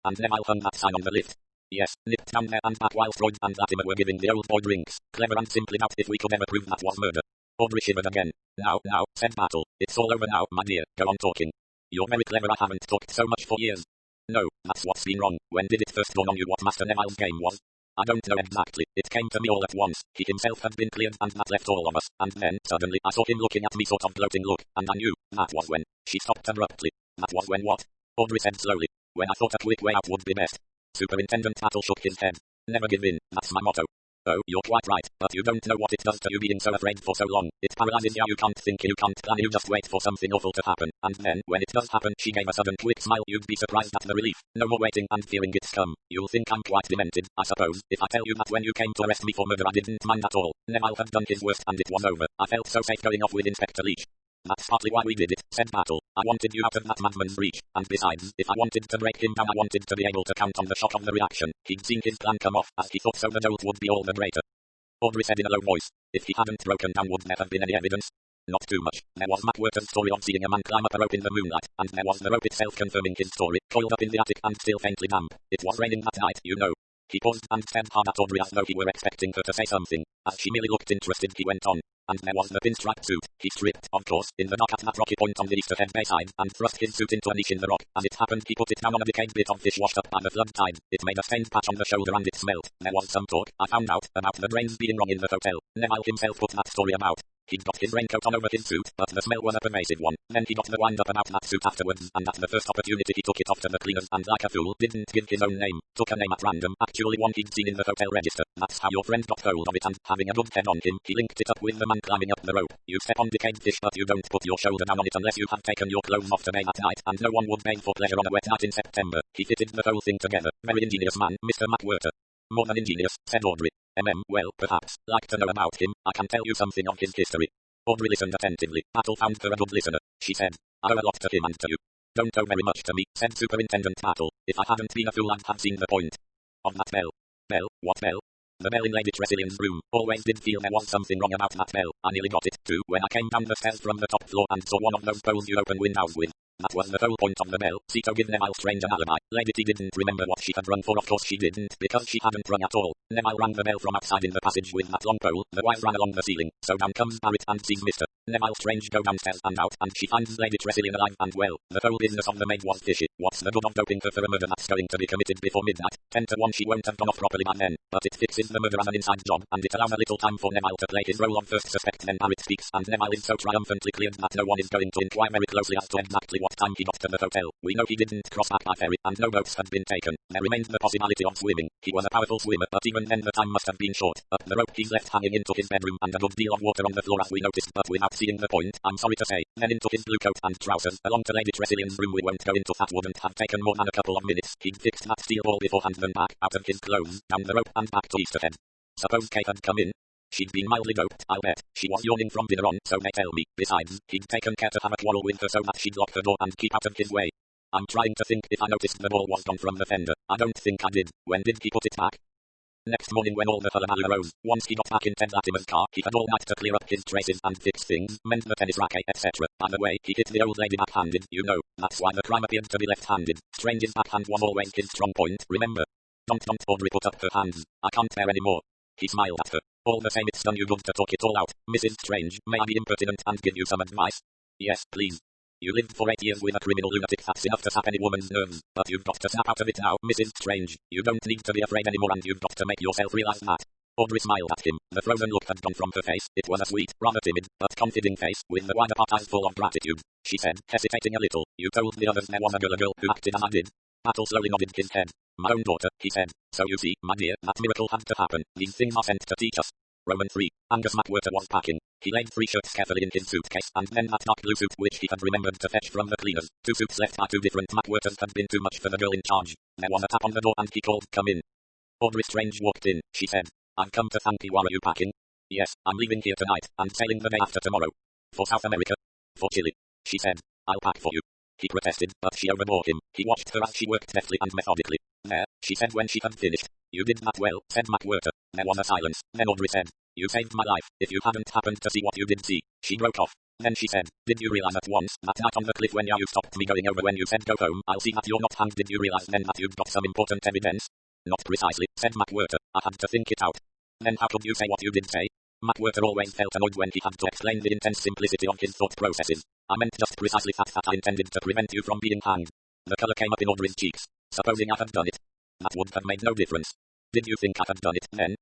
And Neville hung that sign on the lift. Yes, nipped down there and back whilst Royd and Latimer were giving the old boy drinks. Clever, and simply doubt if we could ever prove that was murder. Audrey shivered again. Now, said Battle. It's all over now, my dear. Go on talking. You're very clever. I haven't talked so much for years. No, that's what's been wrong. When did it first dawn on you what Master Neville's game was? I don't know exactly. It came to me all at once. He himself had been cleared and that left all of us. And then, suddenly, I saw him looking at me, sort of gloating look, and I knew. That was when. She stopped abruptly. That was when what? Audrey said slowly. When I thought a quick way out would be best. Superintendent Battle shook his head. Never give in. That's my motto. Oh, you're quite right, but you don't know what it does to you being so afraid for so long. It paralyzes you. You can't think, you can't plan, you just wait for something awful to happen. And then, when it does happen, she gave a sudden quick smile. You'd be surprised at the relief. No more waiting and fearing it's come. You'll think I'm quite demented, I suppose, if I tell you that when you came to arrest me for murder I didn't mind at all. Neville had done his worst and it was over. I felt so safe going off with Inspector Leach. That's partly why we did it, said Battle. I wanted you out of that madman's reach, and besides, if I wanted to break him down I wanted to be able to count on the shock of the reaction. He'd seen his plan come off, as he thought, so the jolt would be all the greater. Audrey said in a low voice. If he hadn't broken down, would there have been any evidence? Not too much. There was Matt Wharton's story of seeing a man climb up a rope in the moonlight, and there was the rope itself confirming his story, coiled up in the attic and still faintly damp. It was raining that night, you know. He paused and stared hard at Audrey as though he were expecting her to say something. As she merely looked interested, he went on. And there was the pinstripe suit. He stripped, of course, in the dock at that rocky point on the east-ahead bayside, and thrust his suit into a niche in the rock. As it happened, he put it down on a decayed bit of fish washed up by the flood tide. It made a stained patch on the shoulder and it smelt. There was some talk, I found out, about the drains being wrong in the hotel. Neville himself put that story about. He'd got his raincoat on over his suit, but the smell was a pervasive one. Then he got the wind up about that suit afterwards, and at the first opportunity he took it off to the cleaners and like a fool, didn't give his own name. Took a name at random, actually one he'd seen in the hotel register. That's how your friend got hold of it, and having a good head on him, he linked it up with the man climbing up the rope. You step on decayed fish, but you don't put your shoulder down on it unless you have taken your clothes off to bathe at night, and no one would bathe for pleasure on a wet night in September. He fitted the whole thing together. Very ingenious man, Mr. Matt Wharton. More than ingenious, said Audrey. Well, perhaps. Like to know about him, I can tell you something of his history. Audrey listened attentively. Battle found her a good listener. She said, I owe a lot to him and to you. Don't owe very much to me, said Superintendent Battle. If I hadn't been a fool I'd have seen the point. Of that bell. Bell? What bell? The bell in Lady Tressilian's room. Always did feel there was something wrong about that bell. I nearly got it, too, when I came down the stairs from the top floor and saw one of those poles you open windows with. That was the whole point of the bell. See, to give Neville Strange an alibi. Lady T didn't remember what she had rung for. Of course she didn't, because she hadn't rung at all. Neville rang the bell from outside in the passage with that long pole. The wire ran along the ceiling. So down comes Barrett and sees Mr. Neville Strange go downstairs and out, and she finds Lady Tressilian alive and well. The whole business of the maid was fishy. What's the good of doping her for a murder that's going to be committed before midnight? 10 to 1 she won't have gone off properly by then. But it fixes the murder as an inside job, and it allows a little time for Neville to play his role of first suspect. Then Barrett speaks, and Neville is so triumphantly cleared that no one is going to inquire very closely as to exactly what time he got to the hotel. We know he didn't cross back by ferry, and no boats had been taken. There remains the possibility of swimming. He was a powerful swimmer, but even then the time must have been short. Up the rope he's left hanging into his bedroom, and a good deal of water on the floor as we noticed, but without seeing the point, I'm sorry to say. Then into his blue coat and trousers, along to Lady Tressilian's room. We won't go into that, wouldn't have taken more than a couple of minutes. He'd fixed that steel ball beforehand, then back, out of his clothes, down the rope and back to Easterhead. Suppose Kate had come in. She'd been mildly doped, I'll bet. She was yawning from dinner on, so they tell me. Besides, he'd taken care to have a quarrel with her so that she'd lock the door and keep out of his way. I'm trying to think if I noticed the ball was gone from the fender. I don't think I did. When did he put it back? Next morning when all the hullabaloo arose, once he got back in Ted Latimer's car, he had all night to clear up his traces and fix things, mend the tennis racket, etc. By the way, he hit the old lady backhanded, you know. That's why the crime appeared to be left-handed. Strange's backhand was always his strong point, remember? Don't Audrey put up her hands. I can't bear any more. He smiled at her. All the same, it's done you good to talk it all out. Mrs. Strange, may I be impertinent and give you some advice? Yes, please. You lived for 8 years with a criminal lunatic. That's enough to sap any woman's nerves. But you've got to snap out of it now, Mrs. Strange. You don't need to be afraid anymore, and you've got to make yourself realize that. Audrey smiled at him. The frozen look had gone from her face. It was a sweet, rather timid, but confiding face, with the wide apart eyes full of gratitude. She said, hesitating a little, you told the others there was a girl who acted as I did. Battle slowly nodded his head. My own daughter, he said. So you see, my dear, that miracle had to happen. These things are sent to teach us. Roman 3. Angus Matt Wharton was packing. He laid 3 shirts carefully in his suitcase, and then that dark blue suit which he had remembered to fetch from the cleaners. 2 suits left by 2 different Matt Whartons had been too much for the girl in charge. There was a tap on the door and he called, come in. Audrey Strange walked in. She said, I've come to thank you. Are you packing? Yes, I'm leaving here tonight, and sailing the day after tomorrow. For South America? For Chile. She said, I'll pack for you. He protested, but she overbore him. He watched her as she worked deftly and methodically. There, she said when she had finished. You did that well, said Matt Wharton. There was a silence. Then Audrey said, you saved my life. If you hadn't happened to see what you did see. She broke off. Then she said, did you realize at once, that night on the cliff when you stopped me going over when you said go home, I'll see that you're not hanged. Did you realize then that you'd got some important evidence? Not precisely, said Matt Wharton. I had to think it out. Then how could you say what you did say? Matt Wharton always felt annoyed when he had to explain the intense simplicity of his thought processes. I meant just precisely that I intended to prevent you from being hanged. The color came up in Audrey's cheeks. Supposing I had done it. That would have made no difference. Did you think I had done it then?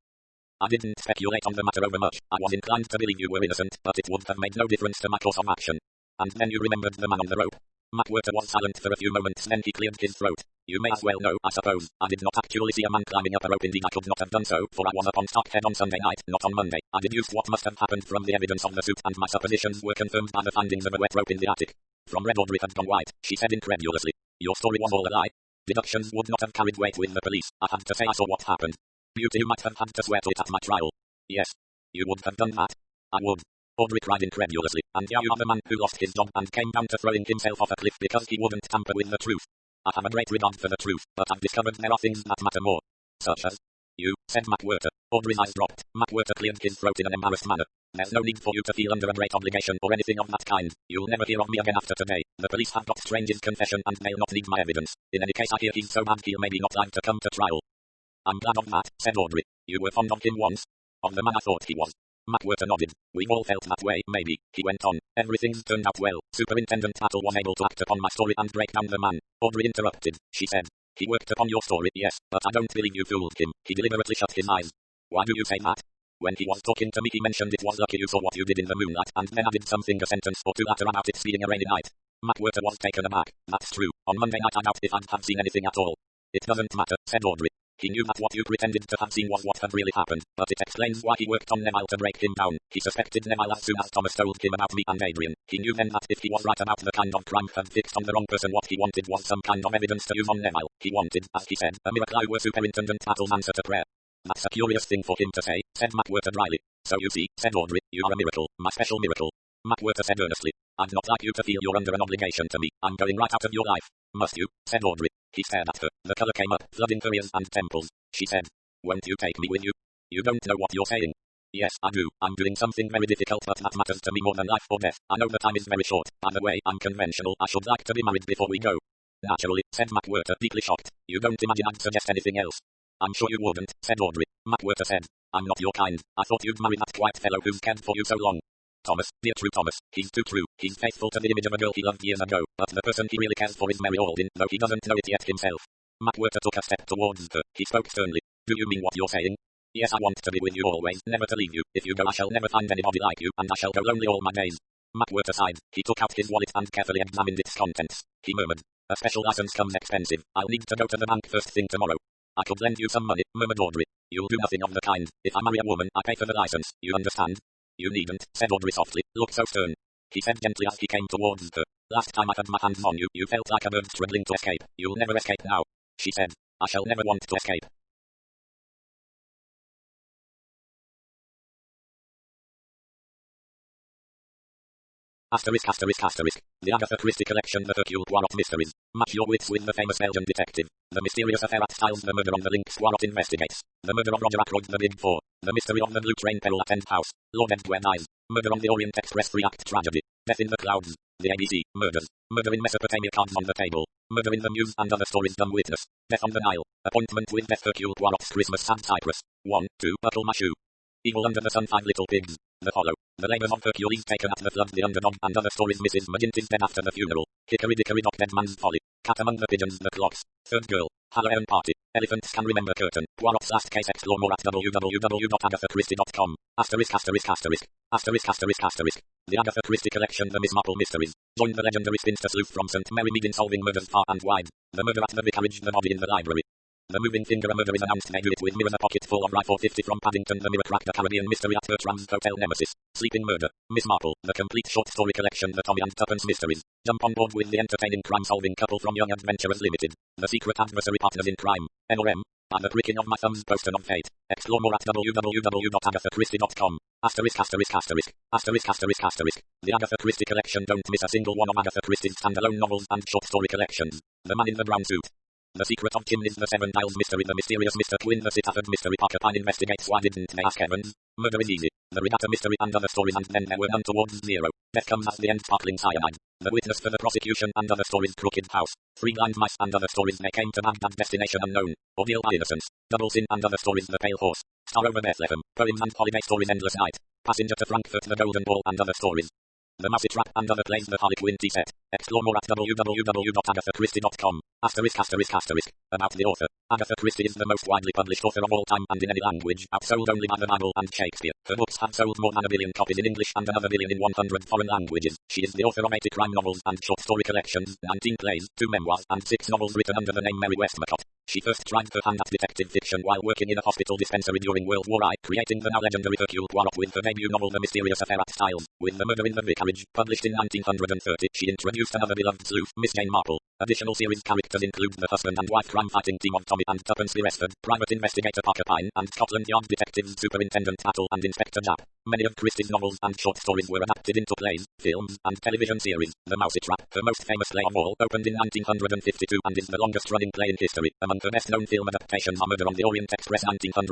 I didn't speculate on the matter over much. I was inclined to believe you were innocent, but it would have made no difference to my course of action. And then you remembered the man on the rope. Matt Wharton was silent for a few moments, then he cleared his throat. You may as well know, I suppose, I did not actually see a man climbing up a rope. Indeed, I could not have done so, for I was up on Stockhead on Sunday night, not on Monday. I deduced what must have happened from the evidence of the suit, and my suppositions were confirmed by the findings of a wet rope in the attic. From red, Audrey had gone white. She said incredulously, your story was all a lie. Deductions would not have carried weight with the police. I had to say I saw what happened. Beauty, you might have had to swear to it at my trial. Yes. You would have done that? I would. Audrey cried incredulously, and you are the man who lost his job and came down to throwing himself off a cliff because he wouldn't tamper with the truth. I have a great regard for the truth, but I've discovered there are things that matter more. Such as? You, said McWhirter. Audrey's eyes dropped. McWhirter cleared his throat in an embarrassed manner. There's no need for you to feel under a great obligation or anything of that kind. You'll never hear of me again after today. The police have got Strange's confession and they'll not need my evidence. In any case, I hear he's so bad he'll maybe not live to come to trial. I'm glad of that, said Audrey. You were fond of him once? Of the man I thought he was. McWhirter nodded. We've all felt that way, maybe, he went on. Everything's turned out well. Superintendent Tattle was able to act upon my story and break down the man. Audrey interrupted. She said. He worked upon your story, yes, but I don't believe you fooled him. He deliberately shut his eyes. Why do you say that? When he was talking to me he mentioned it was lucky you saw what you did in the moonlight and then added something a sentence or two later about it being a rainy night. McWhirter was taken aback. That's true. On Monday night I doubt if I'd have seen anything at all. It doesn't matter, said Audrey. He knew that what you pretended to have seen was what had really happened, but it explains why he worked on Neville to break him down. He suspected Neville as soon as Thomas told him about me and Adrian. He knew then that if he was right about the kind of crime had fixed on the wrong person, what he wanted was some kind of evidence to use on Neville. He wanted, as he said, a miracle. I were Superintendent Tattle's answer to prayer. That's a curious thing for him to say, said McWhirter dryly. So you see, said Audrey, you are a miracle, my special miracle. McWhirter said earnestly. I'd not like you to feel you're under an obligation to me. I'm going right out of your life. Must you? Said Audrey. He stared at her. The color came up, flooding her ears and temples. She said. Won't you take me with you? You don't know what you're saying. Yes, I do. I'm doing something very difficult, but that matters to me more than life or death. I know the time is very short. By the way, I'm conventional. I should like to be married before we go. Naturally, said McWhirter, deeply shocked. You don't imagine I'd suggest anything else? I'm sure you wouldn't, said Audrey. McWhirter said. I'm not your kind. I thought you'd marry that quiet fellow who's cared for you so long. Thomas, dear true Thomas, he's too true. He's faithful to the image of a girl he loved years ago, but the person he really cares for is Mary Alden, though he doesn't know it yet himself. McWhirter took a step towards her. He spoke sternly. Do you mean what you're saying? Yes, I want to be with you always, never to leave you. If you go I shall never find anybody like you, and I shall go lonely all my days. McWhirter sighed. He took out his wallet and carefully examined its contents. He murmured. A special license comes expensive. I'll need to go to the bank first thing tomorrow. I could lend you some money, murmured Audrey. You'll do nothing of the kind. If I marry a woman, I pay for the license, you understand? You needn't, said Audrey softly. Look so stern. He said gently as he came towards her. Last time I had my hands on you, you felt like a bird struggling to escape. You'll never escape now. She said. I shall never want to escape. The Agatha Christie collection, The Hercule Poirot Mysteries. Match your wits with the famous Belgian detective. The mysterious affair at Styles, the murder on the Lynx Poirot investigates. The murder of Roger Ackroyd, the Big Four. The mystery of the Blue Train Peril at End House. Lord Edgware dies. Murder on the Orient Express 3-act tragedy. Death in the Clouds. The ABC. Murders. Murder in Mesopotamia, cards on the table. Murder in the Muse and other stories, dumb witness. Death on the Nile. Appointment with Death, Hercule Poirot's Christmas, Sad Cyprus. 1, 2, buckle my shoe. Evil under the sun, 5 little pigs. The Hollow. The labors of Hercules taken at the flood, the underdog and other stories, Mrs. McGinty's dead after the funeral. Hickory dickory dock, dead man's folly. Cat among the pigeons, the clocks. Third girl. Halloween party. Elephants can remember curtain. Poirot's last case, explore more at www.agathachristie.com. The Agatha Christie collection, The Miss Marple Mysteries. Join the legendary spinster sleuth from St. Mary Mead in solving murders far and wide. The murder at the vicarage, the body in the library. The moving finger, a murder is announced. They do it with mirrors, a pocket full of rye 450 from Paddington. The mirror cracked, the Caribbean mystery at Bertram's Hotel Nemesis. Sleeping murder. Miss Marple. The complete short story collection, The Tommy and Tuppence Mysteries. Jump on board with the entertaining crime-solving couple from Young Adventurers Limited. The secret adversary, partners in crime. NRM. By the pricking of my thumbs, poster of fate. Explore more at www.agathachristie.com. The Agatha Christie collection. Don't miss a single one of Agatha Christie's standalone novels and short story collections. The Man in the Brown Suit. The Secret of Chimneys, The Seven Dials Mystery, The Mysterious Mr. Quinn, The Sitterford Mystery, Parker Pine investigates why didn't they ask Evans. Murder is Easy. The Regatta Mystery and other stories, and then there were none towards zero. Death comes as the end, sparkling cyanide. The Witness for the prosecution and other stories, Crooked House. Three Blind Mice and other stories, They Came to Baghdad, Destination Unknown. Ordeal by Innocence. Double Sin and other stories, The Pale Horse. Star Over Bethlehem. Poems and holiday stories, Endless Night. Passenger to Frankfurt, The Golden Ball and other stories. The Mousetrap and other plays, The Harlequin Tea Set. Explore more at www.agathachristie.com. About the author. Agatha Christie is the most widely published author of all time and in any language, outsold only by the Bible and Shakespeare. Her books have sold more than 1 billion copies in English and another billion in 100 foreign languages. She is the author of 80 crime novels and short story collections, 19 plays, 2 memoirs, and 6 novels written under the name Mary Westmacott. She first tried her hand at detective fiction while working in a hospital dispensary during World War I, creating the now legendary Hercule Poirot with her debut novel The Mysterious Affair at Styles. With The Murder in the Vicarage, published in 1930, she introduced another beloved sleuth, Miss Jane Marple. Additional series characters include the husband and wife crime-fighting team of Tommy and Tuppence Beresford, private investigator Parker Pine, and Scotland Yard detectives Superintendent Tattle and Inspector Japp. Many of Christie's novels and short stories were adapted into plays, films, and television series. The Mousetrap, her most famous play of all, opened in 1952 and is the longest-running play in history. A Among her best-known film adaptations are Murder on the Orient Express 1974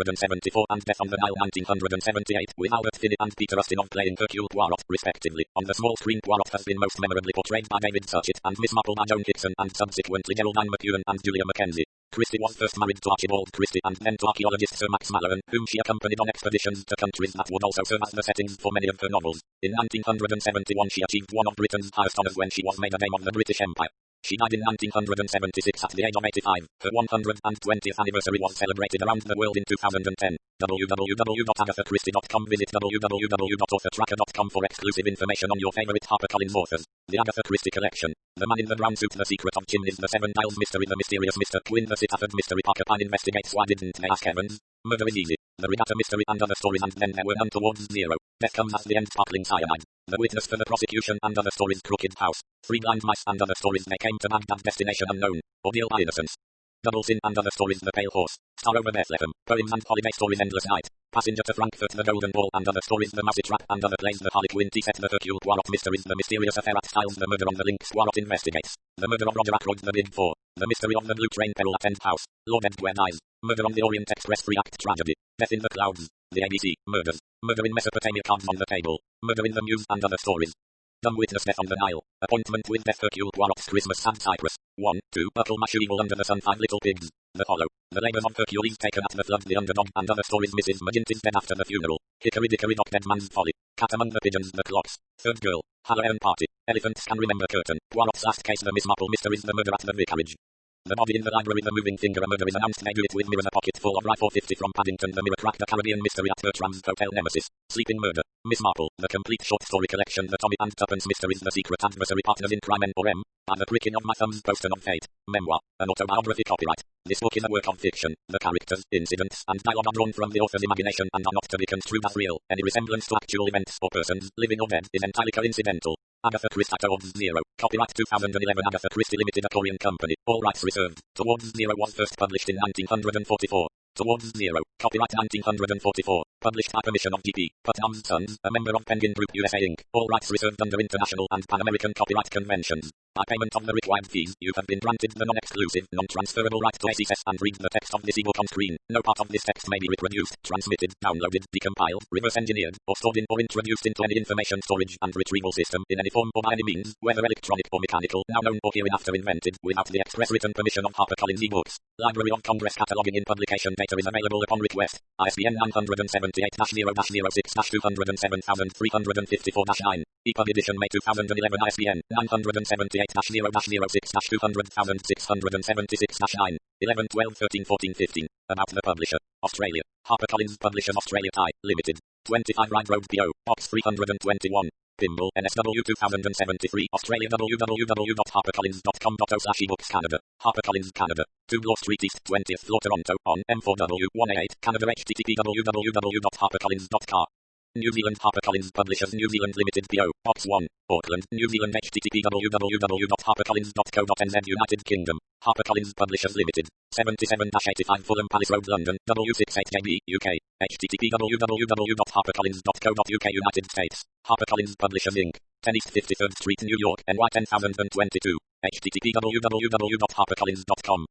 and Death on the Nile 1978, with Albert Finney and Peter Ustinov playing Hercule Poirot, respectively. On the small screen, Poirot has been most memorably portrayed by David Suchet, and Miss Marple by Joan Hickson, and subsequently Geraldine McEwen and Julia Mackenzie. Christie was first married to Archibald Christie and then to archaeologist Sir Max Mallowan, whom she accompanied on expeditions to countries that would also serve as the settings for many of her novels. In 1971 she achieved one of Britain's highest honours when she was made a Dame of the British Empire. She died in 1976 at the age of 85. Her 120th anniversary was celebrated around the world in 2010. www.agathachristie.com. Visit www.authortracker.com for exclusive information on your favorite HarperCollins authors. The Agatha Christie Collection. The Man in the Brown Suit, The Secret of Chimneys, The Seven Dials Mystery, The Mysterious Mr. Quinn, The Sitaford Mystery, Parker Pine Investigates Why Didn't They Ask Evans, Murder is Easy, The Regatta Mystery and Other Stories, and Then There Were None Towards Zero. Death Comes at the End, Sparkling Cyanide. The Witness for the Prosecution and Other Stories, Crooked House. Three Blind Mice and Other Stories, They Came to Baghdad, Destination Unknown. Ordeal by Innocence. Double Sin and Other Stories, The Pale Horse. Star Over Bethlehem. Poems and Holiday Stories, Endless Night. Passenger to Frankfurt, The Golden Ball and Other Stories, The Mousy Trap and Other Plays, The Harlequin Set, The Hercule Poirot Mysteries, The Mysterious Affair at Styles, The Murder on the Links, Poirot Investigates. The Murder of Roger Ackroyd, The Big Four. The Mystery of the Blue Train, Peril at End House. Lord Edgware Dies. Murder on the Orient Express, 3-act tragedy. Death in the Clouds. The ABC. Murders. Murder in Mesopotamia, Cards on the Table. Murder in the Muse and Other Stories. Dumb Witness, Death on the Nile. Appointment with Death, Hercule Poirot's Christmas, Sad Cyprus. 1, 2, Bucklemush, Evil Under the Sun, 5 Little Pigs. The Hollow. The Labours of Hercules Taken at the Flood, The Underdog and Other Stories, Mrs. McGinty's Dead After the Funeral. Hickory Dickory Dock, Dead Man's Folly. Cat Among the Pigeons, The Clocks. Third Girl. Halloween Party. Elephants Can Remember Curtain. Poirot's Last Case, The Miss Marple Mysteries, The Murder at the Vicarage. The Body in the Library, The Moving Finger, A Murder is Announced, They Do It With Mirrors, A Pocket Full of Rye, 450 from Paddington, The Mirror Crack, The Caribbean Mystery at Bertram's Hotel, Nemesis. Sleeping Murder. Miss Marple. The Complete Short Story Collection, The Tommy and Tuppence Mysteries, The Secret Adversary, Partners in Crime, N4M. And The Pricking of My Thumb's Poster of Fate. Memoir. An autobiography, copyright. This book is a work of fiction. The characters, incidents, and dialogue are drawn from the author's imagination and are not to be construed as real. Any resemblance to actual events or persons, living or dead, is entirely coincidental. Agatha Christie Towards Zero. Copyright 2011, Agatha Christie Limited, a Korean company. All rights reserved. Towards Zero was first published in 1944. Towards Zero. Copyright 1944. Published by permission of G.P. Putnam's Sons, a member of Penguin Group USA Inc. All rights reserved under international and Pan-American copyright conventions. By payment of the required fees, you have been granted the non-exclusive, non-transferable right to access and read the text of this ebook on screen. No part of this text may be reproduced, transmitted, downloaded, decompiled, reverse engineered, or stored in or introduced into any information storage and retrieval system in any form or by any means, whether electronic or mechanical, now known or hereinafter invented, without the express written permission of HarperCollins eBooks. Library of Congress cataloging in publication data is available upon request. ISBN 978-0-207,354-9. EPUB edition May 2011. ISBN 978-0-620000676-9. 11, 12, 13, 14, 15. About the publisher. Australia. HarperCollins Publishers Australia Thai. Limited. 25 Ride Road PO. Box 321. Pimble, NSW 2073, Australia www.harpercollins.com.au/ebooks Canada. HarperCollins Canada. 2 Bloor Street East, 20th floor Toronto, on M4W 188, Canada. http www.harpercollins.com. New Zealand HarperCollins Publishers New Zealand Limited PO, Box 1, Auckland, New Zealand http www.harpercollins.co.nz United Kingdom. HarperCollins Publishers Limited, 77-85 Fulham Palace Road London, W68JB, UK, http www.harpercollins.co.uk United States. HarperCollins Publishers Inc., 10 East 53rd Street, New York, NY 10022, http www.harpercollins.com.